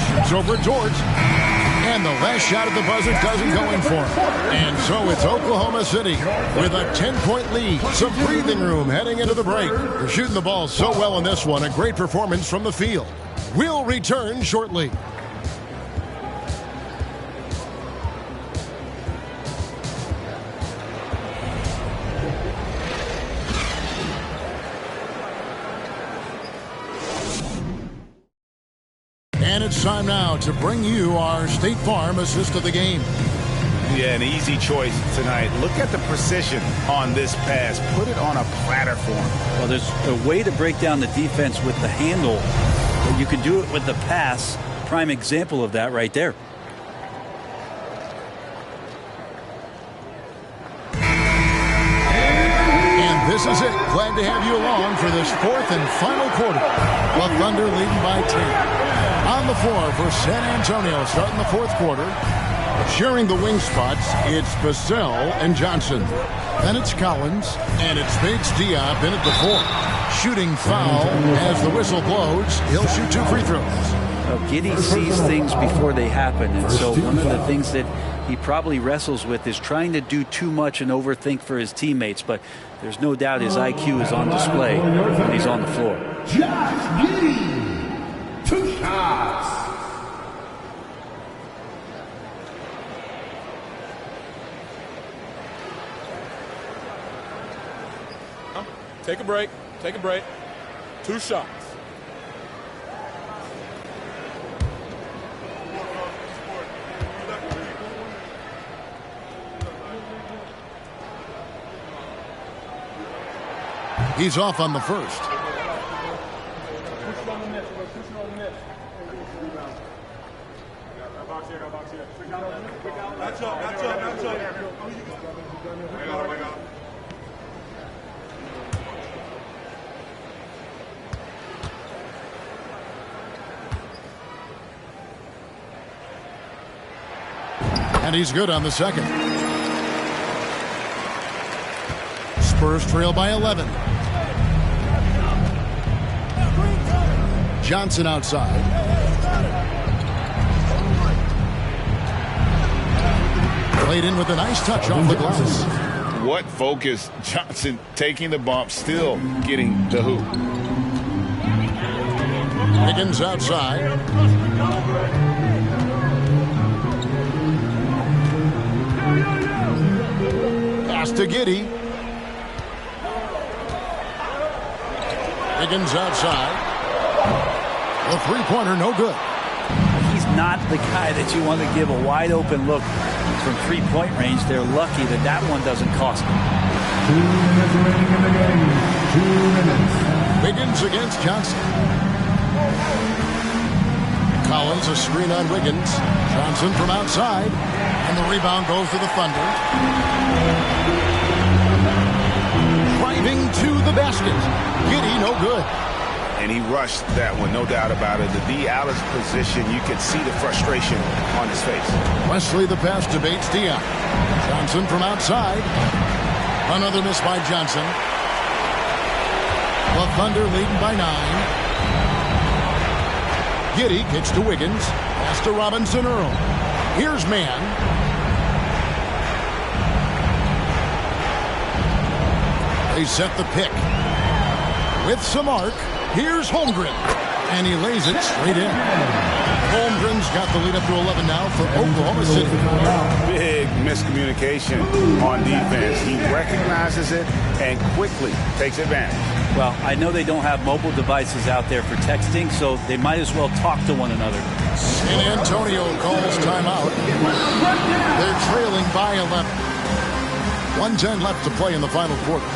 S9: Shoots over George. And the last shot at the buzzer doesn't go in for him. And so it's Oklahoma City with a 10-point lead. Some breathing room heading into the break. They're shooting the ball so well in this one. A great performance from the field. We'll return shortly. And it's time now to bring you our State Farm assist of the game.
S13: Yeah, an easy choice tonight. Look at the precision on this pass. Put it on a platter for him.
S12: Well, there's a way to break down the defense with the handle, but you can do it with the pass. Prime example of that right there.
S9: And this is it. Glad to have you along for this fourth and final quarter. The Thunder leading by 10. On the floor for San Antonio starting the fourth quarter. Sharing the wing spots, it's Vassell and Johnson. Then it's Collins, and it's Bates Diop in at the 4. Shooting foul as the whistle blows. He'll shoot 2 free throws.
S12: Well, Giddey sees things before they happen, and so one of the things that he probably wrestles with is trying to do too much and overthink for his teammates, but there's no doubt his IQ is on display when he's on the floor.
S23: Josh Giddey. 2 shots.
S5: Take a break. Take a break. 2 shots.
S9: He's off on the first. And he's good on the second. Spurs trail by 11. Johnson outside. Played in with a nice touch off the glass.
S13: What focus. Johnson taking the bump, still getting the hoop.
S9: Higgins outside. Pass to Giddey. Higgins outside. The three-pointer, no good.
S12: He's not the guy that you want to give a wide-open look from three-point range. They're lucky that that one doesn't cost them.
S23: 2 minutes remaining in the game. 2 minutes.
S9: Wiggins against Johnson. Collins, a screen on Wiggins. Johnson from outside. And the rebound goes to the Thunder. Driving to the basket. Giddey, no good.
S13: And he rushed that one, no doubt about it. The D. Alice position, you can see the frustration on his face.
S9: Wesley the pass to Bates Diop. Johnson from outside. Another miss by Johnson. The Thunder leading by 9. Giddey kicks to Wiggins. Pass to Robinson Earl. Here's Mann. They set the pick. With some arc, here's Holmgren. And he lays it straight in. Holmgren's got the lead up to 11 now for Oklahoma City.
S13: Big miscommunication on defense. He recognizes it and quickly takes advantage.
S12: Well, I know they don't have mobile devices out there for texting, so they might as well talk to one another.
S9: San Antonio calls timeout. They're trailing by 11. 1:10 left to play in the final quarter.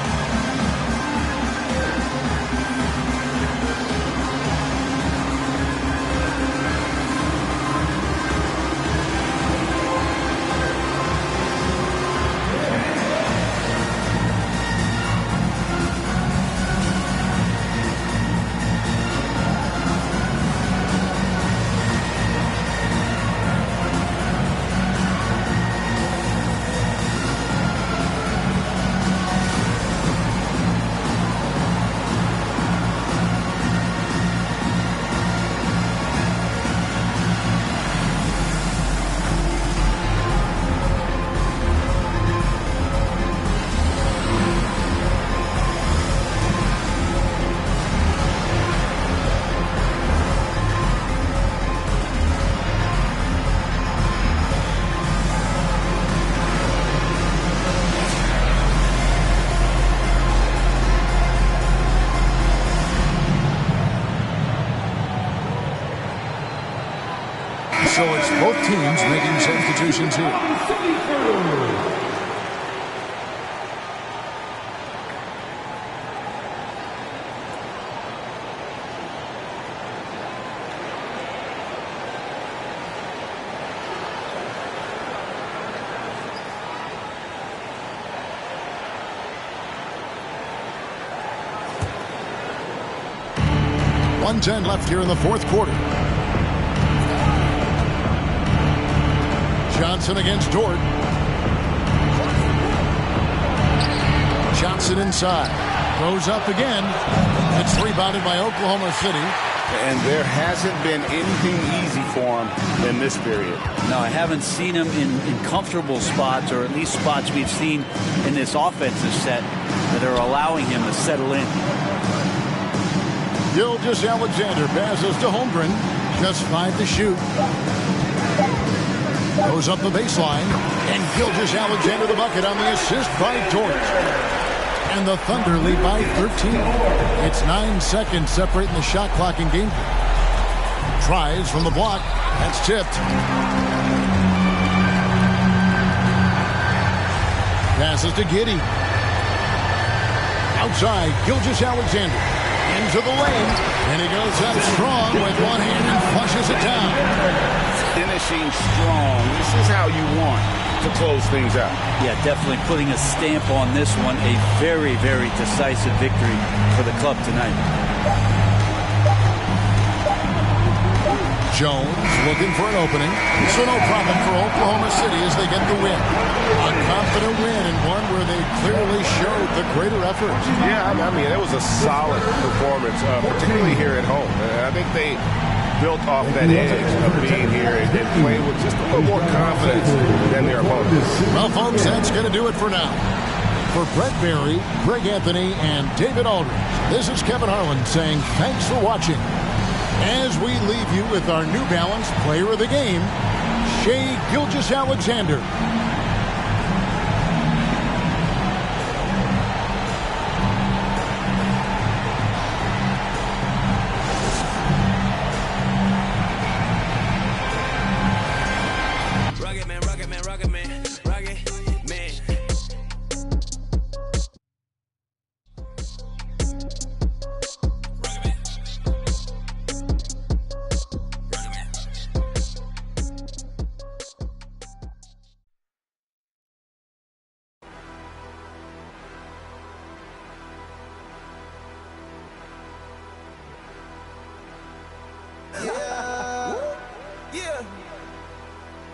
S9: So it's both teams making substitutions here. .110 left here in the fourth quarter. Johnson against Dort. Johnson inside. Goes up again. It's rebounded by Oklahoma City.
S13: And there hasn't been anything easy for him in this period.
S12: No, I haven't seen him in comfortable spots, or at least spots we've seen in this offensive set that are allowing him to settle in.
S9: Gilgeous-Alexander passes to Holmgren. Just 5 to shoot. Goes up the baseline, and Gilgeous-Alexander the bucket on the assist by Dort. And the Thunder lead by 13. It's 9 seconds separating the shot clock and game. Tries from the block. That's tipped. Passes to Giddey. Outside, Gilgeous-Alexander. Into the lane. And he goes up strong with one hand and flushes it down.
S13: Finishing strong. This is how you want to close things out.
S12: Yeah, definitely putting a stamp on this one. A very, very decisive victory for the club tonight.
S9: Jones looking for an opening. So no problem for Oklahoma City as they get the win. A confident win and one where they clearly showed the greater effort.
S13: Yeah, I mean, it was a solid performance, particularly here at home. I think they built off that edge of being here and played with just a little more confidence than their opponents.
S9: Well, folks, that's going to do it for now. For Brett Barry, Greg Anthony, and David Aldridge, this is Kevin Harlan saying thanks for watching. As we leave you with our New Balance player of the game, Shai Gilgeous-Alexander.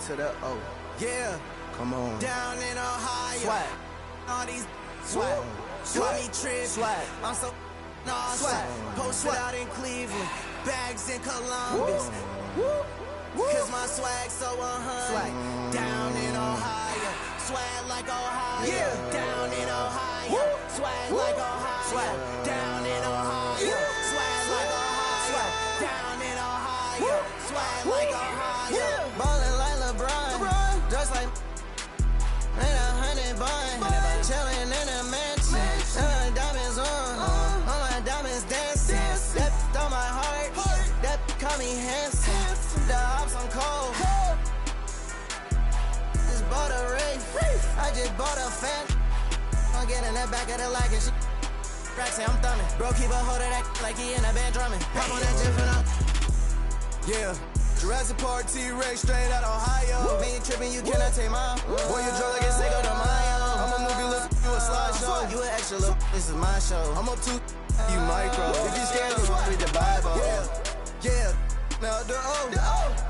S11: To the O. Yeah. Come on. Down in Ohio. Swag. All these swag. Swag. Trip. Swag. I'm so swag. Posted out in Cleveland. Bags in Columbus. Cause my swag so 100. Swag. Down in Ohio. Swag like Ohio. Yeah. Down in Ohio.
S8: swag like Ohio, down in Ohio, swag like Ohio, down in Ohio, swag like Ohio. Ballin' like LeBron, just like ain't 100 bun, chillin' in a mansion, diamonds on, all my diamonds dancing. That on my heart, that call me handsome. The ops on cold. Just bought a race, I just bought a fan. I'm getting that back of the leg and shit. Rack say I'm thumbing. Bro, keep a hold of that like he in a band drumming. Pop on that jet for now. Yeah. Jurassic Park T-Rex straight out Ohio. Me ain't tripping, you cannot take mine. Boy, you drunk like a Seiko de Mayo. I'm a movie, look, you a slideshow. You an extra look, this is my show. I'm up to you micro. If you scared, you read the Bible. Yeah. Now the O.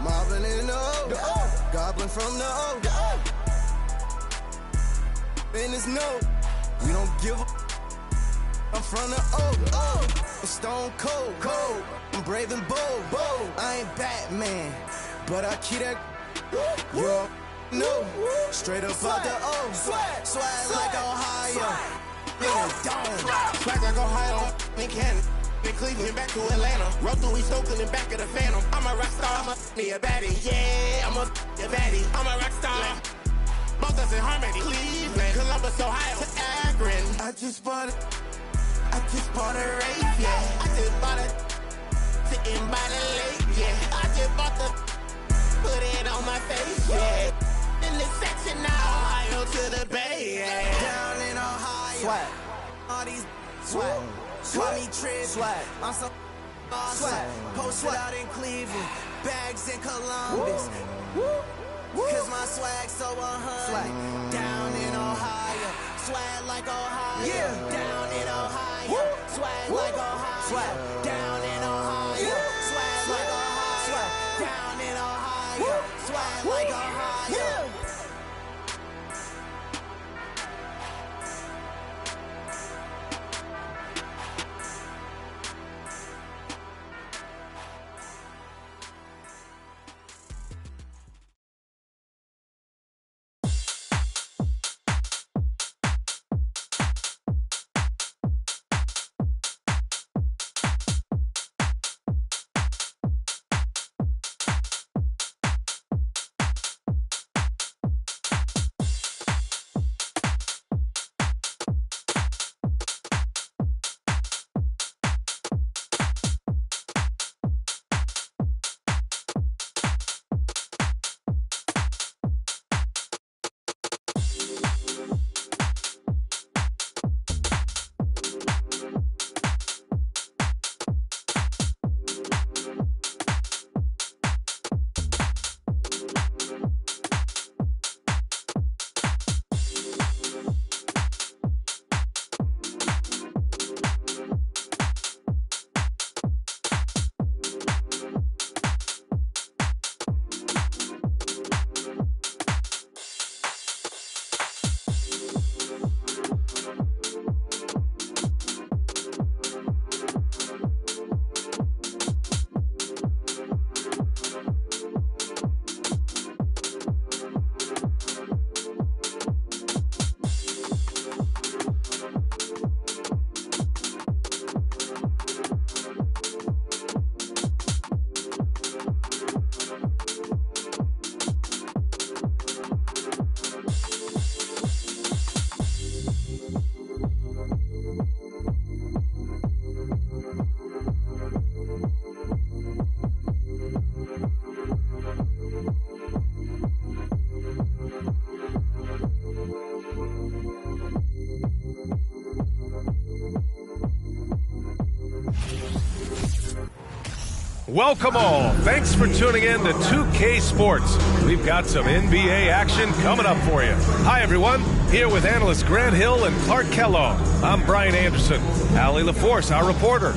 S8: Mobbing in the O. Goblin from the O. And it's no. We don't give a. I'm from the O. I'm stone cold. I'm brave and bold. I ain't Batman, but I keep that. You know, straight up out the O. Swag like Ohio.
S11: Swag like Ohio. In Canada. In Cleveland, back to Atlanta. Roll through East Oakland and back of the Phantom. I'm a rock star. I'm a baddie. Yeah, I'm a baddie. I'm a rock star. Both us in harmony. Cleveland, Columbus, Ohio, Akron. I just bought a race, yeah. I just bought it, sitting by the lake, yeah. I just bought put it on my face, yeah. In the section now, Ohio to the Bay, yeah.
S8: Down in Ohio, swag. All these swag. Call me Trip, swag. I'm so swag. Posted out in Cleveland, bags in Columbus. Cause my swag so 100. Down in Ohio, swag like Ohio. Yeah. Down in Ohio, swag like Ohio. Swag. Down in Ohio, swag like Ohio. Swag. Down in Ohio, swag like Ohio.
S25: Welcome all. Thanks for tuning in to 2K Sports. We've got some NBA action coming up for you. Hi, everyone. Here with analysts Grant Hill and Clark Kellogg. I'm Brian Anderson. Allie LaForce, our reporter.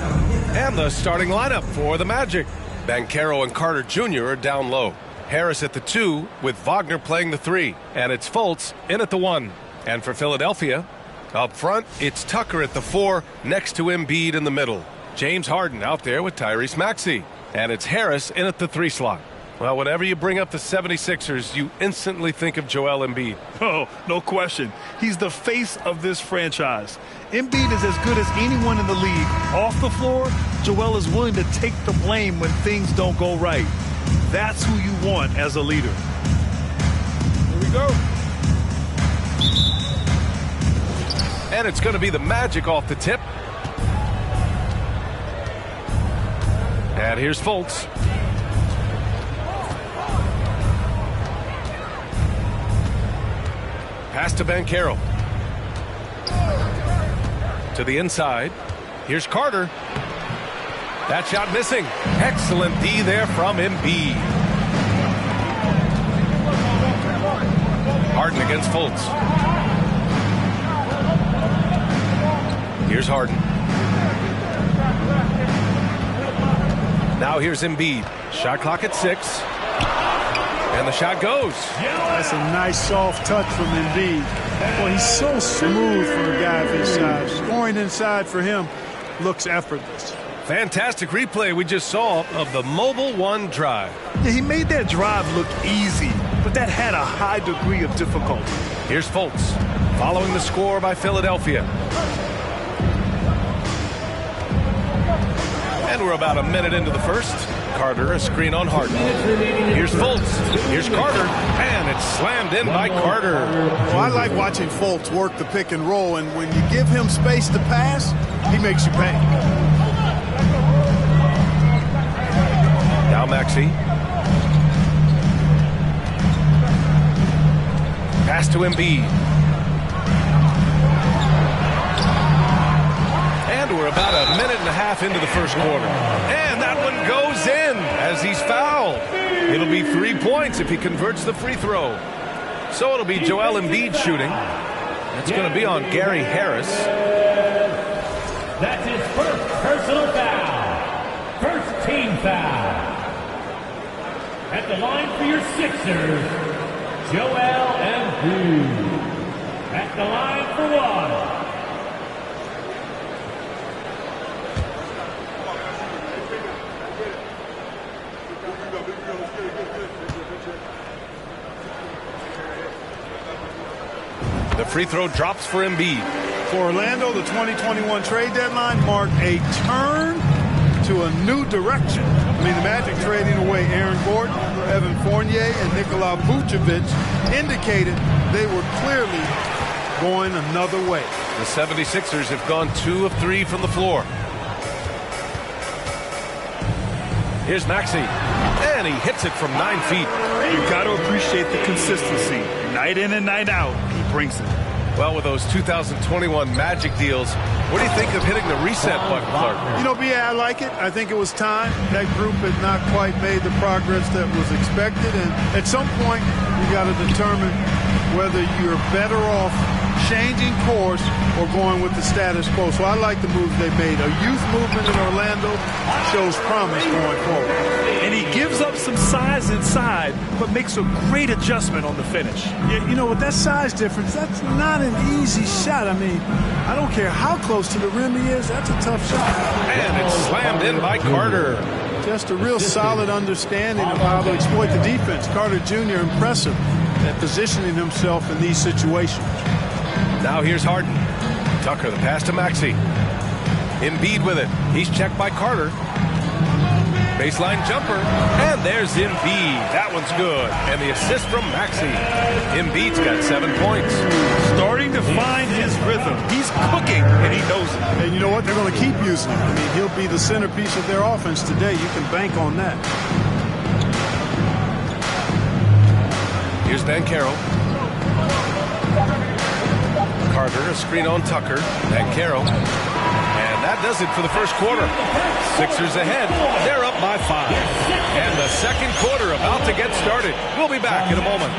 S25: And the starting lineup for the Magic. Banchero and Carter Jr. are down low. Harris at the 2 with Wagner playing the 3. And it's Fultz in at the 1. And for Philadelphia, up front, it's Tucker at the 4 next to Embiid in the middle. James Harden out there with Tyrese Maxey. And it's Harris in at the 3 slot. Well, whenever you bring up the 76ers, you instantly think of Joel Embiid.
S3: Oh, no question. He's the face of this franchise. Embiid is as good as anyone in the league. Off the floor, Joel is willing to take the blame when things don't go right. That's who you want as a leader.
S25: Here we go. And it's going to be the Magic off the tip. And here's Fultz. Pass to Banchero. To the inside. Here's Carter. That shot missing. Excellent D there from Embiid. Harden against Fultz. Here's Harden. Now here's Embiid. Shot clock at 6. And the shot goes.
S1: That's a nice soft touch from Embiid. Well, he's so smooth for a guy of his size. Scoring inside for him looks effortless.
S25: Fantastic replay we just saw of the Mobile One drive.
S3: Yeah, he made that drive look easy, but that had a high degree of difficulty.
S25: Here's Fultz, following the score by Philadelphia. And we're about a minute into the first. Carter, a screen on Harden. Here's Fultz. Here's Carter. And it's slammed in by Carter.
S1: Well, I like watching Fultz work the pick and roll, and when you give him space to pass, he makes you pay.
S25: Now Maxey. Pass to Embiid. And we're about a minute and a half into the first quarter. And that one goes in as he's fouled. It'll be 3 points if he converts the free throw. So it'll be Joel Embiid shooting. That's going to be on Gary Harris.
S23: That's his first personal foul. First team foul. At the line for your Sixers, Joel Embiid. At the line for one.
S25: The free throw drops for Embiid.
S1: For Orlando, the 2021 trade deadline marked a turn to a new direction. I mean, the Magic trading away Aaron Gordon, Evan Fournier, and Nikola Vucevic indicated they were clearly going another way.
S25: The 76ers have gone 2 of 3 from the floor. Here's Maxey. And he hits it from 9 feet.
S3: You've got to appreciate the consistency. Night in and night out, he brings it.
S25: Well, with those 2021 Magic deals, what do you think of hitting the reset button, Clark?
S1: You know, I like it. I think it was time. That group had not quite made the progress that was expected. And at some point, you got to determine whether you're better off changing course or going with the status quo. So I like the moves they made. A youth movement in Orlando shows promise going forward.
S3: And he gives up some size inside, but makes a great adjustment on the finish.
S1: You know, with that size difference, that's not an easy shot. I mean, I don't care how close to the rim he is. That's a tough shot.
S25: And it's slammed in by Carter.
S1: Just a real solid understanding of how to exploit the defense. Carter Jr. impressive at positioning himself in these situations.
S25: Now here's Harden. Tucker, the pass to Maxey. Embiid with it. He's checked by Carter. Baseline jumper. And there's Embiid. That one's good. And the assist from Maxey. Embiid's got 7 points.
S3: Starting to find his rhythm. He's cooking, and he knows it.
S1: And you know what? They're going to keep using him. I mean, he'll be the centerpiece of their offense today. You can bank on that.
S25: Here's Banchero. Carter, a screen on Tucker. Banchero. And that does it for the first quarter. Sixers ahead. They're up by 5. And the second quarter about to get started. We'll be back in a moment.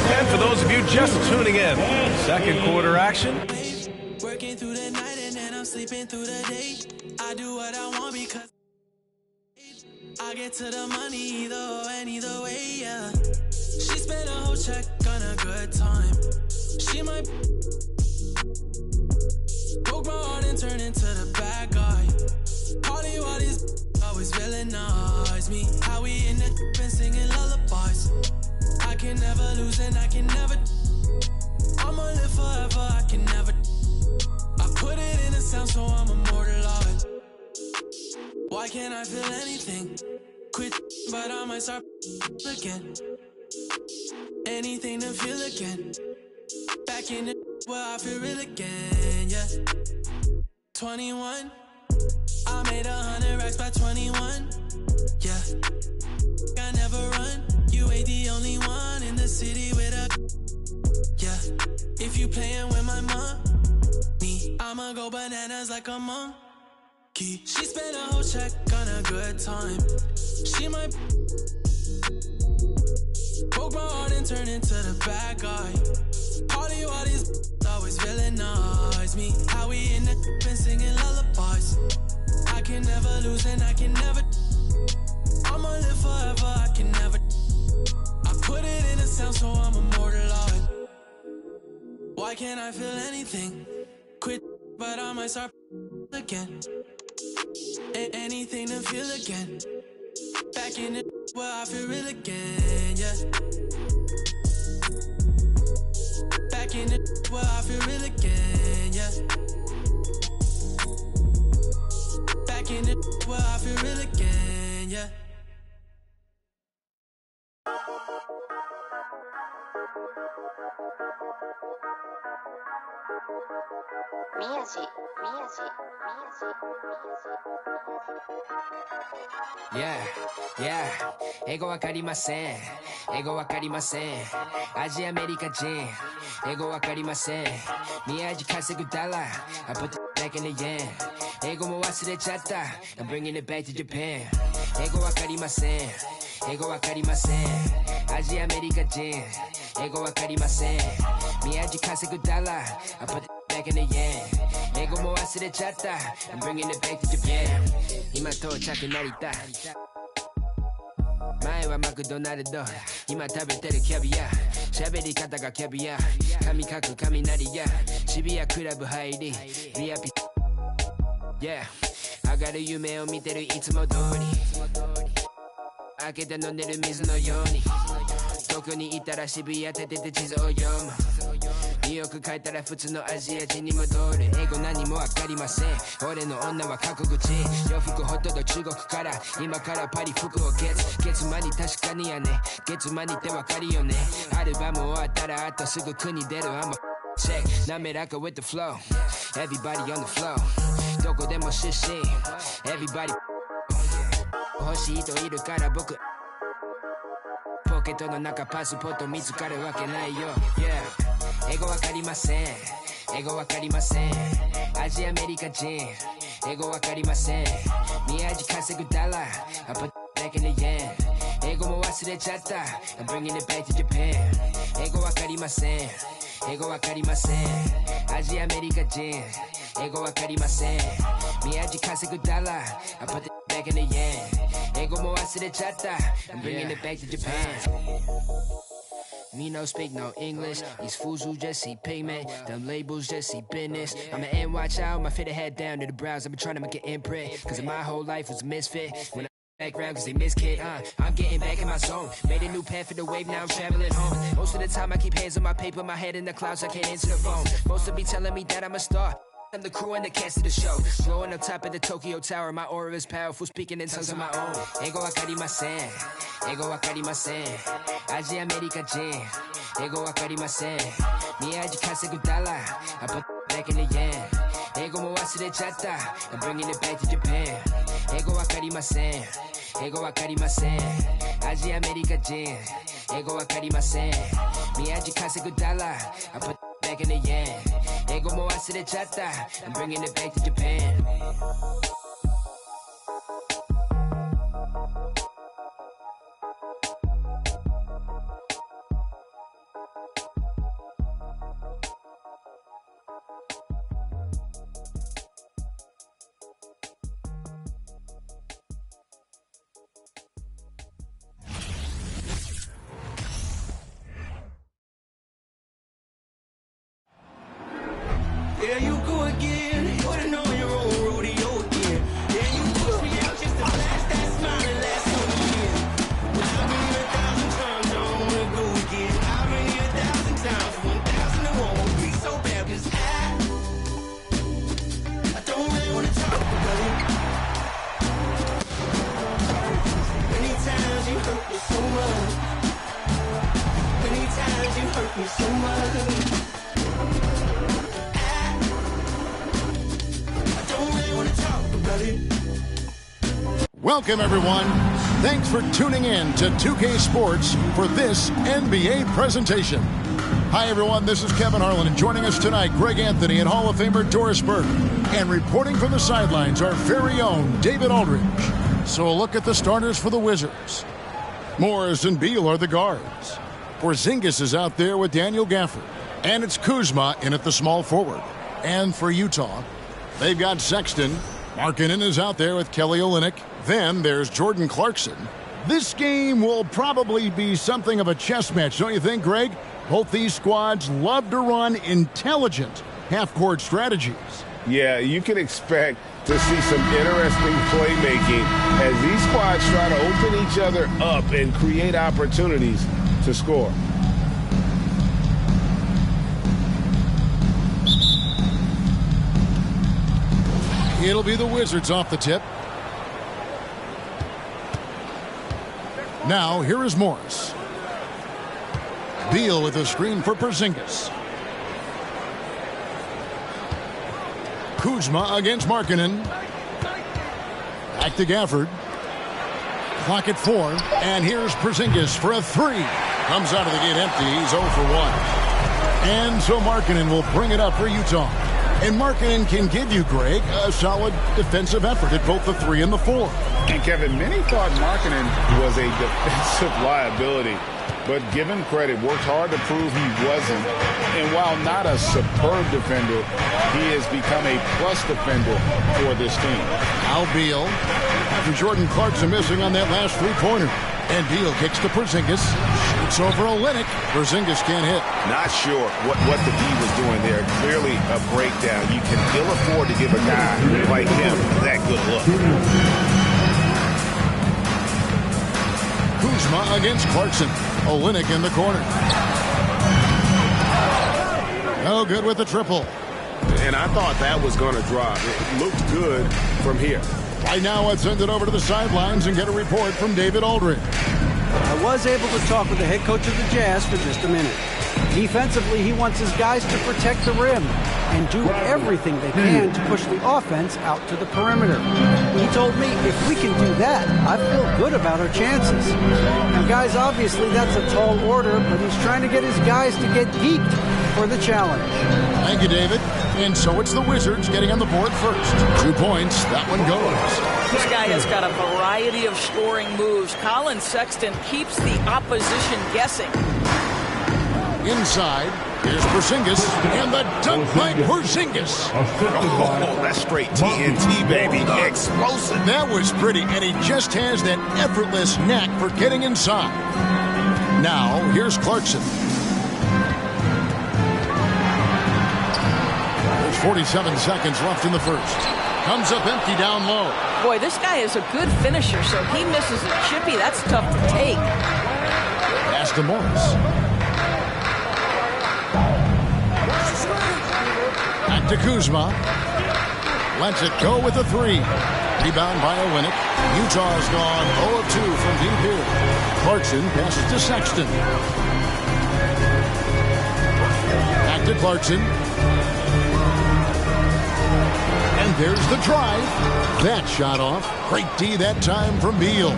S25: And for those of you just tuning in, second quarter action.
S11: Working through the night and then I'm sleeping through the day. I do what I want because I get to the money either way, yeah.
S6: spent a whole check on a good time. She might broke my heart and turned into the bad guy. Party while these always villainize me. How we in the been singing lullabies. I can never lose and I can never. I'ma live forever, I can never. I put it in a sound so I'm immortalized. Why can't I feel anything? Quit, but I might start again. Anything to feel again. Back in the where I feel real again, yeah. 21, I made 100 racks by 21, yeah. I never run, you ain't the only one in the city with a, yeah. If you playin' with my money, I'ma go bananas like a monkey. She spent a whole check on a good time. She might broke my heart and turned into the bad guy. Party while these always villainize me. How we in the been singing lullabies. I can never lose and I can never. I'ma live forever, I can never. I put it in a sound so I'm immortalized. Why can't I feel anything? Quit, but I might start again. Anything to feel again. Back in the where I feel real again, yeah. Back in the where I feel real again, yeah. Back in the where I feel real again, yeah.
S7: Yeah, yeah, 英語わかりません。英語わかりません。アジアメリカ人。英語わかりません。宮地稼ぐダラ。I put the back in the yen。英語も忘れちゃった。I'm bringing it back to Japan。英語わかりません。英語わかりません。アジアメリカ人。英語わかりません。宮地稼ぐダラ。I put the back in the yen。英語も忘れちゃった。I'm bringing it back to Japan。今到着成田。前はマクドナルド。今食べてるキャビア。喋り方がキャビア。神書く雷や。渋谷クラブ入り。ビアピ。Yeah。上がる夢を見てるいつも通り。開けて飲んでる水のように。東京にいたら渋谷立てて地図を読む。ニューヨーク帰ったら普通のアジア人に戻る。英語何もわかりません。俺の女は過去口。洋服ほとんど中国から。今からパリ服を月間に確かにやね。月間にってわかるよね。アルバム終わったらあとすぐ国出る。I'm a check 滑らか with the flow Everybody on the flow どこでも出身 Everybody 欲しい人いるから僕ポケットの中パスポート見つかるわけないよ、yeah、英語わかりません英語わかりませんアジアアメリカ人英語わかりません宮地稼ぐダラ I put back in the yen 英語も忘れちゃった I'm bringing it back to Japan 英語わかりません英語わかりませんアジアアメリカ人英語わかりません宮地稼ぐダラ I put it back in the yen英語も忘れちゃった I'm bringing it back to Japan Me no speak no English These fools who just see pigment Them labels just see business I'm an NY child My fitted head down to the brows I've been trying to make an imprint Cause my whole life was a misfit When background cause they miss kid, I'm getting back in my zone Made a new path for the wave, now I'm traveling home Most of the time I keep hands on my paper My head in the clouds, I can't answer the phone Most of be telling me that I'm a star I'm the crew and the cast of the show Blowing up top of the Tokyo Tower My aura is powerful, speaking in tongues of my own 英語わかりません英語わかりませんアジアアメリカ人英語わかりません宮地稼ぐダラ I put back in the yen 英語も忘れちゃった I'm bringing it back to Japan 英語わかりません英語わかりませんアジアアメリカ人英語わかりません宮地稼ぐダラ I put back in the yen 英語も忘れちゃった I'm bringing it back to Japan
S11: There you go again. You ain't on your own rodeo again. Yeah, you push me out just to flash that smile and last on the end. But I've been here 1,000 times, I don't wanna go again. I've been here 1,000 times, 1,000 it won't be so bad, 'cause I don't really wanna talk about it. Many times you hurt me so much. Many times you hurt me so much. I don't really want to talk about it.
S9: Welcome, everyone. Thanks for tuning in to 2K Sports for this NBA presentation. Hi, everyone. This is Kevin Harlan, and joining us tonight, Greg Anthony and Hall of Famer Doris Burke. And reporting from the sidelines, our very own David Aldridge. So a look at the starters for the Wizards. Morris and Beal are the guards. Porzingis is out there with Daniel Gafford. And it's Kuzma in at the small forward. And for Utah, they've got Sexton. Markkanen is out there with Kelly Olynyk. Then there's Jordan Clarkson. This game will probably be something of a chess match, don't you think, Greg? Both these squads love to run intelligent half-court strategies.
S13: Yeah, you can expect to see some interesting playmaking as these squads try to open each other up and create opportunities to score.
S9: It'll be the Wizards off the tip. Now, here is Morris. Beal with a screen for Porzingis. Kuzma against Markkanen. Back to Gafford. Clock at 4. And here's Porzingis for a 3. Comes out of the gate empty. He's 0 for 1. And so Markkanen will bring it up for Utah. And Markkanen can give you, Greg, a solid defensive effort at both the 3 and the 4.
S13: And Kevin, many thought Markkanen was a defensive liability, but give him credit, worked hard to prove he wasn't. And while not a superb defender, he has become a plus defender for this team.
S9: Now Beal, after Jordan Clarkson missing on that last three-pointer. And Beal kicks to Porzingis. Shoots over Olynyk. Porzingis can't hit.
S13: Not sure what the D was doing there. Clearly a breakdown. You can ill afford to give a guy like him that good look.
S9: Kuzma against Clarkson. Olynyk in the corner. No good with the triple.
S14: And I thought that was going to drop. It looked good from here.
S9: Right now, let's send it over to the sidelines and get a report from David Aldridge.
S2: I was able to talk with the head coach of the Jazz for just a minute. Defensively, he wants his guys to protect the rim and do everything they can to push the offense out to the perimeter. He told me if we can do that, I feel good about our chances. Now, guys, obviously that's a tall order, but he's trying to get his guys to get geeked for the challenge.
S9: Thank you, David. And so it's the Wizards getting on the board first. 2 points. That one goes.
S17: This guy has got a variety of scoring moves. Colin Sexton keeps the opposition guessing.
S9: Inside, here's Porzingis, and the dunk by Porzingis.
S13: Oh, that's straight TNT, baby. Explosive.
S9: That was pretty, and he just has that effortless knack for getting inside. Now, here's Clarkson. There's 47 seconds left in the first. Comes up empty down low.
S17: Boy, this guy is a good finisher, so he misses a chippy. That's tough to take.
S9: Pass to Morris. Back to Kuzma. Lets it go with a 3. Rebound by Olynyk. Utah's gone 0 of 2 from deep here. Clarkson passes to Sexton. Back to Clarkson. And there's the drive. That shot off. Great D that time from Beal.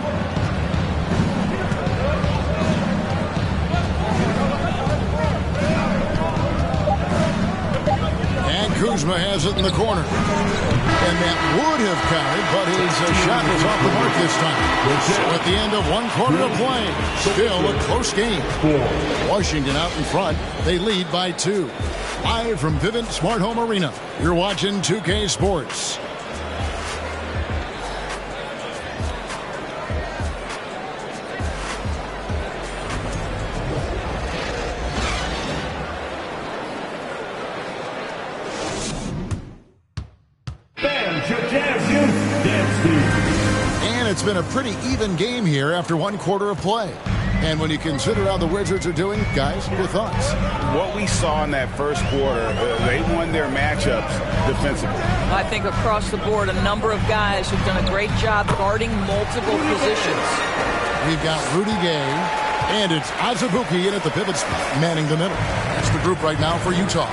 S9: And Kuzma has it in the corner. And that would have counted, but his shot was off the mark this time. So at the end of one quarter of play, still a close game. Washington out in front. They lead by 2. Live from Vivint Smart Home Arena, you're watching 2K Sports. it's been a pretty even game here after one quarter of play. And when you consider how the Wizards are doing, guys, your thoughts?
S13: What we saw in that first quarter, they won their matchups defensively.
S17: I think across the board, a number of guys who've done a great job guarding multiple positions.
S9: We've got Rudy Gay, and it's Azubuike in at the pivot spot, manning the middle. That's the group right now for Utah.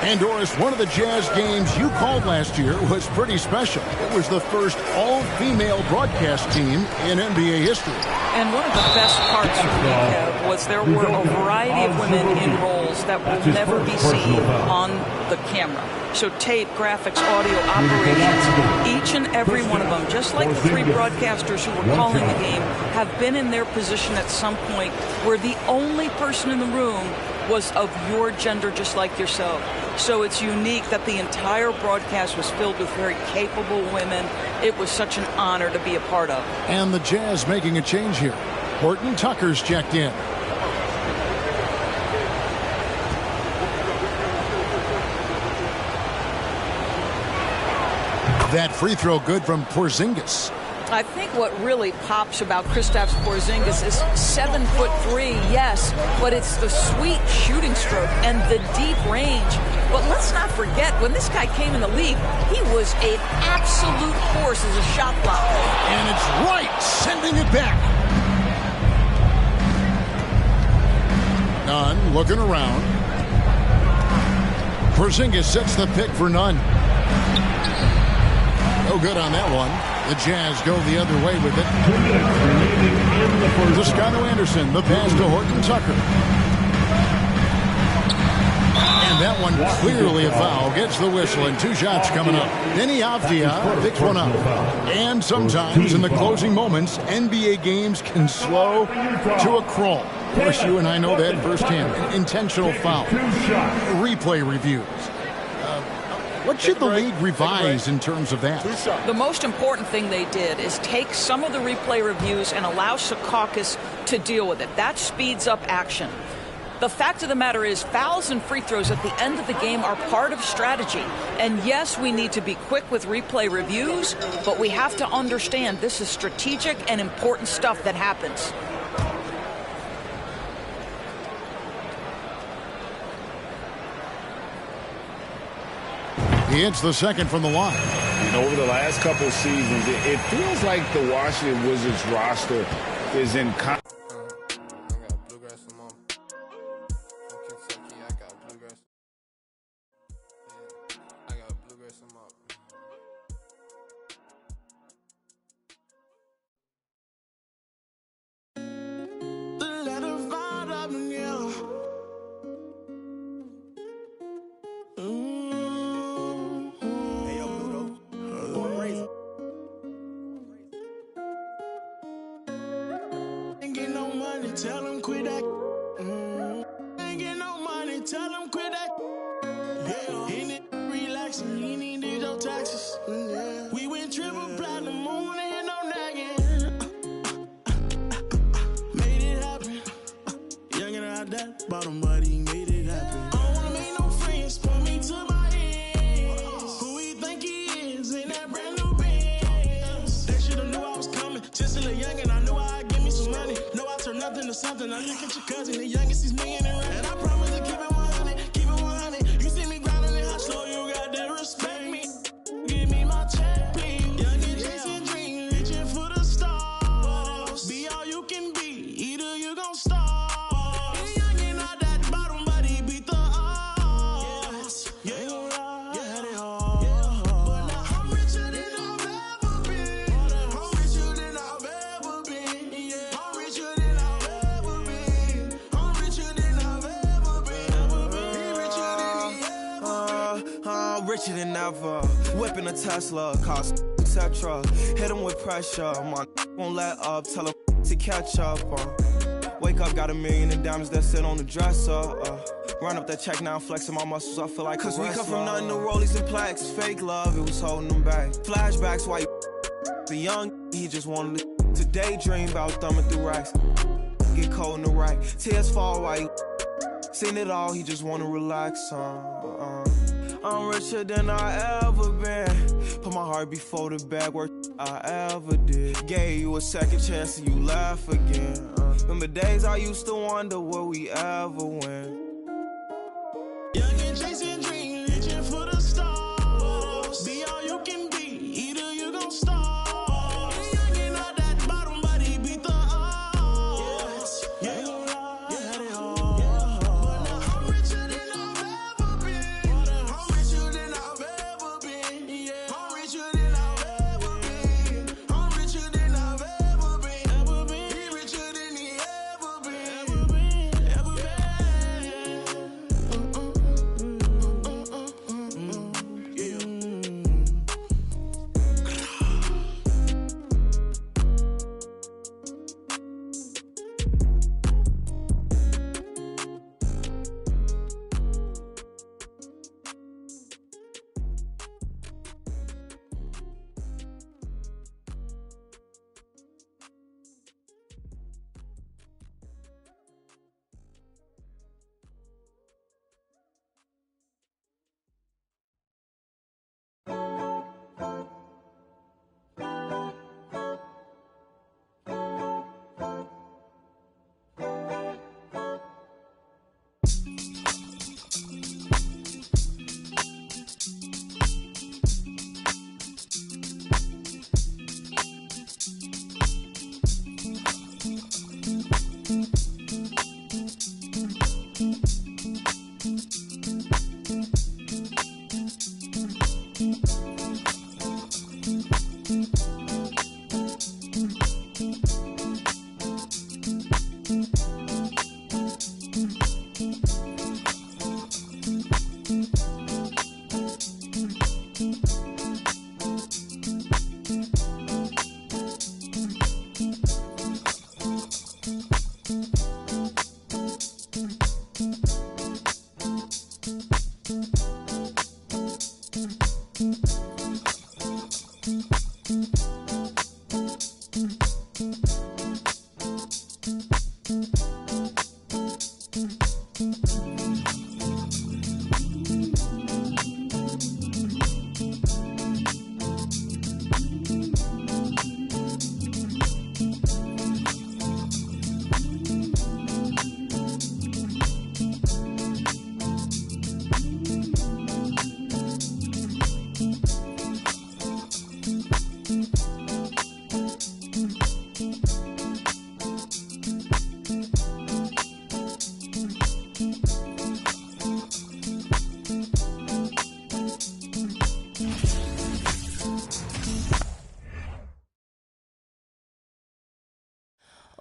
S9: And Doris, one of the Jazz games you called last year was pretty special. It was the first all-female broadcast team in NBA history.
S17: And one of the best parts for me, Kev, was there were a variety of women in roles that will never be seen on the camera. So tape, graphics, audio, operations, each and every one of them, just like the three broadcasters who were calling the game, have been in their position at some point where the only person in the room was of your gender, just like yourself. So it's unique that the entire broadcast was filled with very capable women. It was such an honor to be a part of.
S9: And the Jazz making a change here. Horton Tucker's checked in. That free throw good from Porzingis.
S17: I think what really pops about Kristaps Porzingis is 7'3", yes, but it's the sweet shooting stroke and the deep range. But let's not forget, when this guy came in the league, he was an absolute force as a shot blocker.
S9: And it's right, sending it back. Nunn looking around. Porzingis sets the pick for Nunn. No good on that one. The Jazz go the other way with it. Toscano Anderson, the pass to Horton Tucker. And that one clearly a foul. Gets the whistle and 2 shots coming up. Denny Avdia picks one up. And sometimes in the closing moments, NBA games can slow to a crawl. Of course, you and I know that firsthand. Intentional foul. Replay reviews. What should the league revise in terms of that?
S17: The most important thing they did is take some of the replay reviews and allow Secaucus to deal with it. That speeds up action. The fact of the matter is fouls and free throws at the end of the game are part of strategy. And yes, we need to be quick with replay reviews, but we have to understand this is strategic and important stuff that happens.
S9: He hits the second from the line.
S13: And over the last couple of seasons, it feels like the Washington Wizards roster is in
S11: Tell him quit that. Ain't get no money. Tell him quit that. Yeah, in it, relaxing. He need your taxes. Yeah. We went triple platinum, moon and no nagging. Made it happen. Young and out that bottom, but he made it happen. I don't wanna make no friends. Point me to my ends. Who he think he is in that brand new Benz? They shoulda knew I was coming. Just a little young and I knew I'd give me some money. No, I turn nothing to something. I look at your cousin, the youngest, he's million and right. And I promise to keep it 100, keep it 100. You see me grinding it hot, so you got to respect me. Give me my check, please. Young and chasing dreams, reaching for the stars. Be all you can be, either you gon' starve. Young and not that bottom, but he beat the odds. Yeah, ain't gon' lie, yeah, had it hard. But now I'm richer than I've ever been. I'm richer than I've ever been. Yeah, I'm richer than I've ever been. I'm richer than I've ever been. He richer than he ever been.
S6: I'm richer than ever. Whipping a Tesla, cost etc. Hit him with pressure. My won't let up. Tell him to catch up. Wake up, got $1 million in diamonds that sit on the dresser. Run up that check now, flexing my muscles. I feel like cause we come from nothing to rollies and plaques. Fake love, it was holding them back. Flashbacks, why the young, he just wanted to daydream about thumbing through racks. Get cold in the right, tears fall white. Seen it all, he just wanna relax. I'm richer than I ever been. Put my heart before the bag, work
S11: I ever did. Gave you a second chance and you laugh again. Remember days I used to wonder will we ever win.
S22: Young and chasing dreams, reaching for the stars. Be all you can be, either you gon' starve. Young and at that bottom, but he beat the odds. Yeah, you had it all. But now I'm richer than I've ever been. I'm richer than I've ever been. Yeah, I'm richer than I've ever been. I'm richer than I've ever been. He richer than he ever been. Ever been.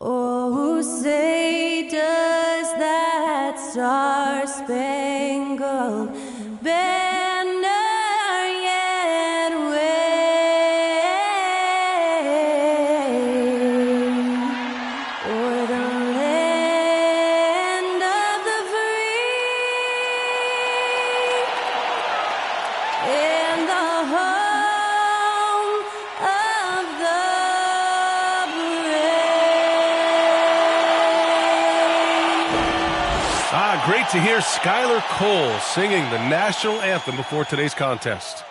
S15: Oh, say does that star-spangled banner yet wave o'er the land of the free and the home of the
S25: Great to hear Skylar Cole singing the national anthem before today's contest.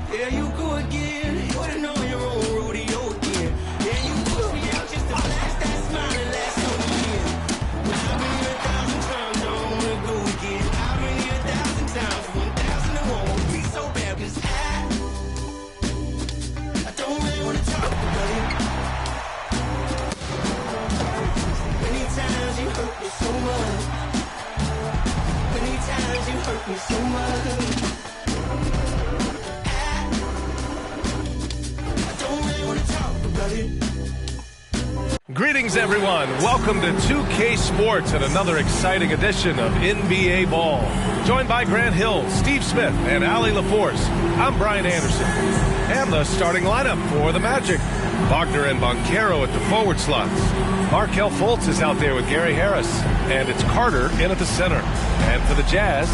S11: There you go again, putting on your own rodeo again. Yeah, you push me out just to blast that smile and last so years. But I've been here 1,000 times, I don't wanna go again. I've been here 1,000 times, 1,000 and won't be so bad, 'cause I don't really wanna talk about it. Many times you hurt me so much. Many times you hurt me so much.
S25: Greetings, everyone. Welcome to 2K Sports and another exciting edition of NBA Ball. Joined by Grant Hill, Steve Smith, and Ali LaForce, I'm Brian Anderson. And the starting lineup for the Magic. Wagner and Boncaro at the forward slots. Markelle Fultz is out there with Gary Harris. And it's Carter in at the center. And for the Jazz,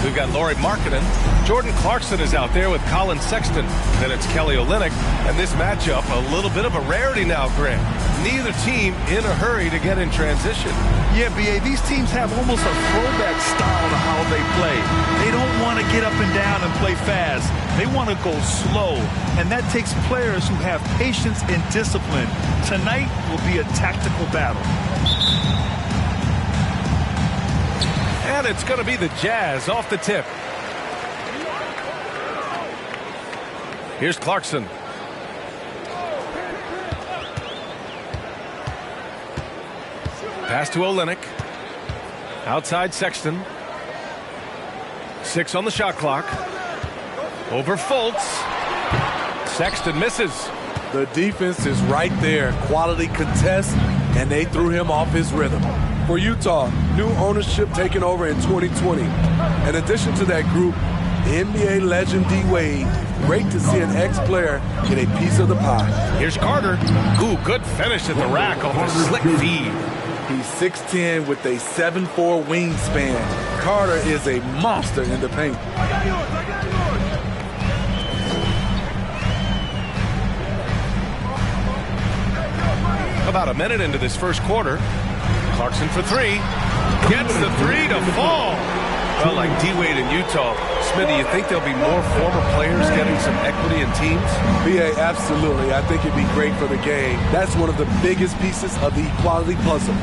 S25: We've got Lauri Markkanen. Jordan Clarkson is out there with Colin Sexton. Then it's Kelly Olynyk. And this matchup, a little bit of a rarity now, Grant. Neither team in a hurry to get in transition.
S3: Yeah, B.A., these teams have almost a throwback style to how they play. They don't want to get up and down and play fast. They want to go slow, and that takes players who have patience and discipline. Tonight will be a tactical battle.
S25: And it's going to be the Jazz off the tip. Here's Clarkson. Pass to Olynyk. Outside Sexton. 6 on the shot clock. Over Fultz. Sexton misses.
S4: The defense is right there. Quality contest, and they threw him off his rhythm. For Utah, new ownership taking over in 2020. In addition to that group, NBA legend D-Wade. Great to see an ex-player get a piece of the pie.
S25: Here's Carter. Ooh, good finish at the rack off the slick feed.
S4: He's 6'10" with a 7'4" wingspan. Carter is a monster in the paint.
S25: About a minute into this first quarter. Clarkson for 3. Gets the 3 to fall. Well, like D-Wade in Utah, Smithy, you think there'll be more former players getting some equity in teams?
S4: B.A., absolutely. I think it'd be great for the game. That's one of the biggest pieces of the equality puzzle,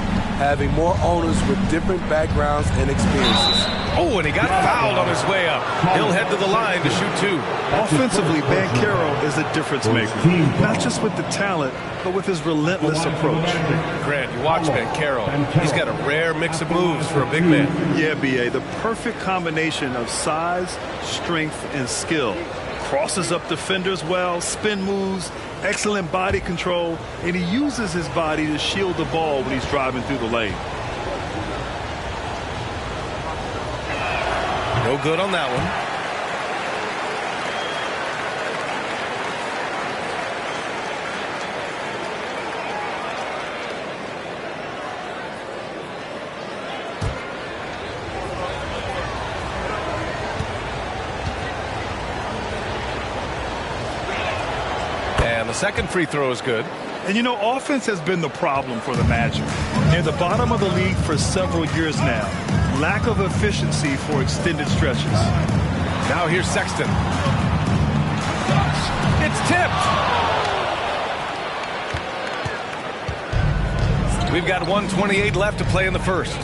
S4: having more owners with different backgrounds and experiences.
S25: Oh, and he got fouled on his way up. He'll head to the line to shoot 2.
S3: Offensively, Banchero is a difference maker. Not just with the talent, but with his relentless approach.
S25: Grant, you watch Banchero. He's got a rare mix of moves for a big man.
S3: Yeah, B.A., the perfect combination of size, strength, and skill. Crosses up defenders well, spin moves, excellent body control, and he uses his body to shield the ball when he's driving through the lane.
S25: No good on that one. And the second free throw is good.
S3: And you know, offense has been the problem for the Magic. Near the bottom of the league for several years now. Lack of efficiency for extended stretches.
S25: Now here's Sexton. It's tipped. We've got 1:28 left to play in the first.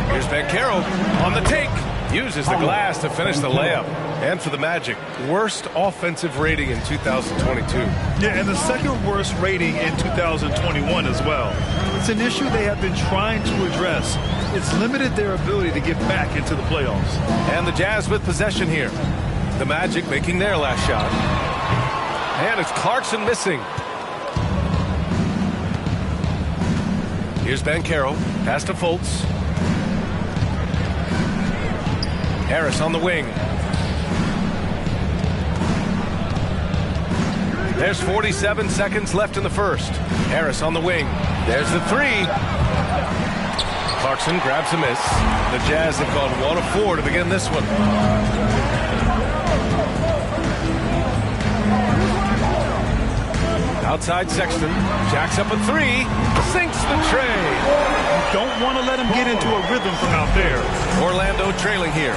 S25: Here's Banchero on the take. Uses the glass to finish the layup. And for the Magic, worst offensive rating in 2022.
S3: Yeah, and the second worst rating in 2021 as well. It's an issue they have been trying to address. It's limited their ability to get back into the playoffs.
S25: And the Jazz with possession here. The Magic making their last shot. And it's Clarkson missing. Here's Banchero. Pass to Fultz. Harris on the wing. There's 47 seconds left in the first. Harris on the wing. There's the 3. Clarkson grabs a miss. The Jazz have gone 1 of 4 to begin this one. Outside Sexton. Jacks up a 3. Sinks the tray.
S3: You don't want to let him get into a rhythm from out there.
S25: Orlando trailing here.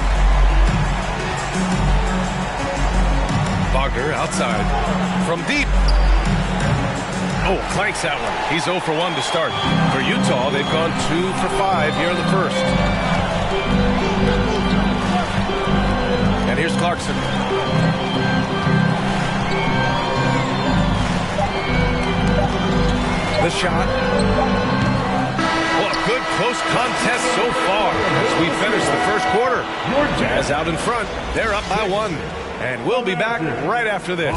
S25: Wagner outside. From deep. Oh, clanks that one. He's 0 for 1 to start. For Utah, they've gone 2 for 5 here in the first. And here's Clarkson. The shot. Well, a good close contest so far as we finish the first quarter. Jazz out in front. They're up by 1. And we'll be back right after this.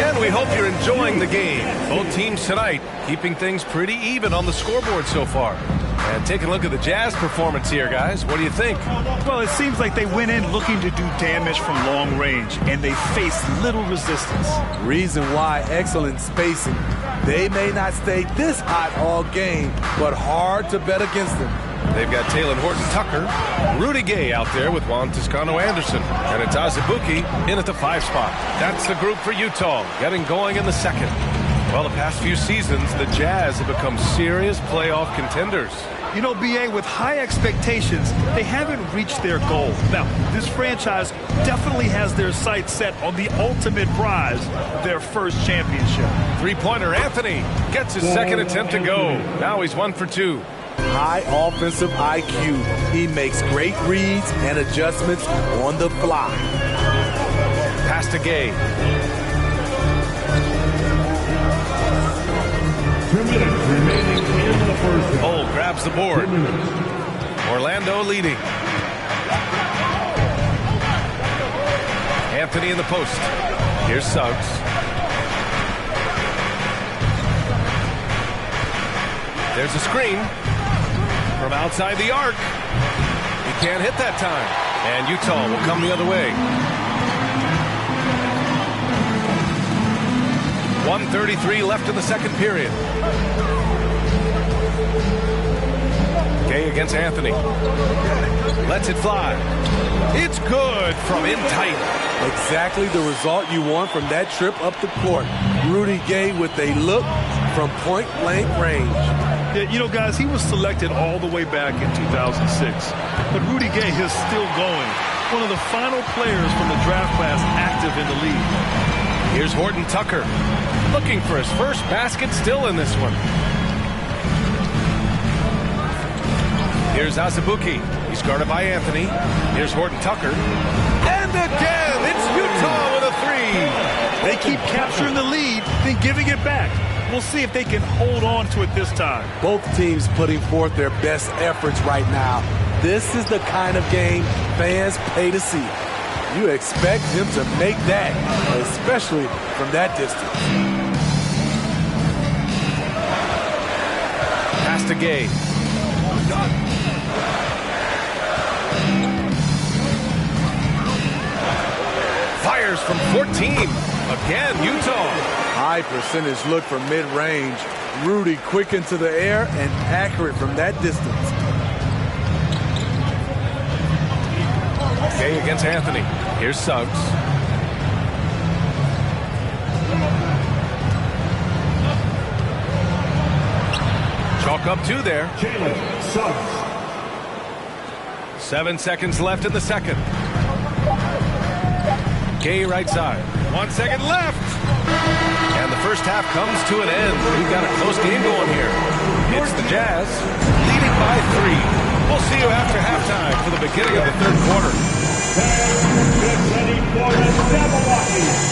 S25: And we hope you're enjoying the game. Both teams tonight keeping things pretty even on the scoreboard so far. And taking a look at the Jazz performance here, guys. What do you think?
S3: Well, it seems like they went in looking to do damage from long range, and they faced little resistance.
S4: Reason why, excellent spacing. They may not stay this hot all game, but hard to bet against them.
S25: They've got Taylor Horton-Tucker, Rudy Gay out there with Juan Toscano-Anderson, and it's Azubuike in at the 5 spot. That's the group for Utah, getting going in the second. Well, the past few seasons, the Jazz have become serious playoff contenders.
S3: You know, B.A., with high expectations, they haven't reached their goal. Now, this franchise definitely has their sights set on the ultimate prize, their first championship.
S25: Three-pointer Anthony gets his second attempt to go. Now he's 1 for 2.
S4: High offensive IQ. He makes great reads and adjustments on the fly.
S25: Pass to Gay.
S23: 2 minutes remaining in the first half.
S25: Cole grabs the board. Orlando leading. Anthony in the post. Here's Suggs. There's a screen from outside the arc. He can't hit that time. And Utah will come the other way. 1:33 left in the second period. Gay against Anthony. Lets it fly. It's good from in tight.
S4: Exactly the result you want from that trip up the court. Rudy Gay with a look from point-blank range.
S3: Yeah, you know, guys, he was selected all the way back in 2006. But Rudy Gay is still going. One of the final players from the draft class active in the league.
S25: Here's Horton-Tucker. Looking for his first basket still in this one. Here's Azubuike. He's guarded by Anthony. Here's Horton-Tucker. And again, it's Utah with a 3.
S3: They keep capturing the lead, then giving it back. We'll see if they can hold on to it this time.
S4: Both teams putting forth their best efforts right now. This is the kind of game fans pay to see. You expect him to make that, especially from that distance.
S25: Pass to Gay. Fires from 14. Again, Utah.
S4: High percentage look from mid-range. Rudy quick into the air and accurate from that distance.
S25: Gay against Anthony. Here's Suggs. Chalk up 2 there.
S23: Jalen Suggs.
S25: 7 seconds left in the second. Gay right side. 1 second left. And the first half comes to an end. We've got a close game going here. It's the Jazz leading by 3. We'll see you after halftime for the beginning of the third quarter.
S23: Ready for the Milwaukee.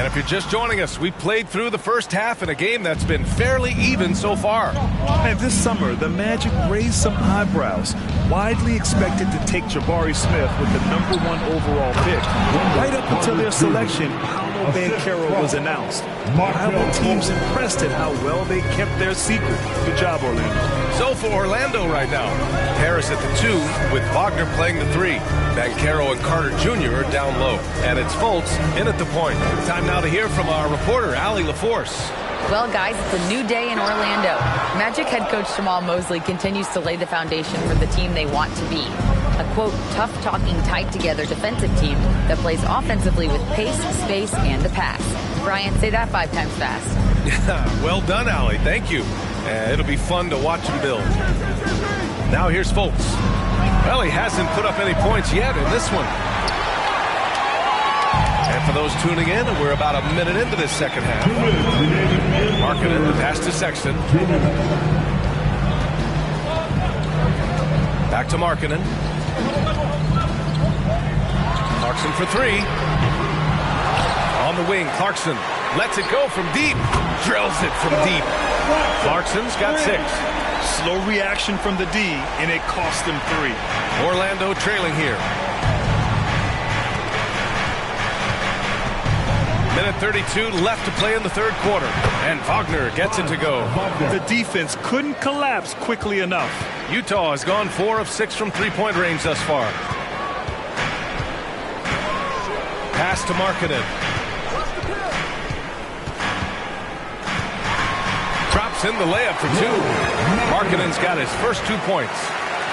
S25: And if you're just joining us, we played through the first half in a game that's been fairly even so far.
S3: And this summer, the Magic raised some eyebrows. Widely expected to take Jabari Smith with the #1 overall pick. Right up until their selection, Paolo Banchero was announced. Rival teams impressed at how well they kept their secret. Good job, Orlando.
S25: So for Orlando right now, Harris at the 2 with Wagner playing the 3. Banchero and Carter Jr. are down low. And it's Fultz in at the point. Time now to hear from our reporter, Allie LaForce.
S10: Well, guys, it's a new day in Orlando. Magic head coach Jamal Mosley continues to lay the foundation for the team they want to be. A, quote, tough-talking, tied-together defensive team that plays offensively with pace, space, and the pass. Brian, say that 5 times fast.
S25: Well done, Allie. Thank you. It'll be fun to watch him build. Now here's Fultz. Well, he hasn't put up any points yet in this one. And for those tuning in, we're about a minute into this second half. Markkanen, the pass to Sexton. Back to Markkanen. Clarkson for 3. On the wing, Clarkson lets it go from deep. Drills it from deep. Clarkson's got 6.
S3: Slow reaction from the D, and it cost them 3.
S25: Orlando trailing here. Minute 32 left to play in the third quarter, and Wagner gets it to go.
S3: The defense couldn't collapse quickly enough.
S25: Utah has gone 4 of 6 from three-point range thus far. Pass to Markkanen. Drops in the layup for 2. Markkanen's got his first 2 points.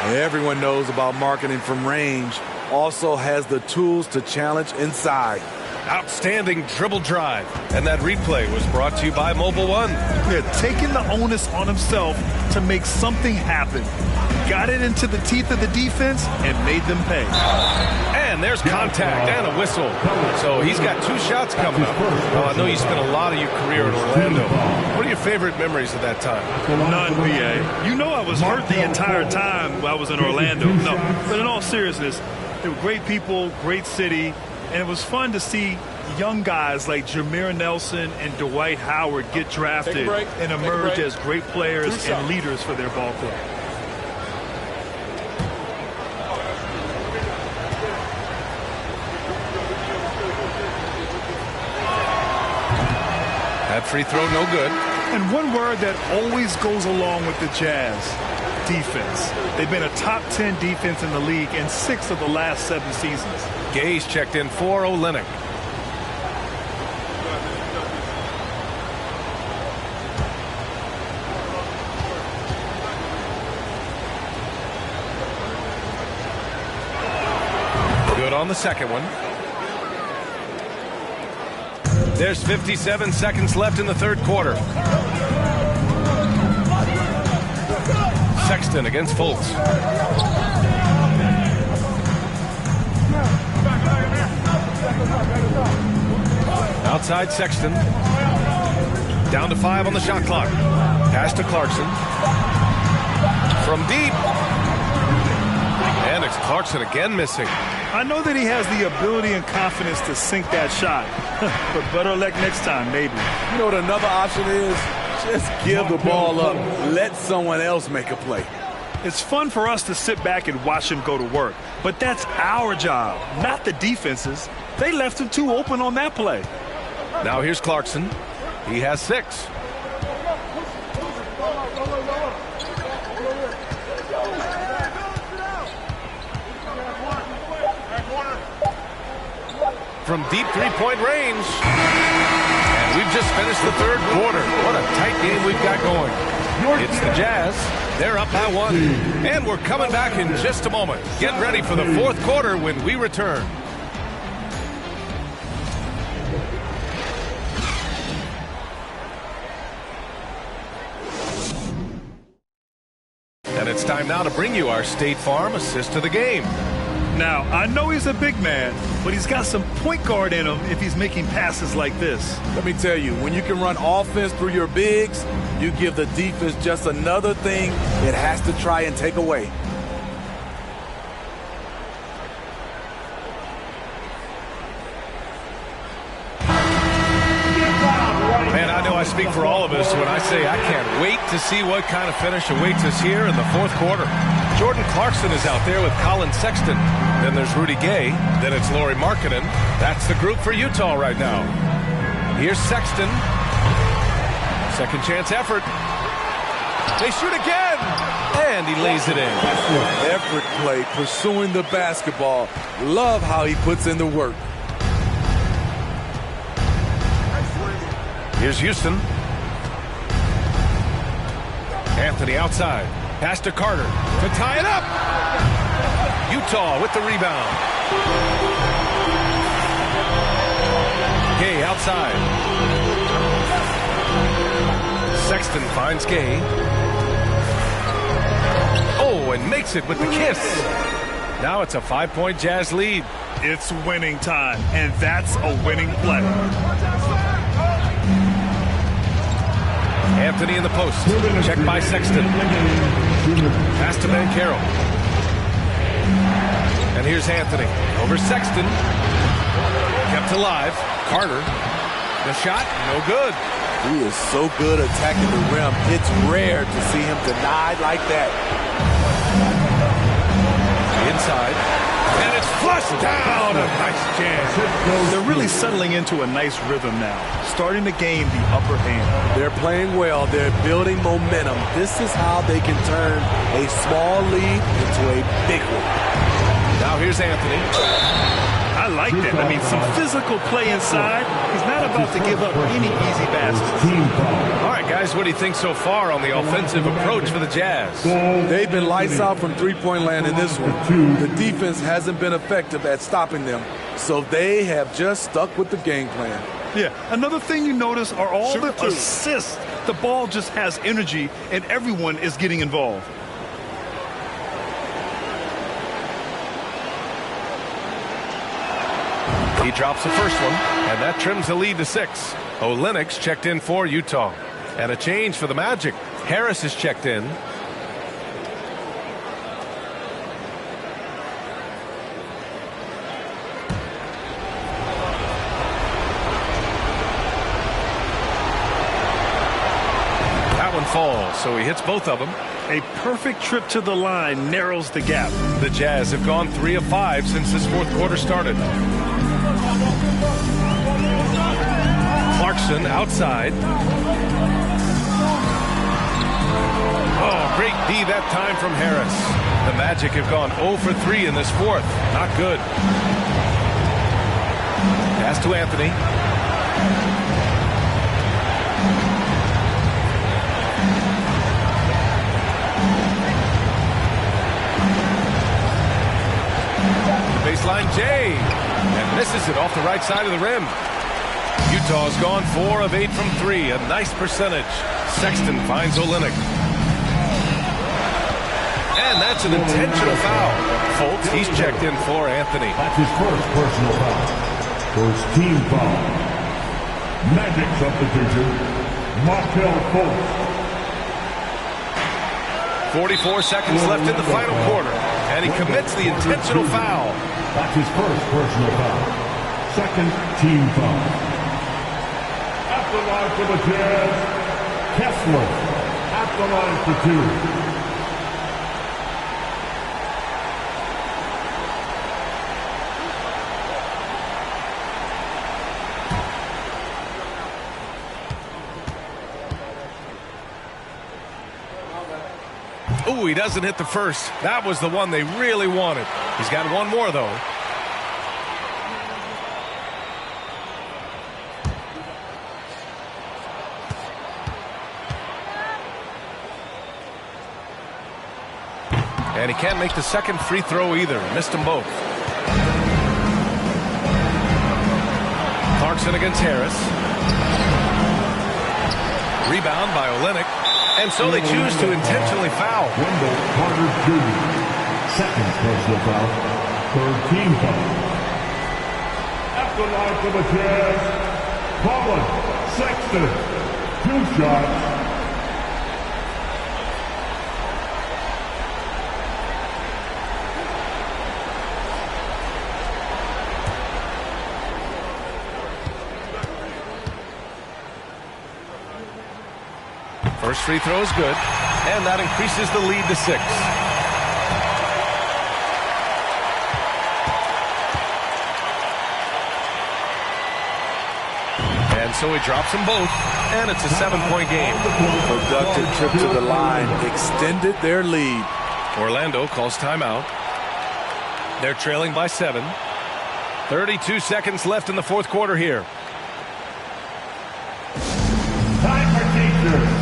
S4: Everyone knows about Markkanen from range. Also has the tools to challenge inside.
S25: Outstanding dribble drive. And that replay was brought to you by Mobile One.
S3: They're taking the onus on himself to make something happen. Got it into the teeth of the defense and made them pay.
S25: And there's contact and a whistle. So he's got 2 shots coming up. Well, I know you spent a lot of your career in Orlando. What are your favorite memories of that time?
S3: None, BA. You know I was hurt the entire time I was in Orlando. No, but in all seriousness, they were great people, great city. And it was fun to see young guys like Jameer Nelson and Dwight Howard get drafted and emerge as great players and leaders for their ball club.
S25: That free throw no good.
S3: And one word that always goes along with the Jazz, defense. They've been a top 10 defense in the league in 6 of the last 7 seasons.
S25: Gay's checked in for Olynyk. Good on the second one. There's 57 seconds left in the third quarter. Sexton against Fultz. Outside Sexton. Down to 5 on the shot clock. Pass to Clarkson. From deep. And it's Clarkson again missing.
S3: I know that he has the ability and confidence to sink that shot. But better luck next time, maybe.
S4: You know what another option is? Just give the ball up. Let someone else make a play.
S3: It's fun for us to sit back and watch him go to work. But that's our job, not the defense's. They left him too open on that play.
S25: Now here's Clarkson. He has 6. From deep three-point range. And we've just finished the third quarter. What a tight game we've got going. It's the Jazz. They're up by 1. And we're coming back in just a moment. Get ready for the fourth quarter when we return. And it's time now to bring you our State Farm assist to the game.
S3: Now, I know he's a big man, but he's got some point guard in him if he's making passes like this.
S4: Let me tell you, when you can run offense through your bigs, you give the defense just another thing it has to try and take away.
S25: I speak for all of us when I say I can't wait to see what kind of finish awaits us here in the fourth quarter. Jordan Clarkson is out there with Colin Sexton. Then there's Rudy Gay. Then it's Lauri Markkanen. That's the group for Utah right now. Here's Sexton. Second chance effort. They shoot again. And he lays it in.
S4: Effort play, pursuing the basketball. Love how he puts in the work.
S25: Here's Houston. Anthony outside. Pass to Carter to tie it up. Utah with the rebound. Gay outside. Sexton finds Gay. Oh, and makes it with the kiss. Now it's a 5-point Jazz lead.
S3: It's winning time, and that's a winning play.
S25: Anthony in the post. Checked by Sexton. Pass to Banchero. And here's Anthony. Over Sexton. Kept alive. Carter. The shot, no good.
S4: He is so good attacking the rim. It's rare to see him denied like that.
S25: Inside. And it's flushed down. A nice jam.
S3: They're really settling into a nice rhythm now, starting to gain the upper hand.
S4: They're playing well. They're building momentum. This is how they can turn a small lead into a big one.
S25: Now here's Anthony.
S3: I like that. I mean, some physical play inside. He's not about to give up any easy baskets.
S25: All right, guys, what do you think so far on the offensive approach for the Jazz?
S4: They've been lights out from three-point land in this one. The defense hasn't been effective at stopping them, so they have just stuck with the game plan.
S3: Yeah, another thing you notice are all the assists. The ball just has energy, and everyone is getting involved.
S25: He drops the first one, and that trims the lead to 6. Olenek's checked in for Utah. And a change for the Magic. Harris is checked in. That one falls, so he hits both of them.
S3: A perfect trip to the line narrows the gap.
S25: The Jazz have gone 3 of 5 since this fourth quarter started. Clarkson outside. Oh, great D that time from Harris. The Magic have gone 0 for 3 in this fourth. Not good. Pass to Anthony. Baseline Jay, and misses it off the right side of the rim. Utah's gone 4 of 8 from 3, a nice percentage. Sexton finds Olenek. And that's an intentional foul. Fultz, he's checked in for Anthony.
S23: That's his first personal foul. First team foul. Magic substitution, Markel Fultz.
S25: 44 seconds left in the final quarter, and he commits the intentional foul.
S23: That's his first personal foul. Second team foul. At the line for the Jazz, Kessler. At the line for 2.
S25: Ooh, he doesn't hit the first. That was the one they really wanted. He's got one more, though. And he can't make the second free throw either. Missed them both. Clarkson against Harris. Rebound by Olenek. And so they choose to intentionally foul.
S23: Wendell Carter Jr. Second personal foul. Third team foul. At the line for the Jazz, Colin Sexton. 2 shots.
S25: First free throw is good, and that increases the lead to 6. And so he drops them both, and it's a 7-point game.
S4: Productive trip to the line extended their lead.
S25: Orlando calls timeout. They're trailing by 7. 32 seconds left in the fourth quarter here.
S23: Time for teachers.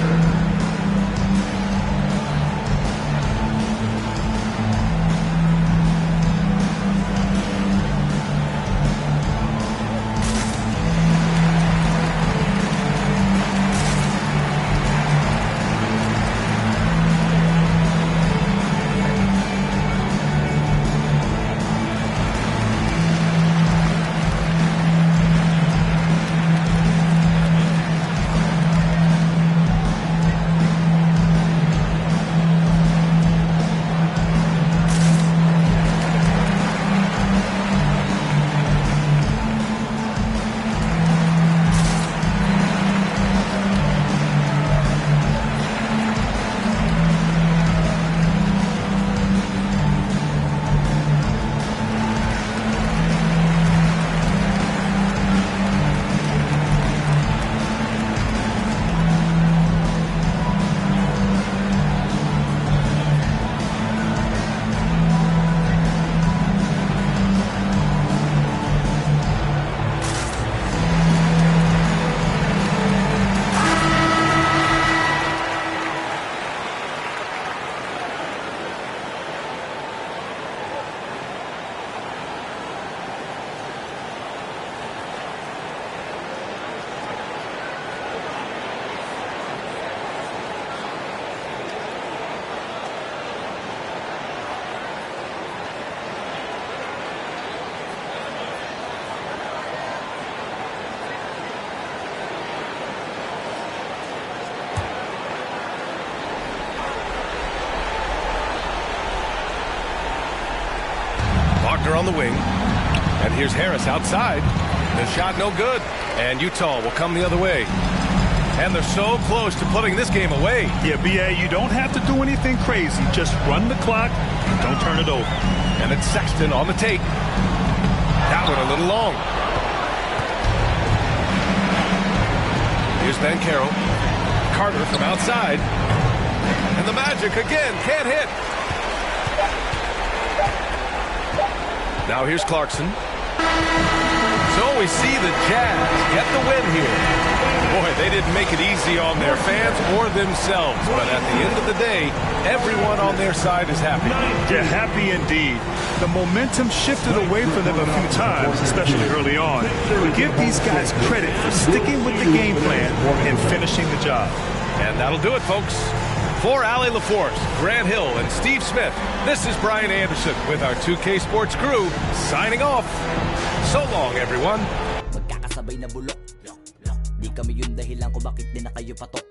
S25: On the wing, and here's Harris outside. The shot no good, and Utah will come the other way. And they're so close to putting this game away.
S3: Yeah, B.A., you don't have to do anything crazy. Just run the clock and don't turn it over.
S25: And it's Sexton on the take. That one a little long. Here's Ben Carroll. Carter from outside. And the Magic again can't hit. Now here's Clarkson. So we see the Jazz get the win here. Boy, they didn't make it easy on their fans or themselves. But at the end of the day, everyone on their side is happy.
S3: Yeah, happy indeed. The momentum shifted away from them a few times, especially early on. We give these guys credit for sticking with the game plan and finishing the job.
S25: And that'll do it, folks. For Allie LaForce, Grant Hill, and Steve Smith, this is Brian Anderson with our 2K Sports crew signing off. So long, everyone.
S16: Magkakasabay na bulok. Di kami yung dahilan kung bakit din na kayo patok.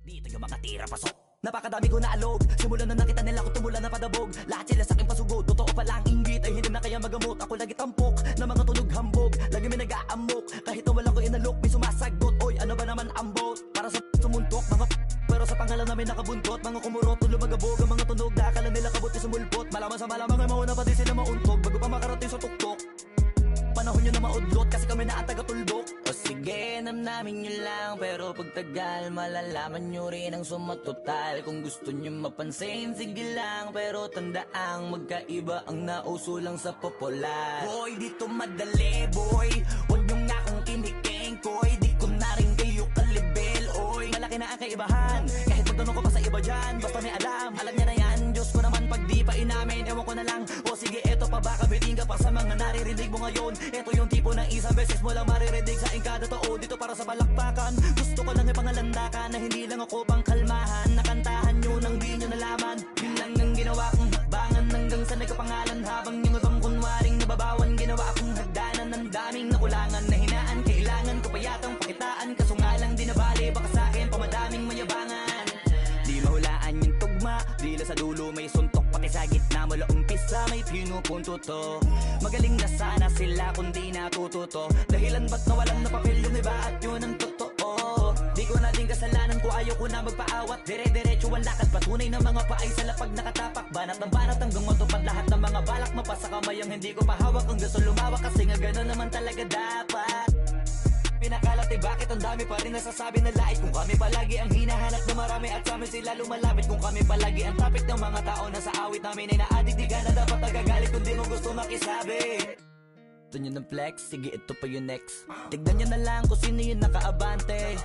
S16: Dito yung mga tira pasok. Napakadami ko na alog. Simulan na nakita nila ko tumula na padabog. Lahat sila sa aking pasugod. Totoo palang inggit ay hindi na kaya magamot. Ako lagi tampok na mga tunog hambog. Lagi may nag-aamok. Kahit na wala ko inalok, may sumasagot. Oy, ano ba naman ang bot? Para sa sumuntok, mga pero sa pangalan namin nakabuntot. Mga kumurot, tulo magabog. Ang mga tunog na akala nila kabuti sumulpot. Malaman sa malamang ay mauna pati sila mauntog. Bago pa makarating sa tuktok. Panahon nyo na maudlot kasi kami na ang taga-tuldok. O sige, namnamin nyo lang. Pero pagtagal, malalaman nyo rin ang sumatotal. Kung gusto nyo mapansin, sige lang. Pero tandaang magkaiba ang nauso lang sa popular. Boy, dito madali, boy. Huwag nyo nga akong kinikeng, koy. Di ko na rin kayo kalibel, oy. Malaki na ang kaibahan. Kahit magtanong ko pa sa iba dyan, basta may alam. Alam niya na yan, Diyos ko naman pag di pa inamin. Ewan ko na lang, o sige, eto pa baka biting ka pa sa mga naririnig mo ngayon. Ito yung tipo ng isang beses mo lang maririnig sa kada tao. Dito para sa balakpakan. Gusto ko lang ipangalandakan na hindi lang ako pang kalmahan. Nakantahan nyo nang di nyo nalaman. Yun lang ang ginawa kong hakbangan hanggang sa nagkapangalan. Habang yung ibang kunwaring nababawan, ginawa akong hagdanan ng daming nakulangan na hinaan. Kailangan ko pa yatang pakitaan. Kaso nga lang di nabali, baka sa akin pamadaming mayabangan. Di mahulaan yung tugma, dila sa dulo may suntok. Pati sa gitna mula umpisa may pinupunto to. Magaling na sana sila kung di natututo. Dahilan ba't nawalan na papel yung iba at yun ang totoo. Di ko na din kasalanan ko, ayoko na magpaawat. Dire-diretso ang lakad, patunay ng mga paay sa lapag nakatapak. Banat ng banat hanggang matupad lahat ng mga balak. Mapasa kamay ang hindi ko mahawak, ang gusto lumawak. Kasi nga gano'n naman talaga dapat. Pinakalat bakit ang dami pa rin nasasabi na lait. Kung kami palagi ang hinahanap na marami at sa amin sila lumalapit. Kung kami palagi ang topic ng mga tao na sa awit namin ay na-addict. Di ka na dapat nagagalit kung di mo gusto makisabi. Gusto nyo ng flex? Sige, ito pa yung next. Tignan nyo na lang kung sino yung nakaabante.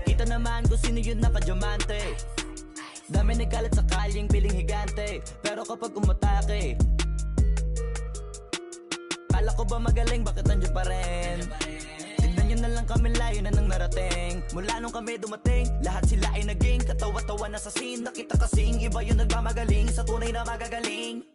S16: Kita naman kung sino yung nakadiamante. Dami nagkalat sa kalyeng piling higante. Pero kapag umatake, kala ko ba magaling, bakit nandiyan pa rin? Tignan nyo na lang kami, layo na nang narating. Mula nung kami dumating, lahat sila ay naging katawa-tawa na sa scene. Nakita kasing iba yung nagmamagaling sa tunay na magagaling.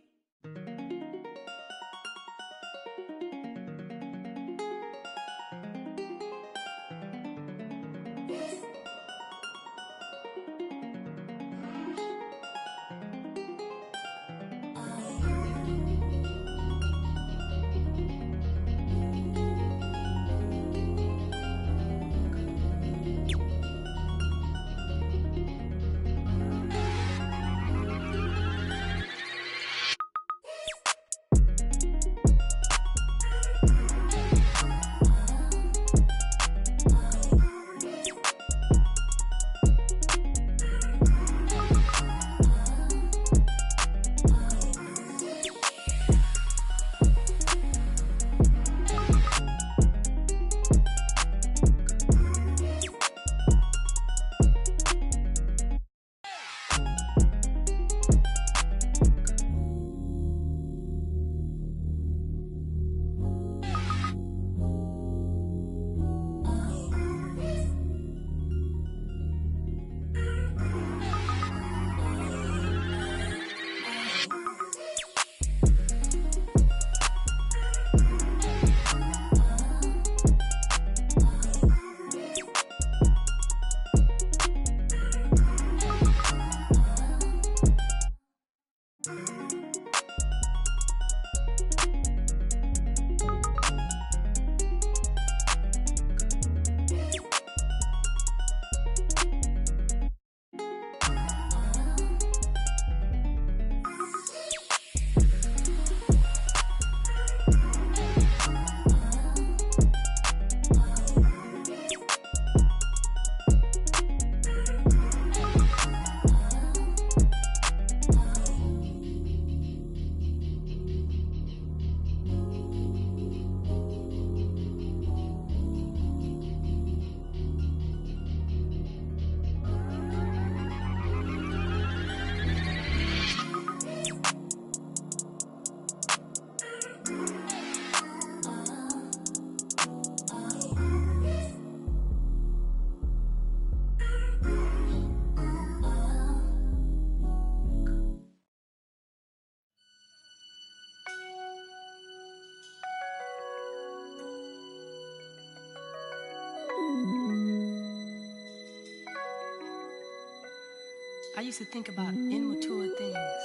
S18: I used to think about immature things.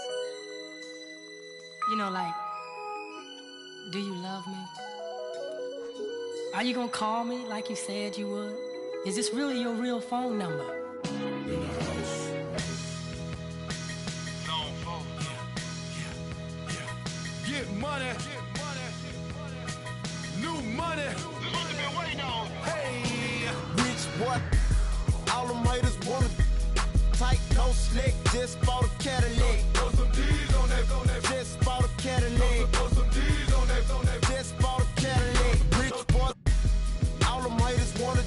S18: You know, like, do you love me? Are you gonna call me like you said you would? Is this really your real phone number?
S19: Get money. New money. This is what you've been waiting on. Hey.
S11: Rich what? All them haters wanna tight, no slick. Just bought a Cadillac.
S19: Throw some D's on that.
S11: Just bought a Cadillac.
S19: Throw some D's on that.
S11: Just bought a Cadillac. Rich boy. All them haters wanna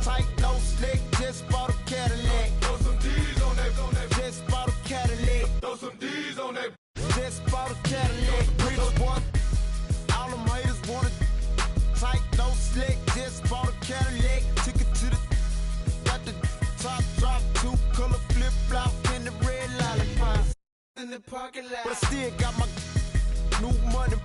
S11: tight, no slick. Just bought a Cadillac.
S19: Throw some D's on that.
S11: Just bought a Cadillac.
S19: Throw some D's on that.
S11: Just bought a Cadillac. Rich boy. All them haters wanna tight, no slick. Just bought a Cadillac. Took it to the got the top drop, 2-color flip flop in the red lollipop in the parking lot. But I still got my new money.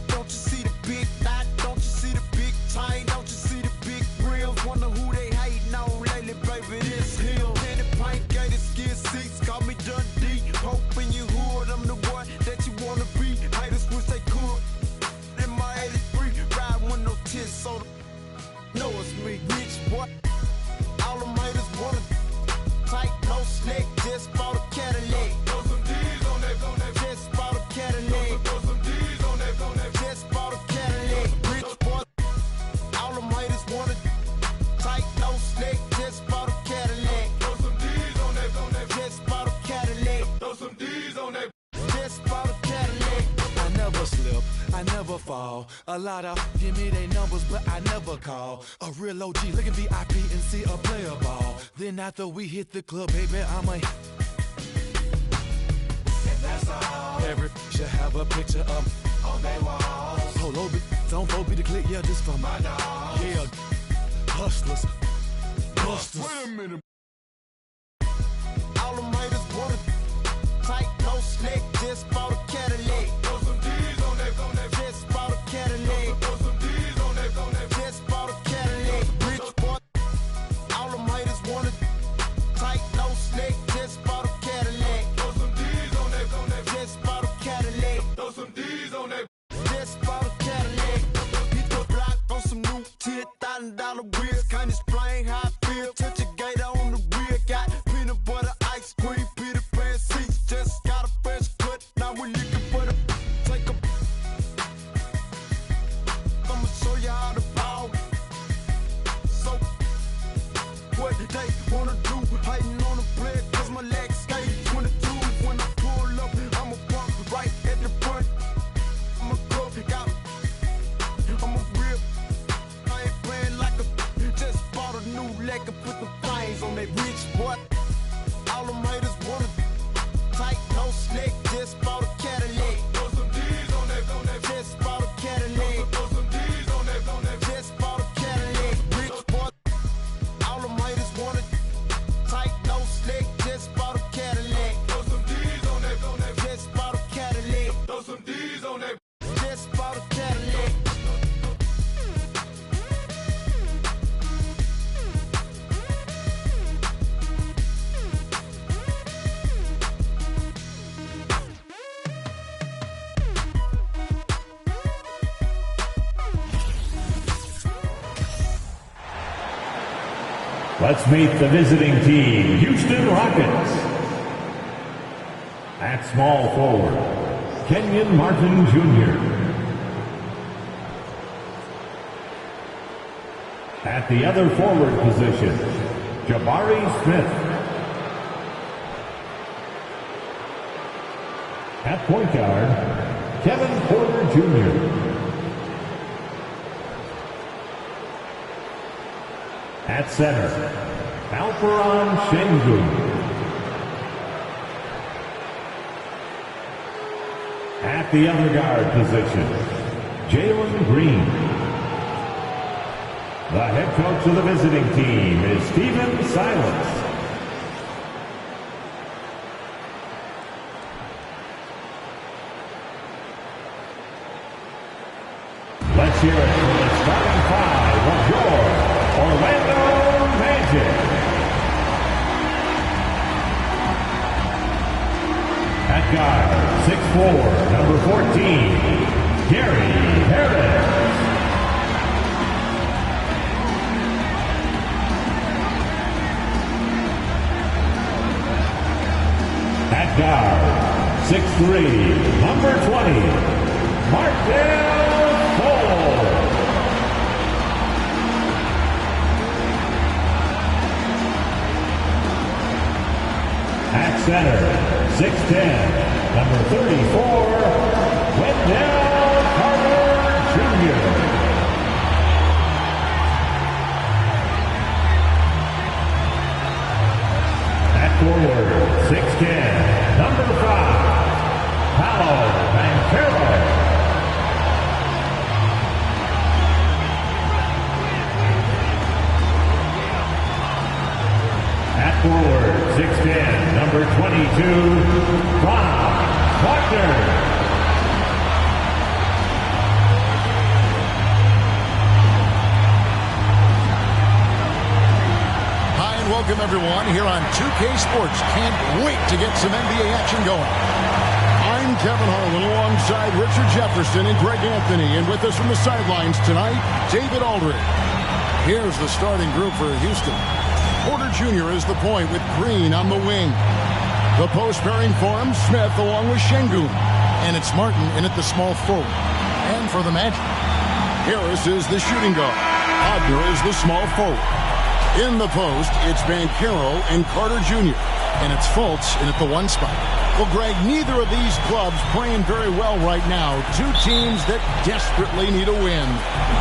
S11: Don't you see the big knot? Don't you see the big chain? Don't you see the big grills? Wonder who they hating on lately, baby. This him. Candy paint, gated skin seats. Call me Dundee. Hope in your hood, I'm the one that you wanna be. Haters wish they could. In my 83, ride with no tits, so know it's me. Rich boy.
S22: ball. A lot of give me their numbers, but I never call. A real OG, look at VIP and see a player ball. Then after we hit the club, baby, I'm a... And that's all. Every should have a picture of on their walls. Polo don't go be the click, yeah, this for my dog. Yeah, hustlers, busters. Wait a minute.
S11: All them haters wanna tight, no slick, just bought a Cadillac. Throw some D's on that, just bought a Cadillac. Throw some D's on that, just bought a Cadillac. Rich boy, all them haters wanna tight, no slick, just bought a Cadillac. Throw some D's on that, just bought a Cadillac. Throw some D's on that, just bought a Cadillac. Hit the block on some new $10,000 wheels, can't explain how I feel. Touch a gator on the wheel, got peanut butter, ice cream, Peter Pan seats, just got a fresh cut. Now we're looking for the take a. I'ma show you how to ball. So what they wanna do? Hating on the player, cause my legs skate 22. When I pull up, I'ma park right at the front. I'ma go, got I'ma rip. I ain't playing like a. Just bought a new leg and put the flames on that rich boy. All them haters wanna tight, no slick, just bought a Cadillac. Throw some D's on that, just bought a Cadillac. Throw some D's on that, just bought a Cadillac. Rich boy, all them haters wanna tight, no slick, just bought a Cadillac. Throw some D's on that, just bought a Cadillac. Throw some D's on that, just bought a Cadillac.
S23: Let's meet the visiting team, Houston Rockets. At small forward, Kenyon Martin Jr. At the other forward position, Jabari Smith. At point guard, Kevin Porter Jr. At center, Alperon Şengün. At the other guard position, Jalen Green. The head coach of the visiting team is Stephen Silas. Let's hear it for the starting five of your Orlando Magic. At guard, 6'4", number 14, Gary Harris. At guard, 6'3", number 20, Markel Cole. At center, 6'10", number 34, Wendell Carter Jr. At forward, 6'10", number 5, Paolo Banchero. At forward, 6'10", number 22, Ron Wagner.
S9: Hi and welcome everyone here on 2K Sports. Can't wait to get some NBA action going. I'm Kevin Harlan alongside Richard Jefferson and Greg Anthony. And with us from the sidelines tonight, David Aldridge. Here's the starting group for Houston. Porter Jr. is the point with Green on the wing. The post pairing for him, Smith along with Şengün. And it's Martin in at the small forward. And for the Magic, Harris is the shooting guard. Wagner is the small forward. In the post, it's Banchero and Carter Jr. And it's Fultz in at the one spot. Well, Greg, neither of these clubs playing very well right now. Two teams that desperately need a win.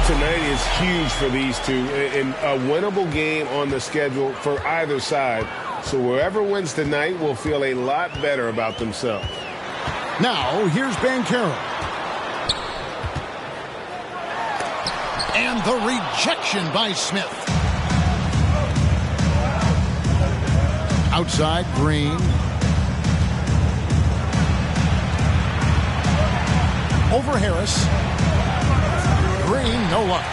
S14: Tonight is huge for these two, and a winnable game on the schedule for either side. So whoever wins tonight will feel a lot better about themselves.
S9: Now, here's Bancaro. And the rejection by Smith. Outside, Green. Over Harris. Green, no luck.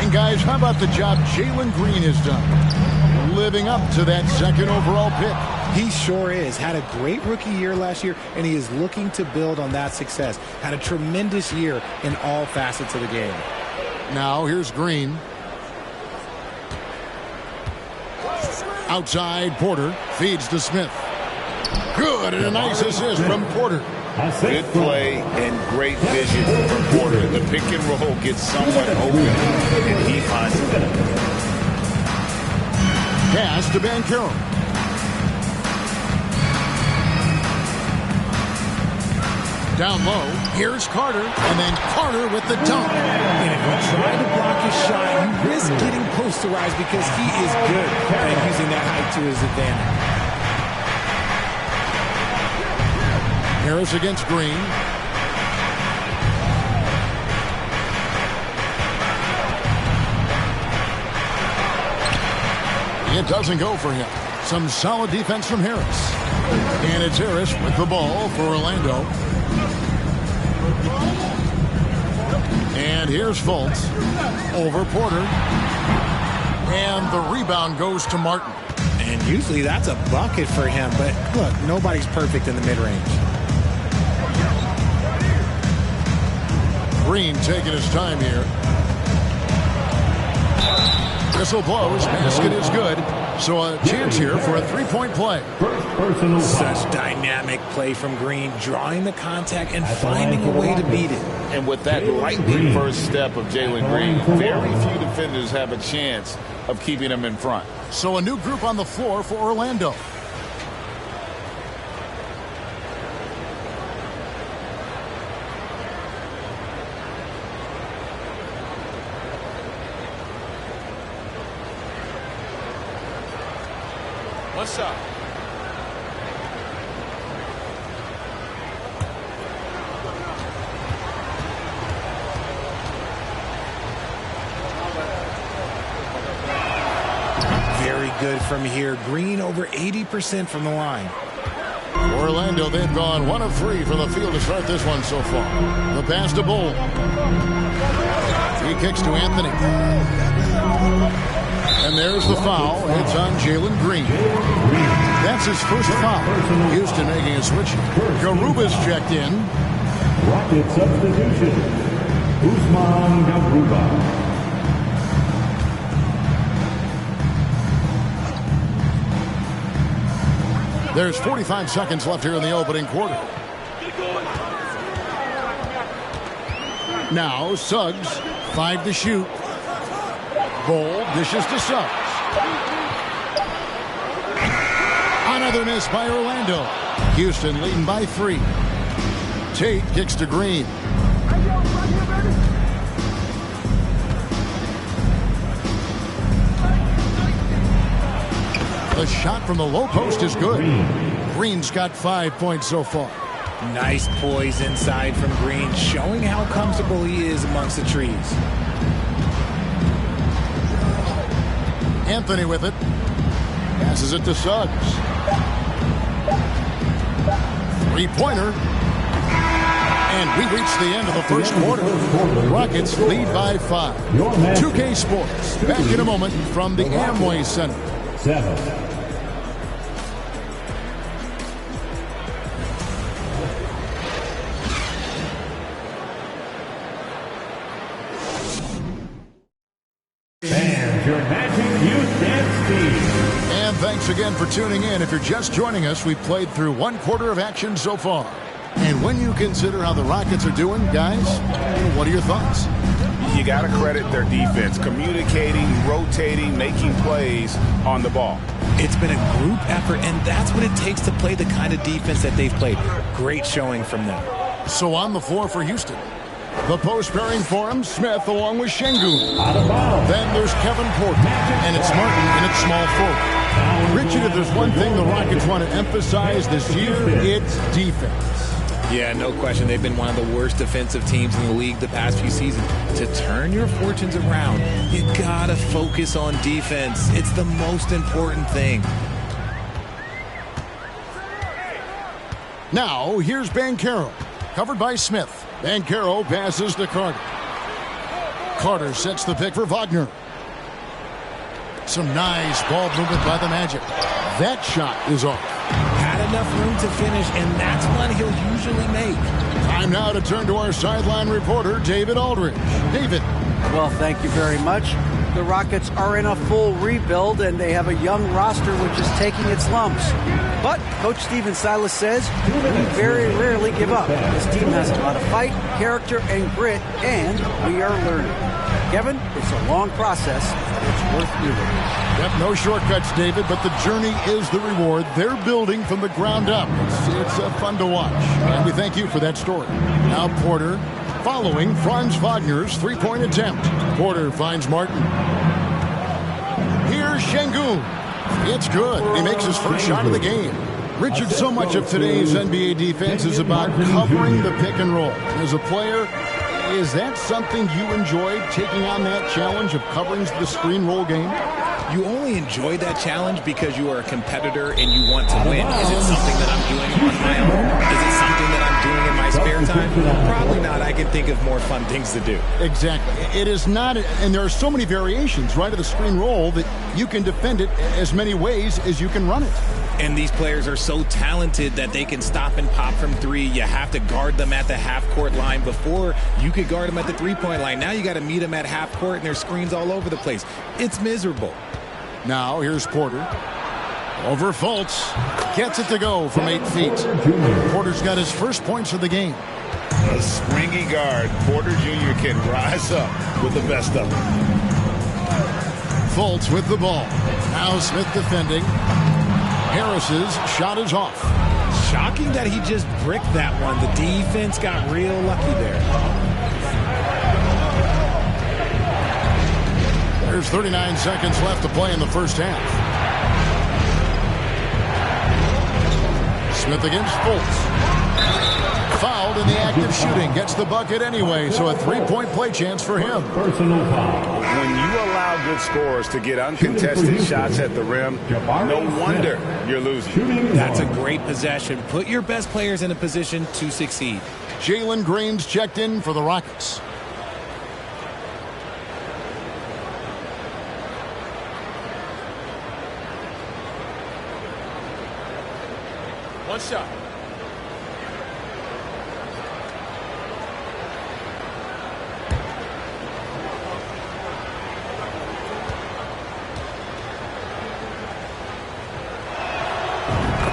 S9: And guys, how about the job Jalen Green has done? Living up to that second overall pick.
S5: He sure is. Had a great rookie year last year, and he is looking to build on that success. Had a tremendous year in all facets of the game.
S9: Now here's Green. Outside, Porter feeds to Smith. Good, and a nice assist from Porter.
S13: Good play and great vision from Porter. The pick and roll gets someone open, and he finds it.
S9: Pass to Bancaro. Down low, here's Carter, and then Carter with the dunk.
S5: And if you try to block his shot, you risk getting posterized because he is good at using that height to his advantage.
S9: Harris against Green. It doesn't go for him. Some solid defense from Harris. And it's Harris with the ball for Orlando. And here's Fultz over Porter. And the rebound goes to Martin.
S5: And usually that's a bucket for him, but look, nobody's perfect in the mid-range.
S9: Green taking his time here. Whistle blows. Basket is good. So a chance here for a three-point play.
S5: Such dynamic play from Green, drawing the contact and finding a way to beat it.
S13: And with that lightning first step of Jalen Green, very few defenders have a chance of keeping him in front.
S9: So a new group on the floor for Orlando.
S13: What's up?
S5: Very good from here. Green over 80% from the line.
S9: Orlando, they've gone 1 of 3 from the field to start this one so far. The pass to Bull. He kicks to Anthony. And there's the foul. It's on Jalen Green. That's his first foul. Houston making a switch. Garuba's checked in.
S23: Rocket substitution. Usman Garuba.
S9: There's 45 seconds left here in the opening quarter. Now Suggs, 5 to shoot. Bull dishes to Suggs. Another miss by Orlando. Houston leading by 3. Tate kicks to Green. The shot from the low post is good. Green's got 5 points so far.
S5: Nice poise inside from Green, showing how comfortable he is amongst the trees.
S9: Anthony with it. Passes it to Suggs. 3-pointer. And we reach the end of the first quarter. Rockets lead by 5. 2K Sports. Back in a moment from the Amway Center.
S23: 7. Your magic youth dance team.
S9: And thanks again for tuning in. If you're just joining us, we've played through 1 quarter of action so far. And when you consider how the Rockets are doing, guys, what are your thoughts?
S13: You got to credit their defense, communicating, rotating, making plays on the ball.
S5: It's been a group effort, and that's what it takes to play the kind of defense that they've played. Great showing from them.
S9: So on the floor for Houston, the post pairing for him, Smith along with Şengün. Then there's Kevin Porter, and it's Martin in its small forward. Richard, if there's one thing the Rockets want to emphasize this year, it's defense.
S5: Yeah, no question. They've been one of the worst defensive teams in the league the past few seasons. To turn your fortunes around, you gotta focus on defense. It's the most important thing.
S9: Now, here's Banchero, covered by Smith. Banchero passes to Carter. Carter sets the pick for Wagner. Some nice ball movement by the Magic. That shot is off.
S5: Had enough room to finish, and that's one he'll usually make.
S9: Time now to turn to our sideline reporter, David Aldridge. David.
S2: Well, thank you very much. The Rockets are in a full rebuild, and they have a young roster which is taking its lumps. But Coach Stephen Silas says we very rarely give up. This team has a lot of fight, character, and grit, and we are learning. Kevin, it's a long process, but it's worth doing.
S9: Yep, no shortcuts, David, but the journey is the reward. They're building from the ground up. It's fun to watch, and we thank you for that story. Now Porter, following Franz Wagner's three-point attempt. Porter finds Martin. Here's Şengün. It's good. He makes his first shot of the game. Richard, so much of today's NBA defense is about covering the pick and roll. As a player, is that something you enjoyed, taking on that challenge of covering the screen roll game?
S5: You only enjoy that challenge because you are a competitor and you want to win. Is it something that I'm doing on my own? Is it something that I'm doing in my spare time? Probably not. I can think of more fun things to do.
S9: Exactly. It is not, and there are so many variations, right, of the screen roll that you can defend it as many ways as you can run it.
S5: And these players are so talented that they can stop and pop from three. You have to guard them at the half-court line. Before, you could guard them at the three-point line. Now you got to meet them at half-court, and there's screens all over the place. It's miserable.
S9: Now, here's Porter. Over Fultz. Gets it to go from 8 feet. Porter's got his first points of the game.
S13: A springy guard. Porter Jr. can rise up with the best of them.
S9: Fultz with the ball. Now Smith defending. Harris's shot is off.
S5: Shocking that he just bricked that one. The defense got real lucky there.
S9: There's 39 seconds left to play in the first half. Smith against Fultz. Fouled in the act of shooting. Gets the bucket anyway, so a three-point play chance for him.
S23: Personal foul.
S13: When you allow good scorers to get uncontested shots at the rim, no wonder you're losing.
S5: That's a great possession. Put your best players in a position to succeed.
S9: Jalen Green's checked in for the Rockets.
S5: One shot.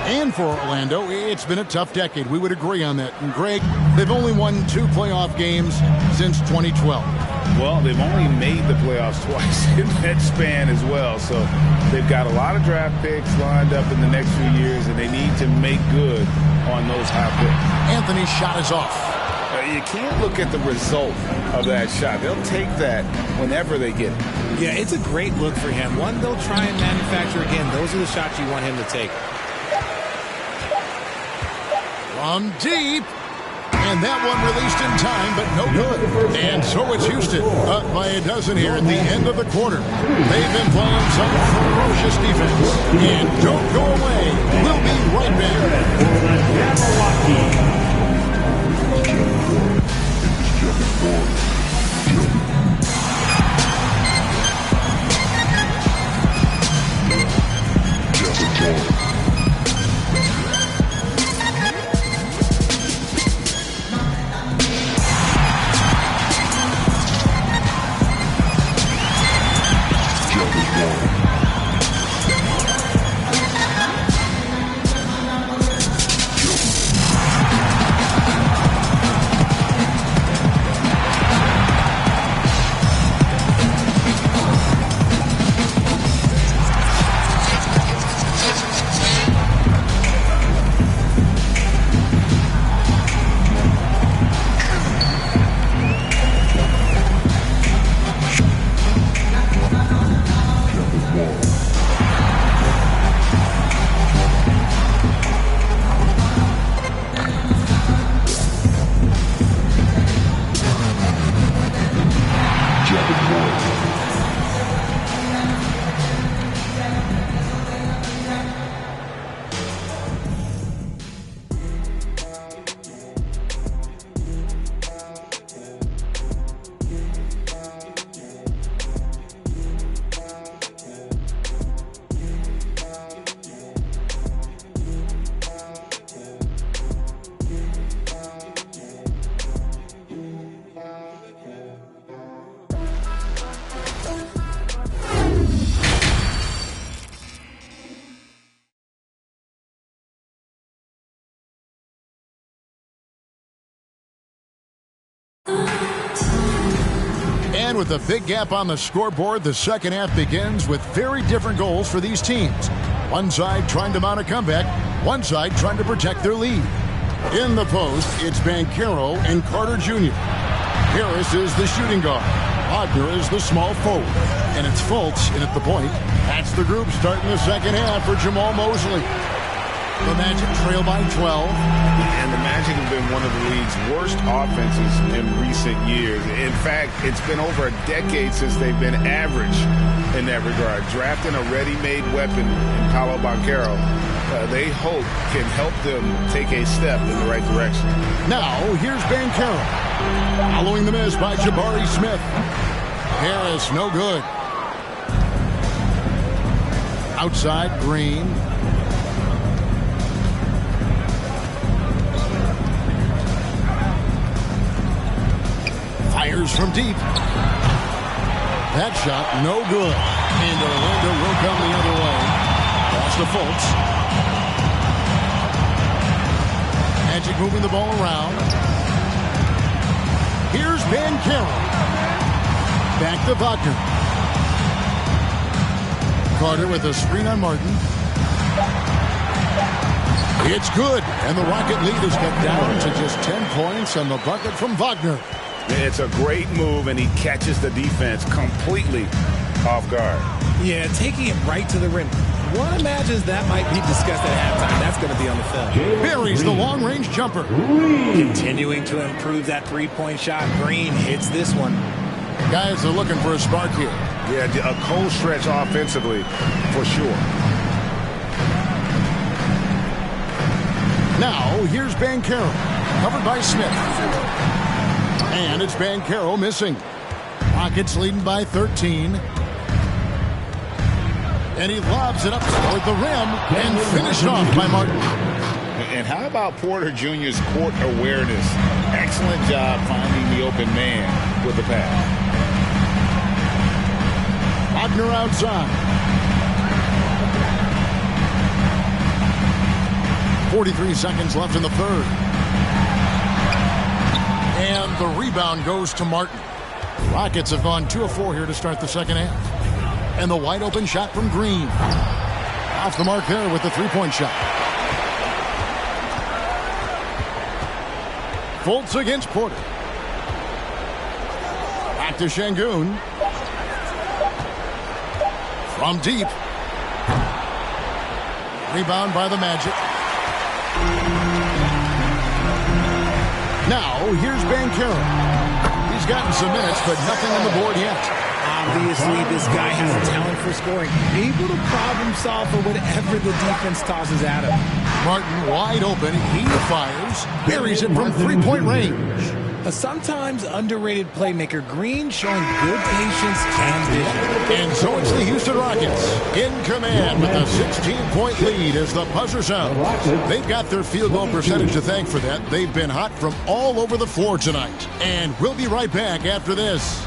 S9: And for Orlando, it's been a tough decade. We would agree on that. And Greg, they've only won 2 playoff games since 2012.
S13: Well, they've only made the playoffs twice in that span as well. So they've got a lot of draft picks lined up in the next few years, and they need to make good on those high picks.
S9: Anthony's shot is off.
S13: You can't look at the result of that shot. They'll take that whenever they get it.
S5: Yeah, it's a great look for him. One they'll try and manufacture again. Those are the shots you want him to take.
S9: From deep. And that one released in time, but no good. And so it's Houston, up by a dozen here at the end of the quarter. They've been playing some ferocious defense. And don't go away. We'll be right back. And with a big gap on the scoreboard, the second half begins with very different goals for these teams. One side trying to mount a comeback, one side trying to protect their lead. In the post, it's Banchero and Carter Jr. Harris is the shooting guard. Wagner is the small forward. And it's Fultz in at the point. That's the group starting the second half for Jamal Mosley. The Magic trail by 12.
S13: And the Magic have been one of the league's worst offenses in recent years. In fact, it's been over a decade since they've been average in that regard. Drafting a ready-made weapon in Paolo Banchero, they hope can help them take a step in the right direction.
S9: Now, here's Banchero. Following the miss by Jabari Smith. Harris, no good. Outside, Green. Fires from deep. That shot, no good. And Orlando will come the other way. Pass to Fultz. Magic moving the ball around. Here's Banchero. Back to Wagner. Carter with a screen on Martin. It's good. And the Rocket lead is cut down to just 10 points on the bucket from Wagner.
S13: It's a great move, and he catches the defense completely off guard.
S5: Yeah, taking it right to the rim. One imagines that might be discussed at halftime. That's going to be on the film.
S9: Buries the long-range jumper.
S5: Continuing to improve that three-point shot. Green hits this one.
S9: Guys are looking for a spark here.
S13: Yeah, a cold stretch offensively, for sure.
S9: Now, here's Banchero. Covered by Smith. And it's Banchero missing. Rockets leading by 13. And he lobs it up toward the rim and finished off by Martin.
S13: And how about Porter Jr.'s court awareness? Excellent job finding the open man with the pass.
S9: Wagner outside. 43 seconds left in the third. And the rebound goes to Martin. Rockets have gone 2 of 4 here to start the second half. And the wide open shot from Green. Off the mark there with the three-point shot. Fultz against Porter. Back to Şengün. From deep. Rebound by the Magic. Now, here's Banchero. He's gotten some minutes, but nothing on the board yet.
S5: Obviously, this guy has a talent for scoring. Able to problem solve for whatever the defense tosses at him.
S9: Martin wide open. He fires. Buries it from three-point range.
S5: A sometimes underrated playmaker. Green showing good patience and vision.
S9: And so it's the Houston Rockets in command with a 16-point lead as the buzzer sounds. They've got their field goal percentage to thank for that. They've been hot from all over the floor tonight. And we'll be right back after this.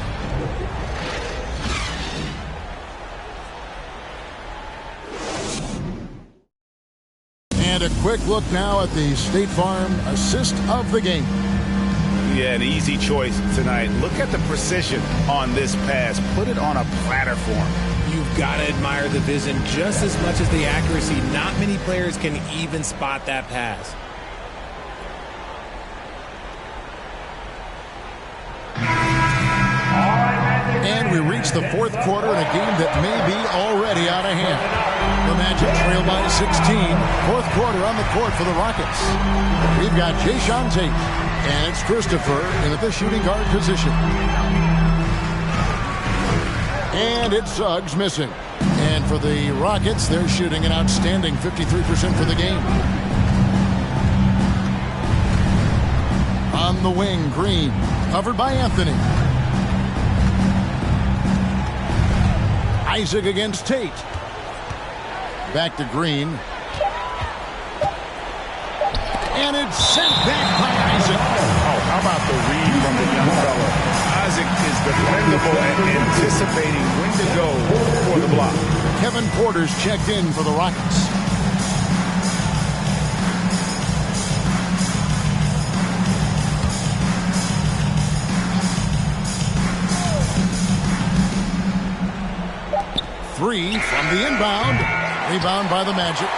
S9: And a quick look now at the State Farm assist of the game.
S13: Yeah, an easy choice tonight. Look at the precision on this pass. Put it on a platter form.
S5: You've got to admire the vision just as much as the accuracy. Not many players can even spot that pass.
S9: And we reach the fourth quarter in a game that may be already out of hand. The Magic trail by 16. Fourth quarter on the court for the Rockets. We've got Jayshawn Tate. And it's Christopher in at the shooting guard position. And it's Suggs missing. And for the Rockets, they're shooting an outstanding 53% for the game. On the wing, Green. Covered by Anthony. Isaac against Tate. Back to Green. And it's sent back by Isaac.
S13: Oh, how about the read from the young fellow? Isaac wonderful at anticipating when to go for the block.
S9: Kevin Porter's checked in for the Rockets. Three from the inbound. Rebound by the Magic.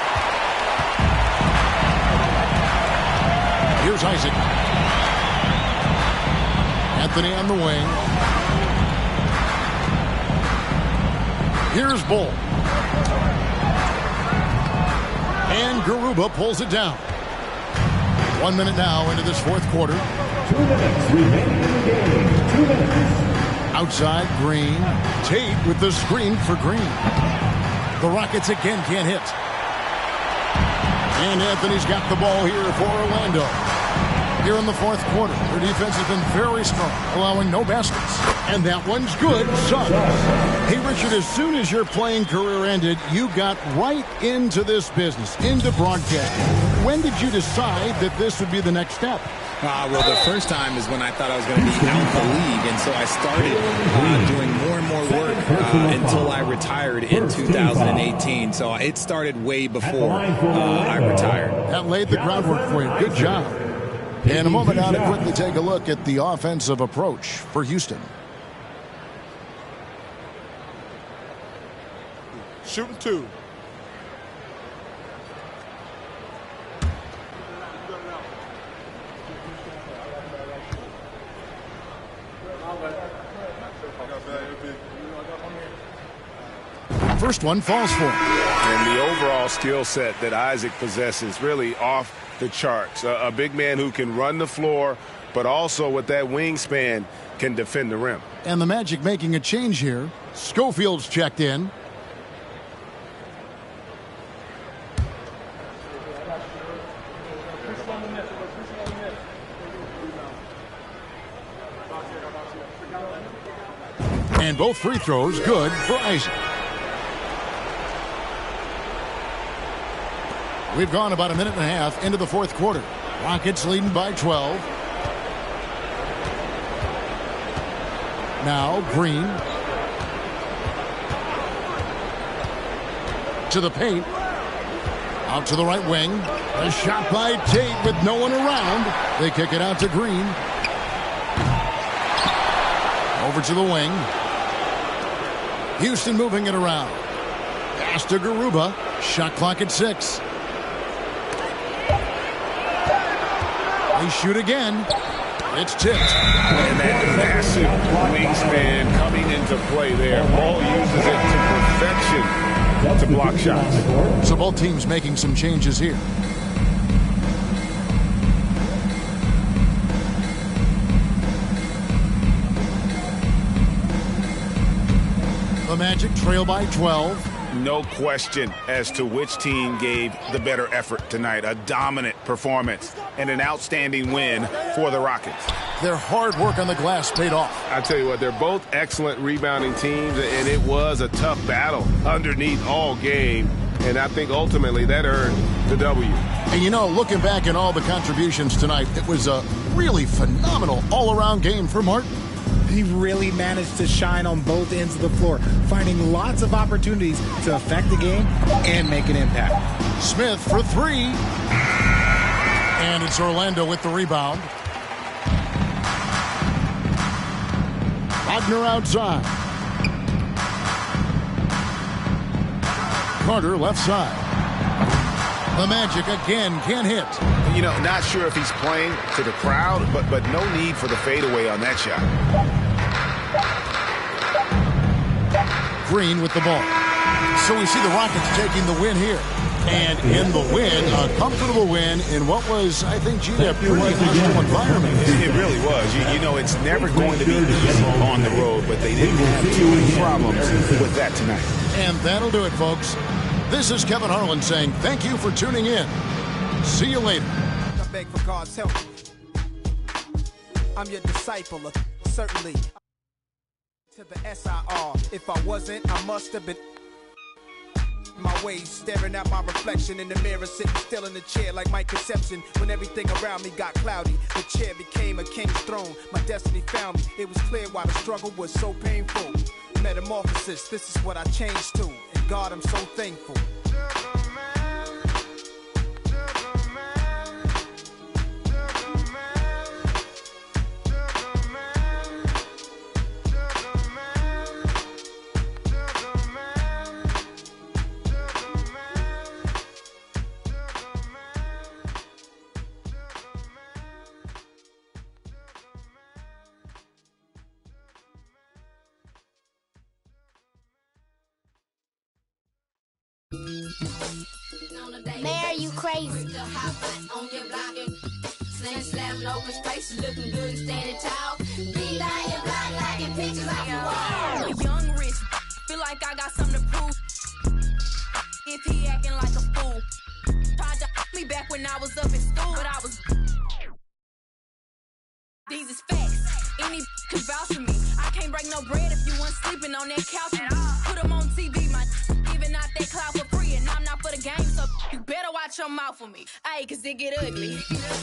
S9: Here's Isaac. Anthony on the wing. Here's Bull. And Garuba pulls it down. 1 minute now into this fourth quarter.
S23: 2 minutes remaining in the game. 2 minutes.
S9: Outside, Green. Tate with the screen for Green. The Rockets again can't hit. And Anthony's got the ball here for Orlando. Here in the fourth quarter, their defense has been very strong, allowing no baskets. And that one's good. Son. Hey, Richard, as soon as your playing career ended, you got right into this business, into broadcasting. When did you decide that this would be the next step?
S5: Well, the first time is when I thought I was going to be out the league, and so I started doing more and more work until I retired in 2018. So it started way before I retired.
S9: That laid the groundwork for you. Good job. In a moment now to quickly take a look at the offensive approach for Houston.
S8: Shooting two.
S9: First one falls for him.
S14: And the overall skill set that Isaac possesses really off the charts. A big man who can run the floor, but also with that wingspan can defend the rim.
S9: And the Magic making a change here. Schofield's checked in. And both free throws good for Isaac. We've gone about a minute and a half into the fourth quarter. Rockets leading by 12. Now Green. To the paint. Out to the right wing. A shot by Tate with no one around. They kick it out to Green. Over to the wing. Houston moving it around. Pass to Garuba. Shot clock at 6. They shoot again. It's tipped.
S13: And that massive wingspan coming into play there. Ball uses it to perfection to block shots.
S9: So both teams making some changes here. The Magic trail by 12.
S13: No question as to which team gave the better effort tonight. A dominant performance and an outstanding win for the Rockets.
S9: Their hard work on the glass paid off.
S14: I tell you what, they're both excellent rebounding teams, and it was a tough battle underneath all game. And I think ultimately that earned the W.
S9: And you know, looking back at all the contributions tonight, it was a really phenomenal all-around game for Martin.
S5: He really managed to shine on both ends of the floor, finding lots of opportunities to affect the game and make an impact.
S9: Smith for three. And it's Orlando with the rebound. Wagner outside. Carter left side. The Magic again can't hit.
S13: You know, not sure if he's playing to the crowd, but no need for the fadeaway on that shot.
S9: Green with the ball. So we see the Rockets taking the win here. And in the win, a comfortable win in what was, I think, a pretty hostile environment.
S13: It really was. You know, it's never going to be easy on the road, but they didn't have too many problems with that tonight.
S9: And that'll do it, folks. This is Kevin Harlan saying thank you for tuning in. See you later.
S12: I beg for God's help. I'm your disciple, certainly. To the SIR. If I wasn't, I must have been. my ways, staring at my reflection in the mirror, sitting still in the chair like my conception. When everything around me got cloudy, the chair became a king's throne. My destiny found me. It was clear why the struggle was so painful. Metamorphosis, this is what I changed to. And God, I'm so thankful.
S1: Mayor, you crazy.
S8: Sling slam, no space, looking good and standing tall. Be down your block, liking pictures off the wall.
S20: Young rich, feel like I got something to prove. If he acting like a fool, tried to me back when I was up in school, but I was. These is facts. Any can vouch for me. I can't break no bread if you weren't sleeping on that couch with me. Put them on TV, my giving out that clout for free, and I'm not for the game, so you better watch your mouth for me. Ayy, cause it get ugly.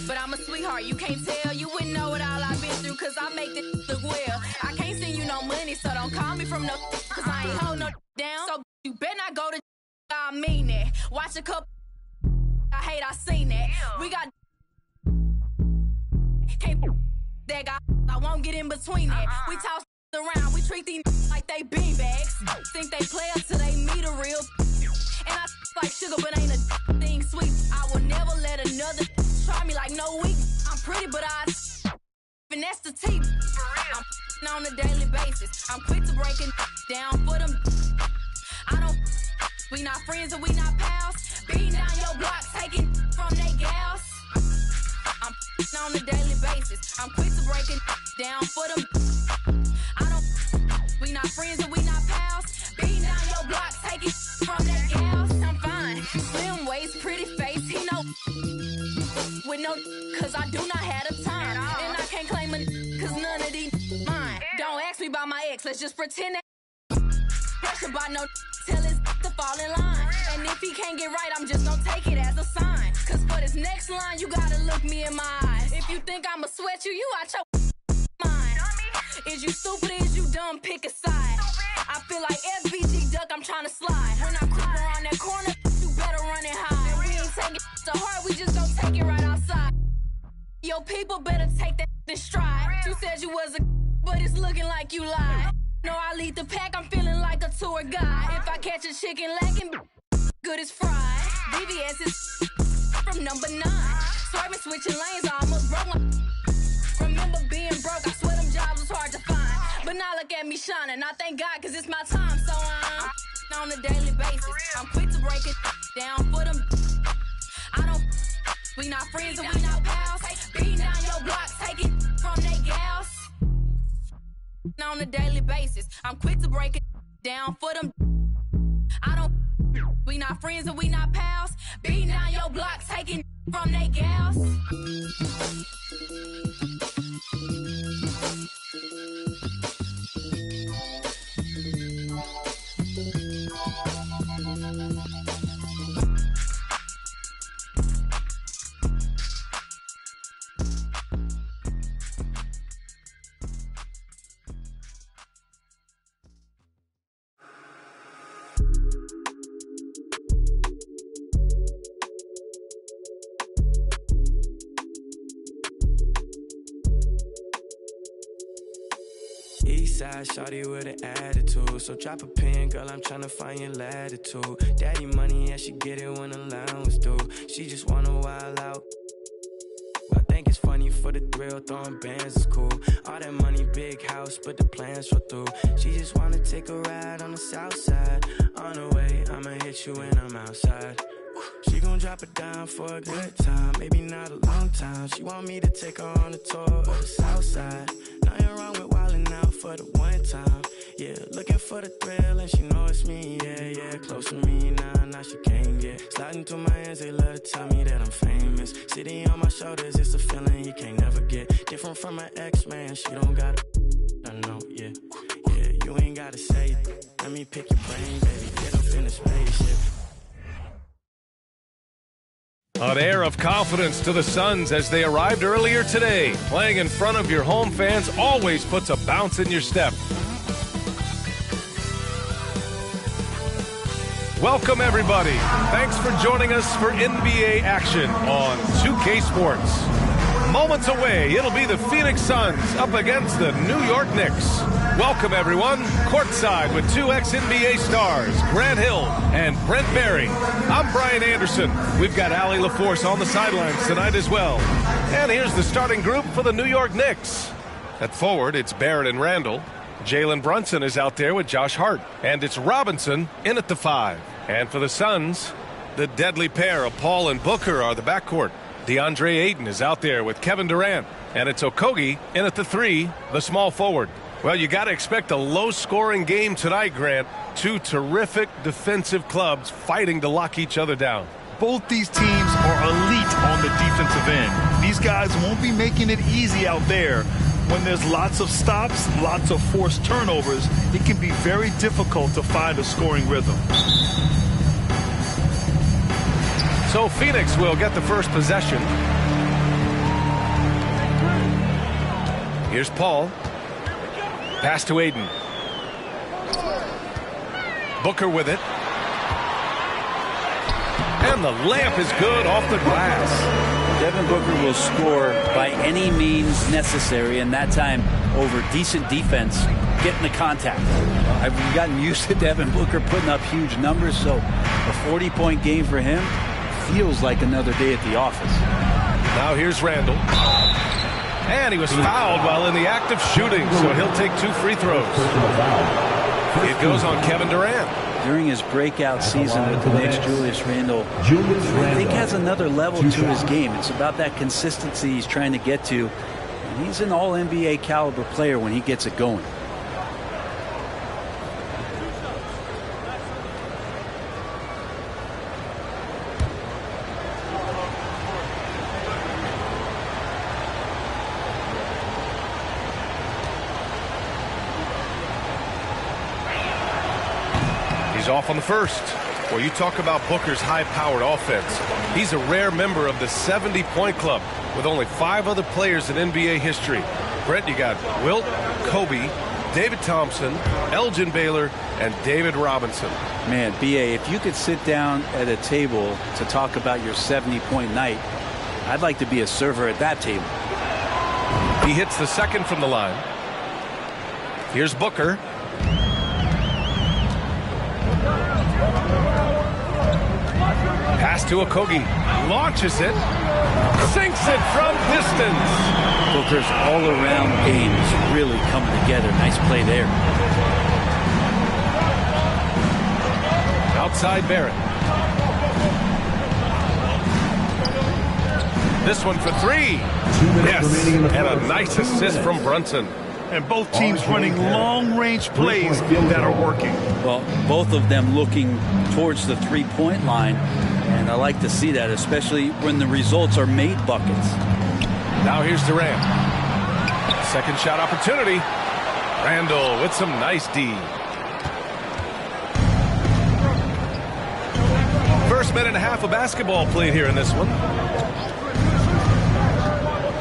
S20: But I'm a sweetheart, you can't tell. You wouldn't know what all I've been through, cause I make this look well. I can't send you no money, so don't call me from no cause I ain't hold no down. So you better not go to I mean that. Watch a couple I hate, I seen that. We got can't that guy, I won't get in between that. We toss around, we treat these like they beanbags. Think they play us till they meet a real. And I like sugar, but ain't a thing sweet. I will never let another try me like no weak. I'm pretty, but I finesse the teeth. I'm on a daily basis. I'm quick to break it down for them. I don't. We not friends and we not pals. Beating down your block, taking from they gals. I'm on a daily basis. I'm quick to break it down for them. I don't. We not friends and we not pals. Beating down your block, taking from they gals. I'm fine. Slim waist, pretty face. He know with no cause I do not have the time. And I can't claim a cause none of these mine. Don't ask me about my ex. Let's just pretend that pressure by no tell his to fall in line. And if he can't get right, I'm just gonna take it as a sign. Cause for this next line, you gotta look me in my eyes. If you think I'ma sweat you, you out your mind. Is you stupid or is you dumb? Pick a side. I feel like FBG duck, I'm trying to slide. When I creep around that corner, you better run and hide. And we ain't taking it to heart, we just gon' take it right outside. Your people better take that in stride. You said you was a but it's looking like you lied. No, I lead the pack, I'm feeling like a tour guide. If I catch a chicken lacking, good as fried. VVS is from number 9. Swerving, switching lanes, I almost broke my. Remember being broke, I swear them jobs was hard to find. But now look at me shining, I thank God cause it's my time. So I'm on a daily basis. I'm quick to break it down for them. I don't. We not friends and we not pals. Beating down your block, taking from they gals. On a daily basis, I'm quick to break it down for them. I don't. We not friends and we not pals. Beating down your block, taking from they gals.
S21: Eastside shawty with an attitude. So drop a pin, girl, I'm tryna find your latitude. Daddy money, yeah, she get it when allowance due. She just wanna wild out. I think it's funny for the thrill, throwing bands is cool. All that money, big house, but the plans fell through. She just wanna take a ride on the south side. On the way, I'ma hit you when I'm outside. She gon' drop it down for a good time, maybe not a long time. She want me to take her on a tour of the south side. Nothing wrong with wildin' out for the one time. Yeah, looking for the thrill and she know it's me. Yeah, close to me now she can't get. Sliding through my hands, they love to tell me that I'm famous. Sitting on my shoulders, it's a feeling you can't never get. Different from my ex, man, she don't got I know, yeah, you ain't gotta say it. Let me pick your brain, baby, get up in the spaceship.
S25: An air of confidence to the Suns as they arrived earlier today. Playing in front of your home fans always puts a bounce in your step. Welcome, everybody. Thanks for joining us for NBA action on 2K Sports. Moments away, it'll be the Phoenix Suns up against the New York Knicks. Welcome, everyone. Courtside with two ex-NBA stars, Grant Hill and Brent Barry. I'm Brian Anderson. We've got Allie LaForce on the sidelines tonight as well. And here's the starting group for the New York Knicks. At forward, it's Barrett and Randall. Jalen Brunson is out there with Josh Hart. And it's Robinson in at the 5. And for the Suns, the deadly pair of Paul and Booker are the backcourt. DeAndre Ayton is out there with Kevin Durant. And it's Okogie in at the 3, the small forward. Well, you got to expect a low-scoring game tonight, Grant. Two terrific defensive clubs fighting to lock each other down.
S3: Both these teams are elite on the defensive end. These guys won't be making it easy out there. When there's lots of stops, lots of forced turnovers, it can be very difficult to find a scoring rhythm.
S25: So Phoenix will get the first possession. Here's Paul. Pass to Ayton. Booker with it. And the layup is good off the glass.
S1: Devin Booker will score by any means necessary, and that time over decent defense, getting the contact. I've gotten used to Devin Booker putting up huge numbers, so a 40-point game for him feels like another day at the office.
S25: Now here's Randall. And he was fouled while in the act of shooting, so he'll take 2 free throws. It goes on Kevin Durant.
S1: During his breakout season with the Knicks, Julius Randle, I think, has another level to his game. It's about that consistency he's trying to get to. And he's an all-NBA caliber player when he gets it going.
S25: Off on the first. Well, you talk about Booker's high-powered offense. He's a rare member of the 70-point club with only 5 other players in NBA history. Brent, you got Wilt, Kobe, David Thompson, Elgin Baylor, and David Robinson.
S1: Man, B.A., if you could sit down at a table to talk about your 70-point night, I'd like to be a server at that table.
S25: He hits the second from the line. Here's Booker. Pass to Okogie. Launches it. Sinks it from distance.
S1: Booker's all-around game is really coming together. Nice play there.
S25: Outside Barrett. This one for 3. Yes, and a nice assist from Brunson.
S3: And both teams running long-range plays that are working.
S1: Well, both of them looking towards the three-point line. And I like to see that, especially when the results are made buckets.
S25: Now here's Durant. Second shot opportunity. Randall with some nice D. First minute and a half of basketball played here in this one.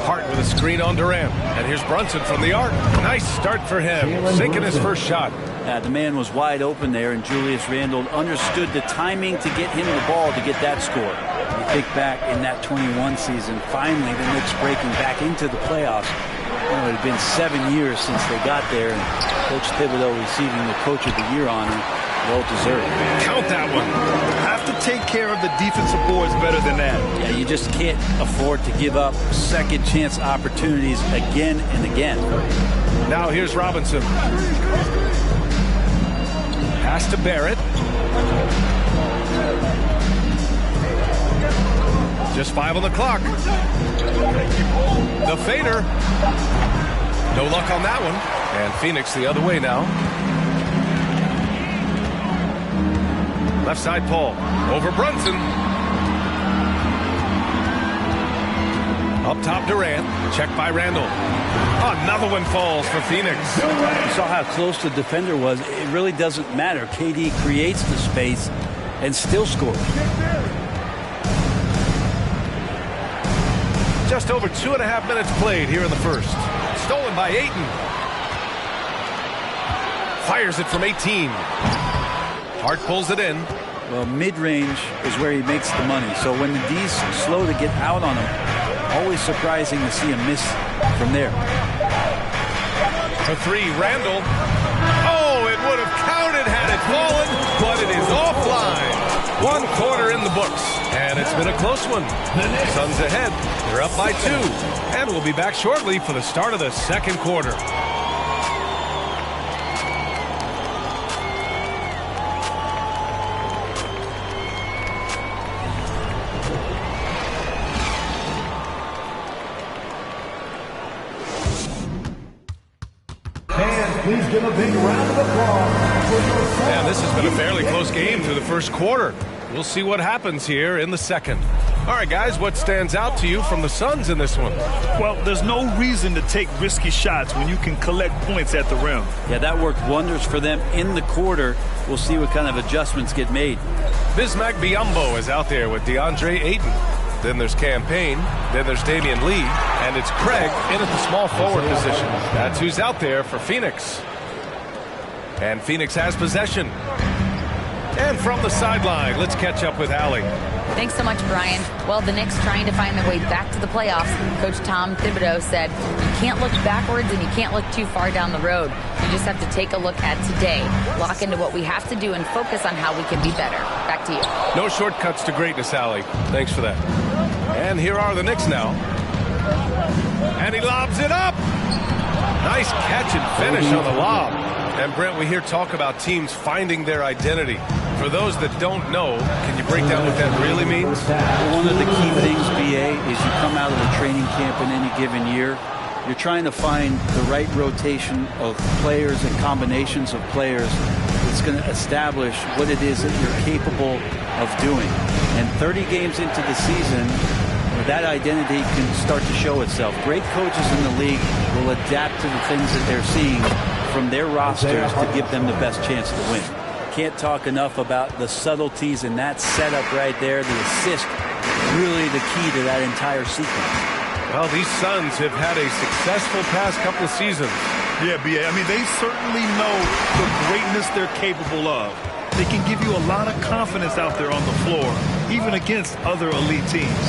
S25: Hart with a screen on Durant. And here's Brunson from the arc. Nice start for him. Sinking his first shot.
S1: The man was wide open there, and Julius Randle understood the timing to get him the ball to get that score. You think back in that 21 season, finally the Knicks breaking back into the playoffs. You know, it had been 7 years since they got there, and Coach Thibodeau receiving the Coach of the Year honor. Well deserved.
S25: Count that one.
S3: Have to take care of the defensive boards better than that.
S1: Yeah, you just can't afford to give up second chance opportunities again and again.
S25: Now here's Robinson. Pass to Barrett. Just 5 on the clock. The fader. No luck on that one. And Phoenix the other way now. Left side Paul. Over Brunson. Up top Durant. Check by Randall. Another one falls for Phoenix.
S1: You saw how close the defender was. It really doesn't matter. KD creates the space and still scores.
S25: just over 2.5 minutes played here in the first. Stolen by Ayton. Fires it from 18. Hart pulls it in.
S1: Well, mid-range is where he makes the money. So when the D's slow to get out on him, always surprising to see him miss from there.
S25: For three, Randall. Oh, it would have counted had it fallen, but it is offline. 1 quarter in the books, and it's been a close one. Suns ahead. They're up by 2, and we'll be back shortly for the start of the second quarter.
S23: Please give a big round of applause for your son.
S25: And this has been a fairly close game through the first quarter. We'll see what happens here in the second. All right, guys, what stands out to you from the Suns in this one?
S3: Well, there's no reason to take risky shots when you can collect points at the rim.
S1: Yeah, that worked wonders for them in the quarter. We'll see what kind of adjustments get made.
S25: Bismack Biyombo is out there with DeAndre Ayton. Then there's Campaign. Then there's Damian Lee. And it's Craig in at the small forward position. That's who's out there for Phoenix. And Phoenix has possession. And from the sideline, let's catch up with Allie.
S10: Thanks so much, Brian. Well, the Knicks trying to find their way back to the playoffs. Coach Tom Thibodeau said, you can't look backwards and you can't look too far down the road. You just have to take a look at today, lock into what we have to do, and focus on how we can be better. Back to you.
S25: No shortcuts to greatness, Allie. Thanks for that. And here are the Knicks now. And he lobs it up. Nice catch and finish on the lob. And Brent, we hear talk about teams finding their identity. For those that don't know, can you break down what that really means?
S1: One of the key things, BA, is you come out of the training camp in any given year. You're trying to find the right rotation of players and combinations of players that's going to establish what it is that you're capable of doing. And 30 games into the season, that identity can start to show itself. Great coaches in the league will adapt to the things that they're seeing from their rosters to give them the best chance to win. Can't talk enough about the subtleties in that setup right there. The assist, really the key to that entire sequence.
S25: Well, these Suns have had a successful past couple of seasons.
S3: Yeah, BA. I mean, they certainly know the greatness they're capable of. They can give you a lot of confidence out there on the floor, even against other elite teams.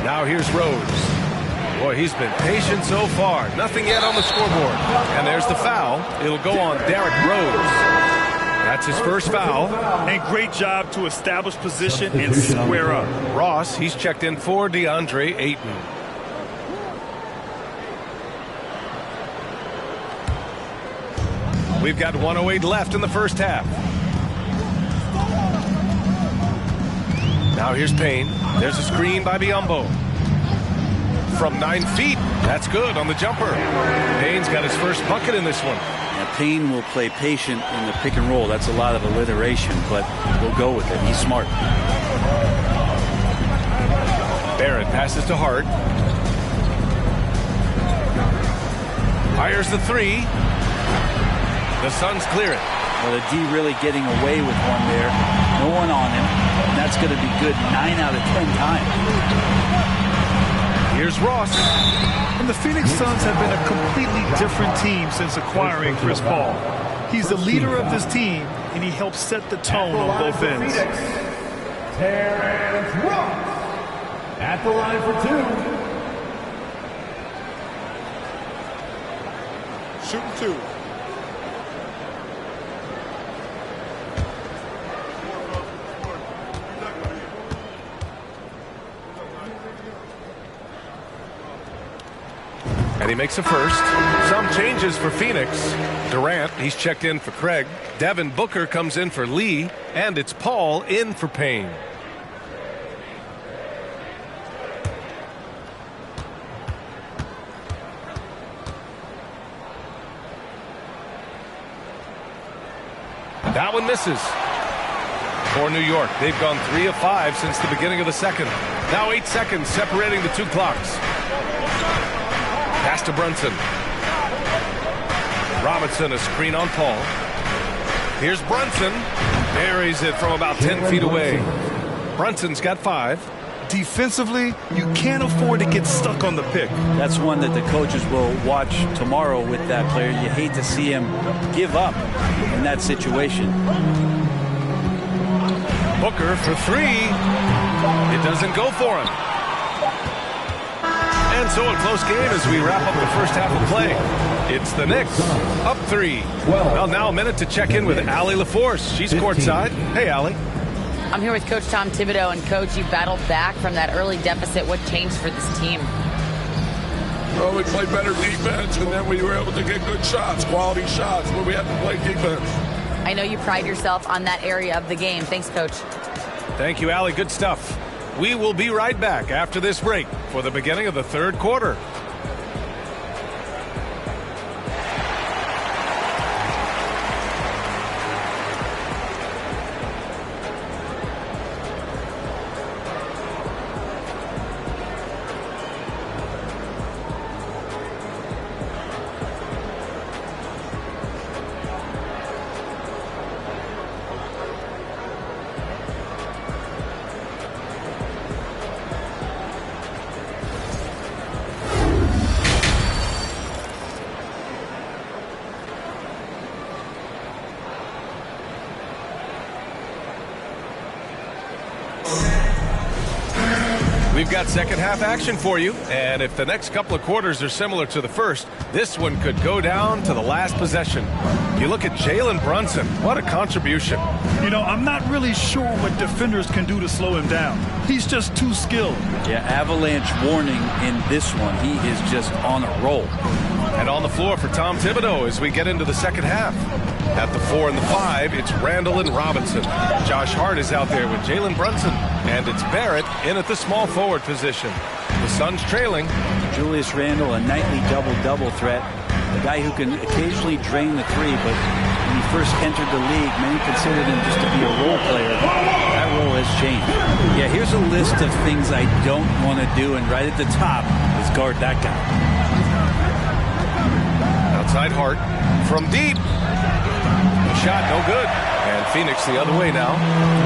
S25: Now here's Rose. Boy, he's been patient so far. Nothing yet on the scoreboard. And there's the foul. It'll go on Derrick Rose. That's his first foul.
S3: And great job to establish position and square up.
S25: Ross, he's checked in for DeAndre Ayton. We've got 1:08 left in the first half. Now here's Payne. There's a screen by Biyombo. From 9 feet. That's good on the jumper. Payne's got his first bucket in this one.
S1: Now, Payne will play patient in the pick and roll. That's a lot of alliteration, but we'll go with it. He's smart.
S25: Barrett passes to Hart. Fires the three. The Suns clear it.
S1: Well, the D really getting away with one there. No one on him. And that's going to be good 9 out of 10 times.
S25: Here's Ross.
S3: And the Phoenix Suns have been a completely different team since acquiring Chris Paul. He's the leader of this team, and he helps set the tone on both ends.
S23: Terrence Ross at the line for 2.
S4: Shooting 2.
S25: And he makes a first. Some changes for Phoenix. Durant, he's checked in for Craig. Devin Booker comes in for Lee. And it's Paul in for Payne. That one misses. For New York, they've gone 3 of 5 since the beginning of the second. Now 8 seconds separating the two clocks. Pass to Brunson. Robinson, a screen on Paul. Here's Brunson. Buries it from about 10 feet away. Brunson's got 5.
S3: defensively, you can't afford to get stuck on the pick.
S1: That's one that the coaches will watch tomorrow with that player. You hate to see him give up in that situation.
S25: Booker for three. It doesn't go for him. And so a close game as we wrap up the first half of play. It's the Knicks up 3. Well, now a minute to check in with Allie LaForce. She's courtside. Hey, Allie.
S10: I'm here with Coach Tom Thibodeau. And, Coach, you battled back from that early deficit. What changed for this team?
S4: Well, we played better defense, and then we were able to get good shots, quality shots, where we had to play defense.
S10: I know you pride yourself on that area of the game. Thanks, Coach.
S25: Thank you, Allie. Good stuff. We will be right back after this break for the beginning of the third quarter. We've got second half action for you, and if the next couple of quarters are similar to the first, this one could go down to the last possession. You look at Jalen Brunson. What a contribution.
S3: You know, I'm not really sure what defenders can do to slow him down. He's just too skilled.
S1: Yeah, avalanche warning in this one. He is just on a roll.
S25: And on the floor for Tom Thibodeau as we get into the second half. At the 4 and the 5, it's Randall and Robinson. Josh Hart is out there with Jalen Brunson. And it's Barrett in at the small forward position. The Suns trailing.
S1: Julius Randle, a nightly double-double threat. A guy who can occasionally drain the three, but when he first entered the league, many considered him just to be a role player. That role has changed. Yeah, here's a list of things I don't want to do, and right at the top is guard that guy.
S25: Outside Hart from deep. Shot no good. And Phoenix the other way now.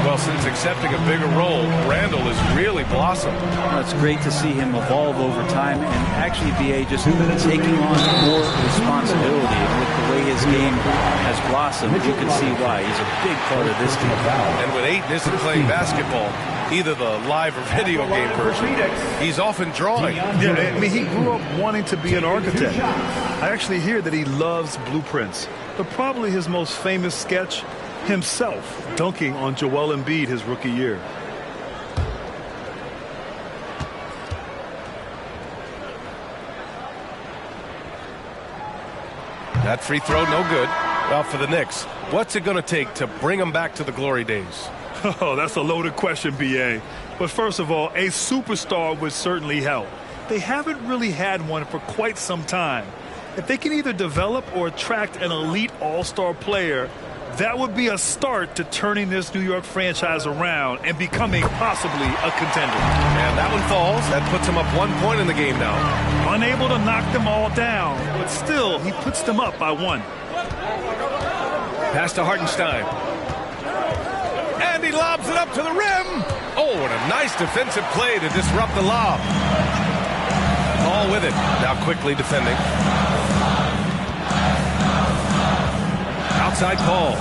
S25: Well, since accepting a bigger role, Randall has really blossomed.
S1: Well, it's great to see him evolve over time and actually BA just taking on more responsibility. And with the way his game has blossomed, you can see why. He's a big part of this team.
S25: And when Ayton isn't playing basketball, either the live or video game version, he's often drawing.
S3: Yeah, I mean, he grew up wanting to be an architect. I actually hear that he loves blueprints. But probably his most famous sketch, himself dunking on Joel Embiid his rookie year.
S25: That free throw no good. Well, for the Knicks, what's it going to take to bring them back to the glory days?
S3: Oh, that's a loaded question, B.A. But first of all, a superstar would certainly help. They haven't really had one for quite some time. If they can either develop or attract an elite all-star player, that would be a start to turning this New York franchise around and becoming possibly a contender.
S25: And that one falls. That puts him up 1 point in the game now.
S3: Unable to knock them all down, but still, he puts them up by 1.
S25: Pass to Hartenstein. And he lobs it up to the rim. Oh, and a nice defensive play to disrupt the lob. All with it. Now quickly defending. Outside Paul.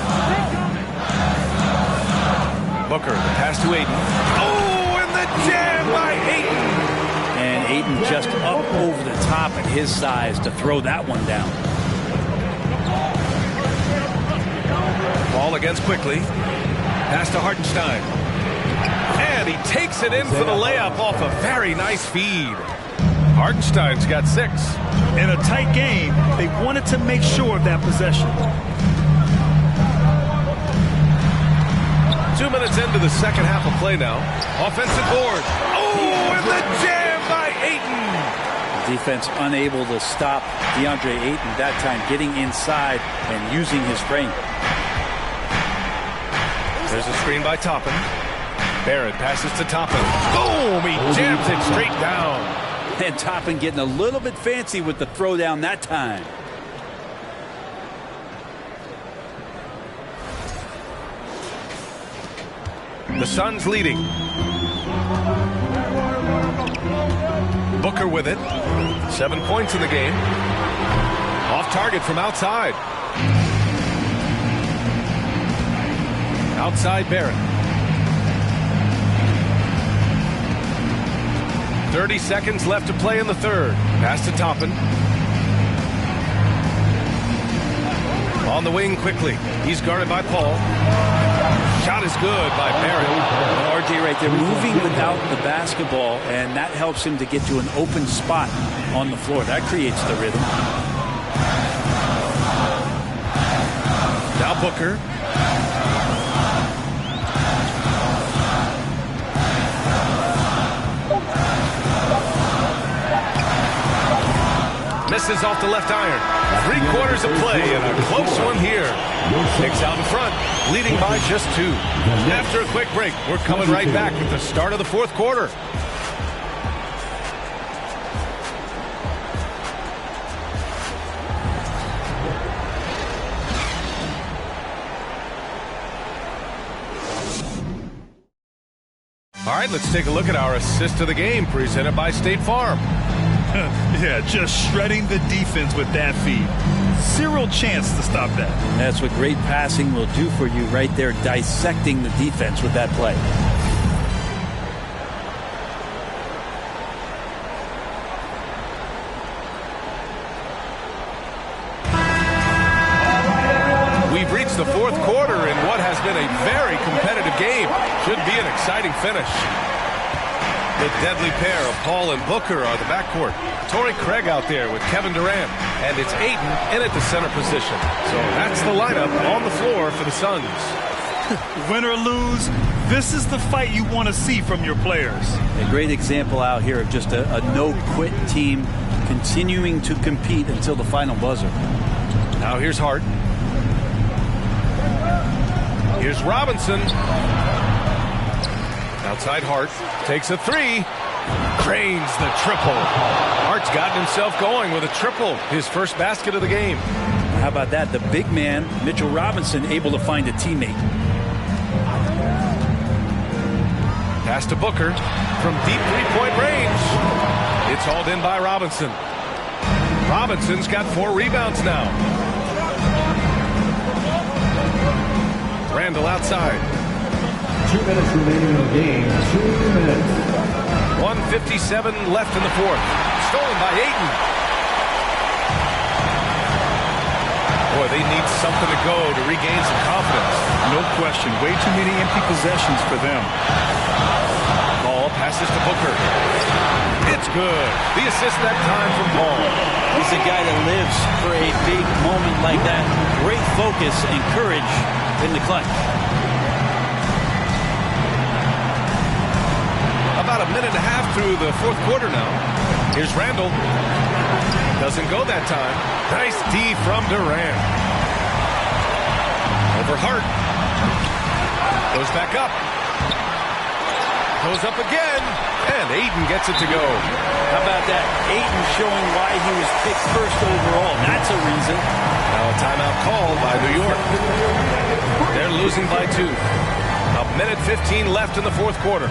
S25: Booker, the pass to Ayton. Oh, and the jam by Ayton.
S1: And Ayton just up over the top at his size to throw that one down.
S25: Ball against quickly. Pass to Hartenstein. And he takes it in for the layup off a very nice feed. Hartenstein's got 6.
S3: In a tight game, they wanted to make sure of that possession.
S25: 2 minutes into the second half of play now. Offensive board. Oh, and the jam by Ayton.
S1: Defense unable to stop DeAndre Ayton that time, getting inside and using his frame.
S25: There's a screen by Toppin. Barrett passes to Toppin. Boom! He jams it straight down.
S1: And Toppin getting a little bit fancy with the throwdown that time.
S25: The Suns leading. Booker with it. 7 points in the game. Off target from outside. Outside Barrett. 30 seconds left to play in the third. Pass to Toppin. On the wing quickly. He's guarded by Paul. Shot is good by Barrett.
S1: RJ right there, moving without the basketball, and that helps him to get to an open spot on the floor. That creates the rhythm.
S25: Now Booker. Misses off the left iron. 3/4 of play and a close one here. Knicks out in front, leading by just 2. After a quick break, we're coming right back at the start of the fourth quarter. All right, let's take a look at our assist of the game presented by State Farm.
S3: Yeah, just shredding the defense with that feed. Zero chance to stop that.
S1: That's what great passing will do for you right there, dissecting the defense with that play.
S25: We've reached the fourth quarter in what has been a very competitive game. Should be an exciting finish. The deadly pair of Paul and Booker are the backcourt. Torrey Craig out there with Kevin Durant. And it's Ayton in at the center position. So that's the lineup on the floor for the Suns.
S3: Win or lose, this is the fight you want to see from your players.
S1: A great example out here of just a no-quit team continuing to compete until the final buzzer.
S25: Now here's Hart. Here's Robinson. Outside Hart. Takes a 3. Cranes the triple. Hart's gotten himself going with a triple. His first basket of the game.
S1: How about that? The big man, Mitchell Robinson, able to find a teammate.
S25: Pass to Booker from deep three-point range. It's hauled in by Robinson. Robinson's got 4 rebounds now. Randall outside.
S23: 2 minutes remaining in the game. 2 minutes.
S25: 1:57 left in the fourth. Stolen by Ayton. Boy, they need something to go to regain some confidence.
S3: No question. Way too many empty possessions for them.
S25: Ball passes to Booker. It's good. The assist that time from Paul.
S1: He's a guy that lives for a big moment like that. Great focus and courage in the clutch.
S25: About a minute and a half through the fourth quarter now. Here's Randall. Doesn't go that time. Nice D from Durant. Over Hart. Goes back up. Goes up again. And Ayton gets it to go.
S1: How about that? Ayton showing why he was picked first overall. That's a reason.
S25: Now a timeout called by New York. They're losing by 2. A minute 15 left in the fourth quarter.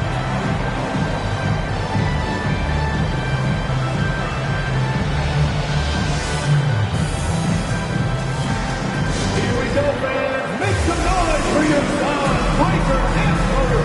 S23: Make some noise for your son, Piper and Motor.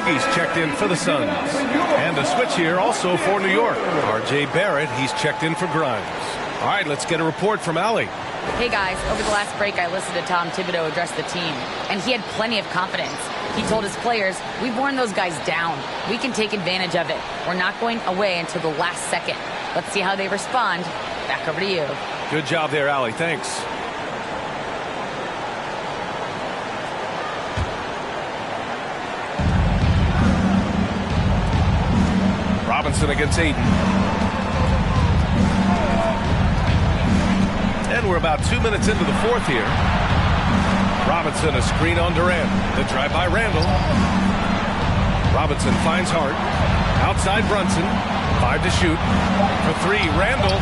S25: Ogie's checked in for the Suns. And a switch here also for New York. R.J. Barrett, he's checked in for Grimes. All right, let's get a report from Allie.
S10: Hey guys, over the last break I listened to Tom Thibodeau address the team, and he had plenty of confidence. He told his players, we've worn those guys down. We can take advantage of it. We're not going away until the last second. Let's see how they respond. Back over to you.
S25: Good job there, Allie. Thanks. Robinson against Aiden. And we're about 2 minutes into the fourth here. Robinson, a screen on Durant. The drive by Randall. Robinson finds Hart. Outside Brunson. 5 to shoot. For 3, Randall.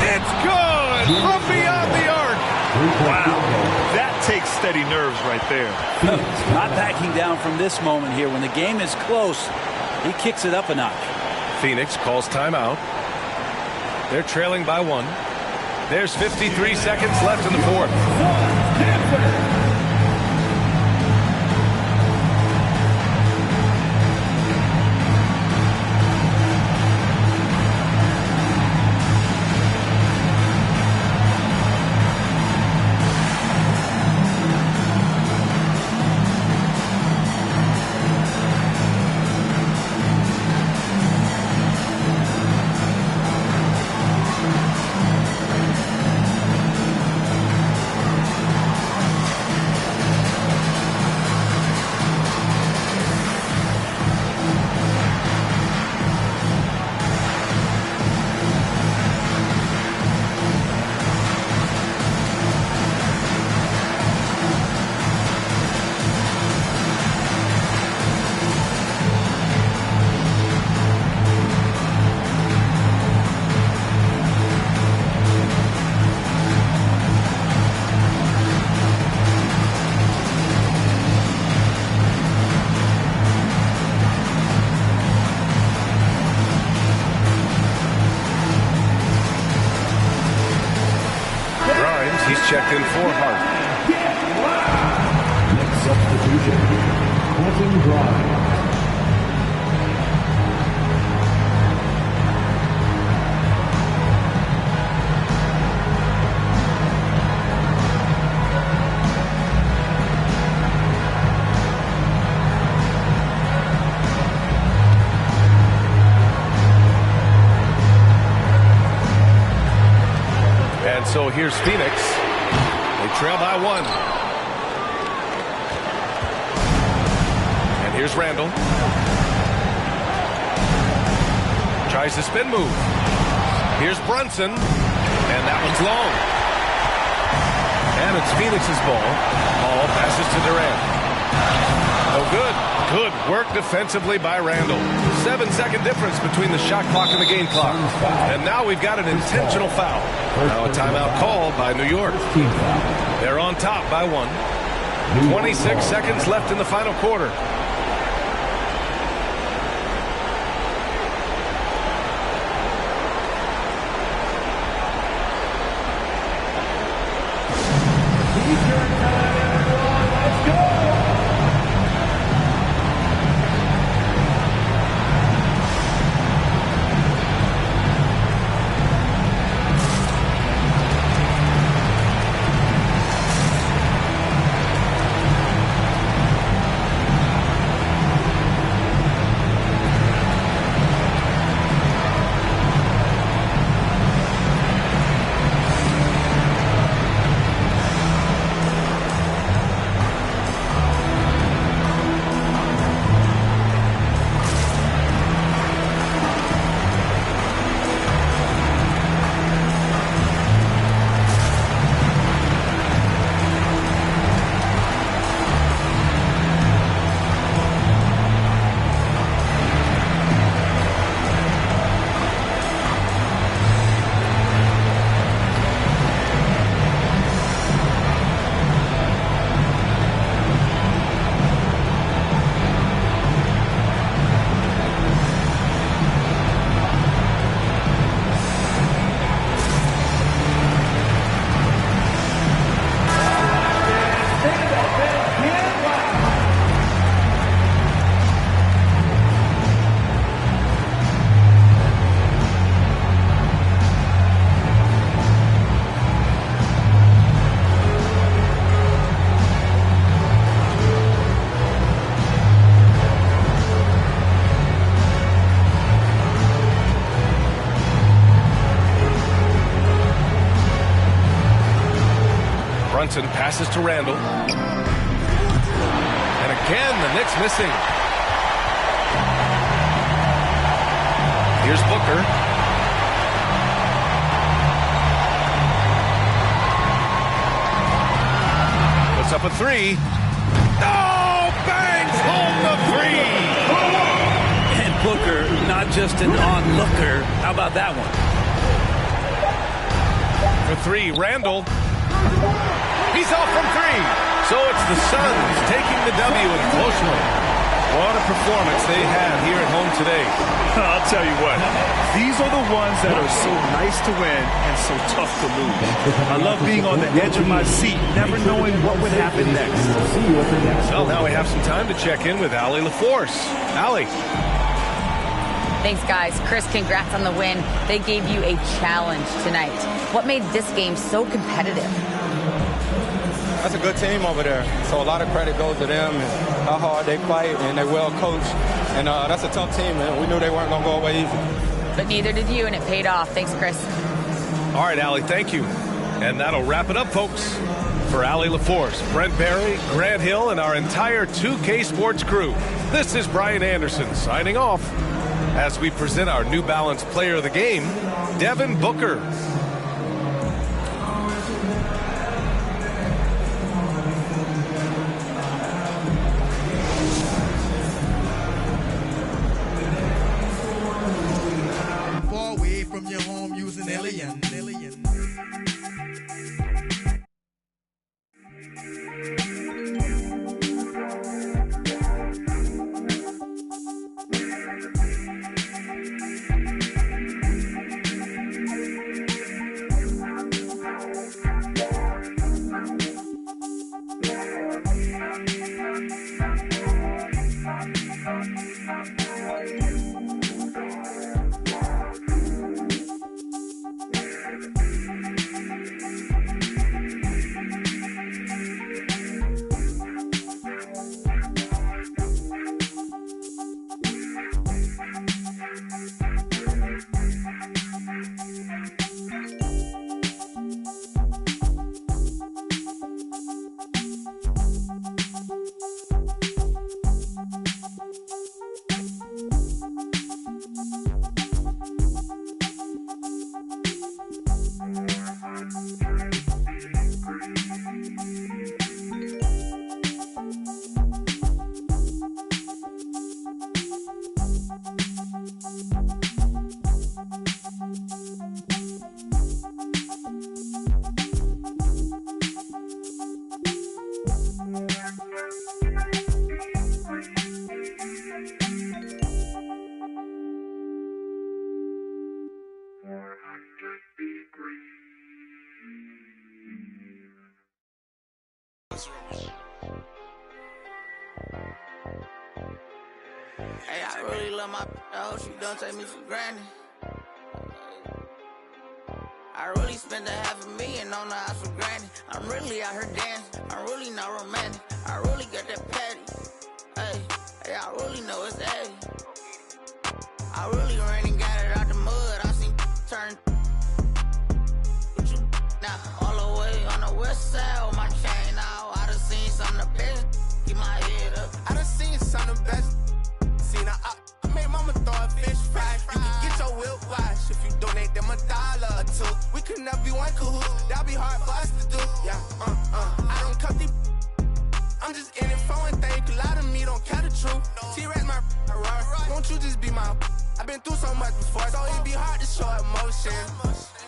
S25: It's good from beyond the arc.
S3: Wow. That takes steady nerves right there.
S1: Not backing down from this moment here. When the game is close, he kicks it up a notch.
S25: Phoenix calls timeout. They're trailing by 1. There's 53 seconds left in the fourth. Checked in for Hart.
S23: Next substitution, Quentin Grimes.
S25: And so here's Phoenix. They trail by 1. And here's Randall. Tries the spin move. Here's Brunson. And that one's long. And it's Phoenix's ball. Ball passes to Durant. Oh, good. Good work defensively by Randall. 7-second difference between the shot clock and the game clock. And now we've got an intentional foul. Now a timeout called by New York. They're on top by 1. 26 seconds left in the final quarter. Brunson passes to Randall. And again, the Knicks missing. Here's Booker. Puts up a three. Oh, bangs home the three.
S1: And Booker, not just an onlooker. How about that one?
S25: For three, Randall. He's off from three. So it's the Suns taking the W in a close one. What a performance they have here at home today.
S3: I'll tell you what, these are the ones that are so nice to win and so tough to lose. I love being on the edge of my seat, never knowing what would happen next.
S25: Well, now we have some time to check in with Allie LaForce. Allie.
S10: Thanks, guys. Chris, congrats on the win. They gave you a challenge tonight. What made this game so competitive?
S6: That's a good team over there. So a lot of credit goes to them and how hard they fight, and they're well coached. And that's a tough team, man. We knew they weren't going to go away easy.
S10: But neither did you, and it paid off. Thanks, Chris.
S25: All right, Allie, thank you. And that'll wrap it up, folks. For Allie LaForce, Brent Barry, Grant Hill, and our entire 2K Sports crew, this is Brian Anderson signing off as we present our New Balance Player of the Game, Devin Booker.
S12: Far away from your home using alien.
S11: Hey, I really love my I hope she don't take me for granted. I really spent $500,000 on the house for granted. I'm really out here dancing. I'm really not romantic. I really got that patty. Hey, I really know it's A. I really ran and got it out the mud. I seen turn. Now, all the way on the west side with my chain out. I done seen some of the best. Keep my head up.
S12: I done seen some of the best. I made mama throw a fish fry. You can get your whip wash if you donate them $1 or $2. We could never be one cahoot. That'd be hard for us to do. Yeah, I don't cut these. I'm just in it for one thing. A lot of me don't care the truth. T-Rex my won't you just be my? I've been through so much before, so it'd be hard to show emotion.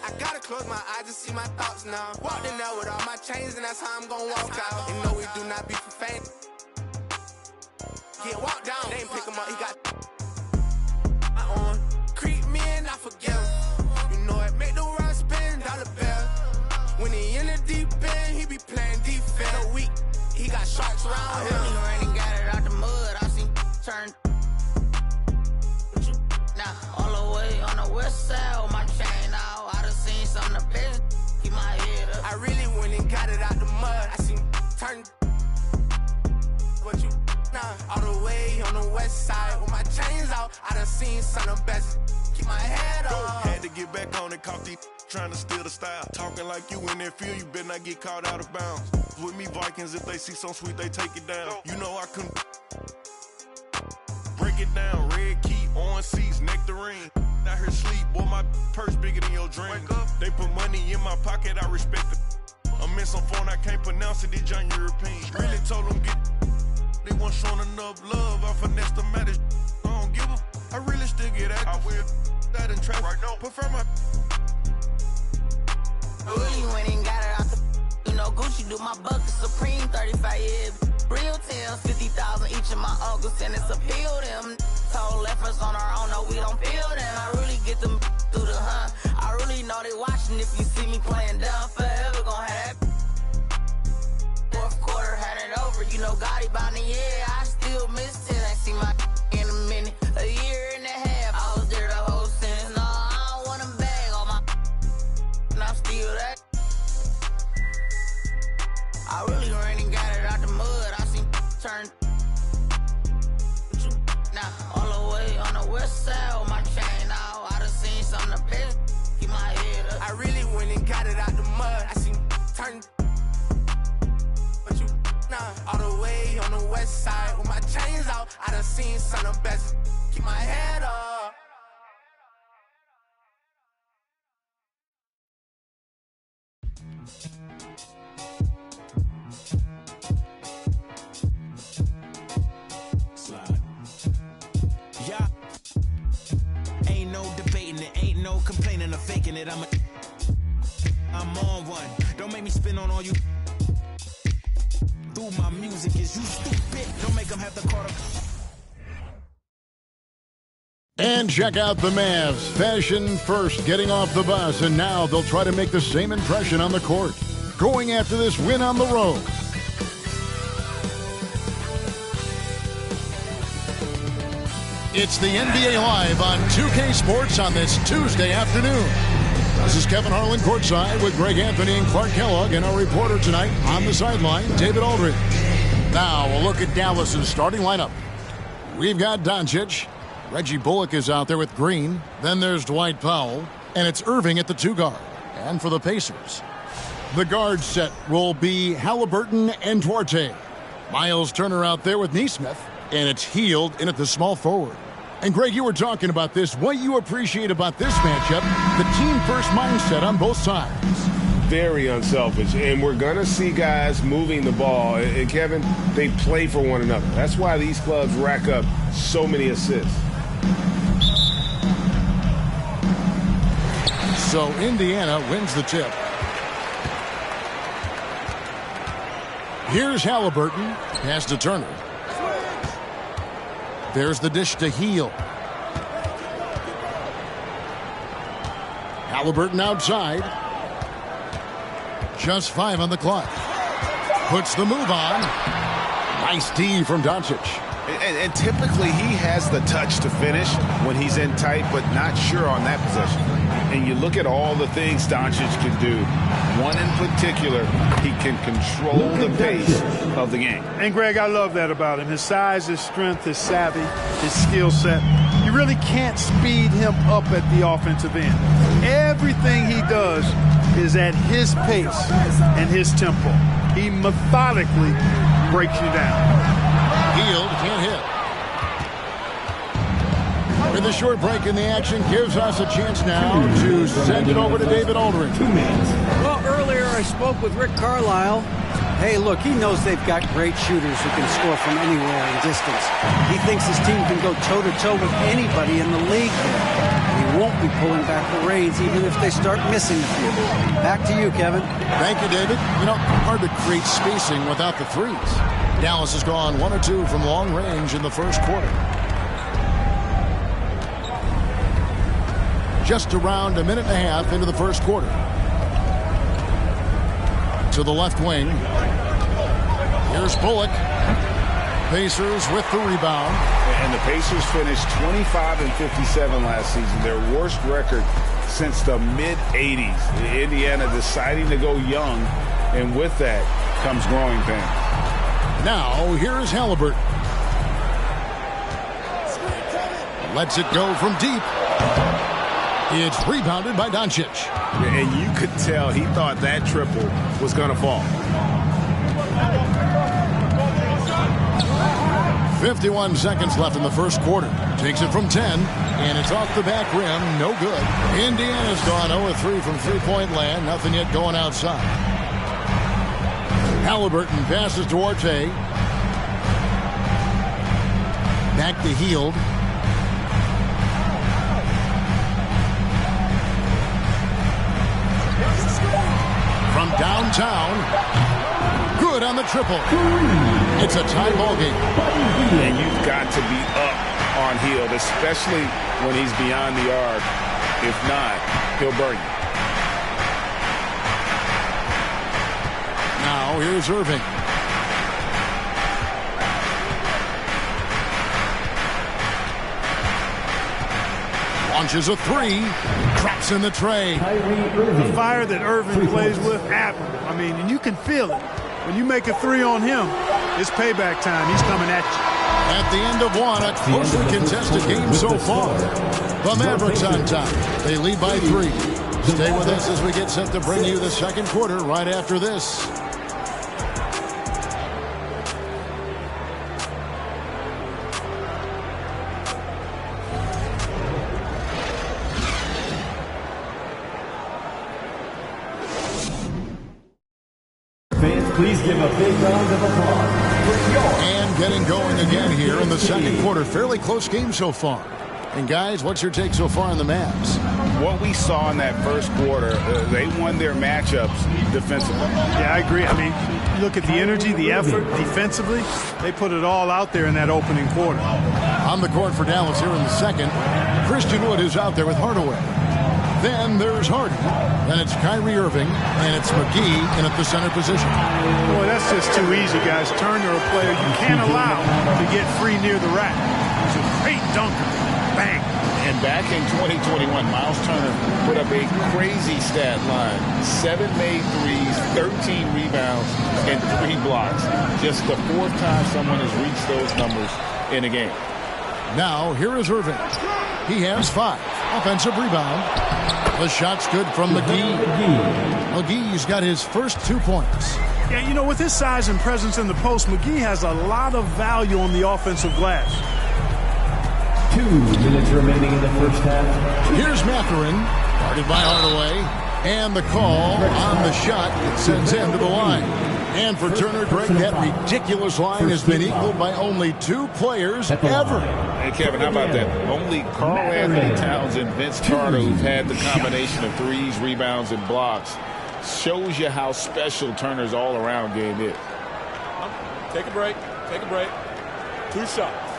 S12: I gotta close my eyes to see my thoughts now. Walked in there with all my chains, and that's how I'm gonna walk out. And no, we do not be for fame. Get walked down, they ain't pick him up, he got my on. Creep me and I forgive him. You know it, make the run spin, dollar bill. When he in the deep end, he be playing defense. A week, he got sharks around him.
S11: I really ran and got it out the mud, I seen turn. Now, all the way on the west side with my chain out. I done seen some of the best, keep my head up.
S12: I really went and got it out the mud, I seen turn. What you all the way on the west side with my chains out. I done seen some of the best. Keep my head up.
S6: Had to
S19: get back on it. Caught these trying to steal the style. Talking like you in that field, you better not get caught out of bounds. With me, Vikings, if they see something sweet, they take it down. You know I couldn't break it down. Red key, orange seats, nectarine. Out here sleep, boy, my purse bigger than your dream. They put money in my pocket, I respect it. I'm in some phone, I can't pronounce it, these young Europeans. Really told them get, they weren't showing enough love. I finessed them at it. I don't give a, I really still get active. I will that in traffic. Right now. Prefer my.
S20: Really went and got it out the. You know, Gucci do my bucket Supreme 35 years. Real tails, 50,000 each of my uncles, and it's appeal them. Told efforts on our own, no, we don't feel them. I really get them through the hunt. I really know they watching if you see me playing down. Forever gon' have that. Fourth quarter, had it over. You know, Gotti bound the year. I still miss it. Ain't seen my in a minute. A year and a half, I was there the whole sentence. No, I don't want them bag on my. And I'm still that. I really ran and got it out the mud. I seen turn. Now, all the way on the west side with my chain out. I done seen some of the best. Keep my head up. I really went and got it out the mud. I seen turn. But you, nah, all the way on the west side with my chains out. I done seen some of the best. Keep my head up.
S21: Yeah. Ain't no debating it, ain't no complaining or faking it. I'm on one. Don't make me spin on all you. Through my music is you stupid. Don't make them have to call up.
S9: And check out the Mavs. Fashion first, getting off the bus, and now they'll try to make the same impression on the court. Going after this win on the road. It's the NBA Live on 2K Sports on this Tuesday afternoon. This is Kevin Harlan courtside with Greg Anthony and Clark Kellogg, and our reporter tonight on the sideline, David Aldridge. Now we'll look at Dallas's starting lineup. We've got Doncic. Reggie Bullock is out there with Green. Then there's Dwight Powell, and it's Irving at the 2 guard. And for the Pacers, the guard set will be Halliburton and Duarte. Miles Turner out there with Nesmith, and it's Hield in at the small forward. And Greg, you were talking about this. What you appreciate about this matchup, the team-first mindset on both sides.
S14: Very unselfish, and we're going to see guys moving the ball. And Kevin, they play for one another. That's why these clubs rack up so many assists.
S9: So Indiana wins the tip. Here's Halliburton. Pass to Turner. There's the dish to Hield. Halliburton outside. Just 5 on the clock. Puts the move on. Nice D from Doncic.
S13: And typically he has the touch to finish when he's in tight, but not sure on that possession. And you look at all the things Doncic can do. One in particular, he can control the pace of the game.
S7: And Greg, I love that about him. His size, his strength, his savvy, his skill set. You really can't speed him up at the offensive end. Everything he does is at his pace and his tempo. He methodically breaks you down.
S9: Hield can't hit. With a short break in the action, gives us a chance now to send it over to David Aldridge.
S2: 2 minutes. Well, earlier I spoke with Rick Carlisle. Hey, look, he knows they've got great shooters who can score from anywhere in distance. He thinks his team can go toe-to-toe with anybody in the league. And he won't be pulling back the reins even if they start missing a few. Back to you, Kevin.
S9: Thank you, David. You know, hard to create spacing without the threes. Dallas has gone 1 or 2 from long range in the first quarter. Just around a minute and a half into the first quarter. To the left wing. Here's Bullock. Pacers with the rebound.
S13: And the Pacers finished 25-57 last season, their worst record since the mid-'80s. Indiana deciding to go young, and with that comes growing pains.
S9: Now, here's Halliburton. Lets it go from deep. It's rebounded by Doncic.
S14: And you could tell he thought that triple was going to fall.
S9: 51 seconds left in the first quarter. Takes it from 10, and it's off the back rim. No good. Indiana's gone 0-3 from three-point land. Nothing yet going outside. Halliburton passes to Orte. Back to Hield. From downtown. Good on the triple. It's a tie ball game.
S14: And you've got to be up on Hield, especially when he's beyond the arc. If not, he'll burn you.
S9: Now here's Irving. Launches a three. Traps in the tray.
S7: The fire that Irving plays with, admirable. I mean, and you can feel it. When you make a three on him, it's payback time. He's coming at you.
S9: At the end of one, a closely contested game so far. The Mavericks on top. They lead by 3. Stay with us as we get set to bring you the second quarter right after this.
S23: Please give a big round of applause.
S9: And getting going again here in the second quarter. Fairly close game so far. And guys, what's your take so far on the Mavs?
S14: What we saw in that first quarter, they won their matchups defensively.
S7: Yeah, I agree. I mean, look at the energy, the effort defensively. They put it all out there in that opening quarter.
S9: On the court for Dallas here in the second, Christian Wood is out there with Hardaway. Then there's Harden. Then it's Kyrie Irving, and it's McGee in at the center position.
S7: Boy, that's just too easy, guys. Turner, a player you can't allow to get free near the rack. He's a great dunker. Bang.
S14: And back in 2021, Miles Turner put up a crazy stat line. 7 made threes, 13 rebounds, and 3 blocks. Just the 4th time someone has reached those numbers in a game.
S9: Now, here is Irving. He has 5. Offensive rebound. The shot's good from McGee. McGee's got his first 2 points.
S7: Yeah, you know, with his size and presence in the post, McGee has a lot of value on the offensive glass.
S23: 2 minutes remaining in the first half.
S9: Here's Mathurin, guarded by Hardaway. And the call on the shot. It sends him to the line. And for Turner, Greg, that ridiculous line has been equaled by only 2 players ever.
S14: Hey, Kevin, how about that? Only Karl Anthony Towns and Vince Carter, who've had the combination of threes, rebounds, and blocks, shows you how special Turner's all-around game is.
S15: Take a break. Take a break. 2 shots.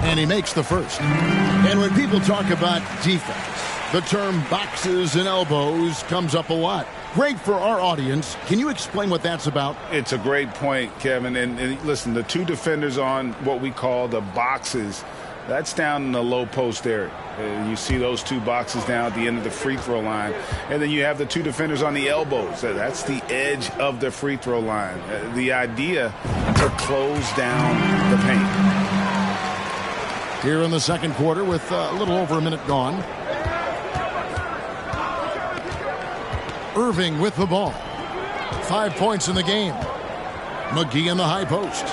S9: And he makes the first. And when people talk about defense, the term boxes and elbows comes up a lot. Great for our audience. Can you explain what that's about?
S14: It's a great point, Kevin. And listen, the 2 defenders on what we call the boxes, that's down in the low post area. You see those 2 boxes down at the end of the free throw line. And then you have the 2 defenders on the elbows. That's the edge of the free throw line. The idea to close down the paint.
S9: Here in the second quarter with a little over a minute gone. Irving with the ball. 5 points in the game. McGee in the high post.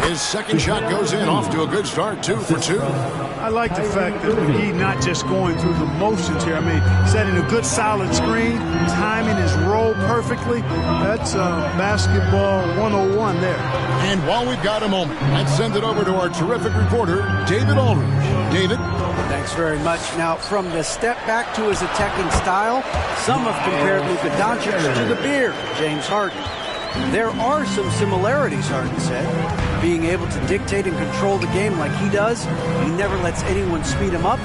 S9: His second shot goes in, off to a good start, 2 for 2.
S7: I like the fact that McGee not just going through the motions here. I mean, setting a good solid screen, timing his roll perfectly. That's basketball 101 there.
S9: And while we've got a moment, let's send it over to our terrific reporter, David Aldridge. David?
S2: Thanks very much. Now, from the step back to his attacking style, some have compared Luka Doncic to the beard, James Harden. There are some similarities, Harden said. Being able to dictate and control the game like he does, he never lets anyone speed him up.